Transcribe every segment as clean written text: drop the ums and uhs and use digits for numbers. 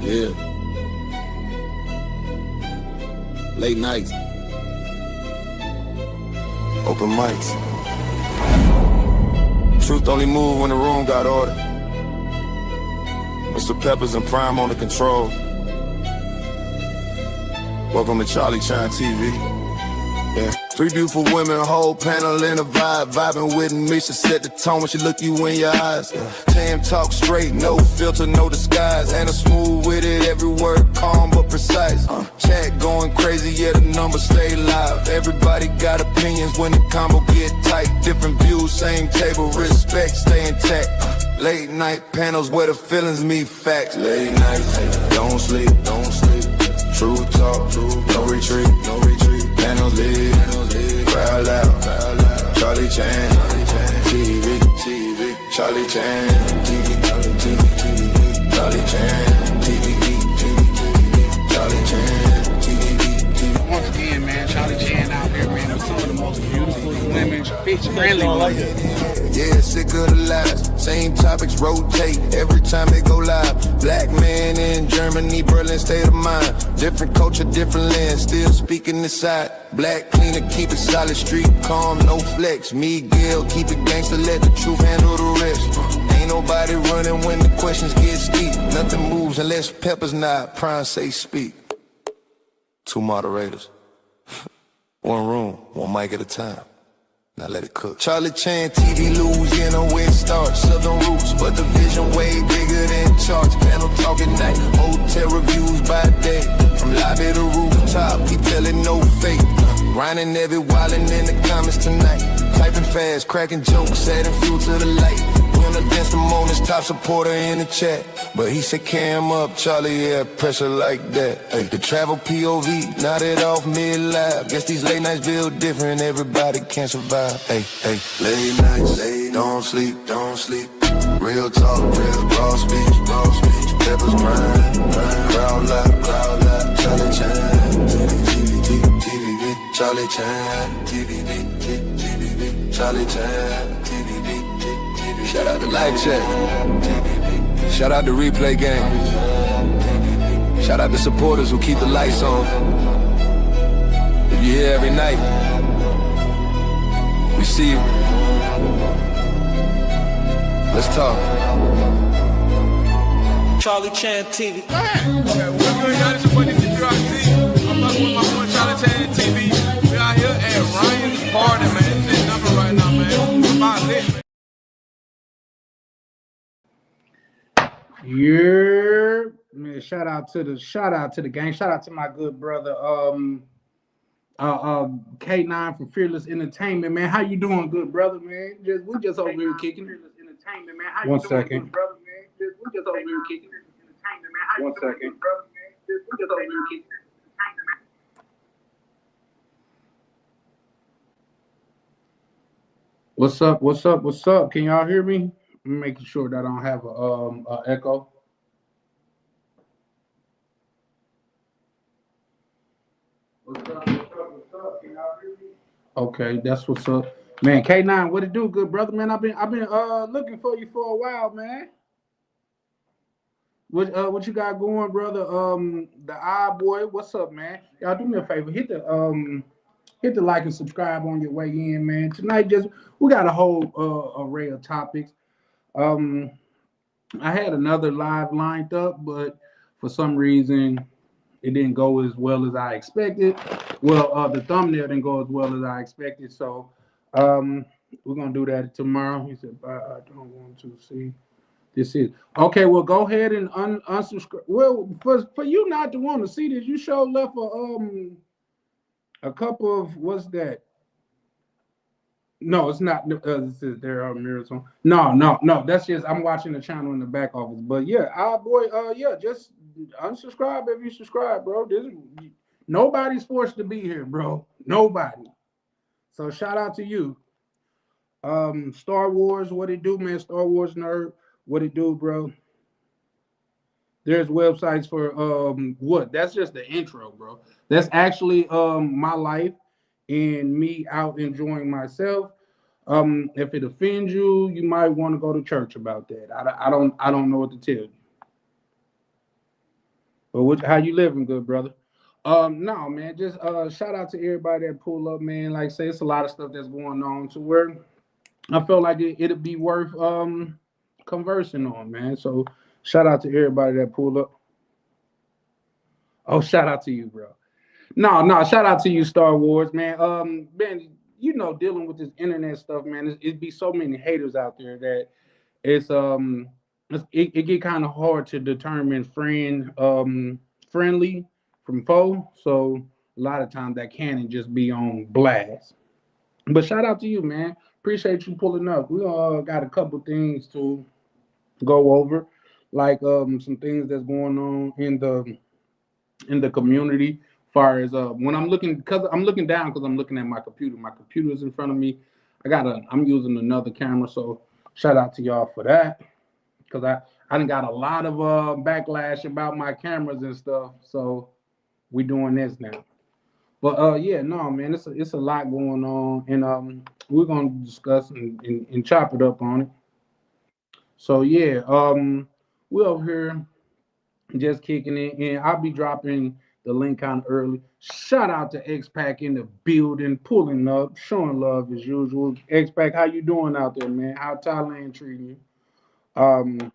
Yeah. Late nights. Open mics. Truth only move when the room got order. Mr. Peppers and Prime on the control. Welcome to Charlie Chine TV. Yeah. Three beautiful women, whole panel in a vibe. Vibing with me, she set the tone when she look you in your eyes. Tam talk straight, no filter, no disguise. And a smooth with it, every word calm but precise. Chat going crazy, yeah, the numbers stay live. Everybody got opinions when the combo get tight. Different views, same table, respect, stay intact. Late night panels where the feelings meet facts. Late nights, don't sleep, don't sleep. True talk, no retreat, no retreat. Panels lit, crowd loud, Charlie Chine, TV, Charlie Chine, TV, Charlie Chine, TV, Charlie Chine, TV. Once again, man, Charlie Chine out here, man, with some of the most beautiful women, bitch-friendly women. Yeah, sick of the lies. Same topics rotate every time they go live. Black man in Germany, Berlin, state of mind. Different culture, different lens, still speaking this side. Black cleaner, keep it solid, street calm, no flex. Miguel, keep it gangster, let the truth handle the rest. Ain't nobody running when the questions get steep. Nothing moves unless Peppers nod, Prime say speak. Two moderators. One room, one mic at a time. Now let it cook. Charlie Chine, TV, Louisiana, where it starts. Southern roots, but the vision way bigger than charts. Panel talking night, hotel reviews by day. From lobby to rooftop, he telling no fake. Grinding every wildin' in the comments tonight. Typing fast, cracking jokes, adding fuel to the light. Went against the moments, top supporter in the chat. But he said cam up, Charlie, yeah, pressure like that. Ay, the travel POV, nodded off mid-live. Guess these late nights build different, everybody can't survive. Hey, late nights, don't sleep, don't sleep. Real talk, real raw speech, Peppers grind, crowd loud, Charlie Chine, TV, Charlie Chine, TV, Charlie Chine, TV. Shout out to Live Check. Shout out to Replay Gang. Shout out to supporters who keep the lights on. If you're here every night, we see you. Let's talk. Charlie Chine TV. Go ahead. What's good, y'all? It's your boy, Nick Drop T. I'm fucking with my boy, Charlie Chine TV. We out here at Ryan's Party, man. This is number right now, man. About lit, man. Yeah, man. Shout out to the gang. Shout out to my good brother, K9 from Fearless Entertainment, man. How you doing, good brother, man? We just over here kicking. One second. One second. What's up? Can y'all hear me? I'm making sure that I don't have a echo. What's up? Can y'all hear me? Okay, that's what's up. Man, K9, what it do, good brother, man? I've been looking for you for a while, man. What you got going, brother? The eye boy, what's up, man? Y'all do me a favor, hit the like and subscribe on your way in, man. Tonight, we got a whole array of topics. I had another live lined up, but for some reason it didn't go as well as I expected. Well, the thumbnail didn't go as well as I expected, so we're gonna do that tomorrow. He said, I don't want to see. This is okay. Well, go ahead and unsubscribe. Well, for you not to want to see this, you sure left a couple of what's that? No, it's not. This is there are mirrors on. No. That's just I'm watching the channel in the back office. But yeah, our boy. Yeah, just unsubscribe if you subscribe, bro. Nobody's forced to be here, bro. Nobody. So shout out to you. Star Wars, what it do, man? Star Wars nerd, what it do, bro? There's websites for what? That's just the intro, bro. That's actually my life and me out enjoying myself. If it offends you, you might want to go to church about that. I don't know what to tell you. But how you living, good brother? No, man, just shout out to everybody that pull up, man. Like I say, it's a lot of stuff that's going on to where I felt like it'd be worth conversing on, man. So shout out to everybody that pulled up. Oh, shout out to you, bro. No, no, shout out to you, Star Wars, man. Man, you know, dealing with this internet stuff, man, it be so many haters out there that it's it get kind of hard to determine friendly from foe. So a lot of times that can just be on blast. But shout out to you, man. Appreciate you pulling up. We all got a couple things to go over, like some things that's going on in the community. Far as when I'm looking, because I'm looking down because I'm looking at my computer. My computer is in front of me. I'm using another camera, so shout out to y'all for that. Because I done got a lot of backlash about my cameras and stuff. So we doing this now. But yeah, no, man, it's a lot going on, and we're gonna discuss and chop it up on it. So yeah, we're over here just kicking it, and I'll be dropping the link kind of early. Shout out to X Pack in the building, pulling up, showing love as usual. X Pack, how you doing out there, man? How Thailand treating you? Um,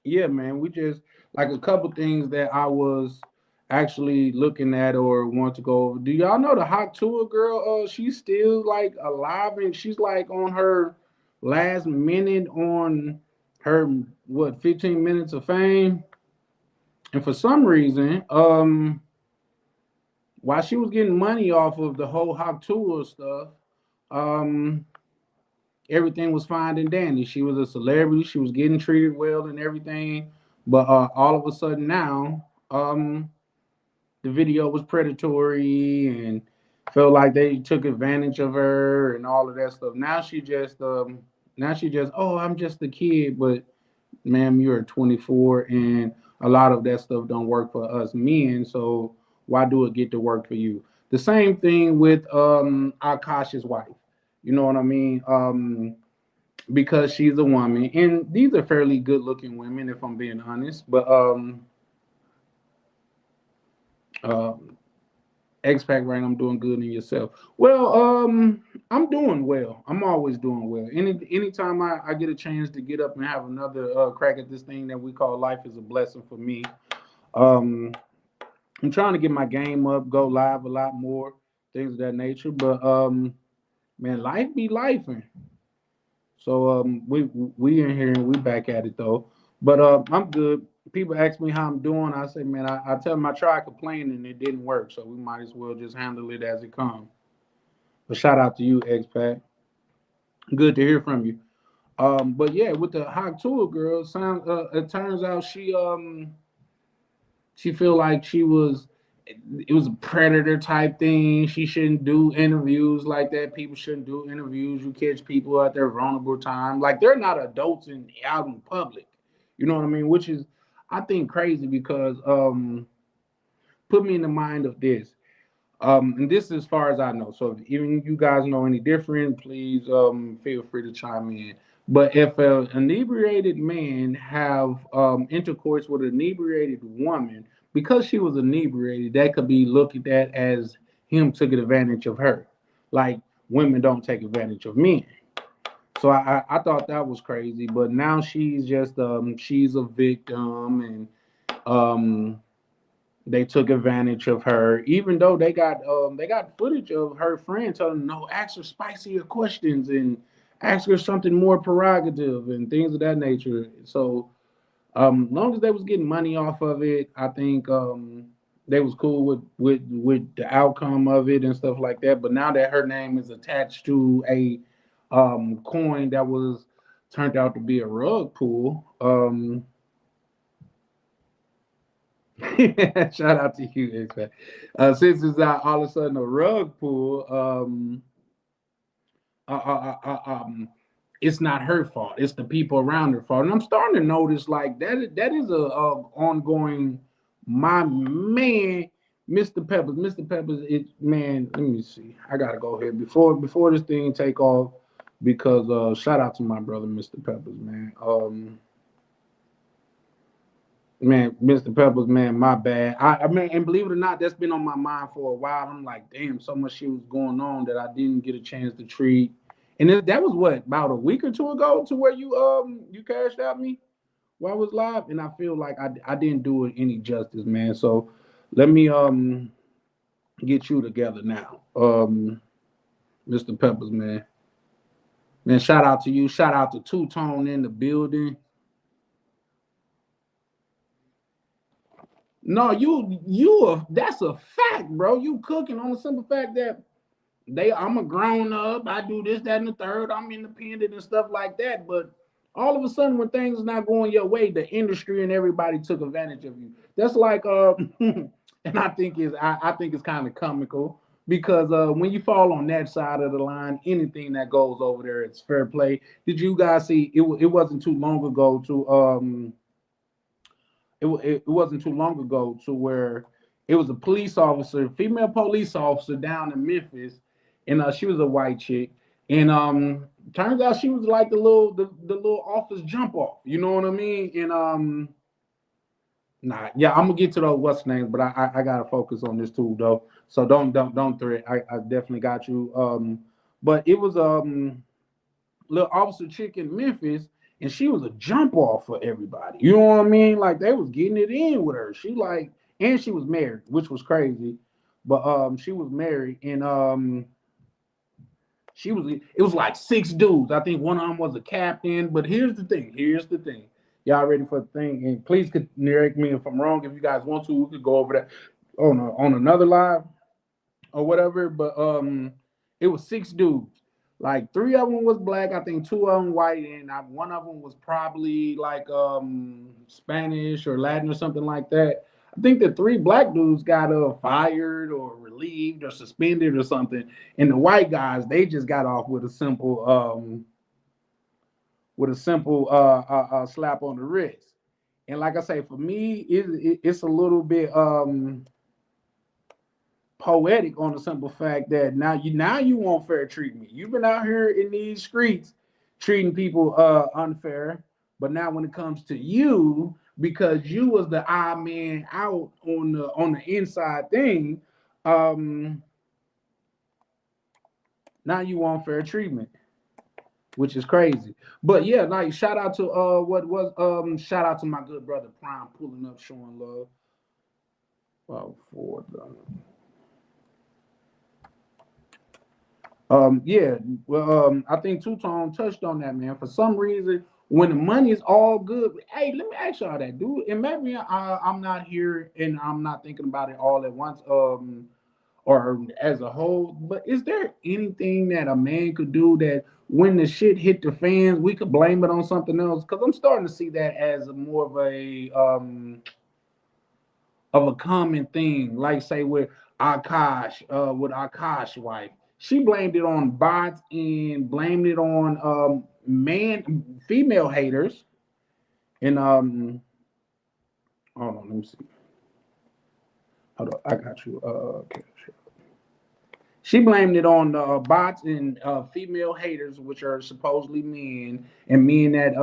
yeah, man, we just like a couple things that I was actually looking at or want to go over. Do y'all know the Hot Tour girl? She's still like alive and she's like on her last minute on her what 15 minutes of fame. And for some reason, while she was getting money off of the whole Hot Tour stuff, um, everything was fine and dandy. She was a celebrity. She was getting treated well and everything. But all of a sudden now, the video was predatory and felt like they took advantage of her and all of that stuff. Now she just, oh, I'm just a kid, but ma'am, you're 24, and a lot of that stuff don't work for us men. So why do it get to work for you? The same thing with Akash's wife. You know what I mean? Because she's a woman, and these are fairly good looking women, if I'm being honest. But uh, X Pack, right? I'm doing good in yourself. Well, I'm doing well. I'm always doing well. Anytime I get a chance to get up and have another crack at this thing that we call life is a blessing for me. Um, I'm trying to get my game up, go live a lot more, things of that nature. But man, life be life. So we in here and we back at it though. But I'm good. People ask me how I'm doing. I say, man, I tell them I tried complaining and it didn't work. So we might as well just handle it as it comes. But shout out to you, X Pack. Good to hear from you. But yeah, with the Hot Tour girl, it turns out she feel like it was a predator type thing. She shouldn't do interviews like that. People shouldn't do interviews. You catch people at their vulnerable time. Like they're not adults and out in public. You know what I mean? Which is I think crazy because put me in the mind of this. And this is as far as I know. So if even you guys know any different, please feel free to chime in. But if an inebriated man have intercourse with an inebriated woman, because she was inebriated, that could be looked at as him taking advantage of her. Like women don't take advantage of men. So I thought that was crazy. But now she's a victim and um they took advantage of her, even though they got footage of her friend telling her, no, ask her spicier questions and ask her something more prerogative and things of that nature. So long as they was getting money off of it, I think they was cool with the outcome of it and stuff like that. But now that her name is attached to a coin that was turned out to be a rug pull, shout out to you, X. Since it's all of a sudden a rug pull, uh, uh, uh, uh, um, it's not her fault. It's the people around her fault. And I'm starting to notice like that is a ongoing. My man, Mr. Peppers, Mr. Peppers. It man. Let me see. I gotta go here before this thing take off because shout out to my brother, Mr. Peppers, man. Man, Mr. Peppers, man, my bad. I mean, and believe it or not, that's been on my mind for a while. I'm like, damn, so much shit was going on that I didn't get a chance to treat. And that was what, about a week or two ago, to where you cashed out me while I was live, and I feel like I didn't do it any justice, man. So let me get you together now, Mr. Peppers, man. Man, shout out to you. Shout out to Two Tone in the building. No, that's a fact, bro. You cooking on the simple fact that I'm a grown up, I do this, that, and the third, I'm independent and stuff like that. But all of a sudden, when things not going your way, the industry and everybody took advantage of you. That's like and I think it's kind of comical because when you fall on that side of the line, anything that goes over there, it's fair play. Did you guys see it wasn't too long ago to it wasn't too long ago to where it was a police officer, female police officer down in Memphis, and she was a white chick, and turns out she was like the little office jump off, you know what I mean? And nah, yeah, I'm gonna get to those what's names, but I gotta focus on this too though. So don't threat. I definitely got you. But it was little officer chick in Memphis, and she was a jump off for everybody. You know what I mean? Like they was getting it in with her. She like, and she was married, which was crazy. But she was married, and it was like 6 dudes. I think one of them was a captain. But here's the thing. Y'all ready for the thing? And please correct me if I'm wrong. If you guys want to, we could go over that on another live or whatever. But it was 6 dudes. Like 3 of them was black, I think 2 of them white, and one of them was probably like Spanish or Latin or something like that. I think the 3 black dudes got fired or relieved or suspended or something, and the white guys they just got off with a simple slap on the wrist. And like I say, for me, it's a little bit poetic on the simple fact that now you want fair treatment. You've been out here in these streets treating people unfair, but now when it comes to you, because you was the odd man out on the inside thing, now you want fair treatment, which is crazy. But yeah, like shout out to shout out to my good brother Prime pulling up, showing love. For the yeah, well, I think Two Tone touched on that, man. For some reason, when the money is all good, hey, let me ask y'all that, dude. And maybe I'm not here and I'm not thinking about it all at once, or as a whole. But is there anything that a man could do that when the shit hit the fans, we could blame it on something else? Because I'm starting to see that as more of a common thing. Like say with Akash wife. She blamed it on bots and blamed it on female haters. And hold on, let me see. Hold on, I got you. Okay, sure. She blamed it on bots and female haters, which are supposedly men, and men that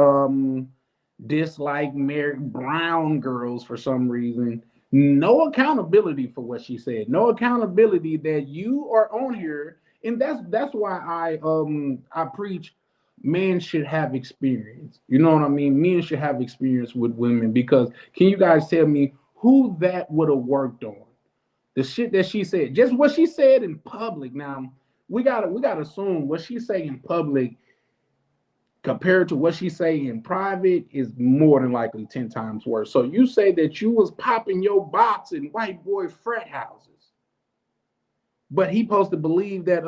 dislike married brown girls for some reason. No accountability for what she said. No accountability that you are on here, and that's why I preach men should have experience. You know what I mean? Men should have experience with women because can you guys tell me who that would have worked on? The shit that she said, just what she said in public. Now we gotta assume what she say in public compared to what she say in private is more than likely 10 times worse. So you say that you was popping your box in white boy frat houses, but he supposed to believe that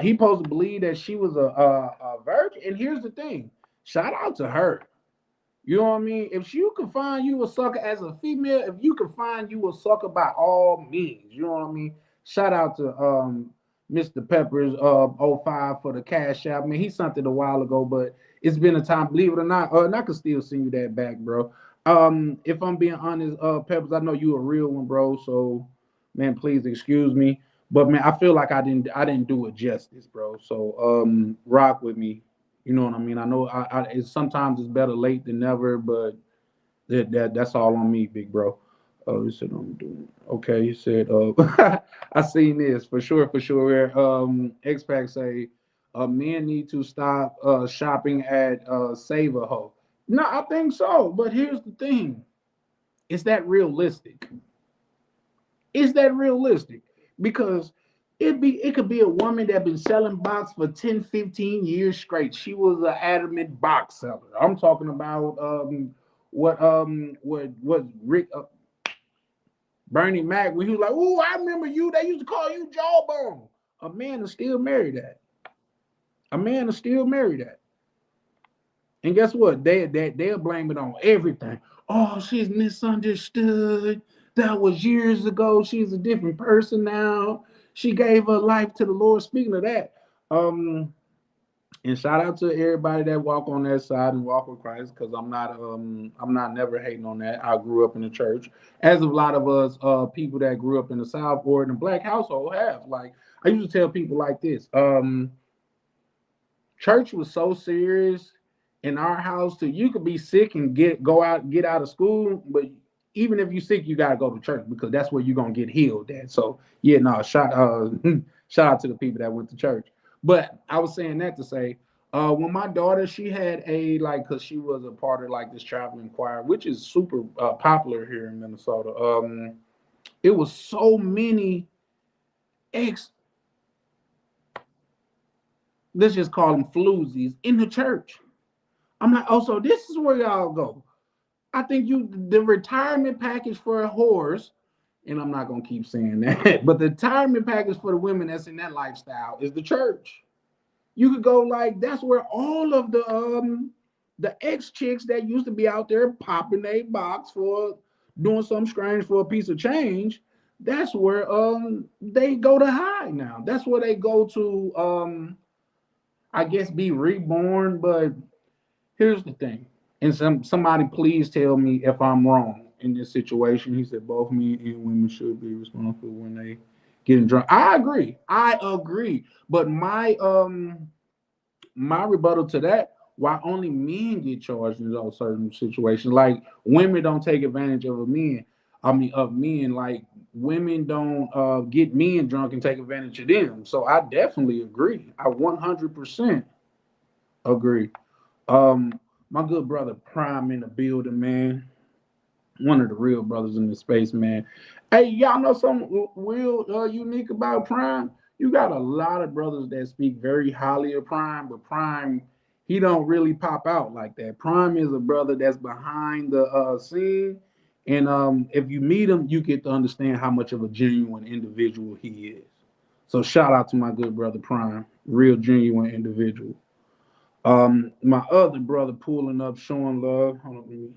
he supposed to believe that she was a virgin. And here's the thing, shout out to her. You know what I mean? If you can find you a sucker as a female, if you can find you a sucker by all means, you know what I mean? Shout out to Mr. Peppers 05 for the cash out. I mean, he sent it a while ago, but it's been a time, believe it or not, and I can still send you that back, bro. If I'm being honest, Peppers, I know you a real one, bro. So, man, please excuse me. But man, I feel like I didn't do it justice, bro. So rock with me. You know what I mean? I know sometimes it's better late than never, but that's all on me, big bro. Oh, you said I'm doing okay. You said I seen this for sure, for sure. X-Pac say men need to stop shopping at Save a Ho. No, I think so. But here's the thing: is that realistic? Is that realistic? Because it could be a woman that been selling box for 10, 15 years straight. She was an adamant box seller. I'm talking about what Rick Bernie Mac when he was like, "Ooh, I remember you. They used to call you Jawbone." A man will still marry that. A man will still marry that. And guess what? They'll blame it on everything. Oh, she's misunderstood. That was years ago. She's a different person now. She gave her life to the Lord. Speaking of that, um, and shout out to everybody that walk on that side and walk with Christ, because I'm not never hating on that. I grew up in the church, as a lot of us people that grew up in the South or in the black household have. Like I used to tell people like this. Church was so serious in our house till you could be sick and get out of school, but even if you sick, you gotta go to church because that's where you're gonna get healed at. So yeah, no, shout out to the people that went to church. But I was saying that to say, when my daughter, she had a like, cause she was a part of like this traveling choir, which is super popular here in Minnesota. It was so many ex, let's just call them floozies in the church. I'm like, oh, so this is where y'all go. I think the retirement package for a horse, and I'm not gonna keep saying that, but the retirement package for the women that's in that lifestyle is the church. You could go like that's where all of the ex chicks that used to be out there popping a box for doing something strange for a piece of change. That's where they go to hide now. That's where they go to I guess be reborn. But here's the thing, and somebody please tell me if I'm wrong in this situation. He said both men and women should be responsible when they getting drunk. I agree. I agree. But my rebuttal to that, why only men get charged in those certain situations? Like women don't take advantage of a men. I mean of men. Like women don't get men drunk and take advantage of them. So I definitely agree. I 100% agree. Um, my good brother Prime in the building, man. One of the real brothers in the space, man. Hey, y'all know something real unique about Prime? You got a lot of brothers that speak very highly of Prime, but Prime, he don't really pop out like that. Prime is a brother that's behind the scene, and if you meet him, you get to understand how much of a genuine individual he is. So shout out to my good brother Prime, real genuine individual. My other brother pulling up, showing love. Hold on,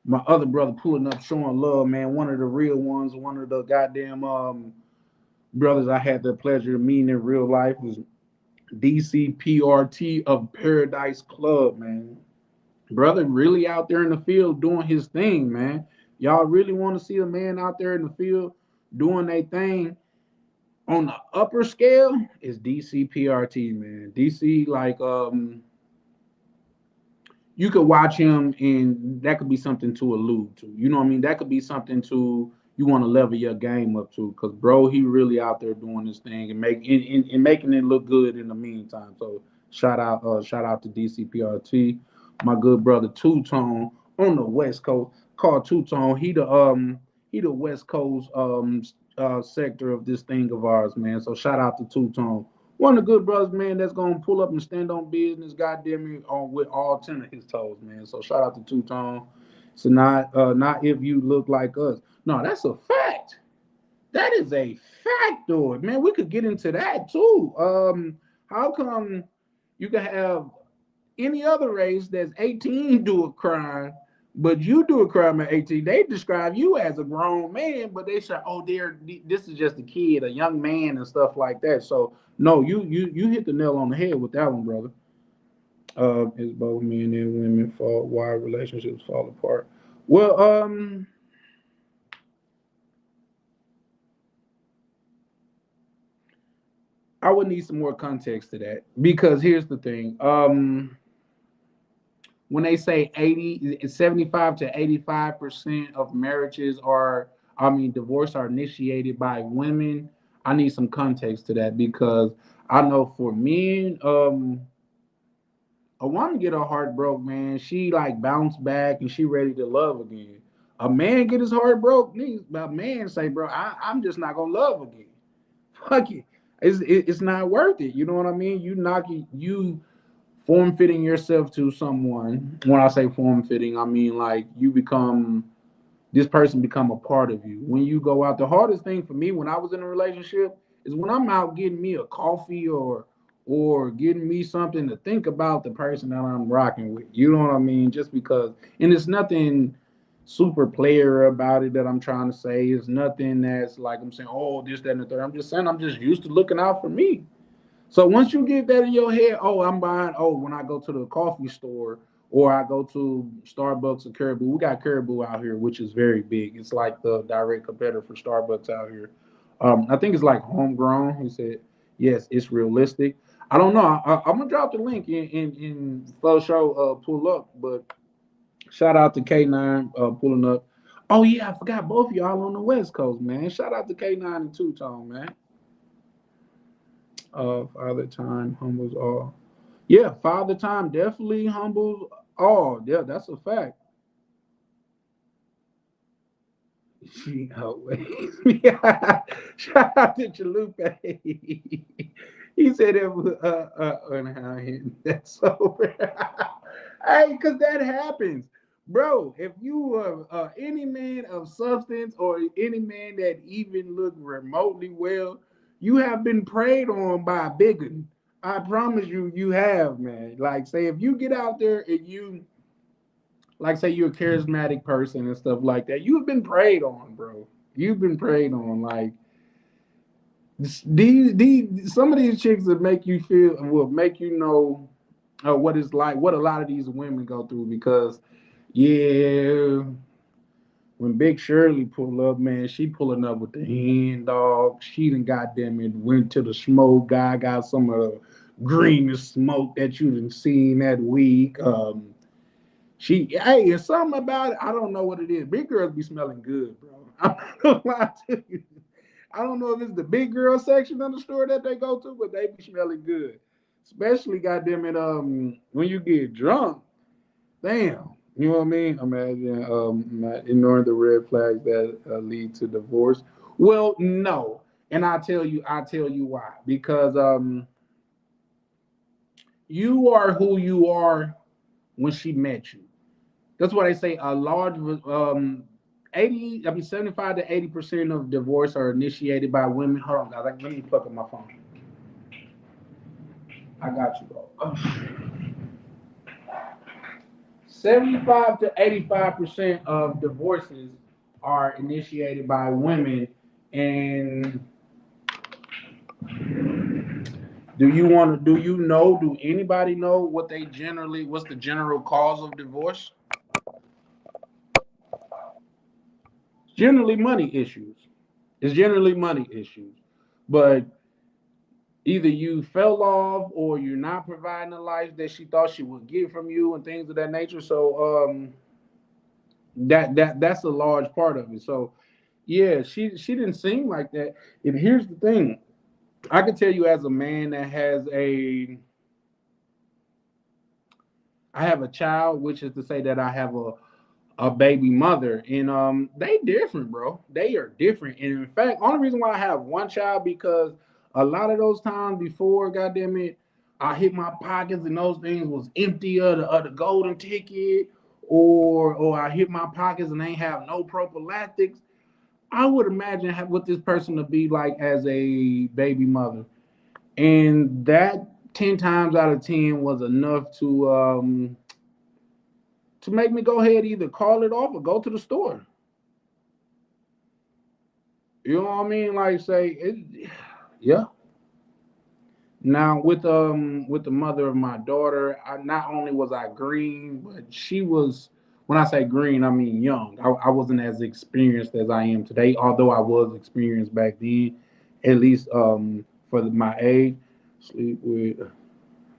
my other brother pulling up, showing love, man. One of the real ones, one of the goddamn brothers I had the pleasure of meeting in real life was DCPRT of Paradise Club, man. Brother really out there in the field doing his thing, man. Y'all really want to see a man out there in the field doing their thing on the upper scale is DCPRT, man. DC, like you could watch him and that could be something to allude to. You know what I mean? That could be something to you want to level your game up to. Cause bro, he really out there doing this thing and making it look good in the meantime. So shout out to DCPRT, my good brother Two Tone on the West Coast. Called Two Tone. He the West Coast sector of this thing of ours, man. So shout out to Two Tone, one of the good brothers, man, that's gonna pull up and stand on business, goddamn it, on with all 10 of his toes, man. So shout out to Two Tone. So not if you look like us. No, that's a fact. That is a fact, though. Man, we could get into that too. How come you can have any other race that's 18 do a crime, but you do a crime at 18? They describe you as a grown man, but they say, oh, this is just a kid, a young man, and stuff like that. So no, you hit the nail on the head with that one, brother. Is both men and women fault why relationships fall apart? Well, I would need some more context to that because here's the thing. When they say 75 to 85% of marriages are, I mean, divorce are initiated by women, I need some context to that because I know for men, a woman get her heart broke, man. She like bounce back and she ready to love again. A man get his heart broke, a man say, bro, I'm just not gonna love again. Fuck it. It's not worth it. You know what I mean? You form fitting yourself to someone. When I say form fitting, I mean like you become this person become a part of you. When you go out, the hardest thing for me when I was in a relationship is when I'm out getting me a coffee or getting me something to think about the person that I'm rocking with. You know what I mean? Just because, and it's nothing super player about it that I'm trying to say. It's nothing that's like I'm saying, oh, this, that, and the third. I'm just saying I'm just used to looking out for me. So once you get that in your head, oh, I'm buying, oh, when I go to the coffee store or I go to Starbucks or Caribou, we got Caribou out here, which is very big. It's like the direct competitor for Starbucks out here. I think it's like homegrown. He said, yes, it's realistic. I don't know. I'm gonna drop the link in full show pull up, but shout out to K9 pulling up. Oh yeah, I forgot both of y'all on the West Coast, man. Shout out to K9 and Two Tone, man. Father Time humbles all. Yeah, Father Time definitely humbles all. Yeah, that's a fact. She always. Yeah. Shout out to Chalupa. He said it was on how that's so hey, because that happens. Bro, if you are any man of substance or any man that even look remotely well, you have been preyed on by a bigot. I promise you, you have, man. Like, say, if you get out there and you, like, say, you're a charismatic person and stuff like that, you've been preyed on, bro. You've been preyed on. Like, these some of these chicks that make you feel will make you know what it's like, what a lot of these women go through because, yeah, when Big Shirley pull up, man, she pulling up with the hen dog. She done goddamn it went to the smoke guy, got some of the greenest smoke that you done seen that week. Hey, it's something about it. I don't know what it is. Big girls be smelling good, bro. I'm not gonna lie to you. I don't know if it's the big girl section of the store that they go to, but they be smelling good. Especially, goddamn it, when you get drunk. Damn. You know what I mean? Imagine not ignoring the red flags that lead to divorce. Well, no. And I'll tell you why. Because you are who you are when she met you. That's why they say a large 75 to 80% of divorce are initiated by women. Hold on, guys. Let me plug up my phone. I got you, bro. 75 to 85% of divorces are initiated by women. And do anybody know what's the general cause of divorce? Generally money issues. It's generally money issues. But either you fell off or you're not providing the life that she thought she would get from you and things of that nature. So that's a large part of it. So yeah, she didn't seem like that. And here's the thing. I can tell you as a man that I have a child, which is to say that I have a baby mother, and they different, bro. They are different. And in fact, only reason why I have one child because a lot of those times before, goddamn it, I hit my pockets and those things was empty of the golden ticket, or I hit my pockets and they ain't have no prophylactics. I would imagine what this person would be like as a baby mother, and that 10 times out of 10 was enough to make me go ahead either call it off or go to the store. You know what I mean? Like say it, yeah. Now with the mother of my daughter, not only was I green, but she was. When I say green, I mean young. I wasn't as experienced as I am today, although I was experienced back then. At least for my age. Sleep with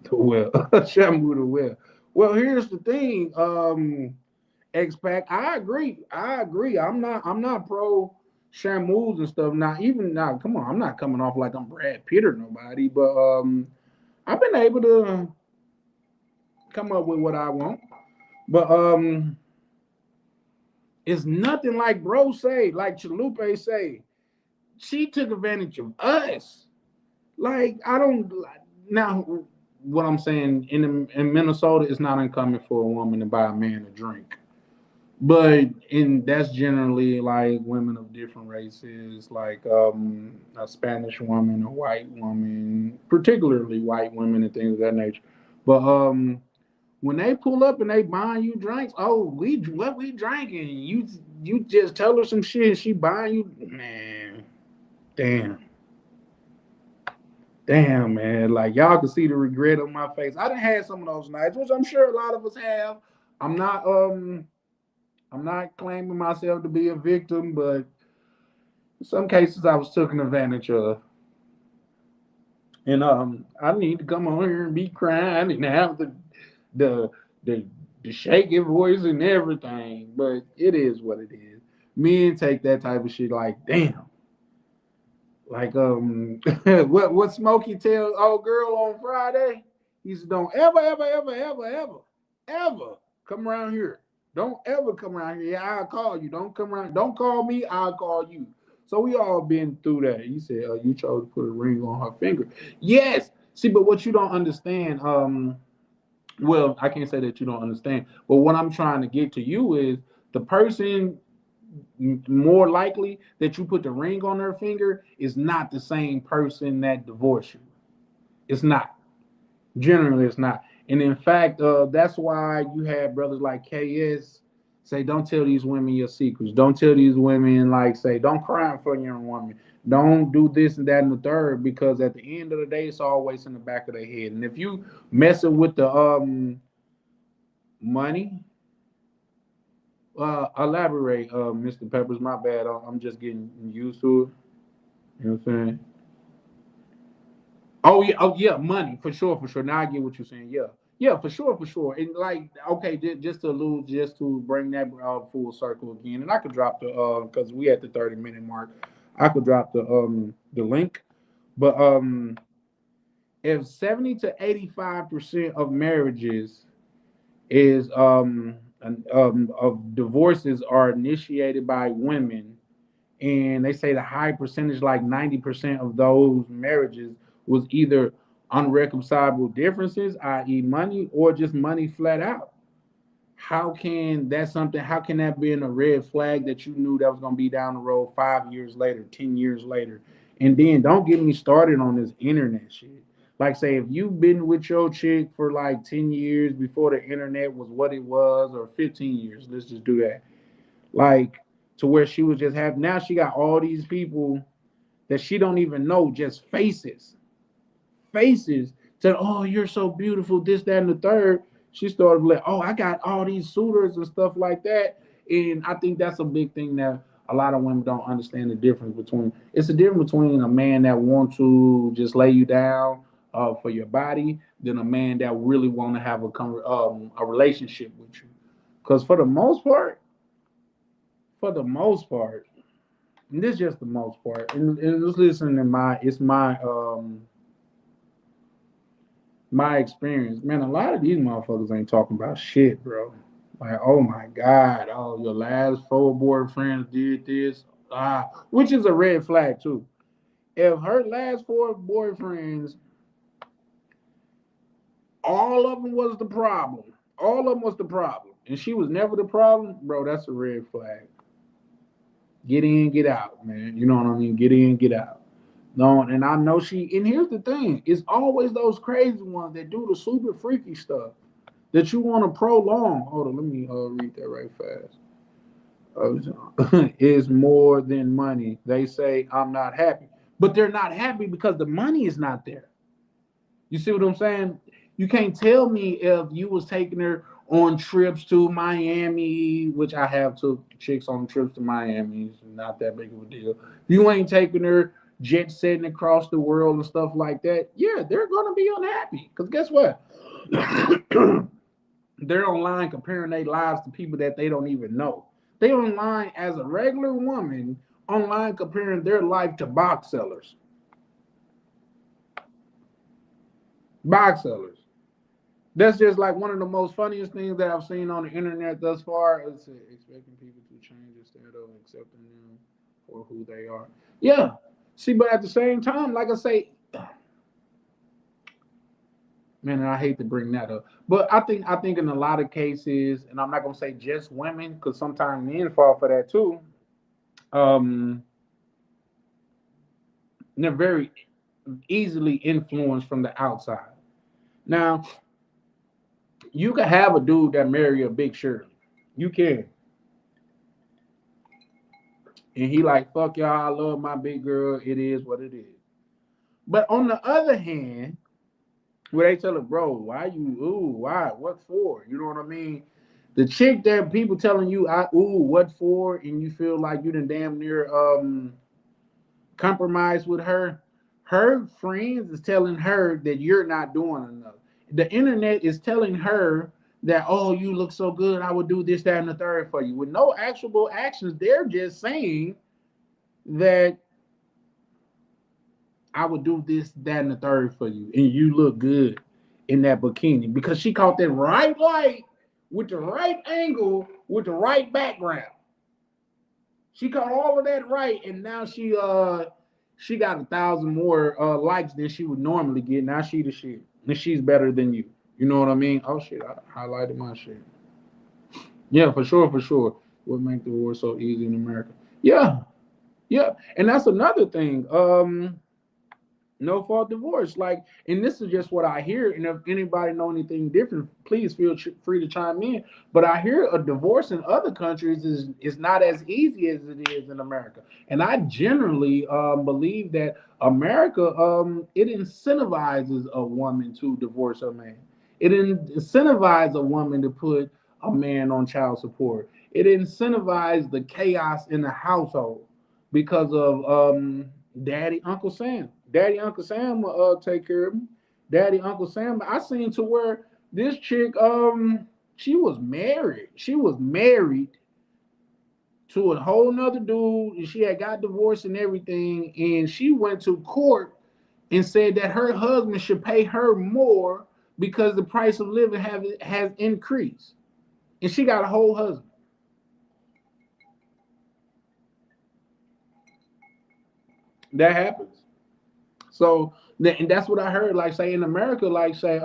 the well. Shamu the well. Well, here's the thing. X-Pac, I agree. I agree. I'm not pro Shamus and stuff. Not even now. Come on, I'm not coming off like I'm Brad Pitt or nobody, but I've been able to come up with what I want. But it's nothing like bro say, like Chalupe say. She took advantage of us. Like I don't now. What I'm saying in Minnesota, it's not uncommon for a woman to buy a man a drink. But in that's generally like women of different races, like a Spanish woman, a white woman, particularly white women and things of that nature. But when they pull up and they buying you drinks, oh, we what we drinking? You just tell her some shit, she buying you, man. Damn, damn, man. Like y'all can see the regret on my face. I done had some of those nights, which I'm sure a lot of us have. I'm not I'm not claiming myself to be a victim, but in some cases I was taken advantage of. And I need to come on here and be crying and have the the the shaky voice and everything. But it is what it is. Men take that type of shit like damn. Like what Smokey tells old girl on Friday? He said, don't ever come around here. Don't ever come around here. Yeah, I'll call you. Don't come around. Don't call me. I'll call you. So we all been through that. He said, you chose to put a ring on her finger. Yes. See, but what you don't understand, well, I can't say that you don't understand, but what I'm trying to get to you is the person more likely that you put the ring on her finger is not the same person that divorced you. It's not. Generally, it's not. And in fact, that's why you have brothers like KS say, don't tell these women your secrets. Don't tell these women, like, say, don't cry in front of your woman. Don't do this and that and the third, because at the end of the day, it's always in the back of their head. And if you messing with the money, elaborate, Mr. Peppers. My bad. I'm just getting used to it. You know what I'm saying? Oh yeah, money for sure, for sure. Now I get what you're saying. Yeah, yeah, for sure, for sure. And like, okay, just to lose, just to bring that full circle again, and I could drop the because we at the 30-minute mark. I could drop the link, but if 70 to 85% of marriages is of divorces are initiated by women, and they say the high percentage, like 90% of those marriages, was either unreconcilable differences, i.e., money, or just money flat out. How can that something? How can that be in a red flag that you knew that was going to be down the road 5 years later, 10 years later? And then don't get me started on this internet shit. Like, say, if you've been with your chick for like 10 years before the internet was what it was, or 15 years, let's just do that. Like, to where she was just having, now she got all these people that she don't even know, just faces said, oh, you're so beautiful, this, that, and the third. She started like, oh, I got all these suitors and stuff like that. And I think that's a big thing that a lot of women don't understand the difference between. It's a difference between a man that wants to just lay you down for your body than a man that really want to have a relationship with you. Because for the most part, and this is just the most part, and just listen to my experience, man. A lot of these motherfuckers ain't talking about shit, bro. Like, oh my god, oh, your last four boyfriends did this, which is a red flag too. If her last four boyfriends, all of them was the problem, all of them was the problem, and she was never the problem, bro, that's a red flag. Get in, get out, man. You know what I mean? Get in, get out. No, and I know she. And here's the thing: it's always those crazy ones that do the super freaky stuff that you want to prolong. Hold on, let me read that right fast. Is more than money. They say I'm not happy, but they're not happy because the money is not there. You see what I'm saying? You can't tell me if you was taking her on trips to Miami, which I have took chicks on trips to Miami. It's not that big of a deal. You ain't taking her jet setting across the world and stuff like that, yeah, they're gonna be unhappy. Because guess what? They're online comparing their lives to people that they don't even know. They online as a regular woman, online comparing their life to box sellers. Box sellers. That's just like one of the most funniest things that I've seen on the internet thus far. Is expecting people to change instead of accepting them for who they are. Yeah. See, but at the same time, like I say, man, and I hate to bring that up, but I think in a lot of cases, and I'm not gonna say just women, because sometimes men fall for that too. Um, they're very easily influenced from the outside. Now, you can have a dude that marry a big Shirley. You can. And he like, fuck y'all, I love my big girl. It is what it is. But on the other hand, where they tell her, bro, why you, why, what for? You know what I mean? The chick that people telling you, what for? And you feel like you done damn near compromise with her friends is telling her that you're not doing enough. The internet is telling her that, oh, you look so good, I would do this, that, and the third for you. With no actual actions, they're just saying that I would do this, that, and the third for you, and you look good in that bikini because she caught that right light with the right angle with the right background. She caught all of that right, and now she got 1,000 more likes than she would normally get. Now she the shit, and she's better than you. You know what I mean? Oh shit, I highlighted my shit. Yeah, for sure, for sure. What make the war so easy in America? Yeah, yeah, and that's another thing. No fault divorce. Like, and this is just what I hear. And if anybody know anything different, please feel free to chime in. But I hear a divorce in other countries is not as easy as it is in America. And I generally believe that America it incentivizes a woman to divorce a man. It incentivizes a woman to put a man on child support. It incentivizes the chaos in the household because of Daddy Uncle Sam. Daddy Uncle Sam will take care of me. Daddy Uncle Sam. I seen to where this chick she was married. She was married to a whole nother dude, and she had got divorced and everything, and she went to court and said that her husband should pay her more because the price of living has increased, and she got a whole husband. That happens. So, and that's what I heard. Like say in America, like say,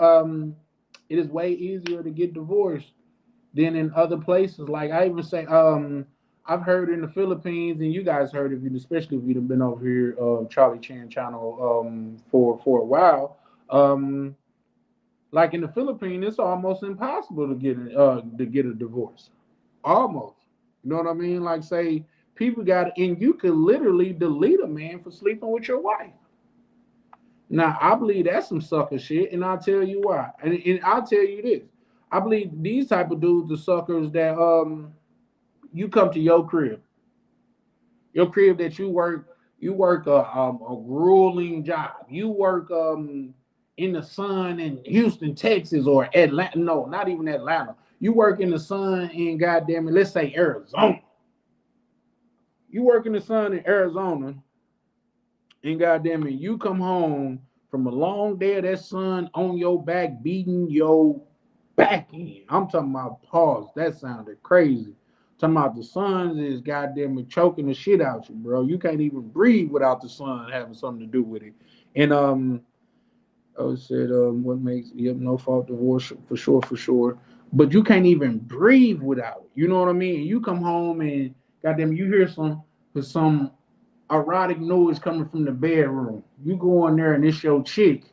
it is way easier to get divorced than in other places. Like I even say, I've heard in the Philippines, and you guys heard of it, especially if you've been over here, Charlie Chan channel, for a while. Like in the Philippines, it's almost impossible to get a divorce. Almost. You know what I mean? Like say people got, and you could literally delete a man for sleeping with your wife. Now, I believe that's some sucker shit, and I'll tell you why. And I'll tell you this. I believe these type of dudes are suckers that you come to your crib that you work a grueling job. You work in the sun in Houston, Texas, or Atlanta. No, not even Atlanta. You work in the sun in goddamn it, let's say Arizona. You work in the sun in Arizona. And goddamn it, you come home from a long day of that sun on your back, beating your back in. I'm talking about pause. That sounded crazy. I'm talking about the sun is goddamn it choking the shit out you, bro. You can't even breathe without the sun having something to do with it. And I said, what makes no fault divorce for sure, for sure. But you can't even breathe without it. You know what I mean? You come home and goddamn, you hear some erotic noise coming from the bedroom. You go in there and it's your chick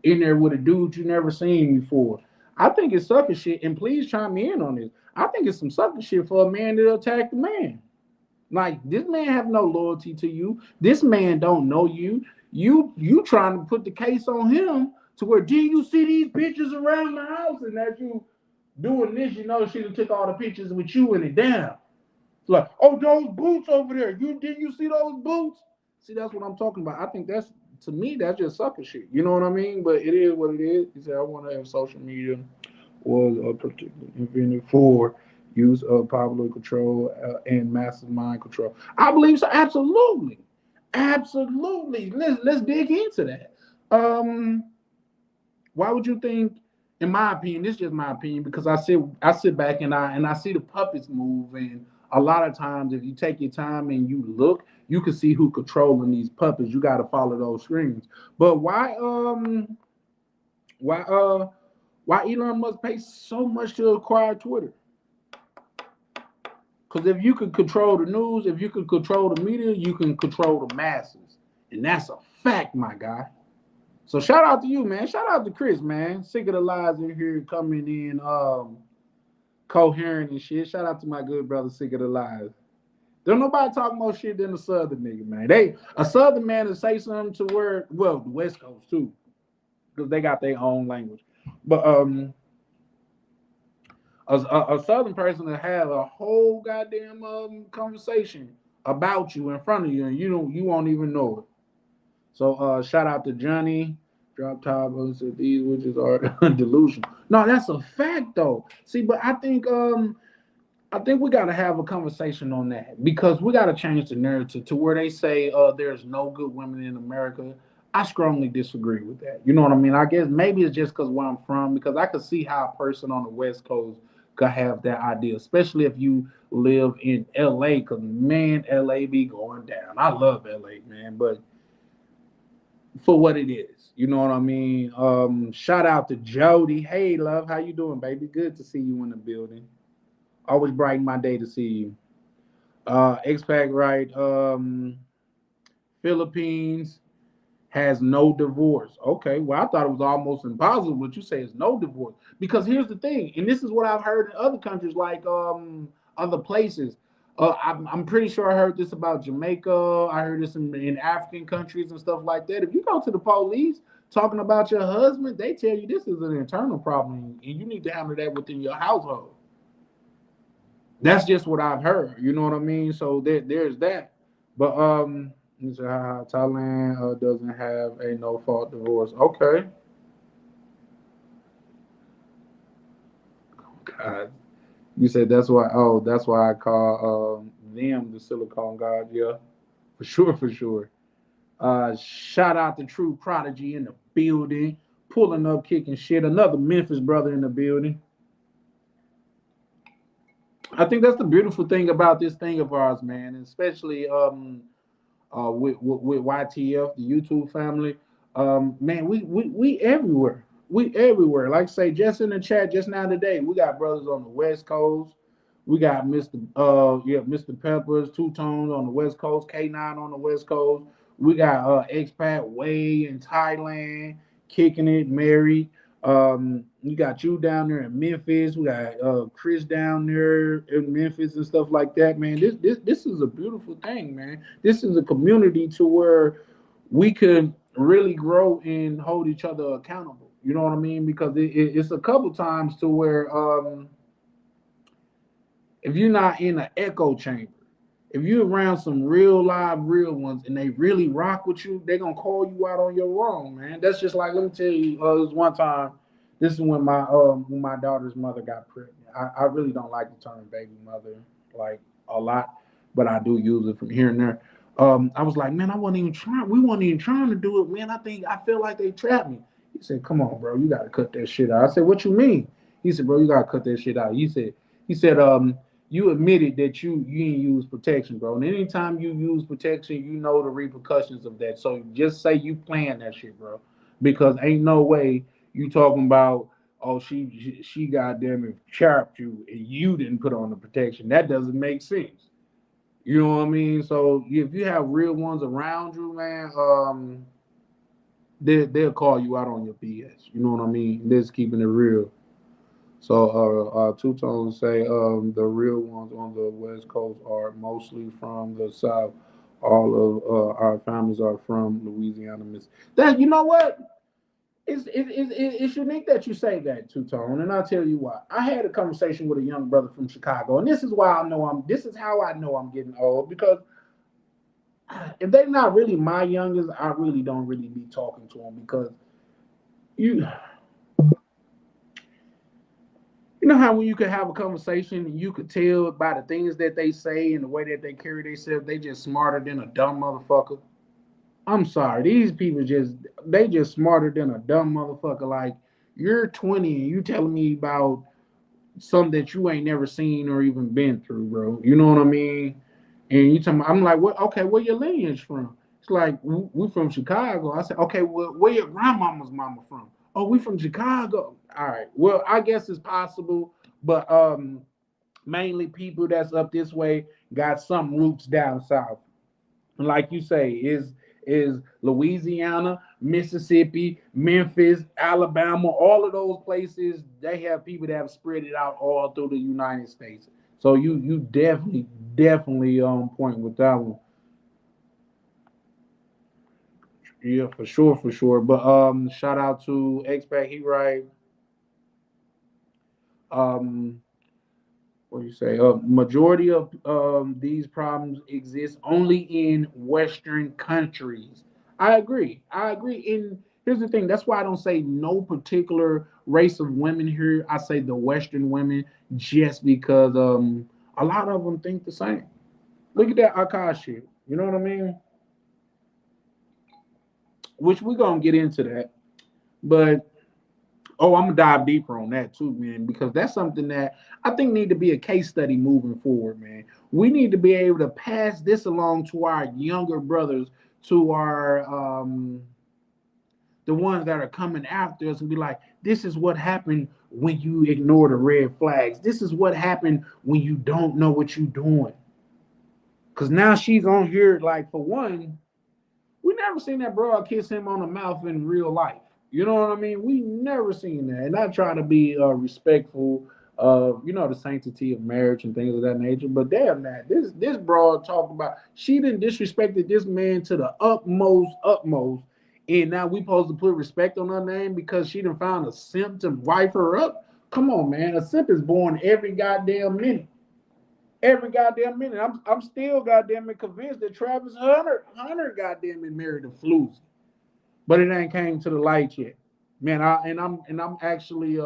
in there with a dude you never seen before. I think it's sucker shit, and please chime me in on this. I think it's some sucker shit for a man to attack the man. Like this man have no loyalty to you. This man don't know you. You trying to put the case on him to where do you see these pictures around the house and that you doing this? You know she took all the pictures with you in it down. Like, oh, those boots over there. Did you see those boots? See, that's what I'm talking about. I think that's, to me, that's just sucker shit. You know what I mean? But it is what it is. He said, I want to have social media was particularly invented for use of popular control and mastermind control. I believe so. Absolutely. Absolutely. Let's dig into that. Um, why would you think, in my opinion, this is just my opinion, because I sit back and I see the puppets move, and a lot of times if you take your time and you look, you can see who controlling these puppets. You got to follow those screens. But why why Elon Musk pay so much to acquire Twitter? Because if you can control the news, if you can control the media, you can control the masses. And that's a fact, my guy. So shout out to you, man. Shout out to Chris, man. Sick of the lies in here coming in coherent and shit. Shout out to my good brother, Sick of the Lies. Don't nobody talk more shit than a Southern nigga, man. A Southern man to say something to where, well, the West Coast too, because they got their own language. But a Southern person to have a whole goddamn conversation about you in front of you, and you won't even know it. So shout out to Johnny. Drop top said these witches are delusional. No, that's a fact though. See, but I think we gotta have a conversation on that, because we gotta change the narrative to where they say there's no good women in America. I strongly disagree with that. You know what I mean? I guess maybe it's just because where I'm from, because I could see how a person on the West Coast could have that idea, especially if you live in LA, because man, LA be going down. I love LA, man, but for what it is, you know what I mean? Shout out to Jody. Hey, love, how you doing, baby? Good to see you in the building. Always brighten my day to see you. X-Pac, right? Philippines has no divorce. Okay, well, I thought it was almost impossible, but you say it's no divorce. Because here's the thing, and this is what I've heard in other countries, like other places. I'm pretty sure I heard this about Jamaica. I heard this in African countries and stuff like that. If you go to the police talking about your husband, they tell you this is an internal problem, and you need to handle that within your household. That's just what I've heard. You know what I mean? So there's that. But Thailand doesn't have a no fault divorce. Okay. God, you said that's why. Oh, that's why I call them the Silicon God. Yeah, for sure, for sure. Shout out to True Prodigy in the building, pulling up, kicking shit. Another Memphis brother in the building. I think that's the beautiful thing about this thing of ours, man, and especially with YTF, the YouTube family. Man, we everywhere. We everywhere. Like I say, just in the chat just now today, we got brothers on the West Coast. We got Mr. Peppers, Two Tones on the West Coast, K9 on the West Coast. We got Expat Way in Thailand, kicking it, married. We got you down there in Memphis. We got Chris down there in Memphis and stuff like that, man. This is a beautiful thing, man. This is a community to where we can really grow and hold each other accountable. You know what I mean? Because it's a couple times to where if you're not in an echo chamber, if you're around some real live, real ones, and they really rock with you, they're gonna call you out on your wrong, man. That's just like, let me tell you, this one time. This is when my daughter's mother got pregnant. I really don't like the term baby mother like a lot, but I do use it from here and there. I was like, man, I wasn't even trying. We weren't even trying to do it, man. I feel like they trapped me. He said, come on, bro, you gotta cut that shit out. I said, what you mean? He said, bro, you gotta cut that shit out. He said, you admitted that you didn't use protection, bro. And anytime you use protection, you know the repercussions of that. So just say you plan that shit, bro. Because ain't no way you talking about, oh, she goddamn it chapped you and you didn't put on the protection. That doesn't make sense. You know what I mean? So if you have real ones around you, man, they'll call you out on your BS. You know what I mean? They're just keeping it real. So Two Tones say the real ones on the West Coast are mostly from the South. All of our families are from Louisiana, Mississippi. That, you know what? It's unique that you say that, Two Tone, and I'll tell you why. I had a conversation with a young brother from Chicago, and this is why this is how I know I'm getting old, because if they're not really my youngest, I really don't really be talking to them because you you know how when you could have a conversation and you could tell by the things that they say and the way that they carry themselves, they just smarter than a dumb motherfucker. I'm sorry, these people just smarter than a dumb motherfucker. Like you're 20 and you telling me about something that you ain't never seen or even been through, bro. You know what I mean? And you tell me, I'm like, what? Okay, where your lineage from? It's like we from Chicago. I said, okay, well, where your grandmama's mama from? Oh, we from Chicago. All right. Well, I guess it's possible, but mainly people that's up this way got some roots down south. Like you say, is Louisiana, Mississippi, Memphis, Alabama, all of those places, they have people that have spread it out all through the United States. So you definitely on point with that one. Yeah, for sure, for sure. But shout out to Expat He Right. Um what do you say? Majority of these problems exist only in Western countries. I agree. I agree. And here's the thing. That's why I don't say no particular race of women here. I say the Western women, just because a lot of them think the same. Look at that Akash shit. You know what I mean? Which we're gonna get into that. But oh, I'm gonna dive deeper on that too, man, because that's something that I think need to be a case study moving forward, man. We need to be able to pass this along to our younger brothers, to our the ones that are coming after us, and be like, this is what happened when you ignore the red flags. This is what happened when you don't know what you're doing. Cause now she's on here, like for one, we never seen that broad kiss him on the mouth in real life. You know what I mean? We never seen that. And I try to be respectful of, the sanctity of marriage and things of that nature. But damn that. This broad talked about she didn't disrespected this man to the utmost. And now we supposed to put respect on her name because she done found a simp to wife her up. Come on, man. A simp is born every goddamn minute. Every goddamn minute. I'm still goddamn convinced that Travis Hunter goddamn married a floozy, but it ain't came to the light yet, man. I'm actually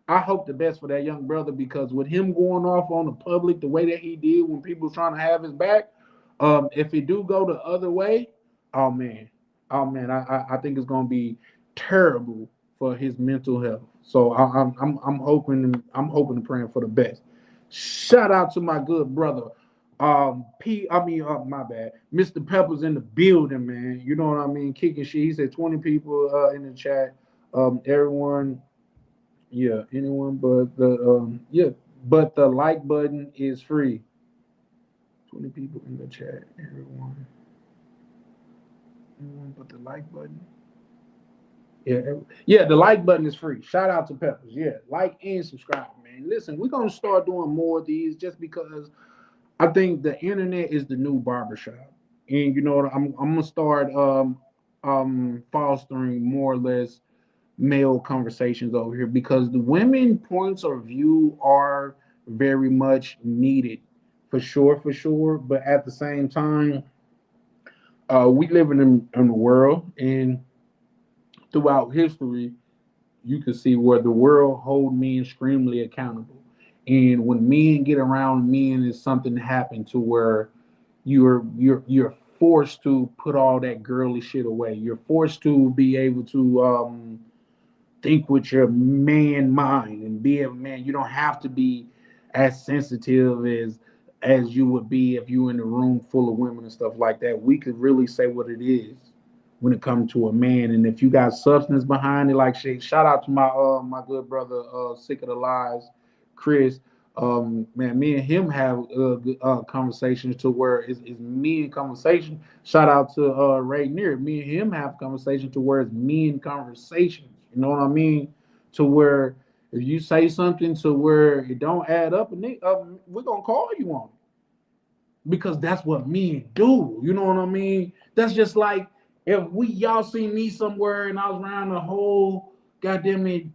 I hope the best for that young brother, because with him going off on the public the way that he did when people trying to have his back, if it do go the other way, oh man, I think it's gonna be terrible for his mental health. So I'm hoping and praying for the best. Shout out to my good brother. My bad. Mr. Pepper's in the building, man. You know what I mean? Kicking shit. He said 20 people in the chat. Everyone, yeah, anyone but the like button is free. 20 people in the chat. Everyone but the like button. Yeah, the like button is free. Shout out to Peppers. Yeah, like and subscribe, man. Listen, we're gonna start doing more of these just because I think the internet is the new barbershop, and you know what? I'm gonna start fostering more or less male conversations over here, because the women points of view are very much needed, for sure, for sure. But at the same time, we live in a world, and throughout history, you can see where the world hold men extremely accountable. And when men get around men, is something happen to where you're forced to put all that girly shit away. You're forced to be able to think with your man mind and be a man. You don't have to be as sensitive as you would be if you were in a room full of women and stuff like that. We could really say what it is when it comes to a man. And if you got substance behind it, like shit, shout out to my good brother, Sick of the Lies, Chris. Man, me and him have conversations to where it's me in conversation. Shout out to Ray Near. Me and him have conversations to where it's me in conversations. You know what I mean? To where if you say something to where it don't add up, and we're gonna call you on it, because that's what men do. You know what I mean? That's just like if y'all see me somewhere and I was around a whole goddamn it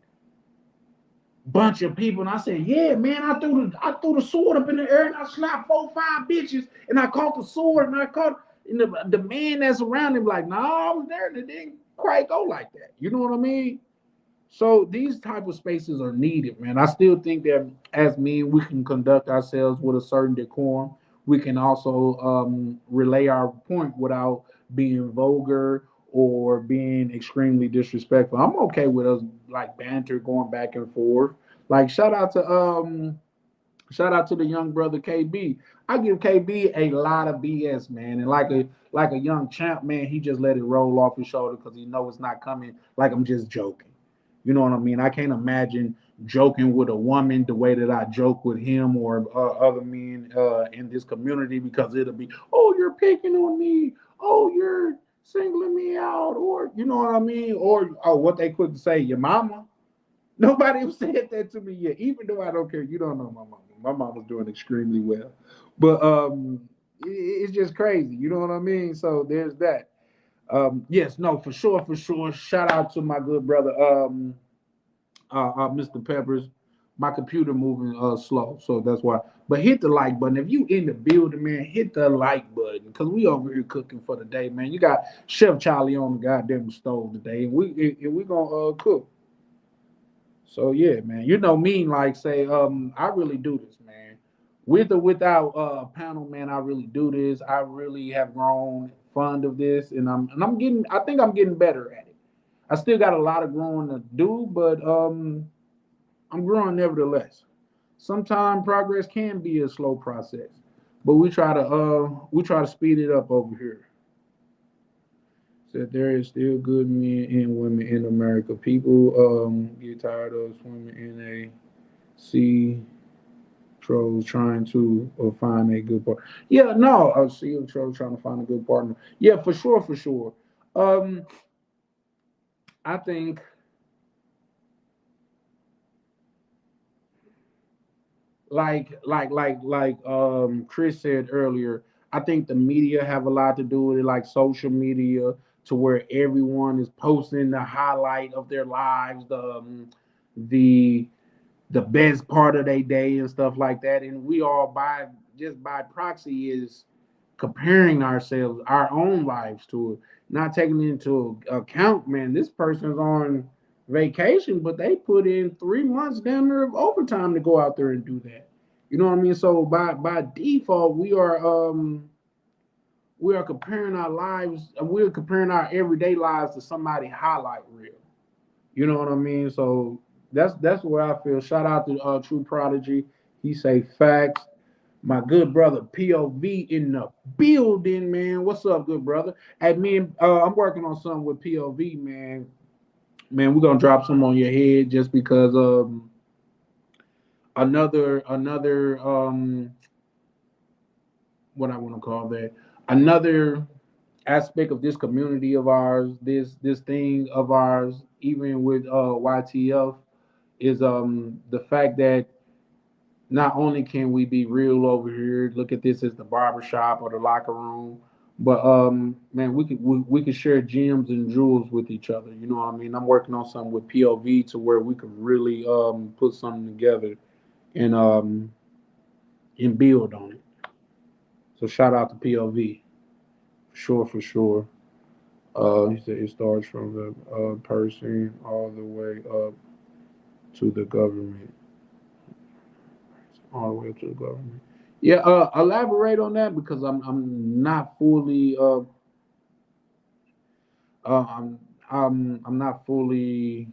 bunch of people, and I said, yeah, man, I threw the sword up in the air and I slapped 4, 5 bitches and I caught the sword and I caught. You know, the man that's around him, like, nah, I was there and it didn't quite go like that. You know what I mean? So these type of spaces are needed, man. I still think that as men, we can conduct ourselves with a certain decorum. We can also relay our point without being vulgar or being extremely disrespectful. I'm okay with us like banter going back and forth. Like shout out to the young brother KB. I give KB a lot of BS, man, and like a young champ, man, he just let it roll off his shoulder because he know it's not coming. Like I'm just joking. You know what I mean? I can't imagine joking with a woman the way that I joke with him or other men in this community because it'll be, oh, you're picking on me. Oh, you're singling me out. Or, you know what I mean? Or, oh, what they couldn't say, your mama. Nobody have said that to me yet, even though I don't care. You don't know my mama. My mama's doing extremely well. But it's just crazy. You know what I mean? So there's that. Yes, no, for sure, for sure. Shout out to my good brother, Mr. Peppers. My computer moving slow, so that's why. But hit the like button if you in the building, man. Hit the like button because we over here cooking for the day, man. You got Chef Charlie on the goddamn stove today, and we gonna cook. So yeah, man. You know me, like say, I really do this, man. With or without panel, man, I really do this. I really have grown fond of this, and I'm getting. I think I'm getting better at it. I still got a lot of growing to do, but I'm growing nevertheless. Sometimes progress can be a slow process, but we try to speed it up over here. Said there is still good men and women in America. People get tired of swimming in a sea trolls trying to find a good partner. Yeah, no, a sea trolls trying to find a good partner. Yeah, for sure, for sure. Um, I think Chris said earlier, I think the media have a lot to do with it, like social media, to where everyone is posting the highlight of their lives, the the best part of their day and stuff like that. And we all by just by proxy is comparing ourselves, our own lives to it, not taking into account, man, this person's on vacation, but they put in 3 months down there of overtime to go out there and do that. You know what I mean? So by default, we are comparing our lives, we're comparing our everyday lives to somebody highlight reel. You know what I mean? So that's where I feel. Shout out to True Prodigy. He say facts. My good brother POV in the building, man. What's up, good brother? Hey, man, I'm working on something with POV, man. Man, we're gonna drop some on your head just because another what I want to call that, another aspect of this community of ours, this thing of ours, even with YTF, is the fact that not only can we be real over here, look at this as the barbershop or the locker room, but man, we could share gems and jewels with each other. You know what I mean? I'm working on something with POV to where we could really put something together and build on it. So shout out to POV for sure, for sure. He said it starts from the person all the way up to the government, all the way up to the government. Yeah, elaborate on that because I'm not fully uh I'm I'm not fully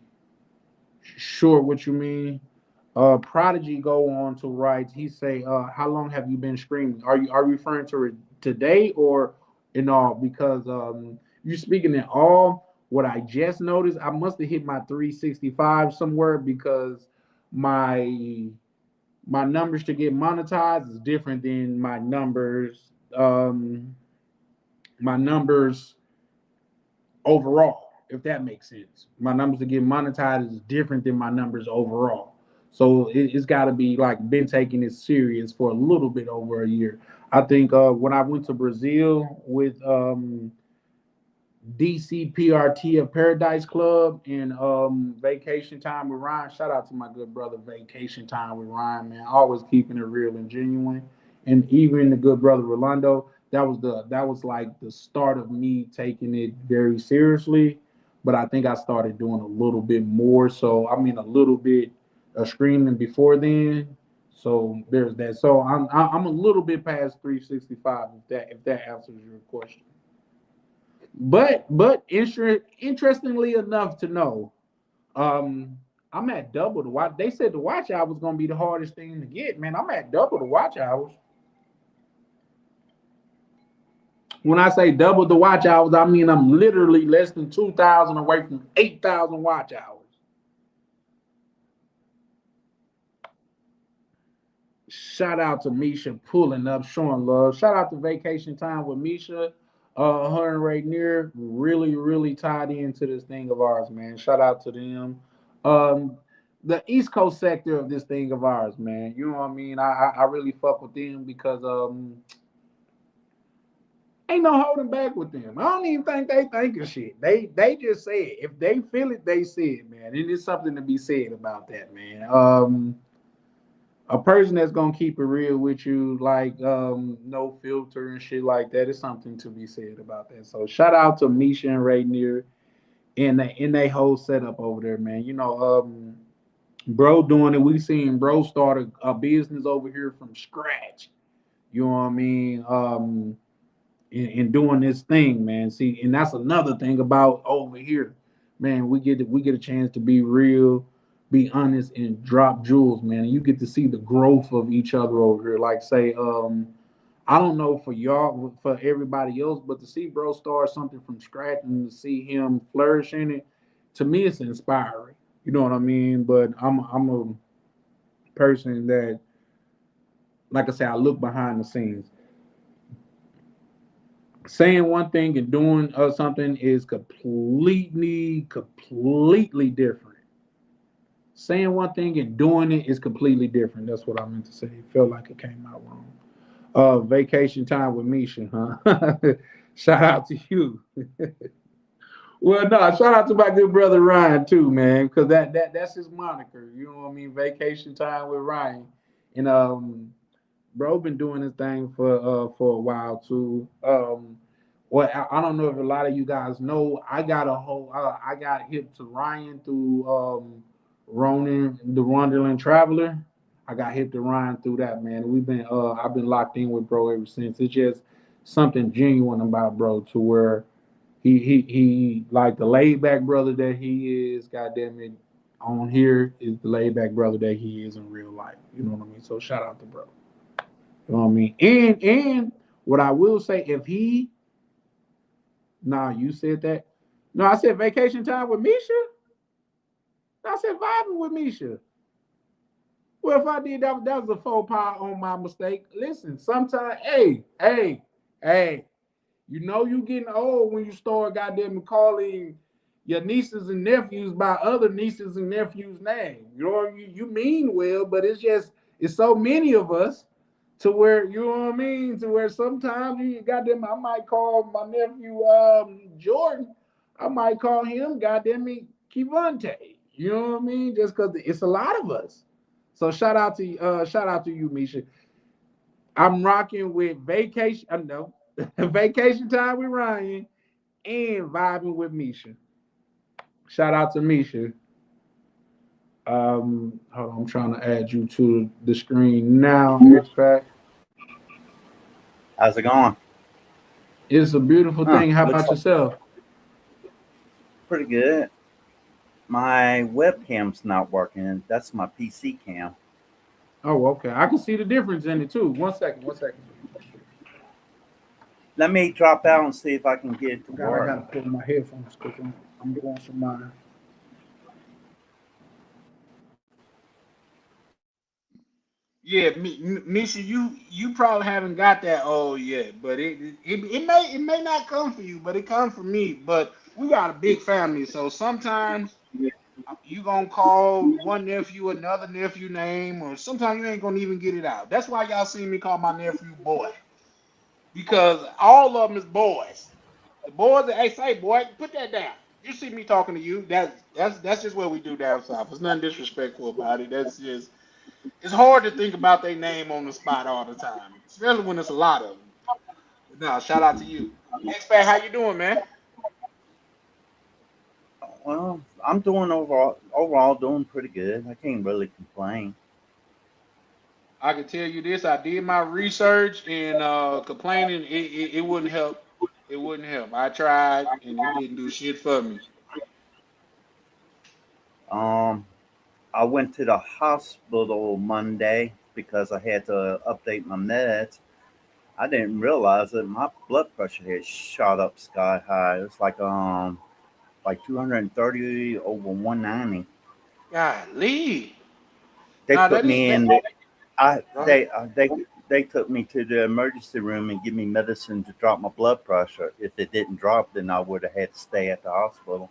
sure what you mean. Prodigy go on to write. He say, "How long have you been streaming? Are you referring to it today or in all? Because you speaking in all. What I just noticed, I must have hit my 365 somewhere because my my numbers to get monetized is different than my numbers overall, if that makes sense. My numbers to get monetized is different than my numbers overall. So it's got to be like been taking it serious for a little bit over a year. I think when I went to Brazil with DCPRT of Paradise Club and Vacation Time with Ryan. Shout out to my good brother Vacation Time with Ryan, man. Always keeping it real and genuine. And even the good brother Rolando. that was like the start of me taking it very seriously. But I think I started doing a little bit more. So I mean, a little bit of streaming before then. So there's that. So I'm a little bit past 365 if that answers your question. But interestingly enough to know, um, I'm at double the watch. They said the watch hour was gonna be the hardest thing to get. Man, I'm at double the watch hours. When I say double the watch hours, I mean I'm literally less than 2,000 away from 8,000 watch hours. Shout out to Misha pulling up, showing love. Shout out to Vacation Time with Misha. Her and Rainier really, really tied into this thing of ours, man. Shout out to them. Um, the East Coast sector of this thing of ours, man. You know what I mean? I really fuck with them because ain't no holding back with them. I don't even think they think of shit. They just say it. If they feel it, they say it, man. And there's something to be said about that, man. A person that's gonna keep it real with you, like no filter and shit like that, is something to be said about that. So shout out to Misha and Rainier in they whole setup over there, man. You know, bro doing it. We seen bro start a business over here from scratch. You know what I mean? In doing this thing, man. See, and that's another thing about over here, man. We get a chance to be real, be honest, and drop jewels, man. And you get to see the growth of each other over here. Like say, I don't know for y'all, for everybody else, but to see bro start something from scratch and to see him flourish in it, to me, it's inspiring. You know what I mean? But I'm a person that, like I said, I look behind the scenes. Saying one thing and doing something is completely different. Saying one thing and doing it is completely different. That's what I meant to say. It felt like it came out wrong. Vacation time with Misha, huh? Shout out to you. Well, no, shout out to my good brother Ryan too, man, because that's his moniker. You know what I mean? Vacation time with Ryan, and bro been doing his thing for a while too. Well, I don't know if a lot of you guys know. I got hip to Ryan through Ronan, the Wonderland Traveler. I got hip to Ryan through that, man. We've been I've been locked in with bro ever since. It's just something genuine about bro to where he like the laid back brother that he is. Goddamn it, on here is the laid back brother that he is in real life. You know what I mean? So shout out to bro. You know what I mean? And what I will say, if he, nah, you said that. No, I said vacation time with Misha. I said vibing with Misha. Well, if I did that, that was a faux pas on my mistake. Listen, sometimes, hey, you know you getting old when you start goddamn calling your nieces and nephews by other nieces and nephews' names. You know, you mean well, but it's so many of us to where you know what I mean. To where sometimes you goddamn, I might call my nephew Jordan. I might call him goddamn me Kivante. You know what I mean? Just because it's a lot of us. So shout out to you, Misha. I'm rocking with vacation. I know vacation time with Ryan and vibing with Misha. Shout out to Misha. Hold on, I'm trying to add you to the screen now. X-Pac. How's it going? It's a beautiful thing. How about yourself? Pretty good. My webcam's not working. That's my PC cam. Oh, okay. I can see the difference in it too. One second. Let me drop out and see if I can get it to I work. gotta put my headphones because I'm doing some mine. Yeah, Misha, you probably haven't got that old yet, but it may not come for you, but it comes for me. But we got a big family, so sometimes you gonna call one nephew another nephew name, or sometimes you ain't gonna even get it out. That's why y'all see me call my nephew boy, because all of them is boys. The boys that hey say boy, put that down. You see me talking to you. That's just what we do down south. There's nothing disrespectful about it. That's just it's hard to think about their name on the spot all the time, especially when it's a lot of them. No, shout out to you. X-Pac, how you doing, man? Well, I'm doing overall doing pretty good. I can't really complain. I can tell you this. I did my research and complaining, it wouldn't help. It wouldn't help. I tried and it didn't do shit for me. Um, I went to the hospital Monday because I had to update my meds. I didn't realize that my blood pressure had shot up sky high. It's like 230 over 190. Golly. They Nah, put that is me that. in. I Go ahead. they took me to the emergency room and give me medicine to drop my blood pressure. If it didn't drop, then I would have had to stay at the hospital.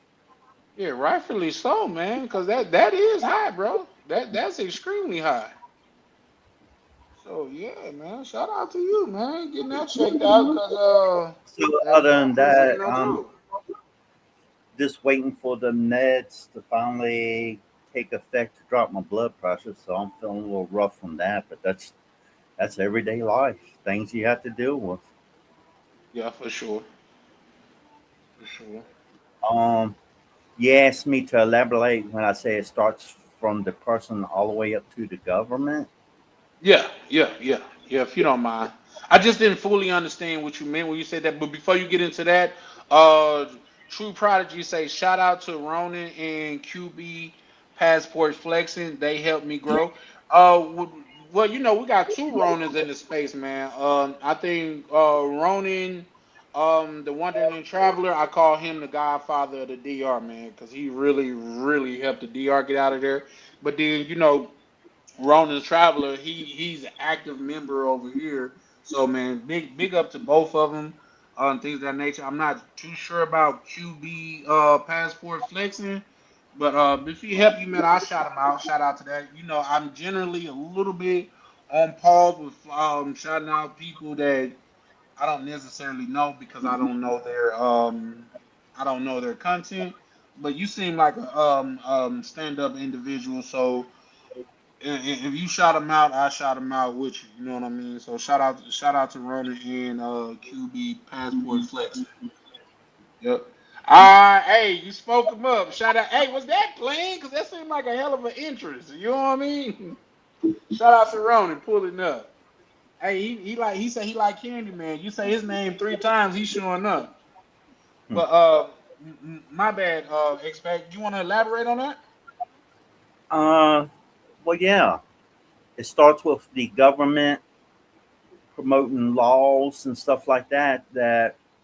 Yeah, rightfully so, man, because that is high, bro. That's extremely high. So yeah, man. Shout out to you, man, getting that checked out, because So that other blood than pressure that, ain't no joke. just waiting for the meds to finally take effect to drop my blood pressure. So I'm feeling a little rough from that, but that's everyday life, things you have to deal with. Yeah, for sure, for sure. Um, you asked me to elaborate when I say it starts from the person all the way up to the government. Yeah. If you don't mind, I just didn't fully understand what you meant when you said that. But before you get into that, True Prodigy say shout out to Ronan and QB Passport Flexing. They helped me grow. Well, we got two Ronans in the space, man. I think Ronan, the Wonderland Traveler, I call him the Godfather of the DR, man, because he really, really helped the DR get out of there. But then, Ronan Traveler, he's an active member over here. So man, big up to both of them on things of that nature. I'm not too sure about QB passport flexing, but if he help you, man, I'll shout him out. Shout out to that. I'm generally a little bit on pause with shouting out people that I don't necessarily know because I don't know their content. But you seem like a stand up individual, so if you shout him out, I shout him out with you. You know what I mean? So shout out to Ronan and QB Passport Flex. Yep. Hey, you spoke him up. Shout out. Hey, was that playing? Cause that seemed like a hell of an interest. You know what I mean? Shout out to Ronan pulling up. Hey, he said he like Candyman. You say his name 3 times, he's showing up. Hmm. But my bad. Expect you want to elaborate on that? Uh, well, yeah, it starts with the government promoting laws and stuff like that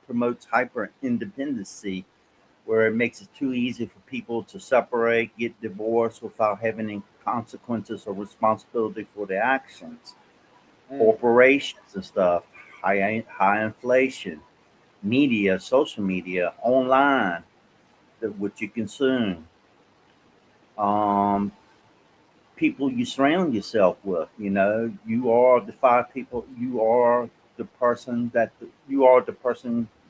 promotes hyper independency, where it makes it too easy for people to separate, get divorced without having any consequences or responsibility for their actions. Mm. Corporations and stuff, high inflation, media, social media, online, what you consume, um, people you surround yourself with. You are the five people. You are the person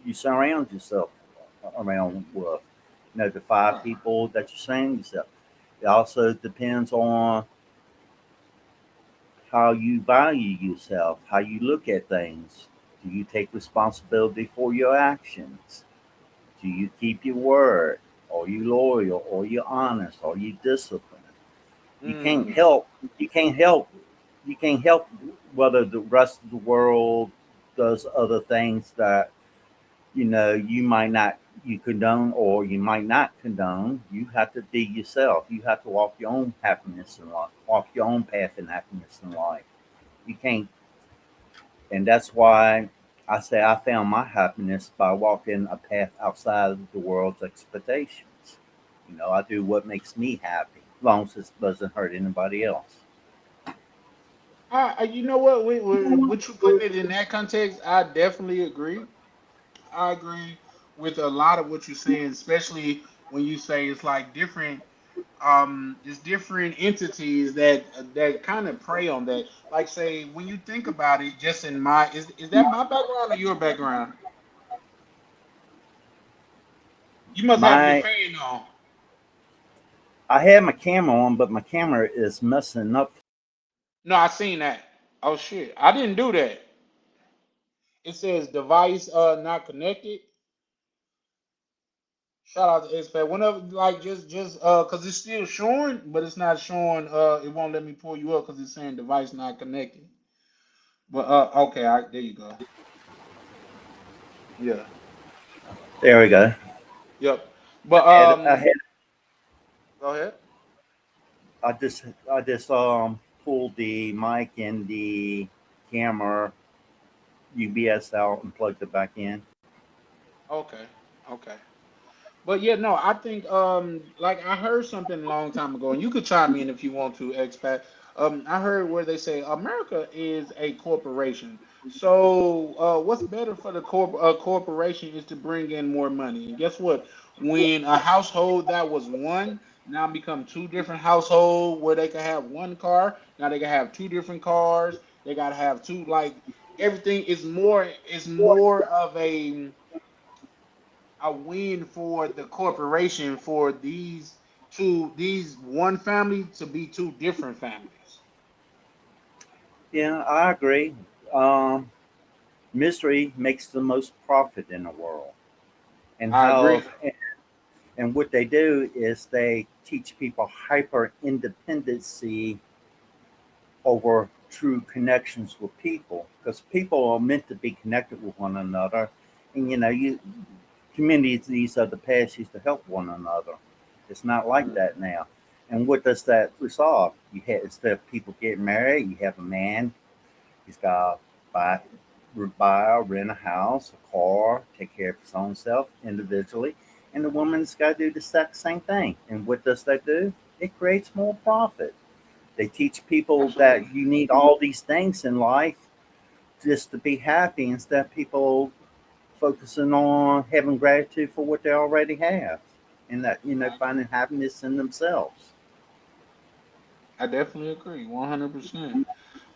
you surround yourself around with. The five Right. people that you surround yourself. It also depends on how you value yourself, how you look at things. Do you take responsibility for your actions? Do you keep your word? Are you loyal? Are you honest? Are you disciplined? You can't Mm. help. You can't help. You can't help whether the rest of the world does other things that you might not you condone or you might not condone. You have to be yourself. You have to walk your own happiness in life. Walk your own path in happiness in life. You can't, and that's why I say I found my happiness by walking a path outside of the world's expectations. I do what makes me happy, as long as it doesn't hurt anybody else. You know what? With you putting it in that context, I definitely agree. I agree with a lot of what you're saying, especially when you say it's like different. It's different entities that kind of prey on that. Like, say, when you think about it, just in my is that my background or your background? You must have your My fan on. I had my camera on, but my camera is messing up. No, I seen that. Oh shit, I didn't do that. It says device not connected. Shout out to Xpac. Whenever like just cause it's still showing, but it's not showing it won't let me pull you up because it's saying device not connected. But okay, there you go. Yeah. There we go. Yep. But I had go ahead. I just pulled the mic and the camera UBS out and plugged it back in. Okay. Okay. But yeah, no, I think like I heard something a long time ago, and you could chime in if you want to, expat. I heard where they say America is a corporation. So what's better for the corporation is to bring in more money. And guess what? When a household that was one now become two different household where they can have one car, now they can have two different cars. They gotta have two like everything is more of a win for the corporation for these one family to be two different families. Yeah, I agree. Um, Mystery makes the most profit in the world, and I agree. and what they do is they teach people hyper independency over true connections with people because people are meant to be connected with one another, and you communities of the past used to help one another. It's not like Mm. that now. And what does that resolve? You have instead of people getting married, you have a man. He's got to buy or rent a house, a car, take care of his own self individually, and the woman's got to do the exact same thing. And what does that do? It creates more profit. They teach people Absolutely. that you need all these things in life just to be happy instead of people focusing on having gratitude for what they already have and that finding happiness in themselves. I definitely agree, 100%.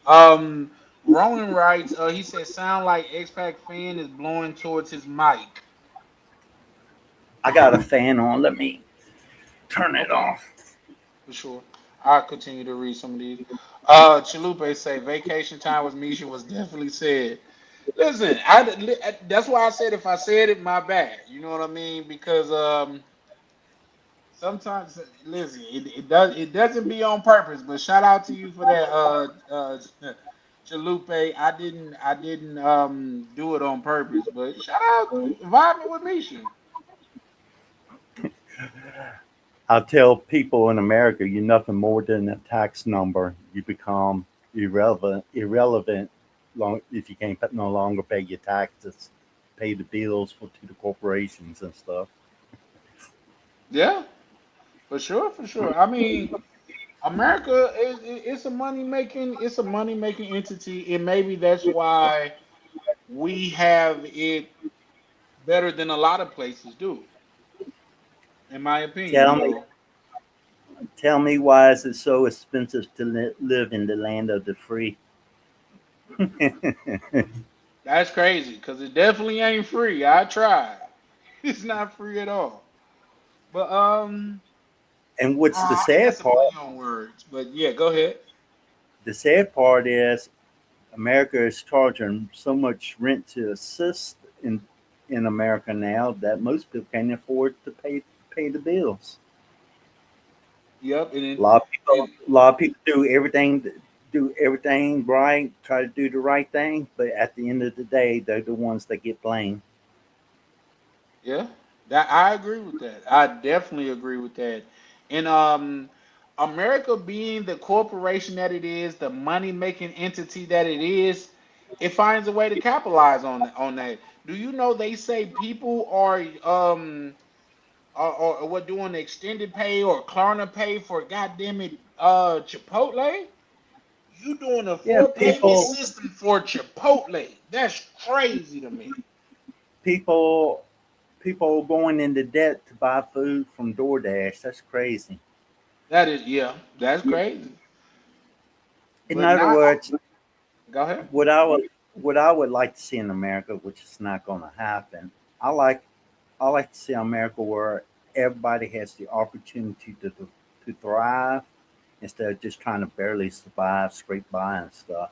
Um, Ronan writes, he says, sound like X-Pac fan is blowing towards his mic. I got a fan on. Let me turn it Okay, off. for sure. I'll continue to read some of these. Chalupe say vacation time with Misha was definitely said. Listen, that's why I said if I said it, my bad. You know what I mean? Because sometimes, listen, it doesn't be on purpose. But shout out to you for that, Chalupe. I didn't do it on purpose. But shout out vibing with Misha. I'll tell people in America you're nothing more than a tax number. You become irrelevant long if you can't no longer pay your taxes, pay the bills to the corporations and stuff. Yeah, for sure, for sure. I mean, America it's a money making entity, and maybe that's why we have it better than a lot of places do, in my opinion. Tell me, So tell me why is it so expensive to live in the land of the free? that's crazy because it definitely ain't free. I tried. It's not free at all. But And what's the I think sad that's a part? play on words. But yeah, go ahead. The sad part is America is charging so much rent to assist in America now that most people can't afford to pay the bills. Yep, A lot of and people, a lot of people do everything right, try to do the right thing, but at the end of the day, they're the ones that get blamed. yeah, that I agree with that. I definitely agree with that. And America being the corporation that it is, the money making entity that it is, it finds a way to capitalize on that. Do you know they say people are what doing extended pay or Klarna pay for goddamn it Chipotle? You doing a Yeah, full payment system for Chipotle? That's crazy to me. people, people going into debt to buy food from DoorDash. That's crazy. That is, yeah, that's crazy. In But other not. words, Go ahead. what I would like to see in America, which is not going to happen, I like I like to see America where everybody has the opportunity to thrive instead of just trying to barely survive, scrape by and stuff.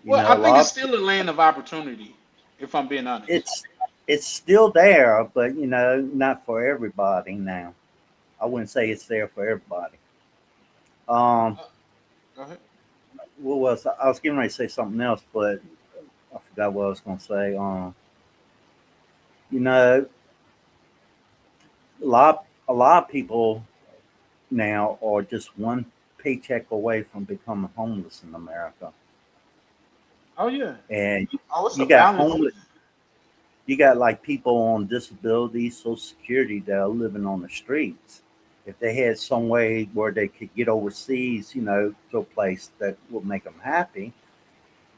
Well, A I think it's lot of still a land of opportunity. If I'm being honest. It's still there, but you know, not for everybody now. I wouldn't say it's there for everybody. Um, Uh, Go ahead. what was I was getting ready to say something else, but I forgot what I was going to say. You know, a lot of people now are just one paycheck away from becoming homeless in America, Oh yeah. and Oh, it's a you got balance. homeless. You got like people on disability, Social Security that are living on the streets. If they had some way where they could get overseas, you know, to a place that would make them happy,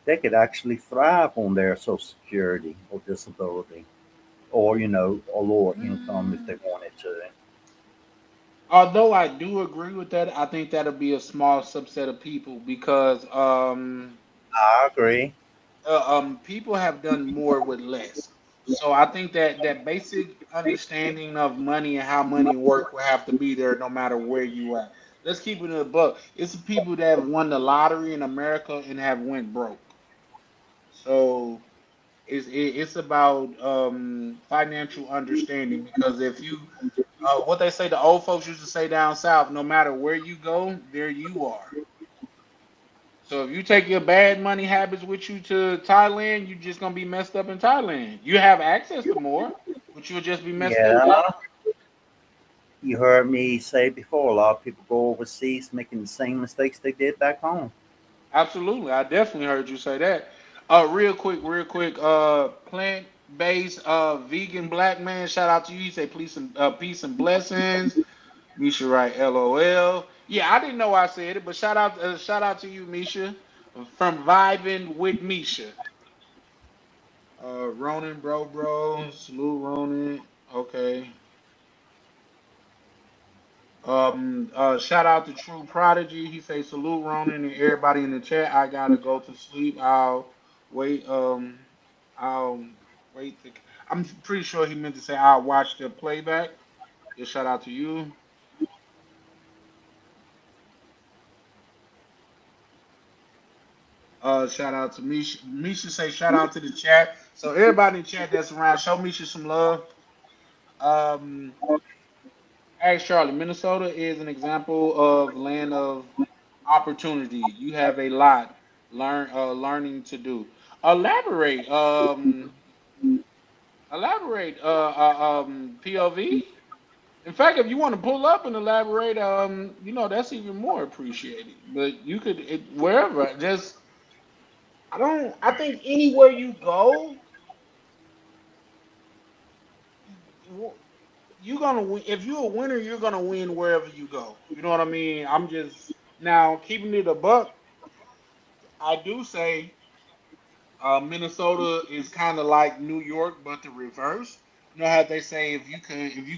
they could actually thrive on their Social Security or disability, or you know, a lower income if they Mm. wanted to. Although I do agree with that, I think that'll be a small subset of people because I agree. people have done more with less. So I think that that basic understanding of money and how money work will have to be there no matter where you at. Let's keep it in a buck. It's the people that have won the lottery in America and have went broke. So it's about financial understanding because if you what they say the old folks used to say down south, no matter where you go, there you are. So if you take your bad money habits with you to Thailand, you're just gonna be messed up in Thailand. You have access to more, but you'll just be messed up there. Yeah, you heard me say before. A lot of people go overseas making the same mistakes they did back home. Absolutely, I definitely heard you say that. Real quick. Plant-based, vegan black man. Shout out to you. He say peace and blessings. Misha, right? LOL. Yeah, I didn't know I said it, but shout out to you, Misha, from vibing with Misha. Ronan, bro, salute Ronan. Okay. Shout out to True Prodigy. He say salute Ronan and everybody in the chat. I gotta go to sleep. Wait. I'll wait. I'm pretty sure he meant to say I'll watch the playback. Just shout out to you. Shout out to Misha. Misha say shout out to the chat. So everybody in the chat that's around, show Misha some love. Um, Ask Charlie. Minnesota is an example of land of opportunity. You have a lot learning to do. Elaborate. Elaborate. POV. In fact, if you want to pull up and elaborate, that's even more appreciated. But you could wherever. Just I don't. I think anywhere you go, you're gonna win. If you're a winner, you're gonna win wherever you go. You know what I mean? I'm just now keeping it a buck. I do say Minnesota is kind of like New York, but the reverse. You know how they say if you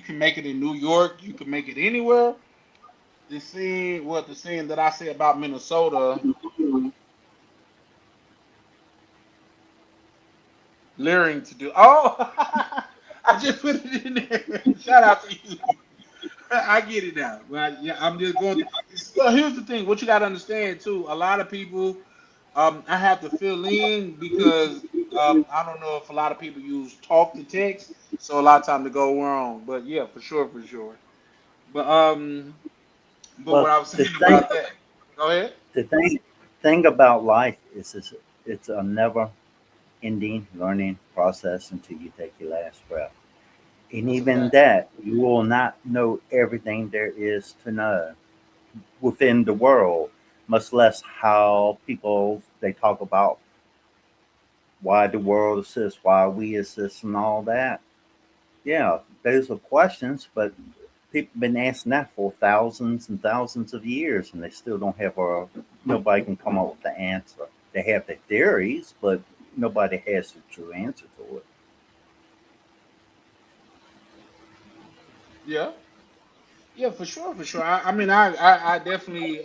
can make it in New York, you can make it anywhere. The saying that I say about Minnesota, learning to do. Oh, I just put it in there. Shout out to you. I get it now. But yeah, I'm just going. Well, here's the thing. What you got to understand too. A lot of people, I have to fill in because I don't know if a lot of people use talk to text, so a lot of time to go wrong. But yeah, for sure, for sure. But what Well, I was the saying thing, about that. Go ahead. the thing about life is, it's a never-ending learning process until you take your last breath. And That's a even fact. that, you will not know everything there is to know within the world, much less how people they talk about why the world exists, why we exist, and all that. Yeah, those are questions, but people have been asking that for thousands and thousands of years, and they still don't have a. Nobody can come up with the answer. They have the theories, but nobody has the true answer to it. Yeah. Yeah, for sure, for sure. I mean, I definitely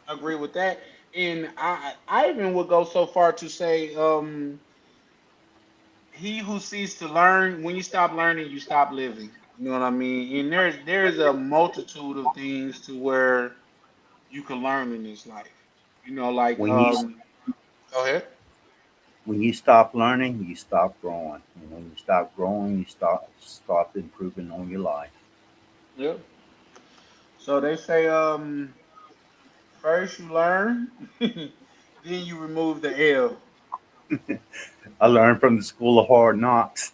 agree with that, and I even would go so far to say he who seeks to learn, when you stop learning, you stop living. You know what I mean? And there's a multitude of things to where you can learn in this life. You know, like When you go ahead. When you stop learning, you stop growing. And when you stop growing, you stop improving on your life. Yep. So they say, first you learn, then you remove the L. I learned from the school of hard knocks.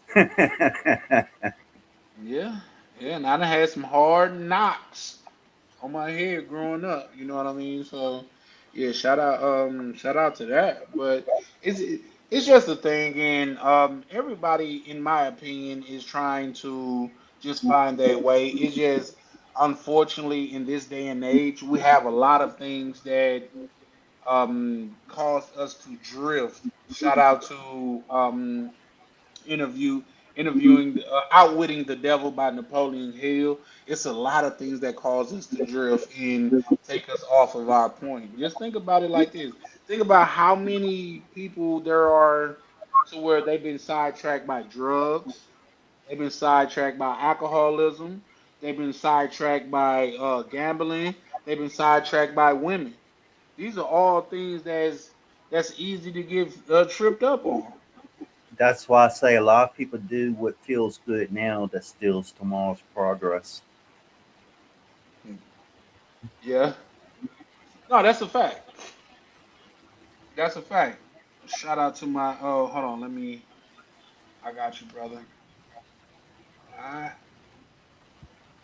Yeah, yeah, and I done had some hard knocks on my head growing up. You know what I mean? So, yeah, shout out to that. But it's it's just a thing, and everybody, in my opinion, is trying to just find their way. It's just unfortunately in this day and age, we have a lot of things that cause us to drift. Shout out to interview interviewing Outwitting the Devil by Napoleon Hill. It's a lot of things that cause us to drift and take us off of our point. Just think about it like this. Think about how many people there are to where they've been sidetracked by drugs, they've been sidetracked by alcoholism, they've been sidetracked by gambling, they've been sidetracked by women. These are all things that's easy to get tripped up on. That's why I say a lot of people do what feels good now that steals tomorrow's progress. Yeah. No, that's a fact. That's a fact. Shout out to my hold on, let me I got you, brother. I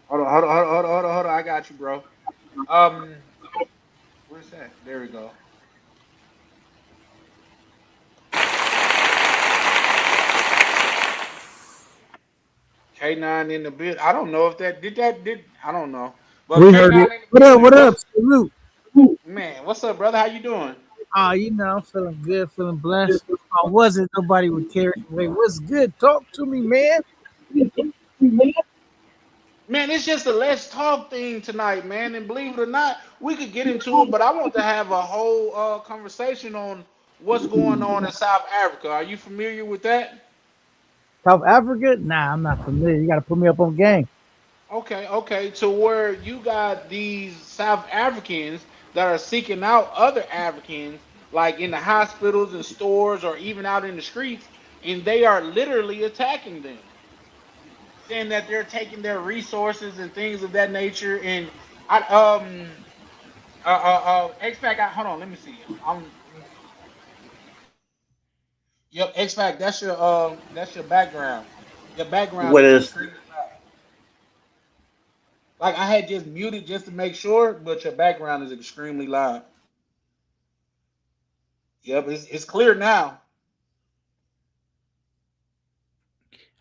hold on, I got you, bro. Um where's that? There we go. K9 in the bit. I don't know if that did I don't know. But We heard K9 it. in the What up? building. What up? What's Salute. man, what's up, brother? How you doing? I'm feeling good, feeling blessed. I wasn't, nobody would carry it away. What's good? Talk to me, man. Man, it's just a let's talk thing tonight, man. And believe it or not, we could get into it, but I want to have a whole conversation on what's going on in South Africa. Are you familiar with that? South Africa? Nah, I'm not familiar. You got to put me up on game. Okay, okay. To where you got these South Africans that are seeking out other Africans, like in the hospitals and stores or even out in the streets, and they are literally attacking them, saying that they're taking their resources and things of that nature. And I X-Pac, hold on, let me see. Yep, X-Pac, that's your background. Your background What is is extremely loud. Like I had just muted just to make sure, but your background is extremely loud. Yep, it's clear now.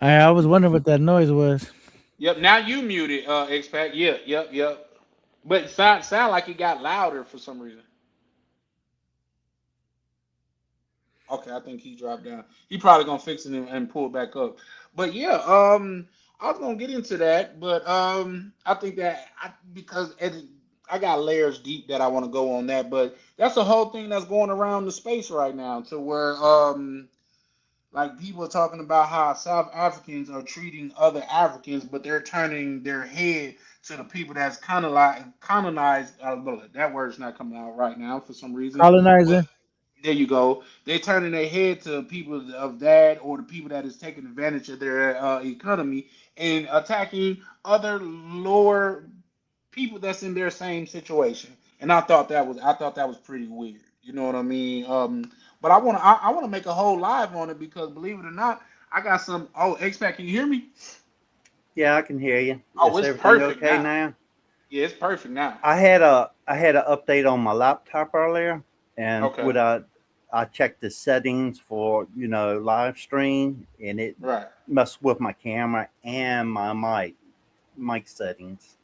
I was wondering what that noise was. Yep, now you muted, X-Pac. Yeah, yep. But it sound like it got louder for some reason. Okay, I think he dropped down. He probably gonna fix it and pull it back up. But yeah, I was gonna get into that, but I think that I got layers deep that I want to go on that, but that's the whole thing that's going around the space right now, to where like people are talking about how South Africans are treating other Africans, but they're turning their head to the people that's kind of like colonized. That word's not coming out right now for some reason, but Colonizer. there you go. They're turning their head to people of that, or the people that is taking advantage of their economy and attacking other lower people that's in their same situation. And I thought that was pretty weird. You know what I mean? But I want to make a whole live on it because believe it or not, I got some. Oh, X-Pac, can you hear me? Yeah, I can hear you. Oh, Is it's everything perfect okay now. now? Yeah, it's perfect now. I had an update on my laptop earlier, and Okay, I checked the settings for live stream, and it right. messed with my camera and my mic settings.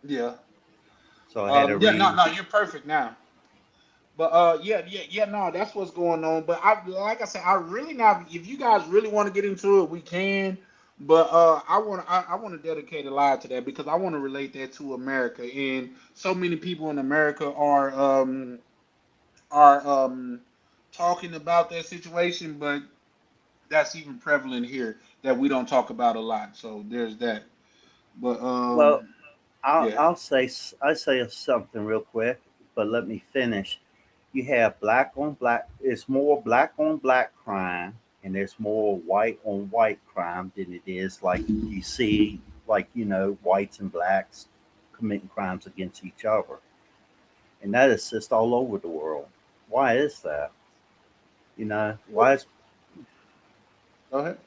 Yeah. So I had to Yeah. No, re. no, you're perfect now. But yeah, no, that's what's going on. But like I said, I really not. If you guys really want to get into it, we can. But I want to dedicate a live to that because I want to relate that to America, and so many people in America are talking about that situation, but that's even prevalent here that we don't talk about a lot. So there's that. But Well, I'll yeah, I'll say I say something real quick, but let me finish. you have black on black. It's more black on black crime, and there's more white on white crime than it is like you see, like whites and blacks committing crimes against each other, and that is just all over the world. Why is that? Why is Go ahead.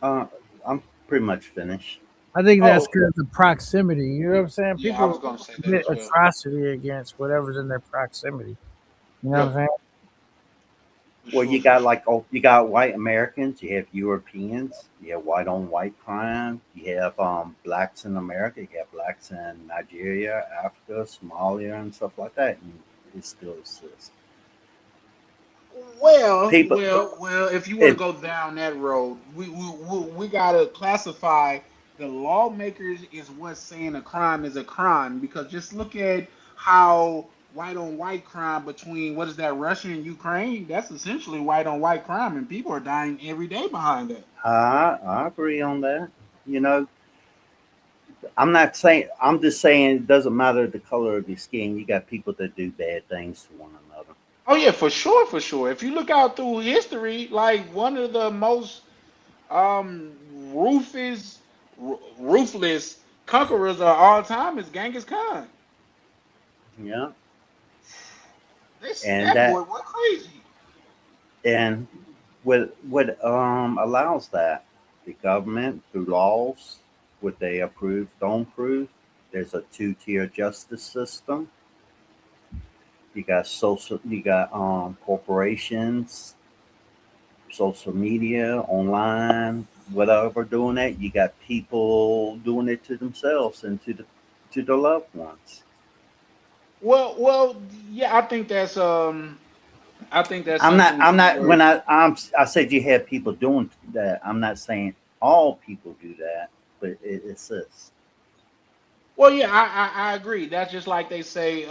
uh, I'm pretty much finished. I think that's Oh, because of proximity. You know what I'm saying? yeah, I was People gonna say that commit as well. atrocity against whatever's in their proximity. You know what Yeah, I'm saying? for Well, sure, you for got sure. like you got white Americans, you have Europeans, you have white on white crime, you have blacks in America, you have blacks in Nigeria, Africa, Somalia, and stuff like that, and it still exists. People, Well. If you want to it go down that road, we gotta classify the lawmakers is what's saying a crime is a crime because just look at how white on white crime between what is that Russia and Ukraine? That's essentially white on white crime, and people are dying every day behind that. I agree on that. You know, I'm not saying I'm just saying it doesn't matter the color of your skin. You got people that do bad things to one another. Oh yeah, for sure, for sure. If you look out through history, like one of the most ruthless conquerors of all time is Genghis Khan. Yeah, This and that boy that went crazy. and what allows that the government through laws, what they approve, don't approve. There's a two-tier justice system. You got corporations, social media, online, whatever doing that. You got people doing it to themselves and to their loved ones. Yeah, I think that's I'm not. something I'm to not. where When I said you have people doing that. I'm not saying all people do that, but it's this. well, yeah, I agree. That's just like they say,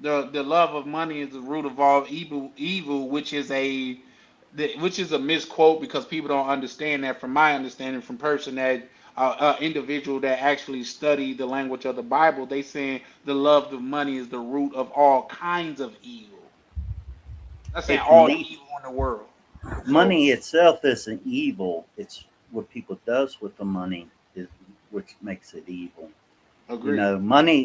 the love of money is the root of all evil, which is a misquote because people don't understand that. From my understanding, from person that individual that actually study the language of the Bible, they saying the love of money is the root of all kinds of evil. That's saying It can all lead. evil in the world. So Money itself isn't evil. It's what people does with the money is which makes it evil. agree.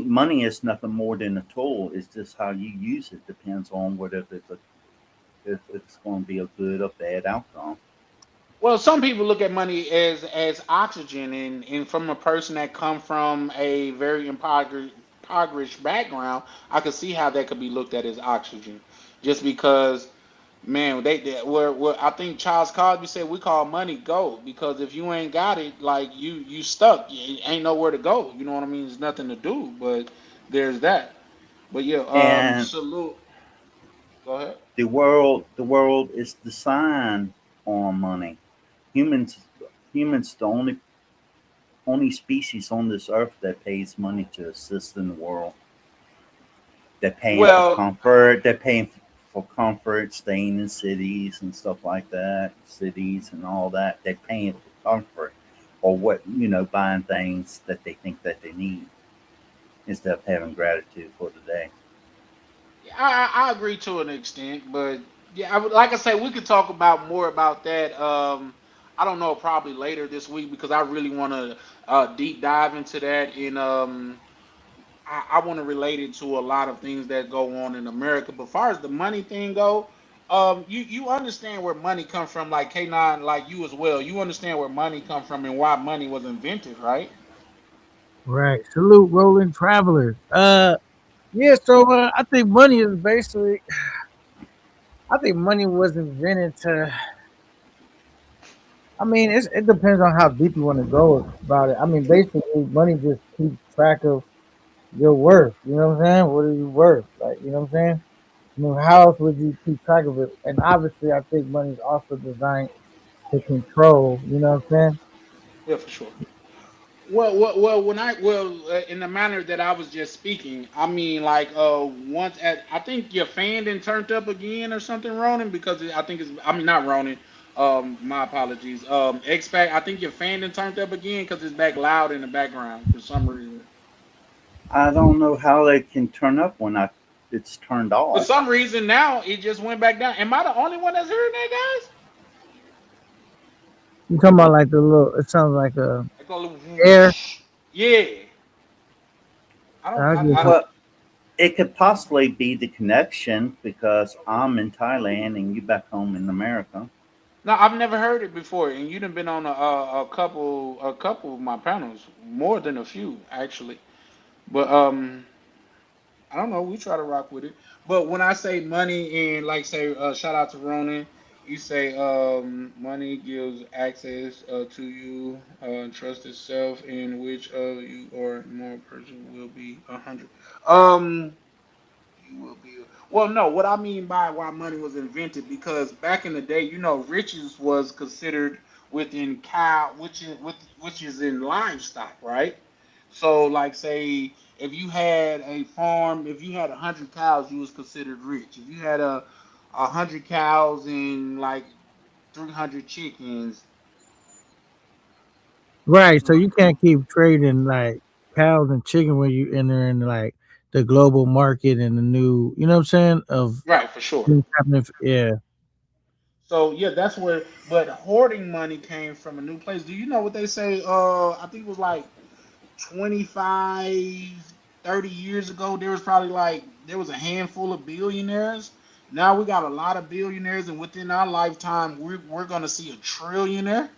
Money is nothing more than a tool. It's just how you use it depends on whether if it's going to be a good or bad outcome. Well, some people look at money as oxygen, and from a person that come from a very impoverished background, I could see how that could be looked at as oxygen, just because, man, they where I think Charles Cosby said we call money gold because if you ain't got it, like you stuck, you ain't nowhere to go. You know what I mean? There's nothing to do, but there's that. But yeah, And salute. Go ahead. the world is designed on money. Humans humans the only species on this earth that pays money to assist in the world. They're paying for Well, comfort. They're paying for comfort, staying in cities and stuff like that. Cities and all that. They're paying for comfort, or buying things that they think that they need instead of having gratitude for the day. yeah, I agree to an extent, but yeah, like I say, we could talk about more about that. I don't know, probably later this week because I really want to deep dive into that, and I want to relate it to a lot of things that go on in America. But far as the money thing go, you understand where money comes from, like K9, like you as well. You understand where money comes from and why money was invented, right? Right. Salute, rolling travelers. Yeah. So I think money is basically. I think money was invented to. I mean, it depends on how deep you want to go about it. I mean, basically, money just keeps track of your worth. You know what I'm saying? What are you worth? Like, you know what I'm saying? I mean, how else would you keep track of it? And obviously, I think money is also designed to control. You know what I'm saying? Yeah, for sure. When in the manner that I was just speaking, I mean, like, once at, I think your fan done turned up again or something, Ronan, because I think I mean, not Ronan, my apologies, X-Pac, I think your fan done turned up again because it's back loud in the background for some reason. I don't know how they can turn up when I it's turned For off. some reason now it just went back down. Am I the only one that's hearing that, guys? You talking about like the little? It sounds like a Like a little air. whoosh. Yeah. I don't. I get I you. don't. Well, it could possibly be the connection because I'm in Thailand and you back home in America. No, I've never heard it before, and you've been on a couple of my panels, more than a few actually. But I don't know. We try to rock with it. But when I say money and like say shout out to Ronan, you say money gives access to you, trust itself, in which of you or more person will be 100. Um, you will be. Well, no. What I mean by why money was invented, because back in the day, riches was considered within cow, which is in livestock, right? So, like, say if you had a farm, if you had 100 cows, you was considered rich. If you had a 100 cows and like 300 chickens, Right. So you can't keep trading like cows and chicken when you enter in like the global market and the new. You know what I'm saying? Of right, for sure. things happening. Yeah. So yeah, that's where. But hoarding money came from a new place. Do you know what they say? I think it was like 25, 30 years ago, there was a handful of billionaires. Now we got a lot of billionaires, and within our lifetime, we're going to see a trillionaire.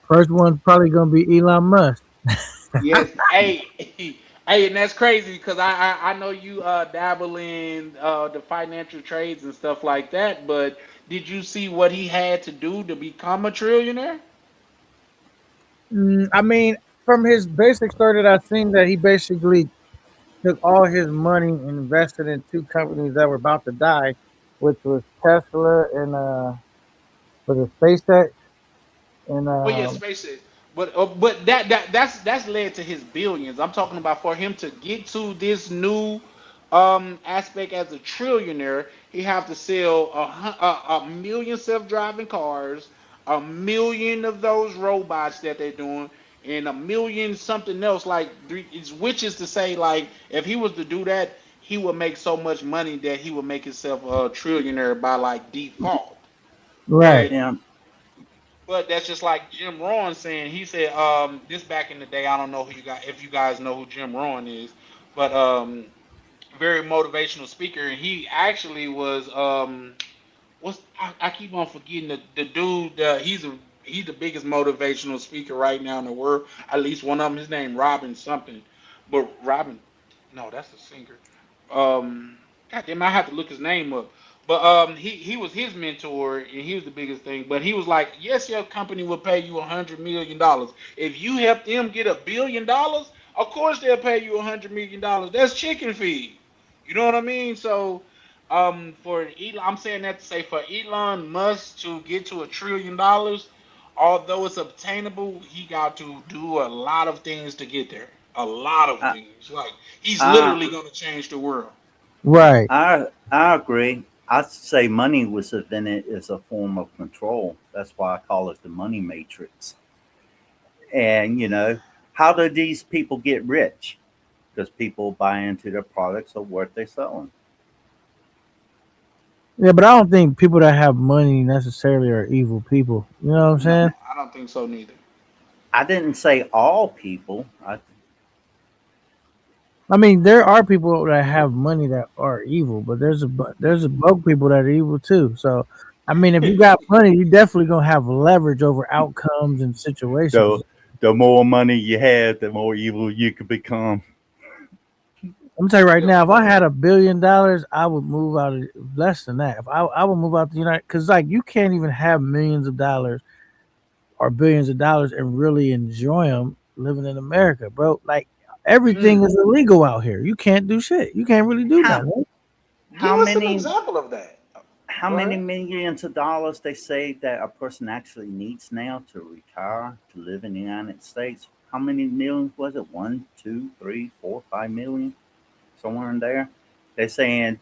First one's probably gonna be Elon Musk. Yes, hey, hey, and that's crazy because I know you dabble in the financial trades and stuff like that. But did you see what he had to do to become a trillionaire? I mean, from his basic story that I've seen, that he basically took all his money and invested in two companies that were about to die, which was Tesla and was it SpaceX and Well, yeah, SpaceX, but that's led to his billions. I'm talking about for him to get to this new aspect as a trillionaire, he have to sell a million self-driving cars, a million of those robots that they're doing, and a million something else. Which is to say, like if he was to do that, he would make so much money that he would make himself a trillionaire by like default. right, But Yeah. but that's just like Jim Rohn saying. He said, this back in the day. I don't know if you guys know who Jim Rohn is, but very motivational speaker. And he actually was I keep on forgetting the dude. He's the biggest motivational speaker right now in the world. At least one of them. His name Robin something, but Robin, no, that's the singer. God damn, I have to look his name up. But he was his mentor, and he was the biggest thing. But he was like, yes, your company will pay you $100 million if you help them get $1 billion. Of course, they'll pay you $100 million. That's chicken feed. You know what I mean? So, for Elon, I'm saying that to say for Elon Musk to get to $1 trillion, although it's obtainable, he got to do a lot of things to get there. A lot of I, things. Like he's I, literally gonna change the world. right. I agree. I'd say money was invented as a form of control. That's why I call it the money matrix. And, how do these people get rich? Because people buy into their products or what they're selling. Yeah, but I don't think people that have money necessarily are evil people. You know what I'm No, saying? I don't think so neither. I didn't say all people. I mean, there are people that have money that are evil, but there's a broke people that are evil too. So, I mean, if you got money, you definitely gonna have leverage over outcomes and situations. The, the more money you have, the more evil you could become. I'm gonna tell you right Yeah, now, if I had $1 billion, I would move out of less than that. If I would move out the United, because like you can't even have millions of dollars or billions of dollars and really enjoy them living in America, bro. Like everything is mm. illegal out here. You can't do shit. You can't really do How nothing. how Give us an many example of that. how Go many ahead. millions of dollars they say that a person actually needs now to retire to live in the United States? How many millions was it? One, two, three, four, 5 million, somewhere in there. They're saying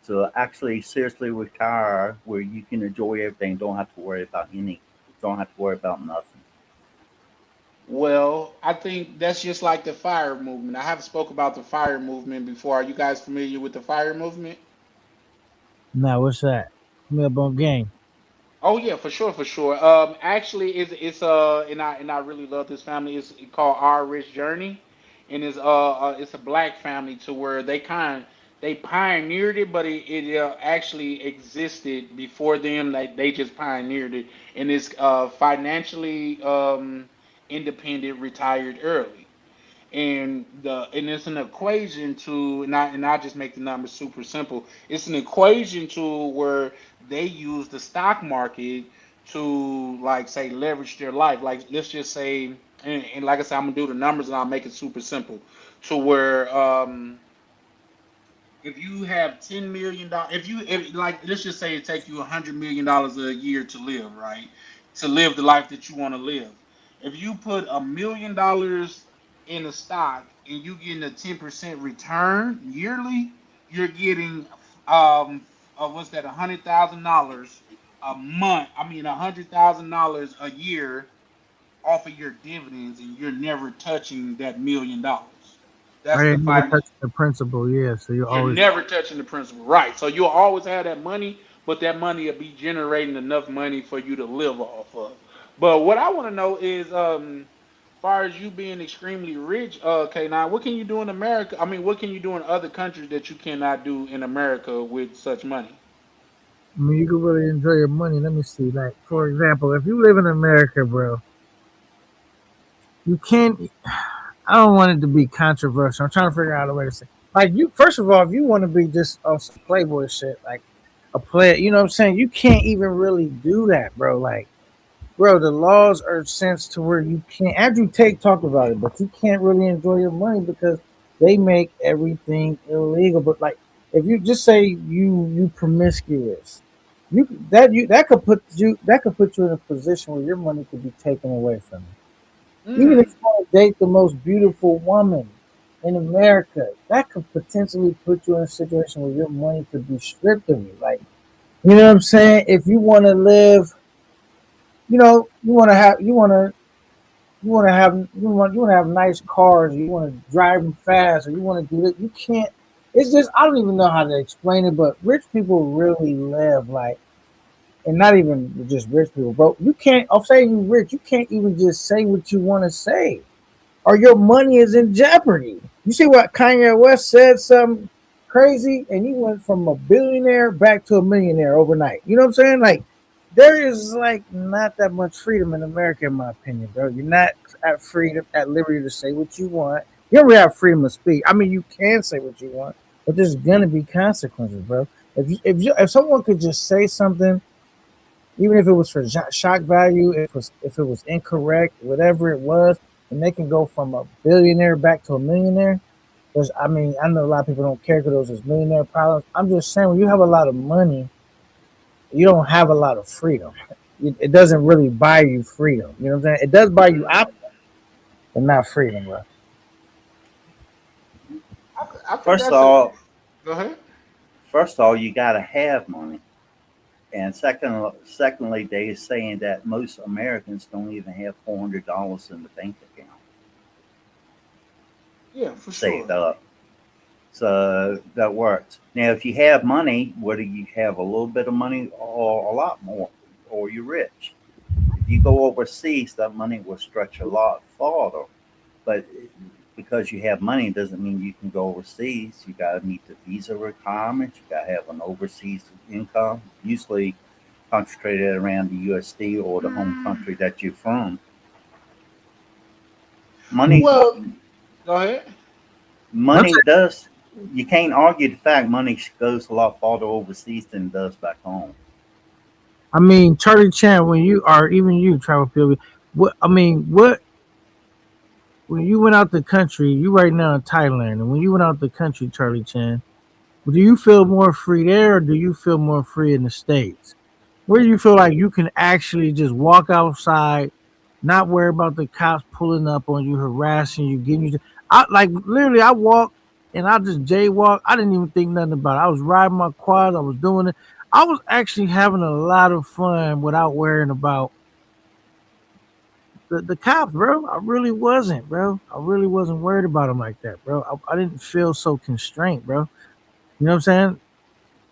to actually seriously retire where you can enjoy everything, don't have to worry about nothing. Well, I think that's just like the fire movement. I have spoke about the fire movement before. Are you guys familiar with the fire movement? Now, what's that? Put me up on game. Oh yeah, for sure, for sure. Actually, it's and I really love this family. It's called Our Rich Journey, and it's a black family to where they pioneered it, but it actually existed before them. They just pioneered it, and it's financially independent, retired early. And it's an equation to and I just make the numbers super simple. It's an equation to where they use the stock market to like say leverage their life. Like let's just say and like I said, I'm gonna do the numbers and I'll make it super simple to where if you have $10 million, if like let's just say it take you $100 million a year to live, right? To live the life that you want to live. If you put $1 million in a stock and you getting a 10% return yearly, you're getting what's that, $100,000 a month. I mean $100,000 a year off of your dividends, and you're never touching that $1 million. That's Right, the ain't never five. touching the principal, yeah. So you You're always never touching the principal, right? So you'll always have that money, but that money will be generating enough money for you to live off of. But what I want to know is, far as you being extremely rich, K9, what can you do in America? I mean, what can you do in other countries that you cannot do in America with such money? I mean you can really enjoy your money. Let me see. Like for example, if you live in America, bro, you can't I don't want it to be controversial. I'm trying to figure out a way to say like you first of all, if you want to be just on some playboy shit, like a player, you know what I'm saying? You can't even really do that, bro. Like bro, the laws are sense to where you can't. Andrew Tate talked about it, but you can't really enjoy your money because they make everything illegal. But like, if you just say you promiscuous, that could put you in a position where your money could be taken away from you. Even if Mm. you want to date the most beautiful woman in America, that could potentially put you in a situation where your money could be stripped of you. Like, you know what I'm saying? If you want to live, you want to have nice cars, you want to drive them fast, or you want to do it. You can't. It's just I don't even know how to explain it, but rich people really live like, and not even just rich people, bro. You can't. I'll say you rich. You can't even just say what you want to say, or your money is in jeopardy. You see what Kanye West said? Something crazy, and he went from a billionaire back to a millionaire overnight. You know what I'm saying? Like there is like not that much freedom in America, in my opinion, bro. You're not at freedom, at liberty to say what you want. You don't really have freedom of speech. I mean, you can say what you want, but there's gonna be consequences, bro. If someone could just say something, even if it was for shock value, if it was incorrect, whatever it was, and they can go from a billionaire back to a millionaire. There's, I mean, I know a lot of people don't care because those millionaire problems. I'm just saying, when you have a lot of money, you don't have a lot of freedom. It doesn't really buy you freedom. You know what I'm saying? It does buy you Mm. options, but not freedom, bro. I think First of that's a. all, Go ahead. first of all, you got to have money. And secondly, they're saying that most Americans don't even have $400 in the bank account Yeah, for saved sure. up. So that works. Now, if you have money, whether you have a little bit of money or a lot more, or you're rich, if you go overseas, that money will stretch a lot farther. But because you have money doesn't mean you can go overseas. You got to meet the visa requirements. You got to have an overseas income, usually concentrated around the USD or the home country that you're from. Money, Well, go ahead. I'm money does. You can't argue the fact money goes a lot farther overseas than it does back home. I mean, Charlie Chan, when you are even you travel people, what I mean, what when you went out the country, you right now in Thailand, and when you went out the country, Charlie Chan, do you feel more free there, or do you feel more free in the States? Where do you feel like you can actually just walk outside, not worry about the cops pulling up on you, harassing you, getting you? I like literally, I walk and I just jaywalk. I didn't even think nothing about it. I was riding my quad. I was doing it. I was actually having a lot of fun without worrying about the cops, bro. I really wasn't, bro. I really wasn't worried about them like that, bro. I didn't feel so constrained, bro. You know what I'm saying?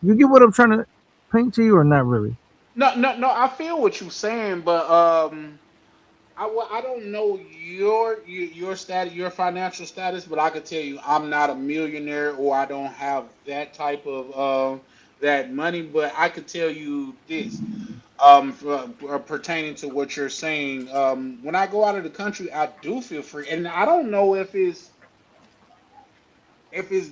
You get what I'm trying to paint to you, or not really? No. I feel what you're saying, but I don't know your status, your financial status, but I can tell you I'm not a millionaire or I don't have that type of that money. But I could tell you this, pertaining to what you're saying. When I go out of the country, I do feel free, and I don't know if it's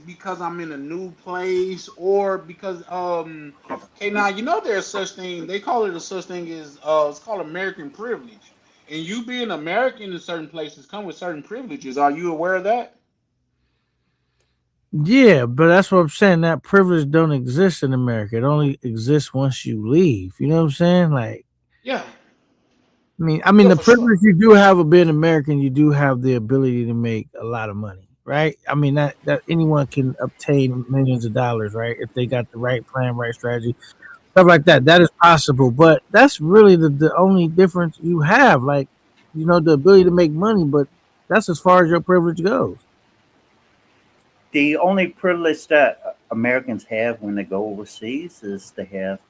because I'm in a new place or because okay, now you know there's such thing, they call it a such thing as it's called American privilege. And you being American in certain places come with certain privileges. Are you aware of that? Yeah, but that's what I'm saying. That privilege don't exist in America. It only exists once you leave. You know what I'm saying? Like, Yeah. I mean, Yeah, the for sure. privilege you do have of being American, you do have the ability to make a lot of money, right? I mean, that anyone can obtain millions of dollars, right? If they got the right plan, right strategy, stuff like that. That is possible, but that's really the only difference you have. Like, the ability to make money, but that's as far as your privilege goes. The only privilege that Americans have when they go overseas is they have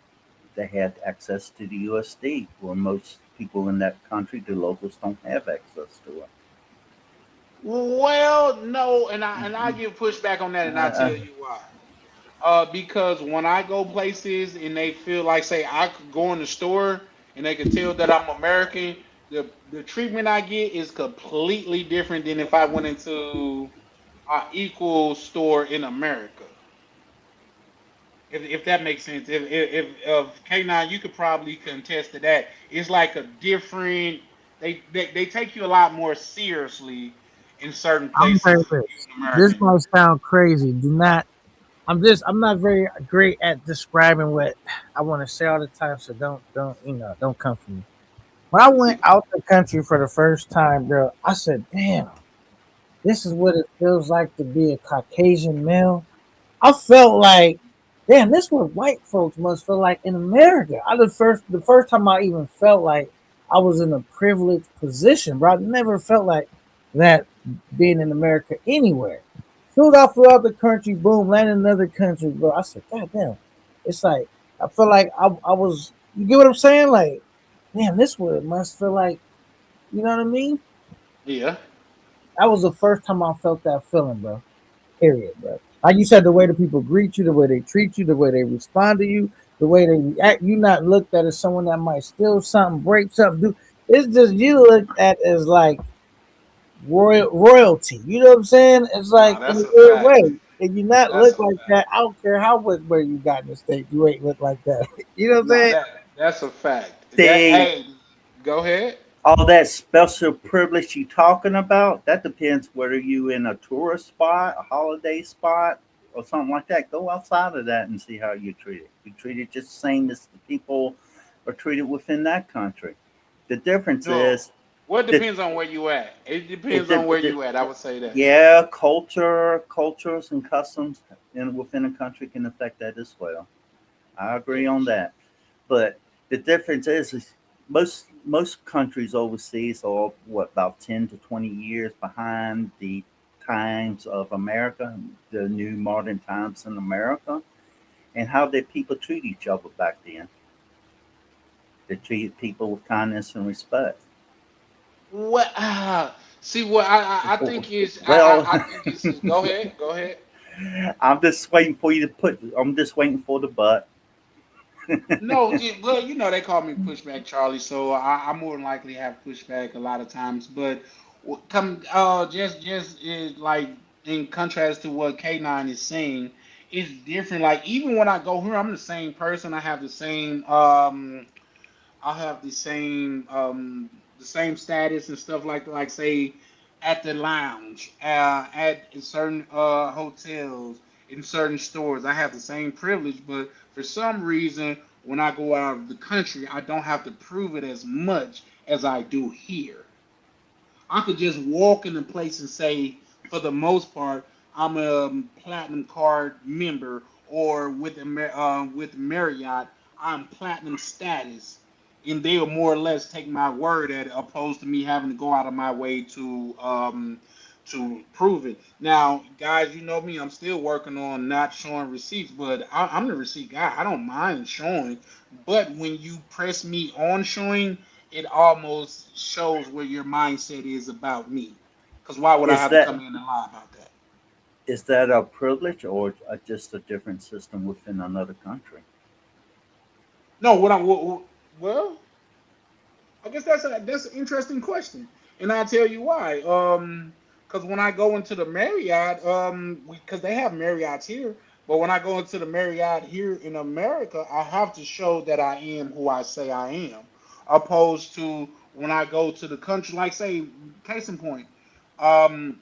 access to the USD, where most people in that country, the locals, don't have access to it. Well, no, and I give pushback on that, and I tell you why. Because when I go places and they feel like, say, I could go in the store and they can tell that I'm American, the treatment I get is completely different than if I went into an equal store in America. If that makes sense. If K9, you could probably contest to that. It's like a different. They take you a lot more seriously in certain I'm places very for rich. being This American. might sound crazy. Do not. I'm not very great at describing what I want to say all the time. So don't come for me. When I went out the country for the first time, bro, I said, "Damn, this is what it feels like to be a Caucasian male." I felt like, damn, this is what white folks must feel like in America. The first time I even felt like I was in a privileged position, bro. I never felt like that being in America anywhere. Soon as I flew out the country, boom, landed in another country, bro. I said, God damn. It's like I feel like I was, you get what I'm saying? Like, damn, this what it must feel like, you know what I mean? Yeah. That was the first time I felt that feeling, bro. Period, bro. Like you said, the way the people greet you, the way they treat you, the way they respond to you, the way they react, you not looked at as someone that might steal something, break something, do. It's just you looked at as like royalty. You know what I'm saying? It's Nah, like in a that's a weird fact. way. And you not That's look a like fact. that. I don't care how much where you got in the state, you ain't look like that. You know what I'm Nah, saying? that's a fact. That The hey, go ahead. all that special privilege you talking about, that depends whether you in a tourist spot, a holiday spot, or something like that. Go outside of that and see how you're treated. You're treated just the same as the people are treated within that country. The difference No. is Well, it that depends on where you at. It it, depends on where the you at. I would say that. yeah, cultures and customs within a country can affect that as well. I Yeah, agree for on sure. that. But the difference is most countries overseas are what about 10 to 20 years behind the times of America, the new modern times in America, and how did people treat each other back then? They treated people with kindness and respect. What? See, what I think is Well, I think it's. Go ahead. Go ahead. I'm just waiting for you to put. I'm just waiting for the but. No, well, they call me Pushback Charlie, so I more than likely have pushback a lot of times. But come, just is like in contrast to what K9 is saying, it's different. Like even when I go here, I'm the same person. I have the same status and stuff like say at the lounge, at certain hotels, in certain stores. I have the same privilege, but for some reason, when I go out of the country, I don't have to prove it as much as I do here. I could just walk in a place and say, for the most part, I'm a platinum card member, or with with Marriott, I'm platinum status. and they'll more or less take my word at it, opposed to me having to go out of my way to prove it. Now, guys, you know me, I'm still working on not showing receipts, but I'm the receipt guy. I don't mind showing, but when you press me on showing, it almost shows where your mindset is about me. Because why would I Is have to come that in and lie about that? is that a privilege or just a different system within another country? No, well, I guess that's an interesting question, and I'll tell you why. Because when I go into the Marriott, because they have Marriotts here, but when I go into the Marriott here in America, I have to show that I am who I say I am, opposed to when I go to the country, like say, case in point, um,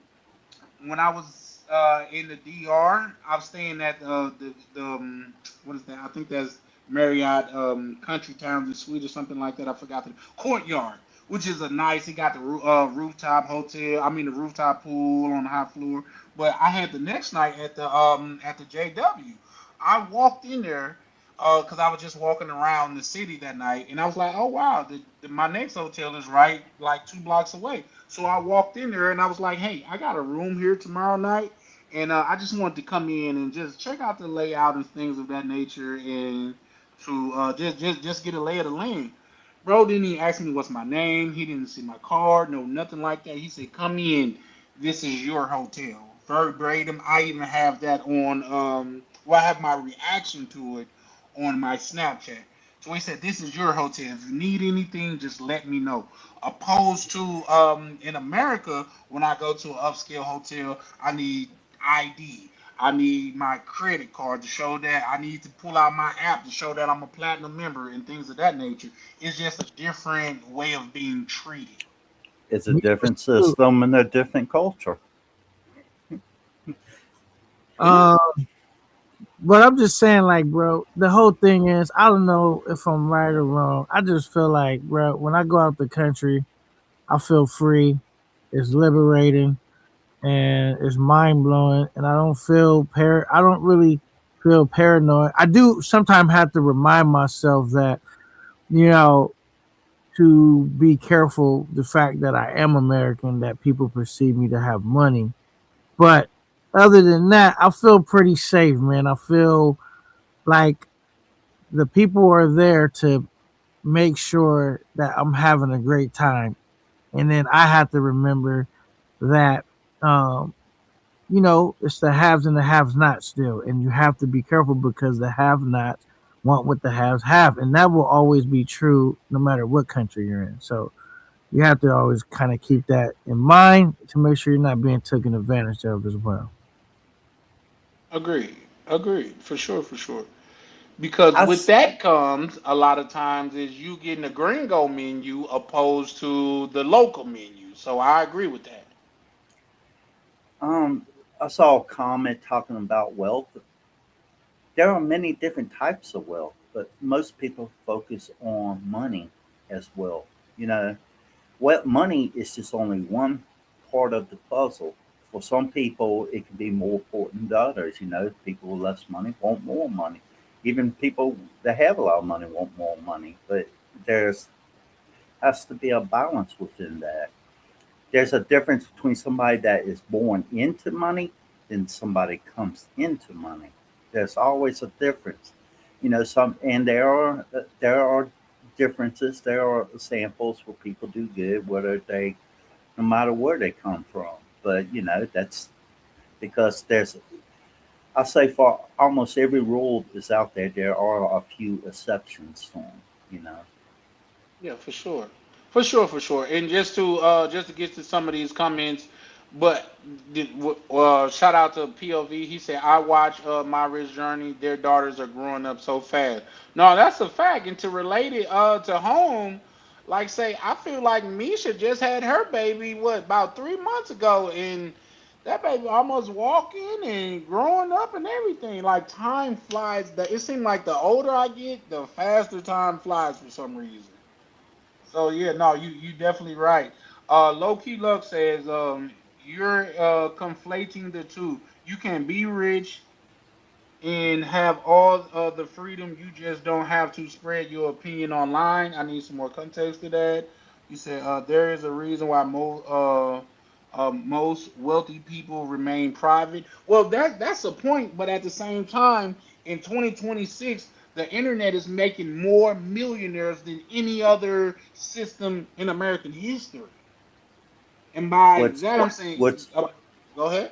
when I was in the DR, I was staying at the what is that? I think that's Marriott Country Towns and Suite or something like that. I forgot the Courtyard, which is a nice. He got the rooftop hotel. I mean the rooftop pool on the high floor. But I had the next night at the JW. I walked in there because I was just walking around the city that night, and I was like, oh wow, my next hotel is right like 2 blocks away. So I walked in there and I was like, hey, I got a room here tomorrow night. And I just wanted to come in and just check out the layout and things of that nature, and to just get a lay of the land. Bro didn't even ask me what's my name. He didn't see my card, no nothing like that. He said, "Come in. This is your hotel." Verbatim. I even have that on. Well, I have my reaction to it on my Snapchat. So he said, "This is your hotel. If you need anything, just let me know." Opposed to in America, when I go to an upscale hotel, I need ID. I need my credit card to show that. I need to pull out my app to show that I'm a platinum member and things of that nature. It's just a different way of being treated. It's a Me different too. system and a different culture. It is. Uh, but I'm just saying, like, bro, the whole thing is, I don't know if I'm right or wrong. I just feel like, bro, when I go out the country, I feel free. It's liberating and it's mind blowing, and I don't feel I don't really feel paranoid. I do sometimes have to remind myself that, you know, to be careful the fact that I am American, that people perceive me to have money. But other than that, I feel pretty safe, man. I feel like the people are there to make sure that I'm having a great time. And then I have to remember that, um, it's the haves and the haves not still. And you have to be careful because the have nots want what the haves have. And that will always be true no matter what country you're in. So you have to always kind of keep that in mind to make sure you're not being taken advantage of as well. Agreed. Agreed. For sure. For sure. Because I with s- that comes a lot of times is you getting the gringo menu opposed to the local menu. So I agree with that. um I saw a comment talking about wealth. There are many different types of wealth, but most people focus on money as well. You know, what money is just only one part of the puzzle. For some people, it can be more important than others. You know, people with less money want more money. Even people that have a lot of money want more money. But there's has to be a balance within that. There's a difference between somebody that is born into money and somebody comes into money. There's always a difference, you know. And there are differences. There are samples where people do good, whether they, no matter where they come from. But you know, that's because I say for almost every rule that's out there, there are a few exceptions to them. You know. Yeah, for sure, for sure, for sure. And just to get to some of these comments, but shout out to POV. He said, "I watch My Rich Journey. Their daughters are growing up so fast." No, that's a fact. And to relate it to home, like say, I feel like Misha just had her baby what about 3 months ago, and that baby almost walking and growing up and everything. Like time flies. That it seems like the older I get, the faster time flies for some reason. So yeah, no, you definitely right. Low key luck says you're conflating the two. You can be rich and have all of the freedom. You just don't have to spread your opinion online. I need some more context to that. You said there is a reason why most wealthy people remain private. Well, that's a point, but at the same time, in 2026, the internet is making more millionaires than any other system in American history. And by What's that, I'm saying, what's go ahead.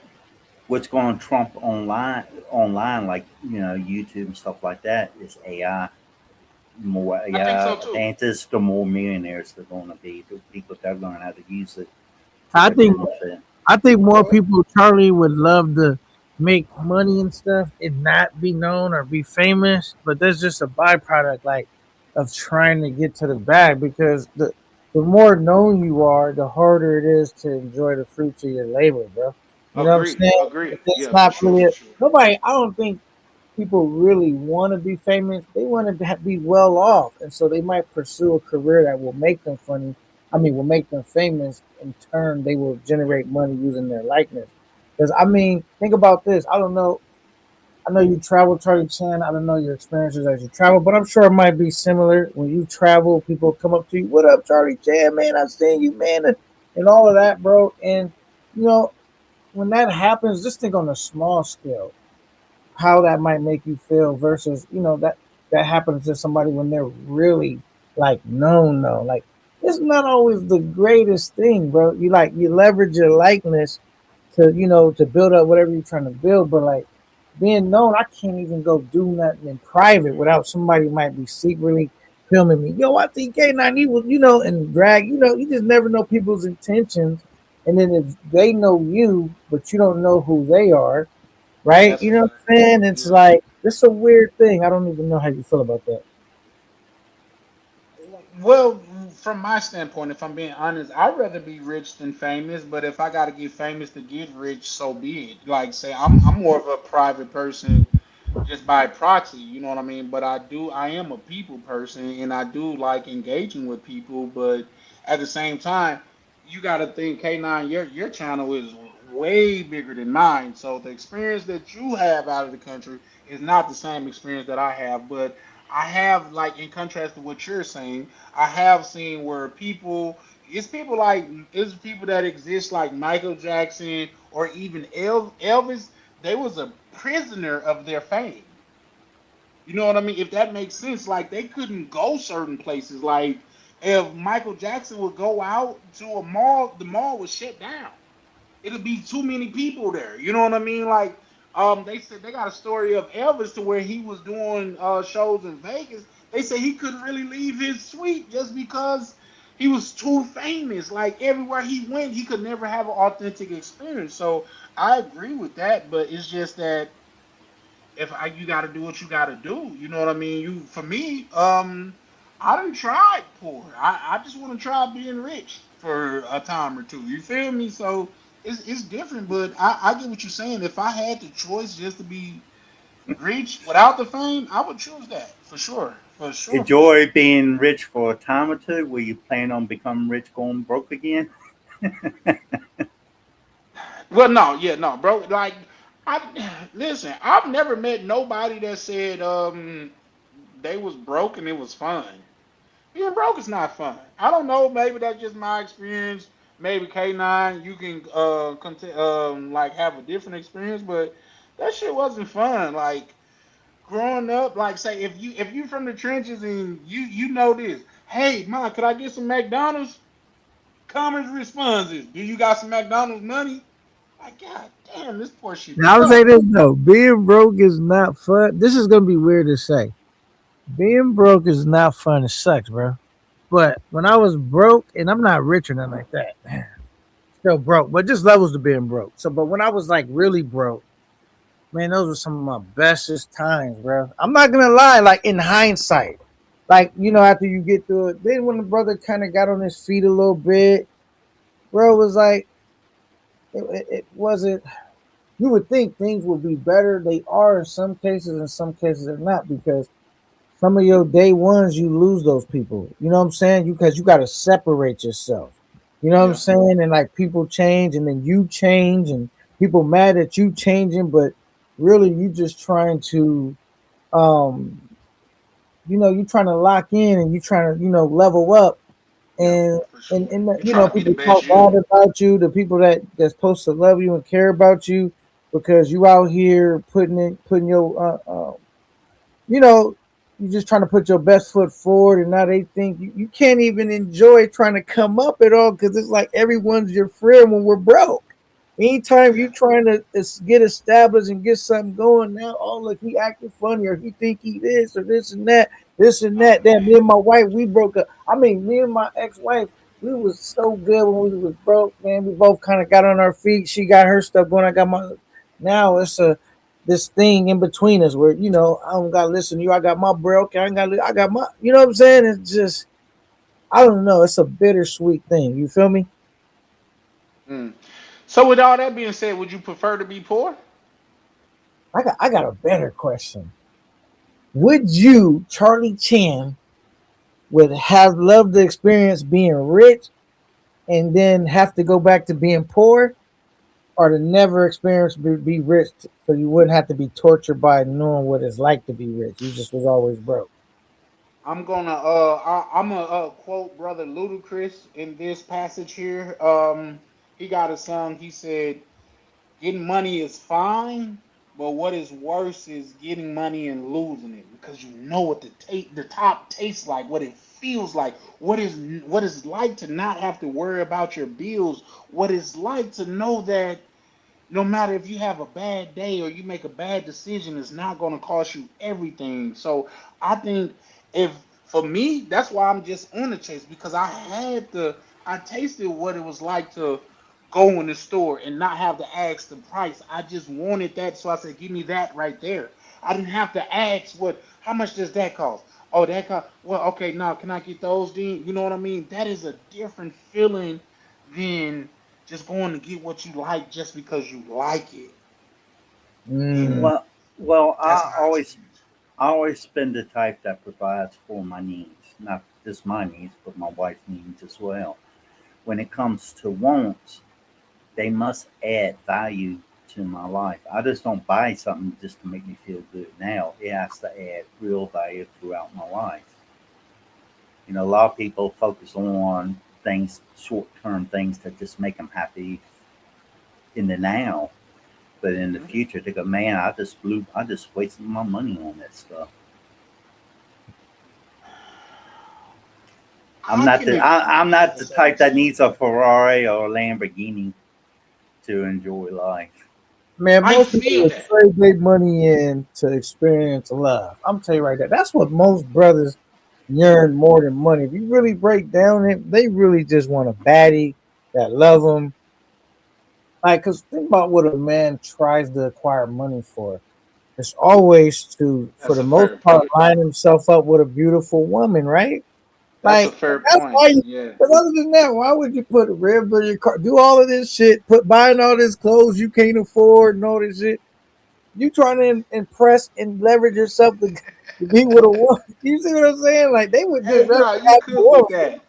what's going to trump online like YouTube and stuff like that is AI. More I think AI so too. advances, the more millionaires they're going to be. The people that learn how to use it to I their think benefit. I think more Go ahead. people, Charlie, would love to make money and stuff and not be known or be famous, but that's just a byproduct, like of trying to get to the bag. Because the more known you are, the harder it is to enjoy the fruits of your labor, bro. You know what I'm Agree. saying? Agree. It's Yeah, for not sure. really For sure. nobody. I don't think people really want to be famous. They want to be well off, and so they might pursue a career that will make them funny. I mean, will make them famous. In turn, they will generate money using their likeness. Because I mean, think about this. I don't know. I know you travel, Charlie Chan. I don't know your experiences as you travel, but I'm sure it might be similar. When you travel, people come up to you, "What up, Charlie Chan? Man, I seen you, man," and all of that, bro. And you know, when that happens, just think on a small scale how that might make you feel versus that happens to somebody when they're really like no like it's not always the greatest thing, bro. You leverage your likeness to to build up whatever you're trying to build, but like being known, I can't even go do nothing in private without somebody might be secretly filming me. Yo, I think K9 he was, and drag, you just never know people's intentions. And then if they know you, but you don't know who they are, right? That's You a know what fact. I'm saying? It's Yeah. like it's a weird thing. I don't even know how you feel about that. Well, from my standpoint, if I'm being honest, I'd rather be rich than famous. But if I got to get famous to get rich, so be it. Like, say, I'm more of a private person just by proxy. You know what I mean? But I am a people person, and I do like engaging with people. But at the same time, you got to think, K9, your channel is way bigger than mine. So the experience that you have out of the country is not the same experience that I have. But I have, like, in contrast to what you're saying, I have seen where it's people that exist like Michael Jackson or even Elvis. They was a prisoner of their fame. You know what I mean? If that makes sense, like they couldn't go certain places. Like if Michael Jackson would go out to a mall, the mall was shut down. It'll be too many people there. You know what I mean? Like, they said they got a story of Elvis to where he was doing shows in Vegas. They said he couldn't really leave his suite just because he was too famous. Like everywhere he went, he could never have an authentic experience. So I agree with that, but it's just that you got to do what you got to do. You know what I mean? You for me, I done tried poor. I just want to try being rich for a time or two. You feel me? So it's different, but I get what you're saying. If I had the choice just to be rich without the fame, I would choose that for sure, for sure, for sure. Enjoy being rich for a time or two. Will you plan on becoming rich, going broke again? Well, no, yeah, no, bro. Like, I listen. I've never met nobody that said they was broke and it was fun. Being broke is not fun. I don't know. Maybe that's just my experience. Maybe K9, you can like have a different experience, but that shit wasn't fun. Like growing up, like say if you from the trenches and you know this, hey man, could I get some McDonald's? Common response is, do you got some McDonald's money? Like God damn, this poor shit Now I would say broke. this though: being broke is not fun. This is gonna be weird to say. Being broke is not fun. It sucks, bro. But when I was broke, and I'm not rich or nothing like that, still broke, but just levels to being broke. So, but when I was like really broke, man, those were some of my bestest times, bro. I'm not gonna lie. Like in hindsight, like after you get through it, then when the brother kind of got on his feet a little bit, bro, it was like it wasn't. You would think things would be better. They are in some cases, in some cases they're not because some of your day ones you lose those people. You know what I'm saying? Because you got to separate yourself. You know what I'm Yeah, saying? And like people change, and then you change, and people mad at you changing, but really you just trying to, um, you trying to lock in and you trying to, level up. Yeah, And for sure. You trying to be the people best talk bad you. about you, the people that's supposed to love you and care about you, because you out here putting your you know, you just trying to put your best foot forward, and now they think you can't even enjoy trying to come up at all because it's like everyone's your friend when we're broke. Anytime Yeah. you trying to get established and get something going, now oh look, he acting funny, or he think he this or this and that, this and Oh that. Then man. me and my wife, we broke up. I mean, me and my ex-wife, we was so good when we was broke, man. We both kind of got on our feet. She got her stuff going. I got my. Now it's a this thing in between us where I don't gotta listen to you. I got my bro. Okay, I got my. You know what I'm saying? It's just I don't know. It's a bittersweet thing. You feel me? Mm. So with all that being said, would you prefer to be poor? I got a better question. Would you, Charlie Chan, would have loved the experience being rich and then have to go back to being poor, or to never experience be rich so you wouldn't have to be tortured by knowing what it's like to be rich? You just was always broke. I'm gonna quote brother Ludacris in this passage here. He got a song. He said, "Getting money is fine, but what is worse is getting money and losing it, because you know what the top tastes like, what it feels like, what is like to not have to worry about your bills, what it's like to know that no matter if you have a bad day or you make a bad decision, it's not going to cost you everything." So I think, if for me, that's why I'm just on the chase, because I tasted what it was like to go in the store and not have to ask the price. I just wanted that, so I said, "Give me that right there." I didn't have to ask how much does that cost? Oh, that cost. Well, okay, now can I get those? Then you know what I mean. That is a different feeling than just going to get what you like just because you like it. You know, Mm, Well, well, that's my experience. I always been the type that provides for my needs, not just my needs, but my wife's needs as well. When it comes to wants, they must add value to my life. I just don't buy something just to make me feel good now. It has to add real value throughout my life. A lot of people focus on things, short term things that just make them happy in the now. But in the Mhm. future, they go, man, I just wasted my money on that stuff. I can agree I'm with you not to a the certain type that extent. needs a Ferrari or a Lamborghini to enjoy life. man, I most people feel would that. trade their money in to experience love. I'm telling you right there. That's what most brothers yearn more than money. If you really break down it, they really just want a baddie that love them. Like, cause think about what a man tries to acquire money for. It's always to, for That's the a most fair part, point. line himself up with a beautiful woman, right? That's a Like fair that's point. why you. Yeah. But other than that, why would you put a rib in your car? Do all of this shit, buying all this clothes you can't afford and all this shit. You trying to impress and leverage yourself to be with a woman. You see what I'm saying? Like they would just Hey, rather no, you have a cook with woman. that.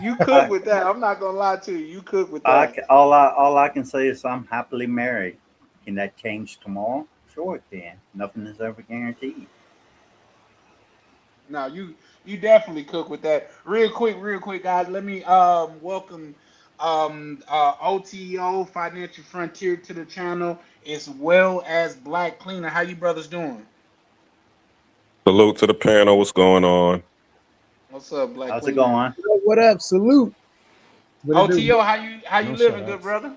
You cook I, with that. I'm not gonna lie to you. You cook with that. all I can say is I'm happily married. Can that change tomorrow? Sure it can. Nothing is ever guaranteed. No, you definitely cook with that. Real quick, guys. Let me welcome OTO Financial Frontier to the channel, as well as Black Cleaner. How you brothers doing? Salute to the panel. What's going on? What's up, Black How's it Cleaner? going? What up? Salute. What it do? OTO, how you No shout living, good outs. brother?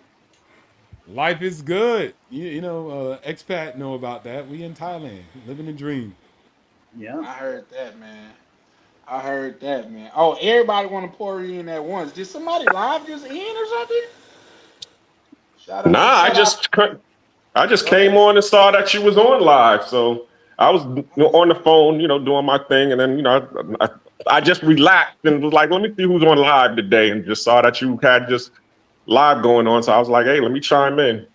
Life is good. Expat know about that. We in Thailand, living the dream. Yeah. I heard that, man. I heard that, man. Oh, everybody want to pour in at once. Did somebody live just in or something? Nah, Shout out. I just Go came ahead. on and saw that you was on live. So I was on the phone, doing my thing, and then I just relaxed and was like, let me see who's on live today, and just saw that you had just live going on. So I was like, hey, let me chime in.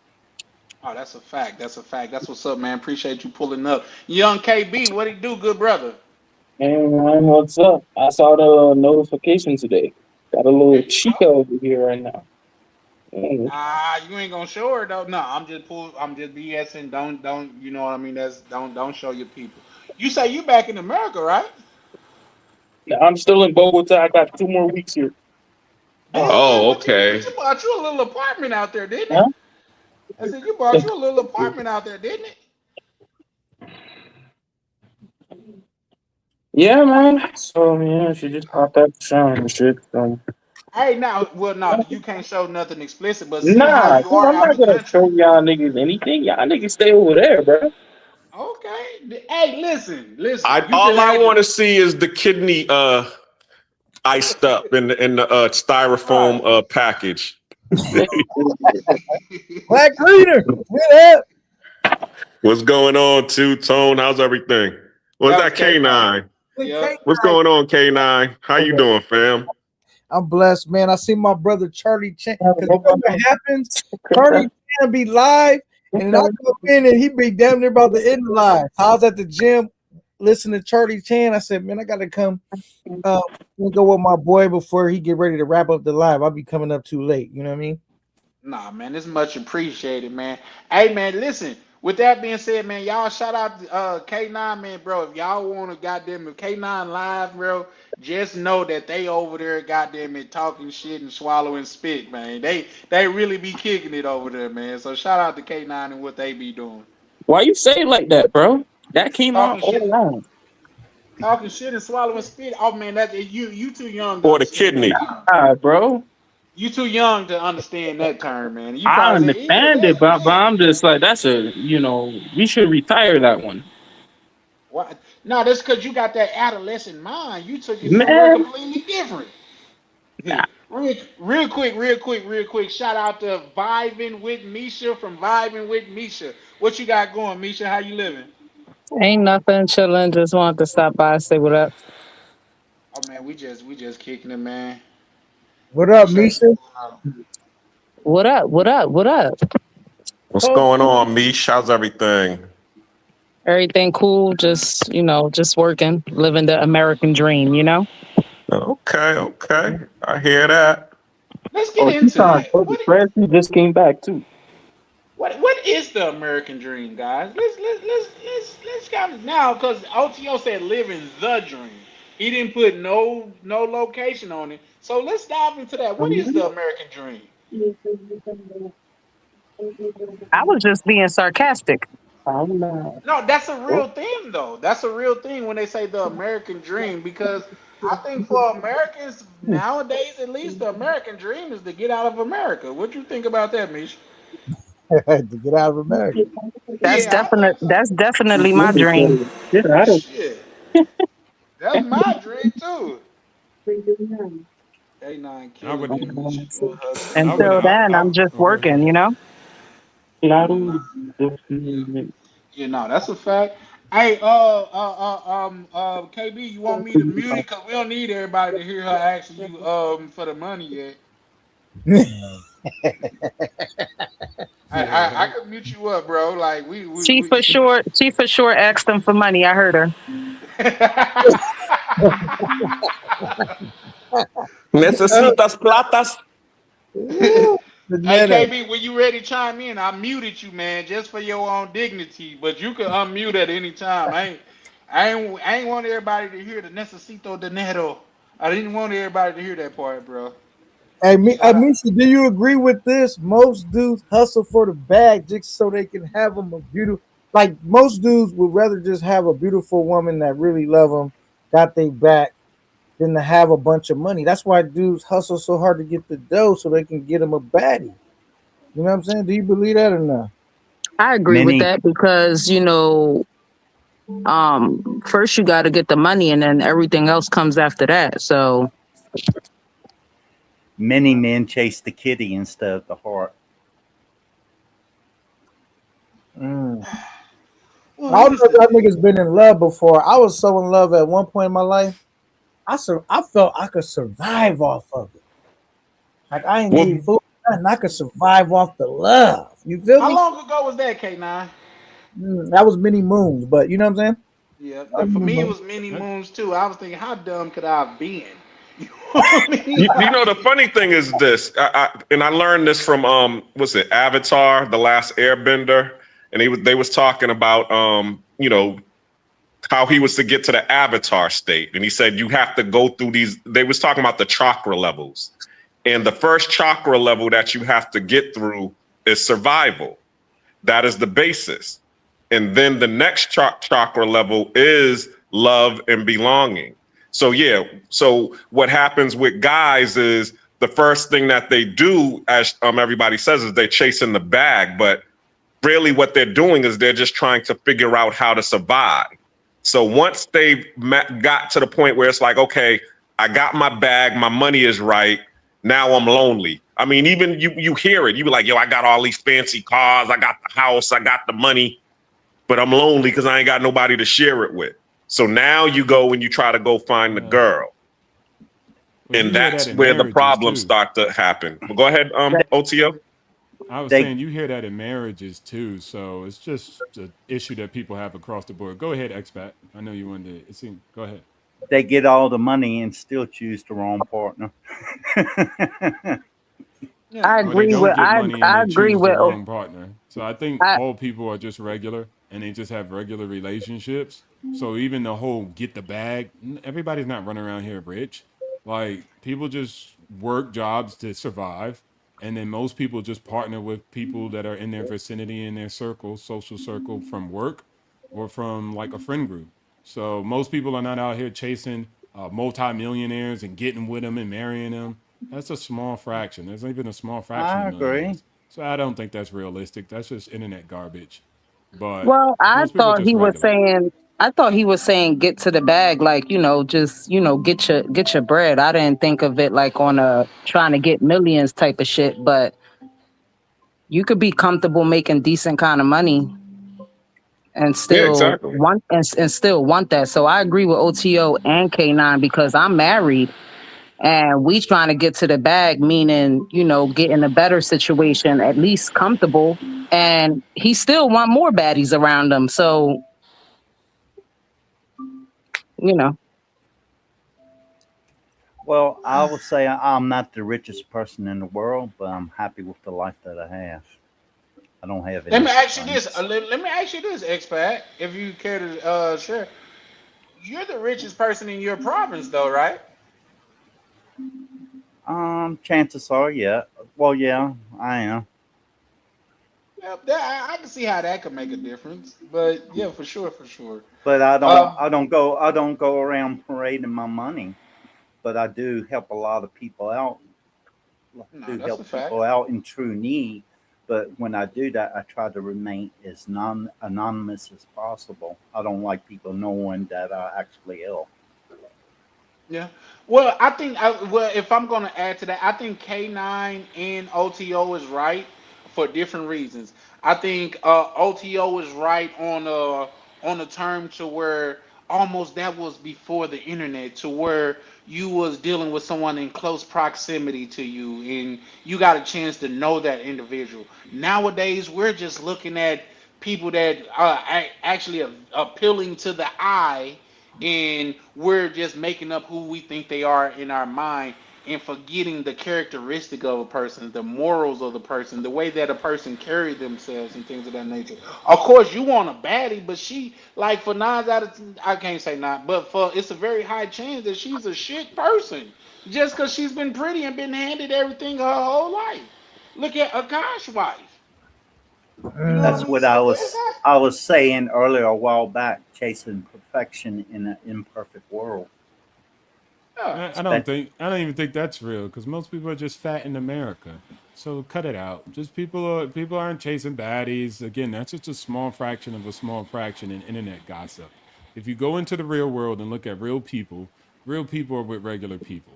Oh, that's a fact. That's a fact. That's what's up, man. Appreciate you pulling up. Young KB, what it do, good brother? Hey man, what's up? I saw the notification today. Got a There little you go. chica over here right now. You ain't gonna show her though. No, I'm just BSing. Don't you know what I mean? Don't show your people. You say you back in America, right? I'm still in Bogota. I got 2 more weeks here. Oh, But okay. you bought you a little apartment out there, didn't it? Huh? I said you bought you a little apartment out there, didn't it? Yeah, man. So yeah, she just popped out the shower and shit. So. Hey, now, well, no, you can't show nothing explicit, but seeing how Nah, you dude, are I'm out not the gonna show country. y'all niggas anything. Y'all niggas stay over there, bro. Okay. Hey, listen. I You all just I had want to, to see is the kidney iced up in the styrofoam right. package. Black Reader, what up? What's going on, Two Tone? How's everything? Was That was that K9. K9? Yep. What's going on, K9? How you doing, fam? I'm blessed, man. I see my brother Charlie Chan. Because you know what happens? Charlie Chan be live, and then I come in and he be damn near about to end the live. I was at the gym listening to Charlie Chan. I said, man, I got to come and go with my boy before he get ready to wrap up the live. I'll be coming up too late. You know what I mean? Nah, man, it's much appreciated, man. Hey, man, listen. With that being said, man, y'all shout out K9, man, bro. If y'all want to goddamn K9 live, bro, just know that they over there goddamn it talking shit and swallowing spit, man. They really be kicking it over there, man. So shout out to K9 and what they be doing. Why you say it like that, bro? That came out Talking all shit, along. talking shit and swallowing spit. Oh man, that's you too young to Or the understand that kidney? term. Bro. You too young to understand that term, man. You I probably say, yeah, understand it, but yeah. I'm just like, that's we should retire that one. What? No, that's because you got that adolescent mind. You took it somewhere Man, completely different. Real quick. Shout out to Vibing with Misha from Vibing with Misha. What you got going, Misha? How you living? Ain't nothing, chilling. Just wanted to stop by, say what up. Oh man, we just kicking it, man. What up, Appreciate Misha? you. What up? What up? What up? What's going on, Mish? How's everything? Everything cool. Just just working, living the American dream. Okay. I hear that. Let's get oh, you into trying that. to Presley just came back too. What is the American dream, guys? Let's kind of now because OTO said living the dream. He didn't put no location on it. So let's dive into that. What is the American dream? I was just being sarcastic. I'm not. No, that's a real thing though. That's a real thing when they say the American dream because I think for Americans nowadays, at least the American dream is to get out of America. What you think about that, Mish? To get out of America. That's Yeah, I definite. think so. That's definitely my dream. Get out of Shit, that's my dream too. A9 I would, killing it, Misha. You a hustler. Until then, I'm just working. You know, that's a fact. Hey, KB, you want me to mute it? Cause we don't need everybody to hear her asking you, for the money yet. I could mute you up, bro. Like She for sure. She for sure asked them for money. I heard her. Necesitas platas? Hey KB, when you ready to chime in, I muted you, man, just for your own dignity. But you can unmute at any time. I ain't want everybody to hear the necesito dinero. I didn't want everybody to hear that part, bro. Hey, Misha, do you agree with this? Most dudes hustle for the bag just so they can have them a beautiful. Like most dudes would rather just have a beautiful woman that really love them, got their back, than to have a bunch of money. That's why dudes hustle so hard to get the dough so they can get them a baddie. You know what I'm saying? Do you believe that or not? I agree with that because first you got to get the money and then everything else comes after that. So many men chase the kitty instead of the heart. I don't know if that nigga's been in love before. I was so in love at one point in my life. I felt I could survive off of it. Like I ain't need food, and I could survive off the love. You feel me? How long ago was that, K9? That was many moons, but you know what I'm saying? Yeah, for me it was many moons too. I was thinking, how dumb could I have been? You know You know, the funny thing is this, and I learned this from what's it, Avatar, The Last Airbender, and they was talking about you know, how he was to get to the Avatar state, and he said you have to go through these. They was talking about the chakra levels, and the first chakra level that you have to get through is survival. That is the basis, and then the next chakra level is love and belonging. So yeah, so what happens with guys is the first thing that they do, as everybody says, is they're chasing the bag, but really what they're doing is they're just trying to figure out how to survive. So once they've got to the point where it's like, okay, I got my bag, my money is right, now I'm lonely. I mean, even you hear it, you be like, yo, I got all these fancy cars, I got the house, I got the money, but I'm lonely because I ain't got nobody to share it with. So now you go and you try to go find the girl. Well, and that's where the problems start to happen. But go ahead, OTO. I was saying you hear that in marriages too, so it's just an issue that people have across the board. Go ahead, Expat. I know you wanted to. Go ahead. They get all the money and still choose the wrong partner. I agree with. I agree with. Wrong partner. So I think all people are just regular, and they just have regular relationships. So even the whole get the bag, everybody's not running around here rich. Like people just work jobs to survive. And then most people just partner with people that are in their vicinity, in their circle, social circle from work or from like a friend group. So most people are not out here chasing multimillionaires and getting with them and marrying them. That's a small fraction. There's even a small fraction. I agree. So I don't think that's realistic. That's just internet garbage. But well, I thought he was saying. I thought he was saying get to the bag, like, you know, just, you know, get your bread. I didn't think of it like on a trying to get millions type of shit, but you could be comfortable making decent kind of money and still want and still want that. So I agree with OTO and K9 because I'm married and we trying to get to the bag, meaning, you know, get in a better situation, at least comfortable, and he still want more baddies around him. So you know. Well, I would say I'm not the richest person in the world, but I'm happy with the life that I have. I don't have any. Let me ask you this. Let me ask you this, Expat, if you care to share. You're the richest person in your province, though, right? Chances are, yeah. Well, yeah, I am. Yeah, I can see how that could make a difference. But yeah, for sure. But I don't go around parading my money. But I do help a lot of people out. People out in true need. But when I do that, I try to remain as anonymous as possible. I don't like people knowing that I actually help. Yeah. Well, I think if I'm going to add to that, I think K9 and OTO is right for different reasons. I think OTO is right on a term to where almost that was before the internet, to where you was dealing with someone in close proximity to you and you got a chance to know that individual. Nowadays, we're just looking at people that are actually appealing to the eye, and we're just making up who we think they are in our mind and forgetting the characteristic of a person, the morals of the person, the way that a person carries themselves and things of that nature. Of course, you want a baddie, but she, like for 9 out of 10, I can't say not, but it's a very high chance that she's a shit person just because she's been pretty and been handed everything her whole life. Look at Akash's wife. That's what I was saying earlier a while back, chasing perfection in an imperfect world. I don't even think that's real because most people are just fat in America. So cut it out. Just people aren't chasing baddies. Again, that's just a small fraction of a small fraction in internet gossip. If you go into the real world and look at real people are with regular people.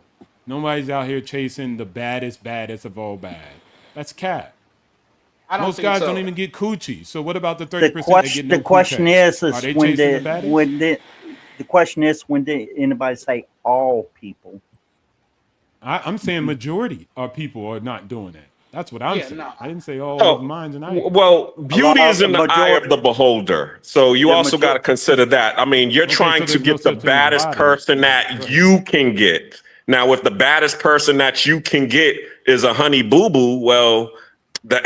Nobody's out here chasing the baddest of all bad. That's cat. Most guys don't even get coochie. So what about the 30% that get no The question is are they chasing the baddies? The question is, when did anybody say all people? I'm saying majority of people are not doing that. That's what I'm saying. No. I didn't say all of mine and I. Well, beauty is in the eye of the beholder. So you also got to consider that. I mean, you're trying to get the baddest person that you can get, Now, if the baddest person that you can get is a honey boo boo, well, that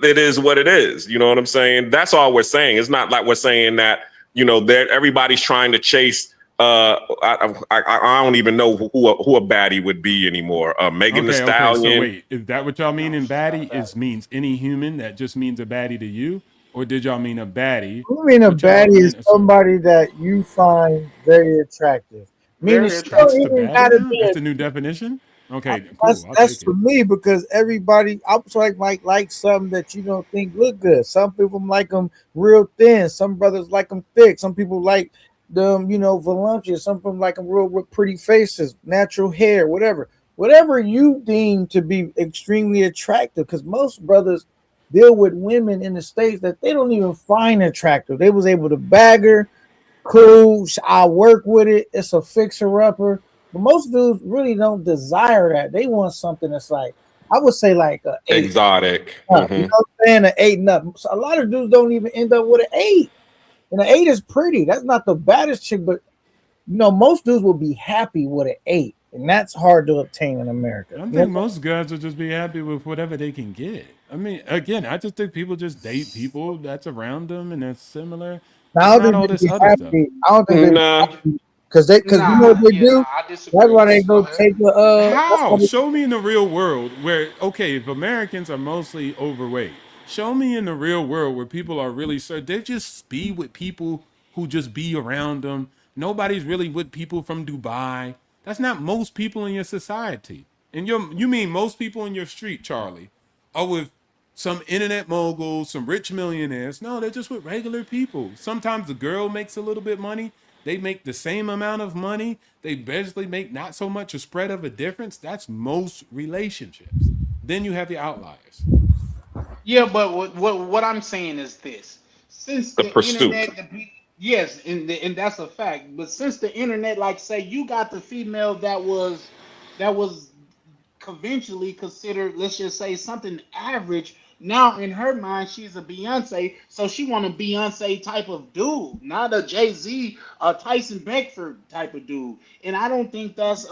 it is what it is. You know what I'm saying? That's all we're saying. It's not like we're saying that, you know, that everybody's trying to chase. I don't even know who a baddie would be anymore. Megan Thee Okay, Stallion. so wait, is that what y'all mean in baddie? Is means any human that just means a baddie to you? Or did y'all mean a baddie? I mean, a What y'all baddie is mean? So somebody that you find very attractive. Meaning, Very she that's don't the attractive. even baddie gotta now? be That's a. the new definition? Okay, cool. That's I'll that's take for it. me because everybody. I'm like something that you don't think look good. Some people like them real thin. Some brothers like them thick. Some people like them, voluptuous. Some people like them real with pretty faces, natural hair, whatever. Whatever you deem to be extremely attractive, because most brothers deal with women in the States that they don't even find attractive. They was able to bag her, cool. I work with it. It's a fixer upper. But most dudes really don't desire that. They want something that's like, I would say like a 8 Exotic. up. You know what I'm saying? An 8 and up. So a lot of dudes don't even end up with an 8. And an 8 is pretty. That's not the baddest chick, but most dudes will be happy with an 8. And that's hard to obtain in America. I think most guys will just be happy with whatever they can get. I mean, again, I just think people just date people that's around them and that's similar. Now, It's I not don't all think this they be other stuff. happy. I don't think they be Nah. happy because you know what they do? I That's disagree. why they Go go ahead. take a that's why How? they, Show me in the real world where, okay, if Americans are mostly overweight, show me in the real world where people are really, they just be with people who just be around them. Nobody's really with people from Dubai. That's not most people in your society. And you mean most people in your street, Charlie, are with some internet moguls, some rich millionaires. No, they're just with regular people. Sometimes the girl makes a little bit money. They make the same amount of money. They basically make not so much a spread of a difference. That's most relationships. Then you have your outliers. Yeah, but what I'm saying is this: since The the pursuit. internet, yes, and that's a fact. But since the internet, like say, you got the female that was conventionally considered, let's just say, something average. Now in her mind, she's a Beyonce, so she want a Beyonce type of dude, not a Jay-Z, a Tyson Beckford type of dude. And I don't think that's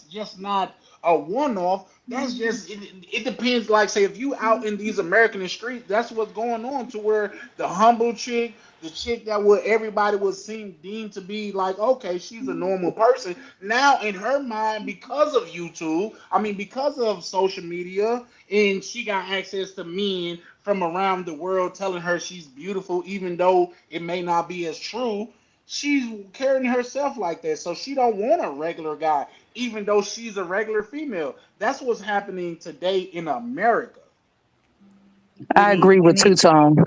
just not a one-off. That's just it depends. Like say, if you out in these American streets, that's what's going on. To where the humble chick, the chick that would everybody would seem deemed to be like, okay, she's a normal person. Now in her mind, because of YouTube, I mean, because of social media, and she got access to men from around the world telling her she's beautiful, even though it may not be as true. She's carrying herself like that, so she don't want a regular guy, even though she's a regular female. That's what's happening today in America. I agree with Two Tone.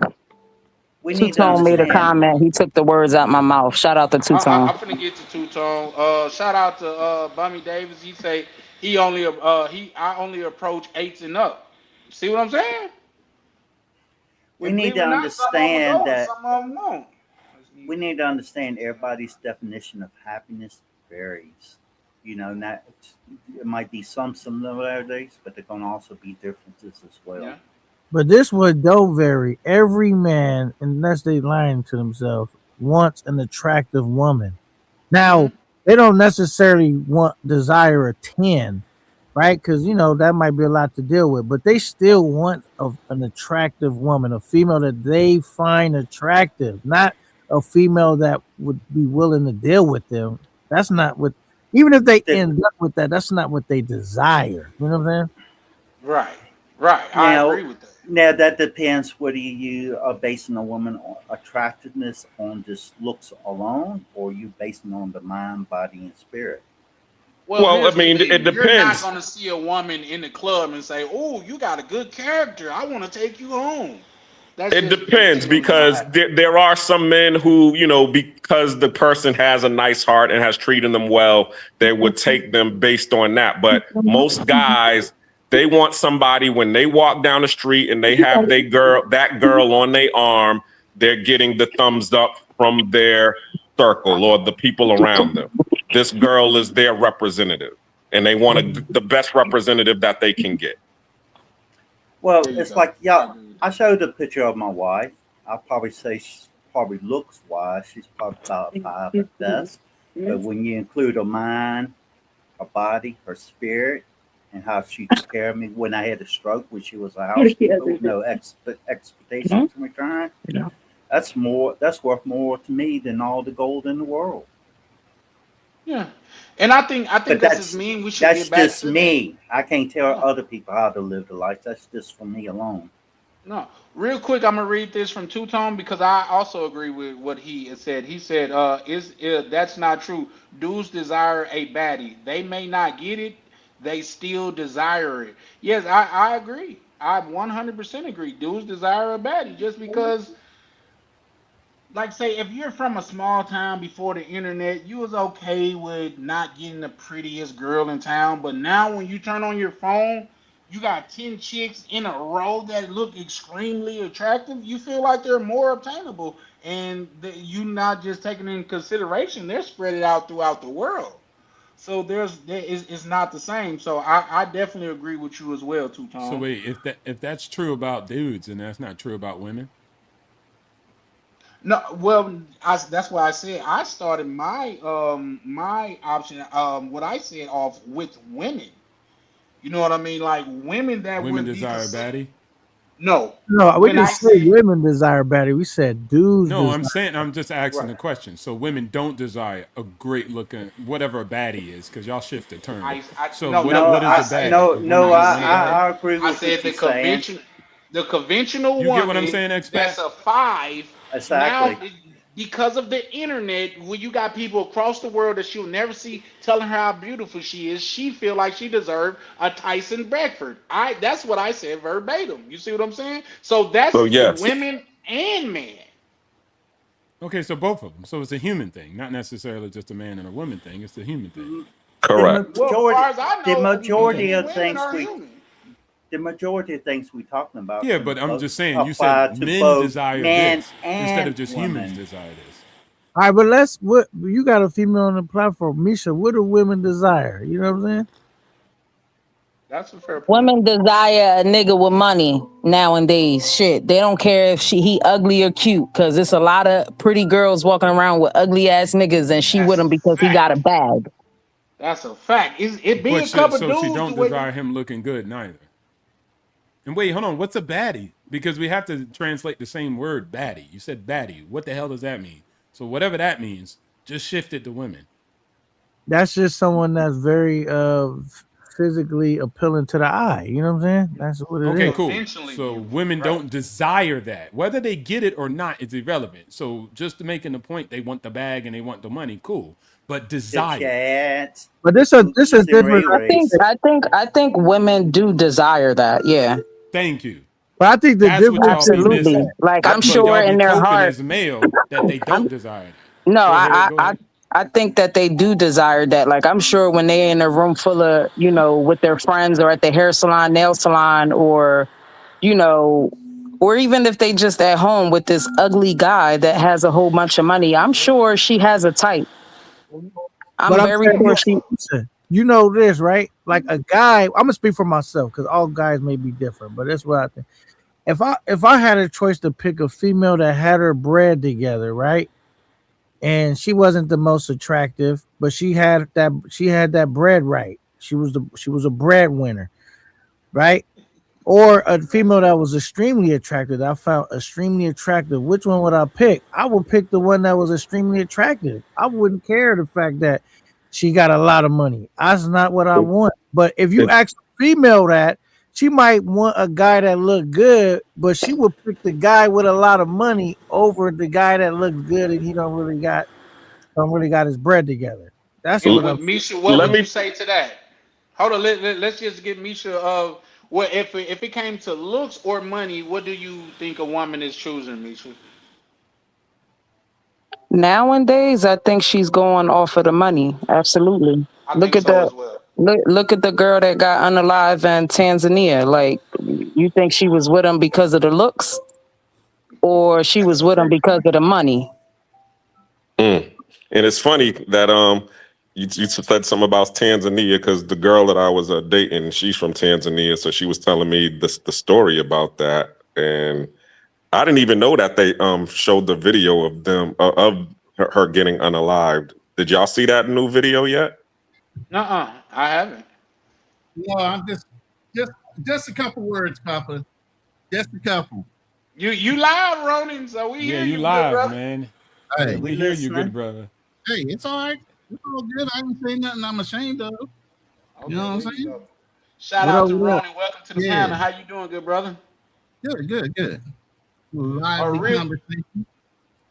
We Two need to Tone made a understand. comment. He took the words out my mouth. Shout out to Two Tone. I'm finna get to Two Tone. Shout out to Bummy Davis. He say I only approach 8s and up. See what I'm saying? We And need believe to it or not, some of them understand go and that some of them won't. we need to understand everybody's definition of happiness varies. You know, not it might be some similarities, but there can also be differences as well. Yeah. but this would don't vary. Every man, unless they lying to themselves, wants an attractive woman. Now, they don't necessarily desire a 10, right? Because that might be a lot to deal with, but they still want an attractive woman, a female that they find attractive, not a female that would be willing to deal with them. That's not what, even if they end up with that, that's not what they desire. You know what I'm saying? Right. Right. I Now, agree with that. now that depends whether you are basing a woman on attractiveness on just looks alone, or you basing on the mind, body, and spirit. Well, Well, I here's the mean, thing. it You're not depends. gonna see a woman in the club and say, "Oh, you got a good character. I want to take you home." That's It just depends genuinely not because happening. there are some men who, because the person has a nice heart and has treated them well, they would take them based on that. But most guys, they want somebody when they walk down the street and they have that girl on their arm, they're getting the thumbs up from their circle or the people around them. This girl is their representative, and they want the best representative that they can get. Well, There you it's go. like, I yeah, agree with I that. showed a picture of my wife. I'll probably say she's probably looks wise, she's probably about 5 at best. But when you include her mind, her body, her spirit, and how she took care of me when I had a stroke, when she was a housekeeper with no expectations in return. That's worth more to me than all the gold in the world. Yeah, and I think But this is mean. We should that's get back just to me. I can't tell other people how to live the life. That's just for me alone. No, real quick, I'm gonna read this from Two Tone because I also agree with what he has said. He said, that's not true. Dudes desire a baddie. They may not get it, they still desire it." Yes, I agree. I 100% agree. Dudes desire a baddie just because, like, say, if you're from a small town before the internet, you was okay with not getting the prettiest girl in town. But now, when you turn on your phone, you got 10 chicks in a row that look extremely attractive. You feel like they're more obtainable, and you not just taking in consideration, they're spread it out throughout the world. So it's not the same. So I definitely agree with you as well, Two So Tone. wait, if that's true about dudes, and that's not true about women. No, well, that's why I said I started my option what I said off with women. You know what I mean? Like women that Women would be desire a considered. baddie. No, No, we when didn't I say say women desire baddie. We said dudes No, desire. I'm just asking right, the question. So women don't desire a great looking whatever a baddie is, because y'all shift the term. I So no No, no what is I a I said baddie? no A no. woman I don't want a said baddie? I agree I with said what you're saying. the conventional You get what I'm woman saying, that's expat? a 5 now, Exactly. because of the internet, when you got people across the world that she'll never see telling her how beautiful she is, she feel like she deserved a Tyson Beckford. That's what I said verbatim. You see what I'm saying? So So that's yes, women and men. Okay, so both of them. So it's a human thing, not necessarily just a man and a woman thing. It's a human thing. The correct. Well, as far majority, as I the know, men Okay. majority and of women things are we, human. the majority of things we talking about Yeah, can but I'm just saying, you apply said to men both desire men this instead of and just humans women. desire this. All right, but what you got a female on the platform, Misha. What do women desire? You know what I'm saying? That's a fair point. Women desire a nigga with money nowadays. Shit, they don't care if he ugly or cute, cause it's a lot of pretty girls walking around with ugly ass niggas, and she with That's a him because he got a fact. bag. That's a fact. It be But a couple so she dudes don't the way desire him looking good neither. And wait, hold on. What's a baddie? Because we have to translate the same word, baddie. You said baddie. What the hell does that mean? So whatever that means, just shift it to women. That's just someone that's very physically appealing to the eye. You know what I'm saying? That's what it Okay, is. cool. conventionally So beautiful. women Right. don't desire that. Whether they get it or not is irrelevant. So just making the point, they want the bag and they want the money. Cool. But The desire. chats, But the this is cookies and different. Ray Rays. I think women do desire that. Yeah, Thank you. But I think the That's what difference y'all be is absolutely. missing. Like I'm But sure y'all be in their coping heart, as male that they I'm don't desire that. no, Go ahead. Go I ahead. I think that they do desire that. Like I'm sure when they're in a room full of, with their friends or at the hair salon, nail salon, or, you know, or even if they just at home with this ugly guy that has a whole bunch of money, I'm sure she has a type. But I'm I'm very saying, sure she. listen, you know this, right? Like a guy, I'm gonna speak for myself because all guys may be different, but that's what I think. If I had a choice to pick a female that had her bread together, right? And she wasn't the most attractive, but she had that bread right. She was a breadwinner, right? Or a female that was extremely attractive, that I found extremely attractive. Which one would I pick? I would pick the one that was extremely attractive. I wouldn't care the fact that she got a lot of money. That's not what I want. But if you It, ask a female that, she might want a guy that looked good, but she would pick the guy with a lot of money over the guy that looks good and he don't really got his bread together. That's And what l- I'm. with Misha, what let would you me. say to that? Hold on, let's just get Misha of what if it came to looks or money, what do you think a woman is choosing, Misha? Nowadays, I think she's going off of the money. Absolutely. I Look think at so the as well. look at the girl that got unalive in Tanzania. Like, you think she was with him because of the looks, or she was with him because of the money? Mm. And it's funny that you said something about Tanzania because the girl that I was dating, she's from Tanzania, so she was telling me the story about that, and I didn't even know that they showed the video of them of her getting unalived. Did y'all see that new video yet? Nuh-uh. I haven't. No, I'm just a couple words, Papa. Just a couple. You live, Ronin, so we Yeah, hear you you, good live, brother. man. Hey, We hear you, good brother. hey, it's all right. It's all good. I ain't saying nothing I'm ashamed of. You know what I'm saying? Shout What out up, to what up? Ronin. Welcome to the Yeah. panel. How you doing, good brother? Good. Lively real- conversation.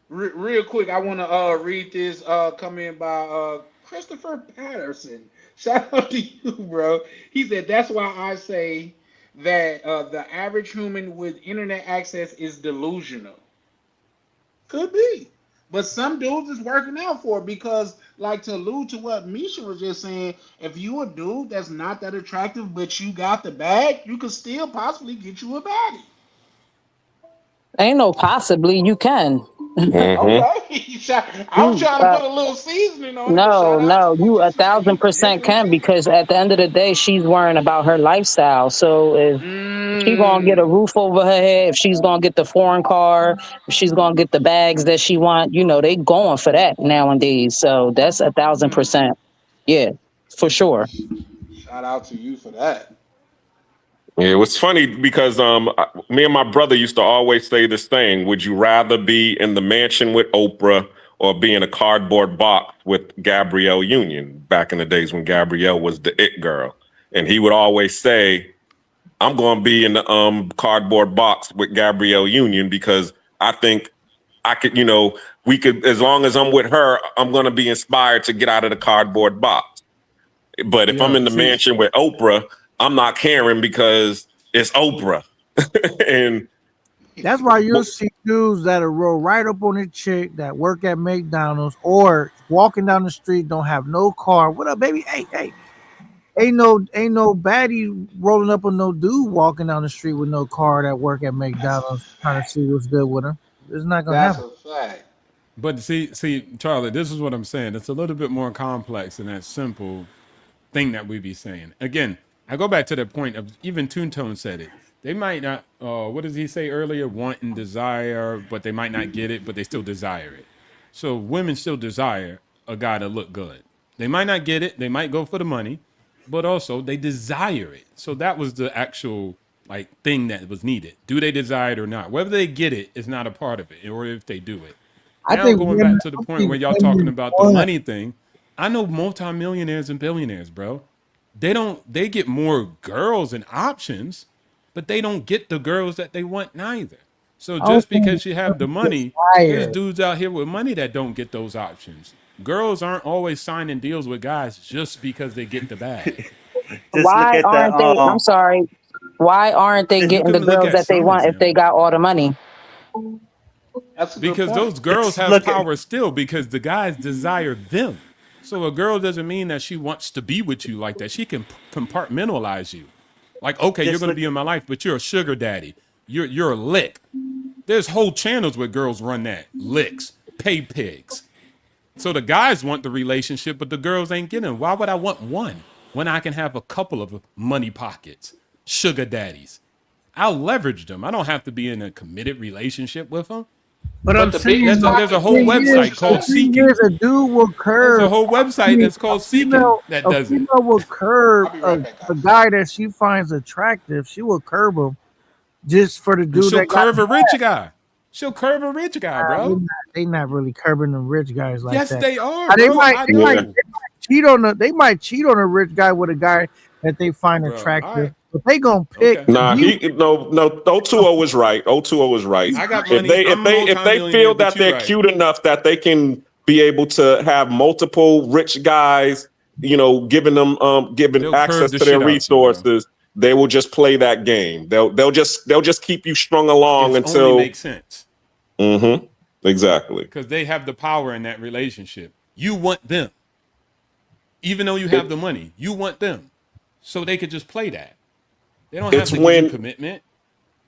Real quick, I want to read this comment by Christopher Patterson. Shout out to you, bro. He said, that's why I say that the average human with internet access is delusional. Could be. But some dudes is working out for it because, like, to allude to what Misha was just saying, if you a dude that's not that attractive, but you got the bag, you could still possibly get you a baddie. Ain't no possibly you can. Okay. I'm trying to put a little seasoning on it. But shout out to You you. 1,000% can, because at the end of the day, she's worrying about her lifestyle. So if she gonna get a roof over her head, if she's gonna get the foreign car, if she's gonna get the bags that she want, they going for that nowadays. So that's 1,000%. Yeah, for sure. Shout out to you for that. Yeah, it was funny because me and my brother used to always say this thing: would you rather be in the mansion with Oprah or be in a cardboard box with Gabrielle Union? Back in the days when Gabrielle was the it girl, and he would always say, "I'm going to be in the cardboard box with Gabrielle Union because I think I could, we could, as long as I'm with her, I'm going to be inspired to get out of the cardboard box. But if I'm in the mansion with Oprah, I'm not caring because it's Oprah." And that's why you'll see dudes that'll roll right up on a chick that work at McDonald's or walking down the street, don't have no car. What up, baby? Hey. Ain't no baddie rolling up on no dude walking down the street with no car that work at McDonald's trying to see what's good with him. It's not gonna happen. That's a fact. But see, Charlie, this is what I'm saying. It's a little bit more complex than that simple thing that we be saying. Again, I go back to the point of, even Toon Tone said it. They might not, what does he say earlier? Want and desire, but they might not get it, but they still desire it. So women still desire a guy to look good. They might not get it. They might go for the money, but also they desire it. So that was the actual thing that was needed. Do they desire it or not? Whether they get it is not a part of it, or if they do it. Now going back to the point where y'all talking about the money thing, I know multimillionaires and billionaires, bro. They get more girls and options, but they don't get the girls that they want neither. So just because you have the money, there's dudes out here with money that don't get those options. Girls aren't always signing deals with guys just because they get the bag. Why aren't they? I'm sorry. Why aren't they getting the girls that they want if they got all the money? That's a good Because point. those girls have power still, because the guys desire them. So a girl doesn't mean that she wants to be with you like that. She can compartmentalize you. Like, okay, you're going to be in my life, but you're a sugar daddy. You're a lick. There's whole channels where girls run that. Licks, pay pigs. So the guys want the relationship, but the girls ain't getting it. Why would I want one when I can have a couple of money pockets, sugar daddies? I'll leverage them. I don't have to be in a committed relationship with them. But I'm saying there's a whole website called Seeking. A dude will curb. There's a whole website that's called Seeking that does it. A female will curb a guy that she finds attractive. She will curb him just for the dude. She'll curve a rich guy. She'll curve a rich guy, bro. They not really curbing them rich guys like yes, that. Yes, they are. They bro. might cheat on a. They might cheat on a rich guy with a guy that they find attractive. But they gonna pick. Okay. No, 020 was right. 020 was right. I got money. If they feel that they're cute enough that they can be able to have multiple rich guys, giving them giving access to their resources, they will just play that game. They'll just keep you strung along until only makes sense. Mm-hmm. Exactly. Because they have the power in that relationship. You want them. Even though you have the money, you want them. So they could just play that. They don't have to give you commitment.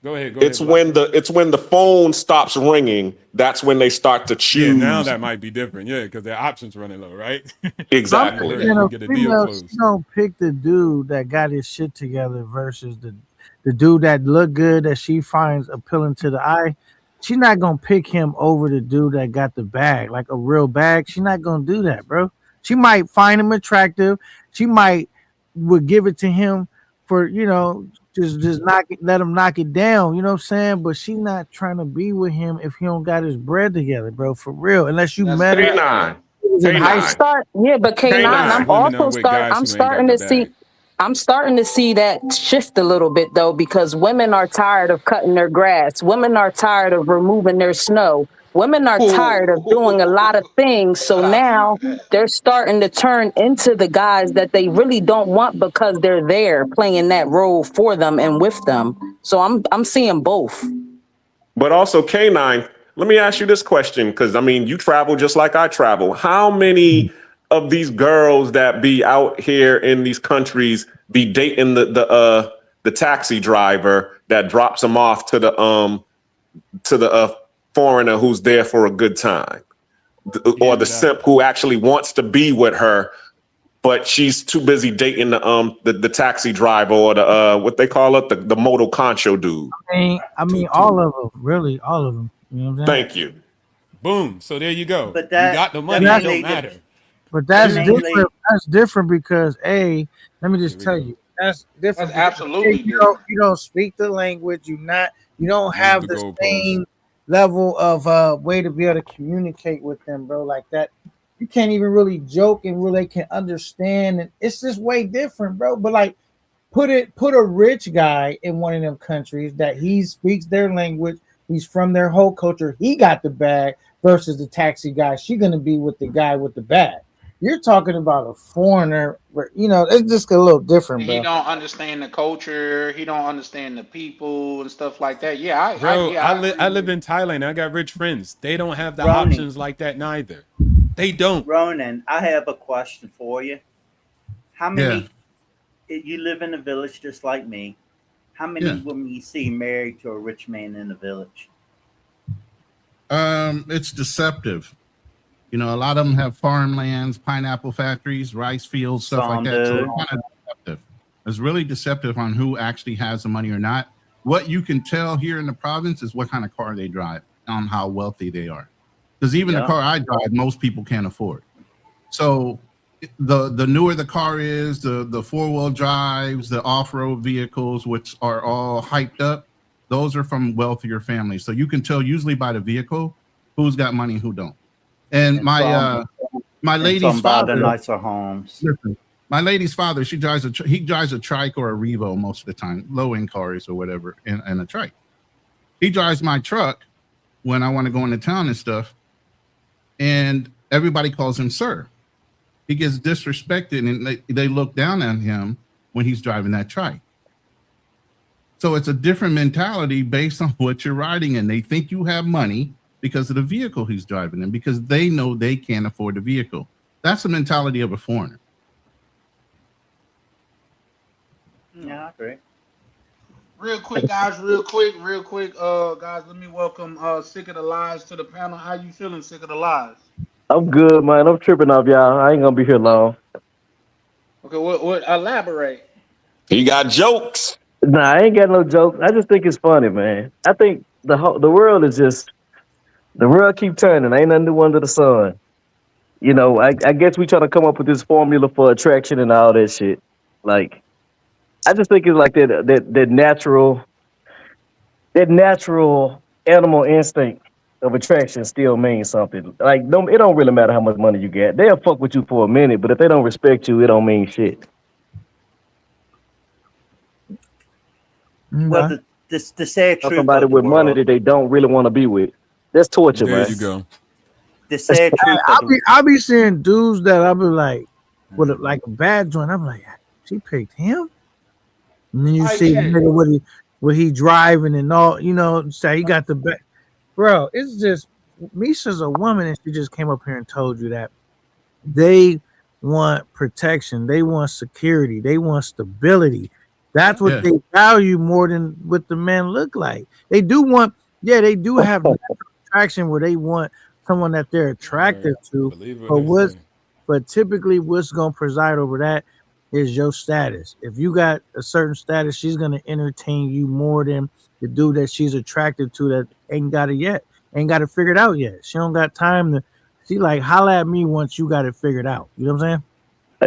Go ahead. It's when the phone stops ringing. That's when they start to choose. Yeah, now that might be different. Yeah, because their options running low, right? Exactly. Get a deal closed. She don't pick the dude that got his shit together versus the dude that look good that she finds appealing to the eye. She's not gonna pick him over the dude that got the bag, like a real bag. She's not gonna do that, bro. She might find him attractive. She might would give it to him for, just let him knock it down, you know what I'm saying? But she not trying to be with him if he don't got his bread together, bro, for real. Unless you That's met her K9. in high K9. school. Yeah, but K9, K9. Women are with guys who ain't got the bag. I'm starting to see that shift a little bit though, because women are tired of cutting their grass. Women are tired of removing their snow. Women are tired of doing a lot of things. So now they're starting to turn into the guys that they really don't want because they're there playing that role for them and with them. So I'm seeing both. But also, K9, let me ask you this question, because I mean, you travel just like I travel. How many of these girls that be out here in these countries be dating the taxi driver that drops them off to the foreigner who's there for a good time, or the simp who actually wants to be with her, but she's too busy dating the taxi driver or the what they call it, the moto concho dude? I mean, all of them, really, all of them. You know what I'm saying? Thank you. Boom. So there you go. But that- you got the money. that It don't may- matter. But that's Mainly- different. That's different because let me just tell you, that's different. That's because, absolutely you don't speak the language. You don't have the the goalpost. same level of way to be able to communicate with them, bro. Like that, you can't even really joke and really can understand, and it's just way different, bro. But like, put a rich guy in one of them countries that he speaks their language. He's from their whole culture. He got the bag versus the taxi guy. She's gonna be with the guy with the bag. You're talking about a foreigner, where it's just a little different, bro. He don't understand the culture. He don't understand the people and stuff like that. Yeah, Bro, I agree. live in Thailand. I got rich friends. They don't have the Ronnie. options like that neither. They don't. Ronan, I have a question for you. How many? You live in a village just like me. How many Yeah. women you see married to a rich man in the village? It's deceptive. A lot of them have farmlands, pineapple factories, rice fields, stuff like that. So it's kind of deceptive. It's really deceptive on who actually has the money or not. What you can tell here in the province is what kind of car they drive, on how wealthy they are. Because even the car I drive, most people can't afford. So the newer the car is, the 4-wheel drives, the off-road vehicles, which are all hyped up, those are from wealthier families. So you can tell usually by the vehicle who's got money and who don't. And my lady's father, the nicer homes. Listen, my lady's father, he drives a trike or a Revo most of the time, low-end cars or whatever, and a trike. He drives my truck when I want to go into town and stuff, and everybody calls him sir. He gets disrespected, and they look down on him when he's driving that trike. So it's a different mentality based on what you're riding in. They think you have money because of the vehicle he's driving in, because they know they can't afford the vehicle. That's the mentality of a foreigner. Yeah, I agree. Real quick, guys. Guys, let me welcome Sick of the Lies to the panel. How you feeling, Sick of the Lies? I'm good, man. I'm tripping off y'all. I ain't gonna be here long. Okay, what elaborate? He got jokes. Nah, I ain't got no jokes. I just think it's funny, man. I think the world is just the world keep turning. Ain't nothing new under the sun. I guess we trying to come up with this formula for attraction and all that shit. Like, I just think it's like that natural animal instinct of attraction still means something. Like, it don't really matter how much money you get. They'll fuck with you for a minute, but if they don't respect you, it don't mean shit. Well, the sad truth. Somebody with money that they don't really want to be with. That's torture, man. There you go. The sad truth. I be seeing dudes that I be like, with like a bad joint. I'm like, she picked him. And then you see the nigga what he driving and all, say he got the back. Bro, it's just, Misha's a woman and she just came up here and told you that they want protection, they want security, they want stability. That's what they value more than what the men look like. They do have attraction where they want someone that they're attracted to. But typically what's gonna preside over that is your status. If you got a certain status, she's gonna entertain you more than the dude that she's attracted to that ain't got it yet, ain't got it figured out yet. She don't got time to. She like holla at me once you got it figured out. You know what I'm saying?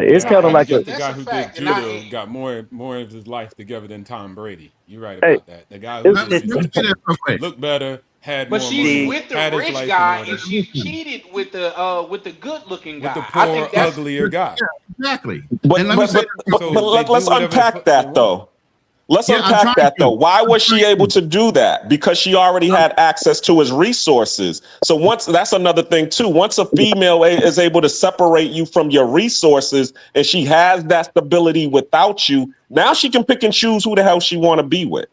It's Yeah, kind of I like guess a the That's guy a who did fact. And I judo got more of his life together than Tom Brady. You're right hey. about that. The guy who Let did me say this real quick. looked better, had but more she's money, See, with the had his rich life in guy and order, she's Listen, cheated with the good looking with the guy. I think poor, that's uglier guy. yeah, exactly. But And let me say this real quick. So they do let's whatever the unpack fuck they that want. though. Let's Yeah, I'm unpack trying that though. to. Why was I'm she trying able to. to do that? Because she already had access to his resources. So once that's another thing too. Once a female is able to separate you from your resources and she has that stability without you, now she can pick and choose who the hell she want to be with.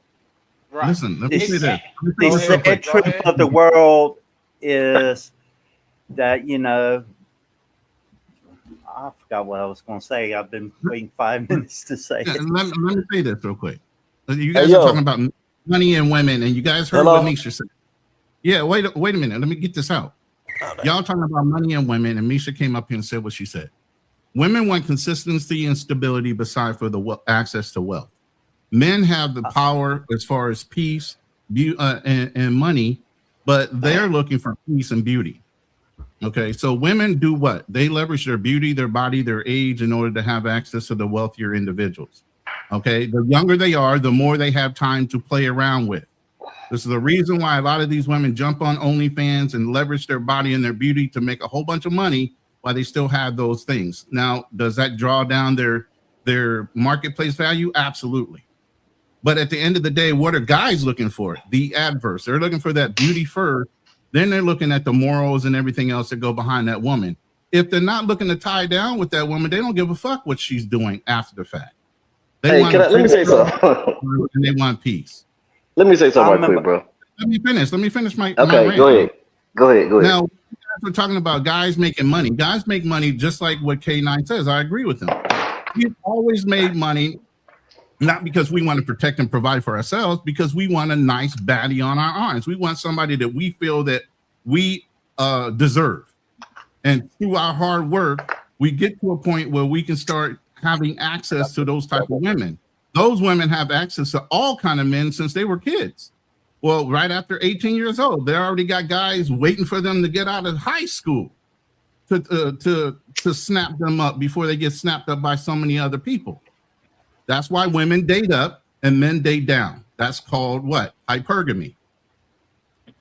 right. Listen, let me the, say this. Exactly. Let me the say Go this real ahead. sad quick. Go truth ahead. of the world is that, I forgot what I was going to say. I've been waiting 5 minutes to say Yeah, it. let me say this real quick. You Hey, guys are talking yo. about money and women, and you guys heard what Hello. Misha said. Yeah, wait a minute. Let me get this out. Y'all talking about money and women, and Misha came up here and said what she said. Women want consistency and stability beside for the access to wealth. Men have the power as far as peace and money, but they're looking for peace and beauty. Okay, so women do what? They leverage their beauty, their body, their age in order to have access to the wealthier individuals. Okay, the younger they are, the more they have time to play around with. This is the reason why a lot of these women jump on OnlyFans and leverage their body and their beauty to make a whole bunch of money while they still have those things. Now, does that draw down their marketplace value? Absolutely. But at the end of the day, what are guys looking for? The adverse. They're looking for that beauty first. Then they're looking at the morals and everything else that go behind that woman. If they're not looking to tie down with that woman, they don't give a fuck what she's doing after the fact. They want Let me say something. and they want peace. Let me say something right quick, bro. Let me finish my Okay, rant. go ahead. Go ahead. Now, we're talking about guys making money. Guys make money just like what K9 says. I agree with him. We've always made money, not because we want to protect and provide for ourselves, because we want a nice baddie on our arms. We want somebody that we feel that we deserve. And through our hard work, we get to a point where we can start having access to those type of women. Those women have access to all kind of men since they were kids. Well, right after 18 years old, they already got guys waiting for them to get out of high school to snap them up before they get snapped up by so many other people. That's why women date up and men date down. That's called what? Hypergamy.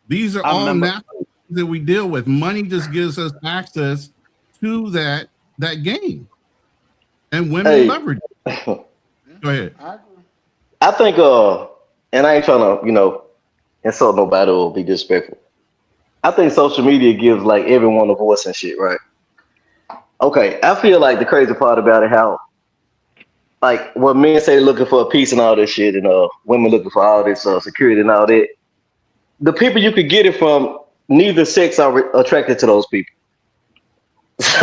These are all natural things that we deal with. Money just gives us access to that game, and women leverage it. Go ahead. I think, and I ain't trying to, insult nobody or be disrespectful. I think social media gives like everyone a voice and shit, right? Okay, I feel like the crazy part about it, how like what men say they're looking for a peace and all this shit, and women looking for all this security and all that. The people you could get it from, neither sex are attracted to those people.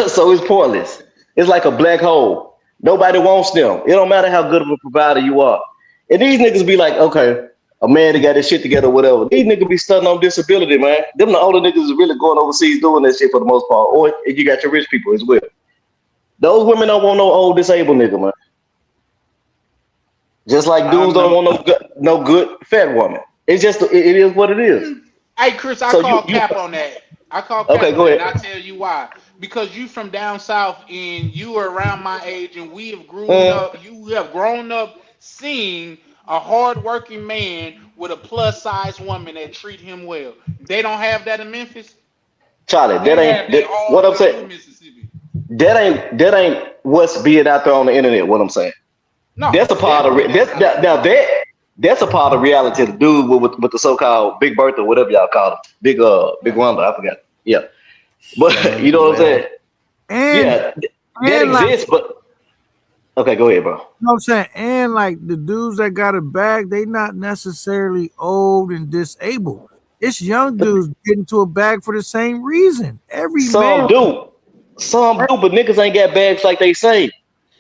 So it's pointless. It's like a black hole. Nobody wants them. It don't matter how good of a provider you are. And these niggas be like, okay, a man that got his shit together, whatever. These niggas be studying on disability, man. Them the older niggas is really going overseas doing that shit for the most part. Or you got your rich people as well. Those women don't want no old disabled nigga, man. Just like dudes don't want no good fat woman. It's just it is what it is. Hey, Chris, I So call cap on that. I call cap Okay, on go that, ahead. and I tell you why. Because you from down south and you are around my age, and we have grown up. You have grown up seeing a hard-working man with a plus-size woman that treat him well. They don't have that in Memphis. Charlie, what I'm saying. That ain't what's being out there on the internet. What I'm saying. No, that's a part of that's a part of reality. The dude with the so-called Big Bertha, whatever y'all call him, Big Wanda, I forgot. Yeah, but you know what I'm saying. And, that exists. But okay, go ahead, bro. You know what I'm saying? And like the dudes that got a bag, they not necessarily old and disabled. It's young dudes getting to a bag for the same reason. Some do, but niggas ain't got bags like they say.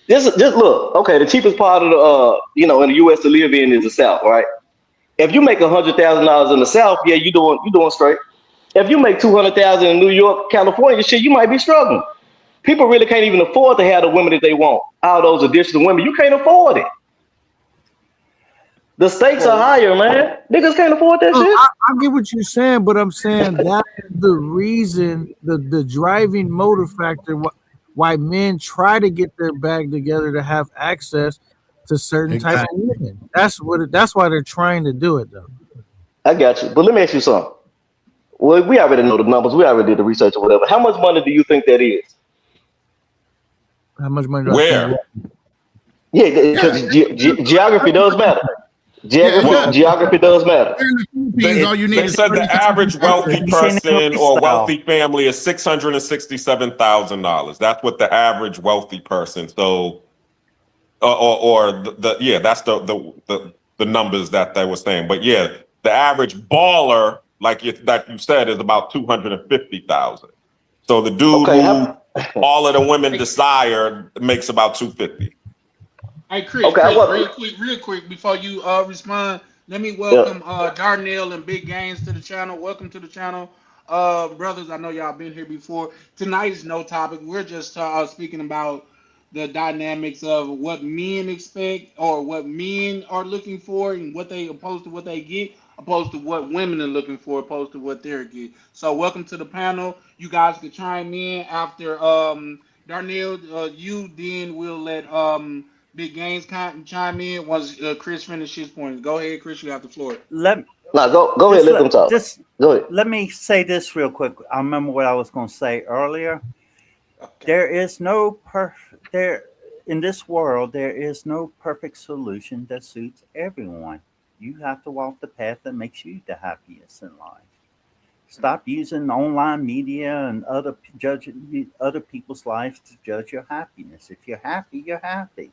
Just look, okay. The cheapest part of the in the U.S. to live in is the South, right? If you make $100,000 in the South, yeah, you doing straight. If you make $200,000 in New York, California, shit, you might be struggling. People really can't even afford to have the women that they want. All those additional women, you can't afford it. The stakes are higher, man. Niggas can't afford that shit. I get what you're saying, but I'm saying that's the reason, the driving motor factor why men try to get their bag together to have access to certain type of women. That's why they're trying to do it, though. I got you. But let me ask you something. Well, we already know the numbers. We already did the research or whatever. How much money do you think that is? How much money do I Where? think? Yeah, because geography does matter. Geography does matter. All you need They is said the average wealthy person or style. wealthy family is $667,000. That's what the average wealthy person. So, that's the numbers that they were saying. But yeah, the average baller, like you said, is about 250,000. So the dude who all of the women desire makes about 250. Hey, Chris, real quick, before you respond, let me welcome Darnell and Big Gains to the channel. Welcome to the channel. Brothers, I know y'all been here before. Tonight's no topic. We're just speaking about the dynamics of what men expect or what men are looking for and what they opposed to what they get, opposed to what women are looking for, opposed to what they're getting. So welcome to the panel. You guys can chime in after Darnell, you then we'll let Big Gains chime in once Chris finishes his point. Go ahead, Chris, you have the floor. Go ahead, let them talk. Go ahead. Let me say this real quick. I remember what I was going to say earlier. Okay. There is no in this world, there is no perfect solution that suits everyone. You have to walk the path that makes you the happiest in life. Stop using online media and other people's lives to judge your happiness. If you're happy, you're happy.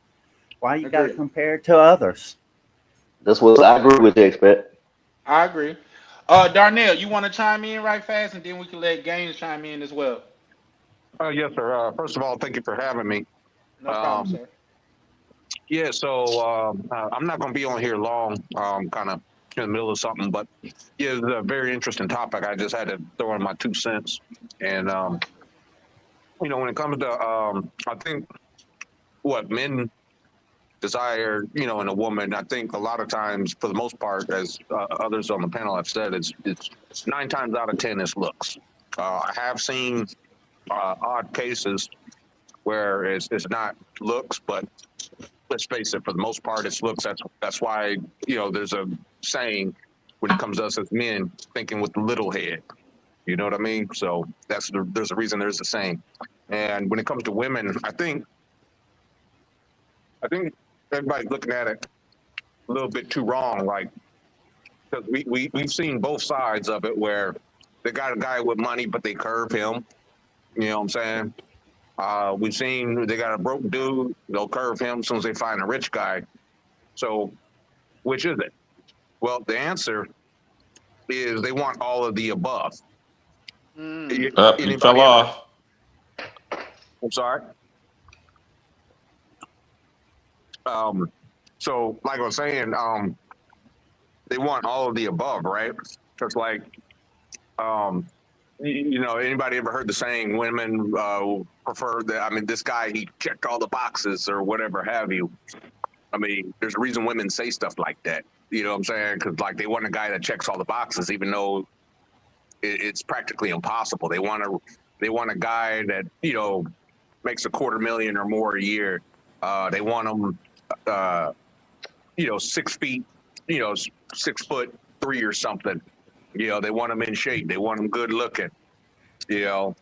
Why you got to compare it to others? That's what I agree with you, expert. I agree. Darnell, you want to chime in right fast, and then we can let Gaines chime in as well. Yes, sir. First of all, thank you for having me. No problem, sir. Yeah, so I'm not going to be on here long, kind of in the middle of something, but yeah, it's a very interesting topic. I just had to throw in my 2 cents. And, when it comes to, I think what men desire, in a woman, I think a lot of times, for the most part, as others on the panel have said, it's 9 times out of 10 is looks. I have seen odd cases where it's not looks, but let's face it, for the most part, it's looks. That's why, there's a saying when it comes to us as men, thinking with the little head. You know what I mean? So there's a reason there's a saying. And when it comes to women, I think everybody's looking at it a little bit too wrong. Like, because we've seen both sides of it, where they got a guy with money, but they curve him. You know what I'm saying? We've seen they got a broke dude, they'll curve him as soon as they find a rich guy. So, which is it? Well, the answer is they want all of the above. You fell off. I'm sorry. So, like I was saying, they want all of the above, right? Just like, anybody ever heard the saying, women prefer that? I mean, this guy, he checked all the boxes or whatever have you. I mean, there's a reason women say stuff like that. You know what I'm saying? Because, like, they want a guy that checks all the boxes, even though it's practically impossible. They want a guy that, makes $250,000 or more a year. They want him, 6 feet, 6'3" or something. They want him in shape. They want him good looking, and,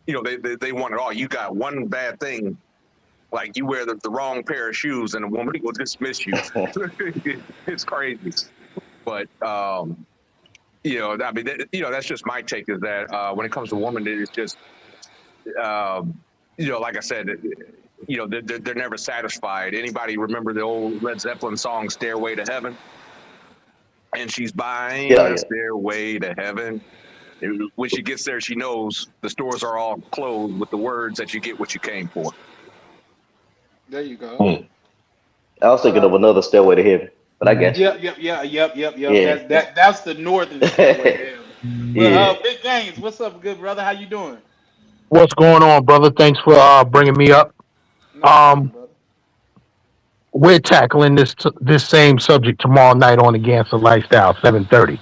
they want it all. You got one bad thing, like you wear the wrong pair of shoes and a woman will dismiss you. It's crazy. But, that's just my take, is that when it comes to women, it's just, like I said, they're never satisfied. Anybody remember the old Led Zeppelin song, Stairway to Heaven? And she's buying a stairway to heaven. When she gets there, she knows the stores are all closed with the words that you get what you came for. There you go. I was thinking of another Stairway to Heaven, but I guess. Yep. Yeah. That's the northern Stairway to Heaven. Well, Big Games, what's up, good brother? How you doing? What's going on, brother? Thanks for bringing me up. We're tackling this same subject tomorrow night on the Gangster Lifestyle, 7:30.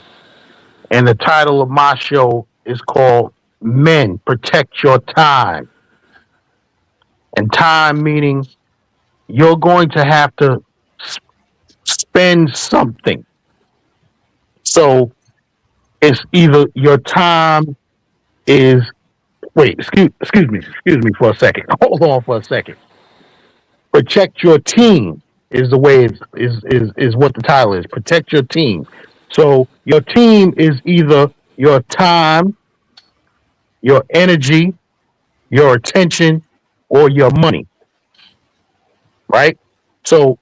And the title of my show is called men, protect your time. And time meaning you're going to have to spend something. So it's either your time is wait, excuse me for a second. Hold on for a second. Protect your team is the way is what the title is. Protect your team. So your team is either your time, your energy, your attention, or your money. Right? So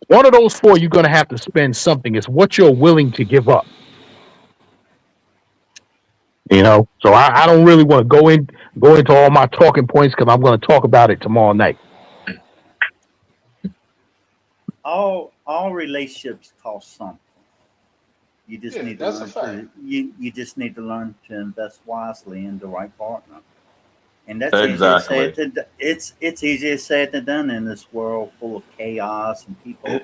one of those four you're gonna have to spend something. It's what you're willing to give up. You know, so I don't really want to go into all my talking points because I'm going to talk about it tomorrow night. All relationships cost something. You just need to that's learn a you just need to learn to invest wisely in the right partner. And that's Exactly. easier said than it's easier said than done in this world full of chaos and people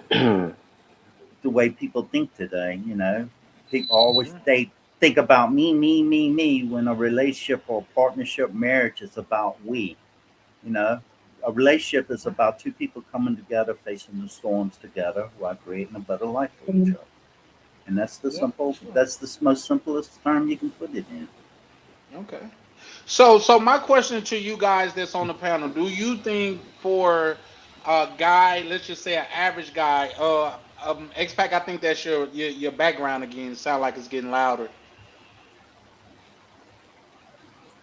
the way people think today, you know. People always they think about me when a relationship or partnership marriage is about we. You know, a relationship is about two people coming together, facing the storms together while creating a better life for each other. And that's the that's the most simplest term you can put it in. Okay. So my question to you guys that's on the panel: do you think for a guy, let's just say an average guy, X-Pac, I think that's your background again. Sound like it's getting louder.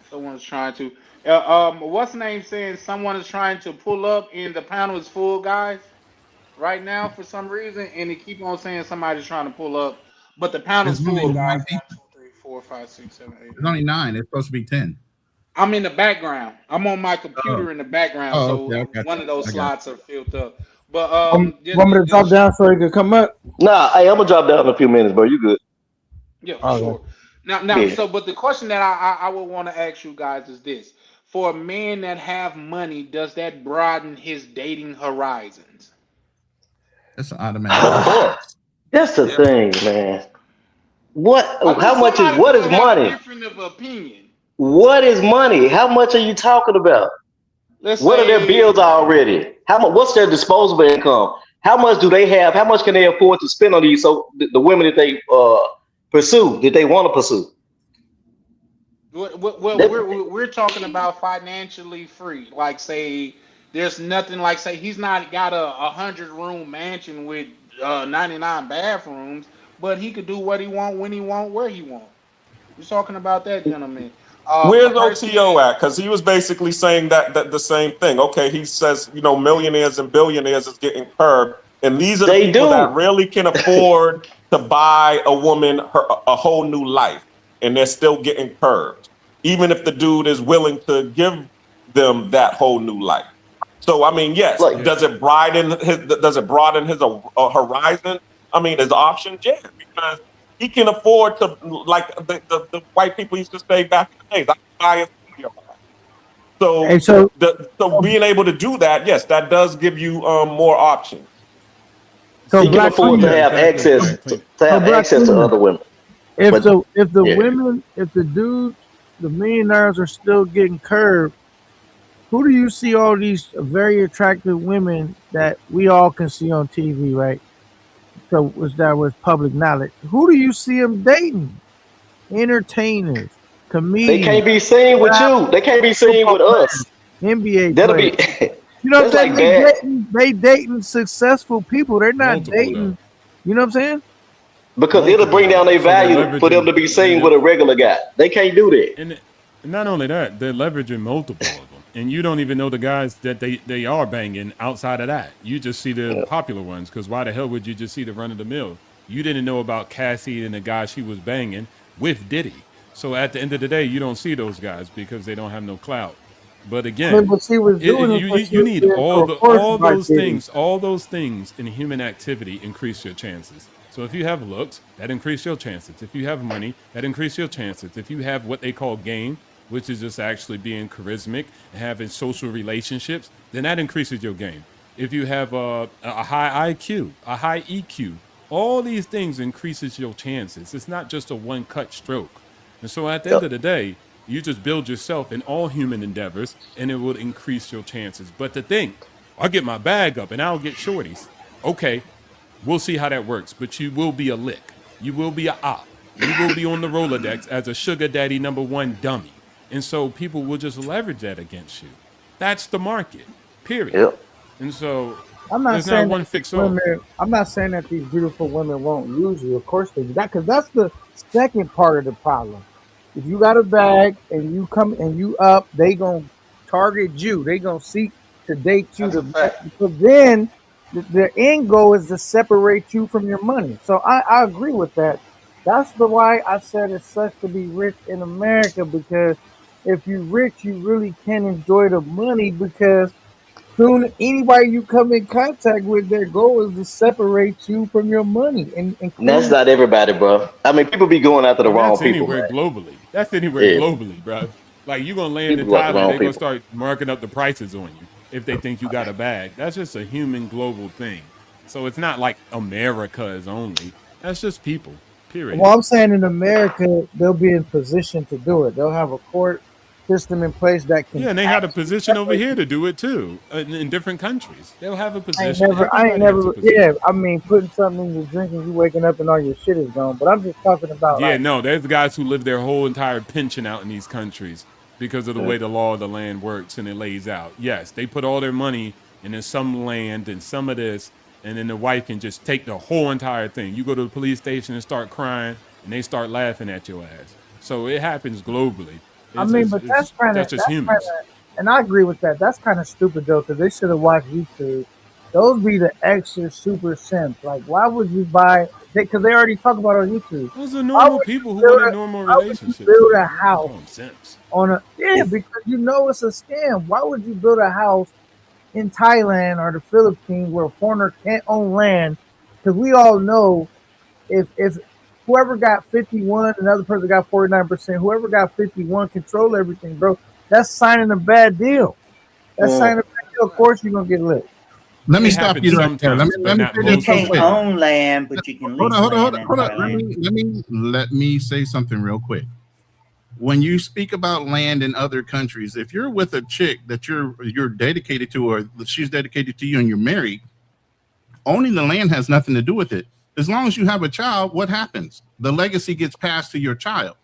Someone's trying to. What's the name saying? Someone is trying to pull up, and the panel is full, guys. Right now, for some reason, and they keep on saying somebody's trying to pull up, but the panel's There's only full, 9 guys. 1, people. 2, 3, 4, 5, 6, 7, 8. There's only 9. It's supposed to be 10. I'm in the background. I'm on my computer in the background, Oh, so okay. I got one you. of those I got slots are filled up. But Want me to drop down so he can come up? Nah, hey, I'm gonna drop down in a few minutes, bro. You good? yeah, Okay. sure. Now, Yeah. so, but the question that I would want to ask you guys is this: for a man that have money, does that broaden his dating horizons? That's an automatic. Of course. That's the thing, man. What? I think How much is somebody's what is gonna have a money? different of opinion. What is money? How much are you talking about? Let's What are their say bills already? How much? What's their disposable income? How much do they have? How much can they afford to spend on these? So the women that they pursue, that they want to pursue. well, That- we're talking about financially free. Like, say, there's nothing like, say, he's not got a 100-room mansion with 99 bathrooms, but he could do what he want, when he want, where he want. We're talking about that, gentleman. Where's A person OTO at? Because he was basically saying that the same thing. Okay, he says, you know, millionaires and billionaires is getting curbed. And these are the They people do. that really can afford to buy a woman a whole new life. And they're still getting curbed. Even if the dude is willing to give them that whole new life. So, I mean, yes, Like, does it broaden his horizon? I mean, his options? Yeah, because he can afford to, like the white people used to say back in the days, I can buy a studio. Hey, So, so being able to do that, yes, that does give you more options. So he can Black afford to Cleaner, have access to have Black access to Cleaner, other women. if But the yeah, women, if the dudes, the millionaires are still getting curved, who do you see all these very attractive women that we all can see on TV, right? So that was public knowledge. Who do you see them dating? Entertainers, they comedians, can't be seen with you. They can't be seen football with us. players, NBA That'll players. be You know what that's I'm like saying? bad They dating successful people. They're not Multiple though. dating. You know what I'm saying? because it'll Multiple bring down though. their So they're value for them to be leveraging seen with a regular guy. They can't do that. and not only that, they're leveraging multiple of them. And you don't even know the guys that they are banging outside of that. You just see the Yeah. popular ones, because why the hell would you just see the run of the mill? You didn't know about Cassie and the guy she was banging with Diddy. So at the end of the day, you don't see those guys because they don't have no clout. But again, What she was doing is what she you was need being all coerced by all those things in human activity increase your chances. So if you have looks, that increase your chances. If you have money, that increase your chances. If you have what they call game, which is just actually being charismatic and having social relationships, then that increases your game. If you have a high IQ, a high EQ, all these things increases your chances. It's not just a one-cut stroke. And so at the end of the day, You just build yourself in all human endeavors, and it will increase your chances. But to think, I'll get my bag up and I'll get shorties. Okay, we'll see how that works. But you will be a lick. You will be a op. You will be on the Rolodex as a sugar daddy #1 dummy. And so people will just leverage that against you. That's the market, period. Yep. And so I'm not there's saying not one that fix all. I'm not saying that these beautiful women won't use you. Of course they do that, because that's the second part of the problem. If you got a bag and you come and you up, they gonna target you. They gonna seek to date you. Because then the end goal is to separate you from your money. So I agree with that. That's the why I said it sucks to be rich in America, because if you're rich, you really can't enjoy the money, because soon anybody you come in contact with, their goal is to separate you from your money. And That's not everybody, bro. I mean, people be going after the And wrong that's people, anywhere man. globally. That's anywhere Yeah. globally, bro. Like you gonna land in People go after the Thailand, wrong they're gonna people. start marking up the prices on you if they think you got a bag. That's just a human global thing. So it's not like America is only. That's just people. Period. well, I'm saying in America, they'll be in position to do it. They'll have a court system in place that can. Yeah, and they had a position over here to do it too, in different countries. They'll have a I position. ain't Everybody has a never. position. Yeah, I mean, putting something in your drink and you waking up and all your shit is gone. But I'm just talking about Yeah, like, no, there's guys who live their whole entire pension out in these countries because of the way the law of the land works and it lays out. Yes, they put all their money into some land and some of this, and then the wife can just take the whole entire thing. You go to the police station and start crying, and they start laughing at your ass. So it happens globally. I mean, but that's just humans. and I agree with that. That's kind of stupid though, because they should have watched YouTube. Those be the extra super simps. Like, why would you buy? Because they already talk about it on YouTube. Those are normal people who want a normal Why would you relationship. build a house Simps. on a because you know it's a scam. Why would you build a house in Thailand or the Philippines where a foreigner can't own land? Because we all know if whoever got 51, another person got 49%. Whoever got 51 control everything, bro. That's signing a bad deal. That's signing a bad deal. Of course you're gonna get lit. Let me It stop happens you right there. Let me sometimes, but say not this You real can't quick. own land, but you can lease Hold land on. in Thailand. Let me say something real quick. When you speak about land in other countries, if you're with a chick that you're dedicated to, or she's dedicated to you, and you're married, owning the land has nothing to do with it. As long as you have a child, what happens? The legacy gets passed to your child.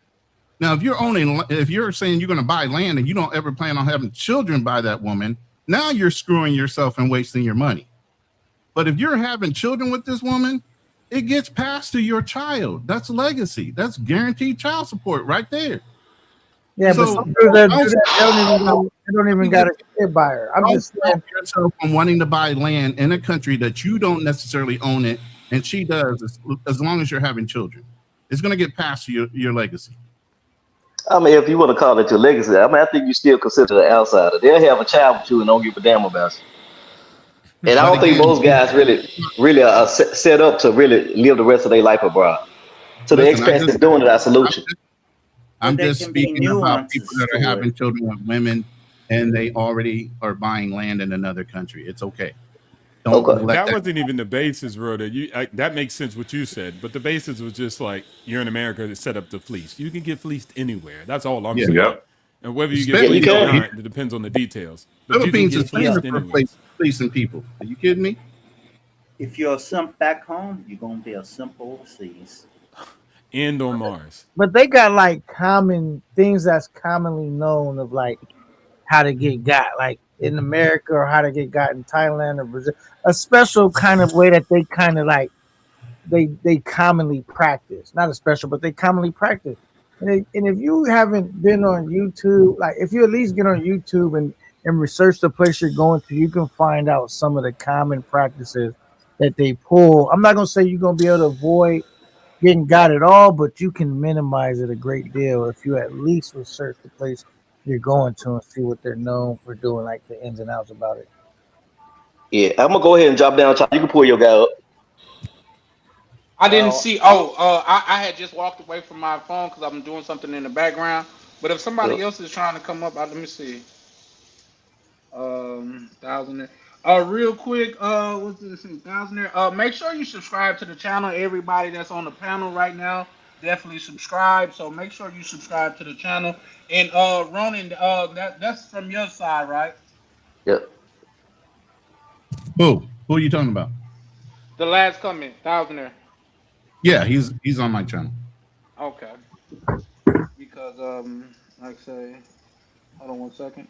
Now, if you're saying you're going to buy land and you don't ever plan on having children by that woman, now you're screwing yourself and wasting your money. But if you're having children with this woman, it gets passed to your child. That's legacy. That's guaranteed child support right there. Yeah, but So, some dudes that do that, they don't even got a kid by her. I'm just saying. Yourself from wanting to buy land in a country that you don't necessarily own it, and she does, as long as you're having children. It's going to get passed to your legacy. I mean, if you want to call it your legacy, I mean, I think you still consider an outsider. They'll have a child with you and don't give a damn about you. And I don't think most guys really are set up to really live the rest of their life abroad. So the expats is doing it, I salute you. I'm just speaking about people that are having children with women and they already are buying land in another country. It's okay. That wasn't even the basis, Rhoda. That makes sense what you said, but the basis was just like you're in America to set up the fleece. You can get fleeced anywhere. That's all I'm saying. Yep. And whether you get fleeced or not, it depends on the details. But Philippines you is can get famous fleeced for anywhere. fleecing people. Are you kidding me? If you're a simp back home, you're gonna be a simp overseas. And on Mars. But they got like common things that's commonly known of like how to get got, like in America, or how to get got in Thailand or Brazil. A special kind of way that they kind of like they commonly practice. Not a special, but they commonly practice. And if you haven't been on YouTube, like if you at least get on YouTube and research the place you're going to, you can find out some of the common practices that they pull. I'm not gonna say you're gonna be able to avoid getting got at all, but you can minimize it a great deal if you at least research the place you're going to and see what they're known for doing, like the ins and outs about it. Yeah, I'm gonna go ahead and drop down. You can pull your guy up. I didn't see. I had just walked away from my phone because I'm doing something in the background. But if somebody else is trying to come up, let me see. Thousand there. Real quick. What's this? Thousand there. Make sure you subscribe to the channel. Everybody that's on the panel right now. definitely subscribe. So make sure you subscribe to the channel. And Ronan, that's from your side, right? Yep. Who are you talking about? The last comment, Thousandaire. Yeah, he's on my channel. Okay. Because like I say, hold on one second.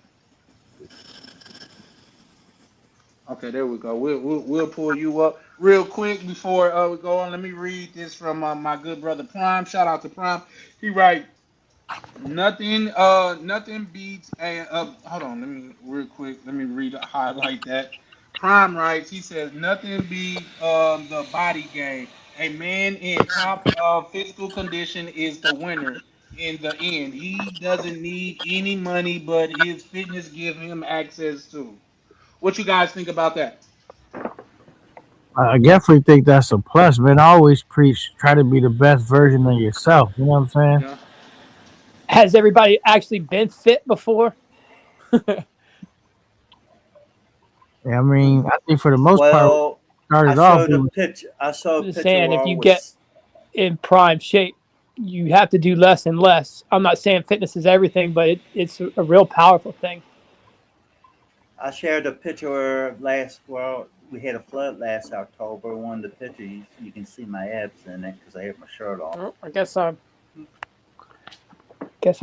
Okay, there we go. We'll pull you up real quick before we go on. Let me read this from my good brother Prime. Shout out to Prime. He write nothing beats a hold on, let me real quick. Let me highlight that. Prime writes. He says nothing beats the body game. A man in top physical condition is the winner in the end. He doesn't need any money, but his fitness gives him access to. What you guys think about that? I definitely think that's a plus, man. I always preach try to be the best version of yourself. You know what I'm saying? Yeah. Has everybody actually been fit before? Yeah, I mean, I think for the most part, Well, started I off. showed a picture. I showed a Just picture saying, where if I you was. get in prime shape, you have to do less and less. I'm not saying fitness is everything, but it's a real powerful thing. I shared a picture well, we had a flood last October. One of the pictures, you can see my abs in it because I had my shirt off. Oh, I guess I'm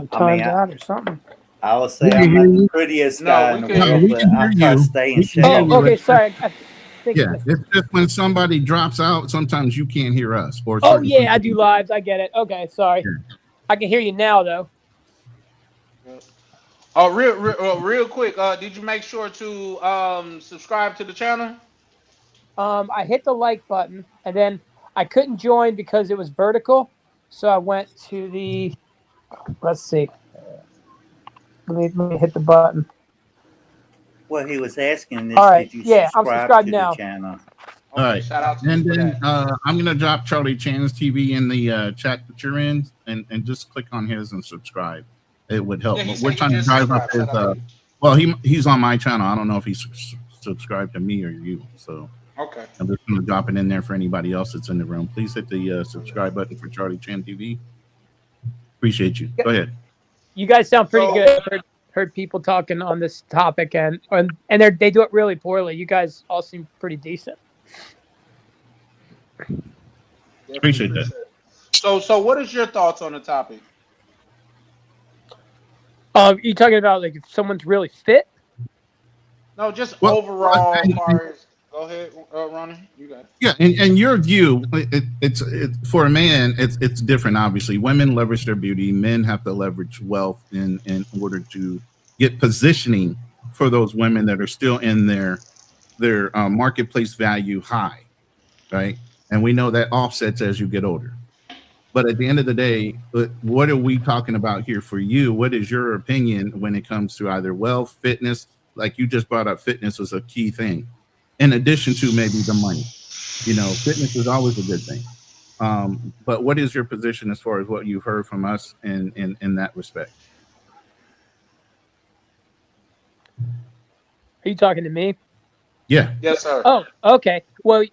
timed out or something. I would say I'm not the prettiest guy in the world, we but can I hear try to you. stay in We can hear shape. you. Okay, sorry. I think Yeah, it's just when somebody drops out, sometimes you can't hear us. Or Oh certain yeah, I people. do lives. I get it. Okay, sorry. I can hear you now though. Oh, real quick. Did you make sure to subscribe to the channel? I hit the like button and then I couldn't join because it was vertical. So I went to the. Let's see. Let me hit the button. What he was asking is, All right. did you Yeah, I'm subscribe subscribed to the now. channel? All right. Shout out to And you for then that. I'm going to drop Charlie Chan's TV in the chat that you're in and just click on his and subscribe. It would help. Yeah, he But said we're he trying to just drive up subscribed. his. Shout out to you. Well, he's on my channel. I don't know if he's subscribed to me or you. So Okay. I'm just going to drop it in there for anybody else that's in the room. Please hit the subscribe button for Charlie Chan TV. Appreciate you. Go ahead. You guys sound pretty good. Heard people talking on this topic and they do it really poorly. You guys all seem pretty decent. Appreciate that. So what is your thoughts on the topic? You talking about like if someone's really fit? No, just Well, overall. As far as, go ahead, Ronnie. You got it. Yeah, and your view, it's for a man, it's different. Obviously, women leverage their beauty. Men have to leverage wealth in order to get positioning for those women that are still in their marketplace value high, right? And we know that offsets as you get older. But at the end of the day, what are we talking about here for you? What is your opinion when it comes to either wealth, fitness? Like you just brought up, fitness was a key thing, in addition to maybe the money. You know, fitness is always a good thing. But what is your position as far as what you've heard from us in that respect? Are you talking to me? Yeah. Yes, sir. Oh, okay. Well,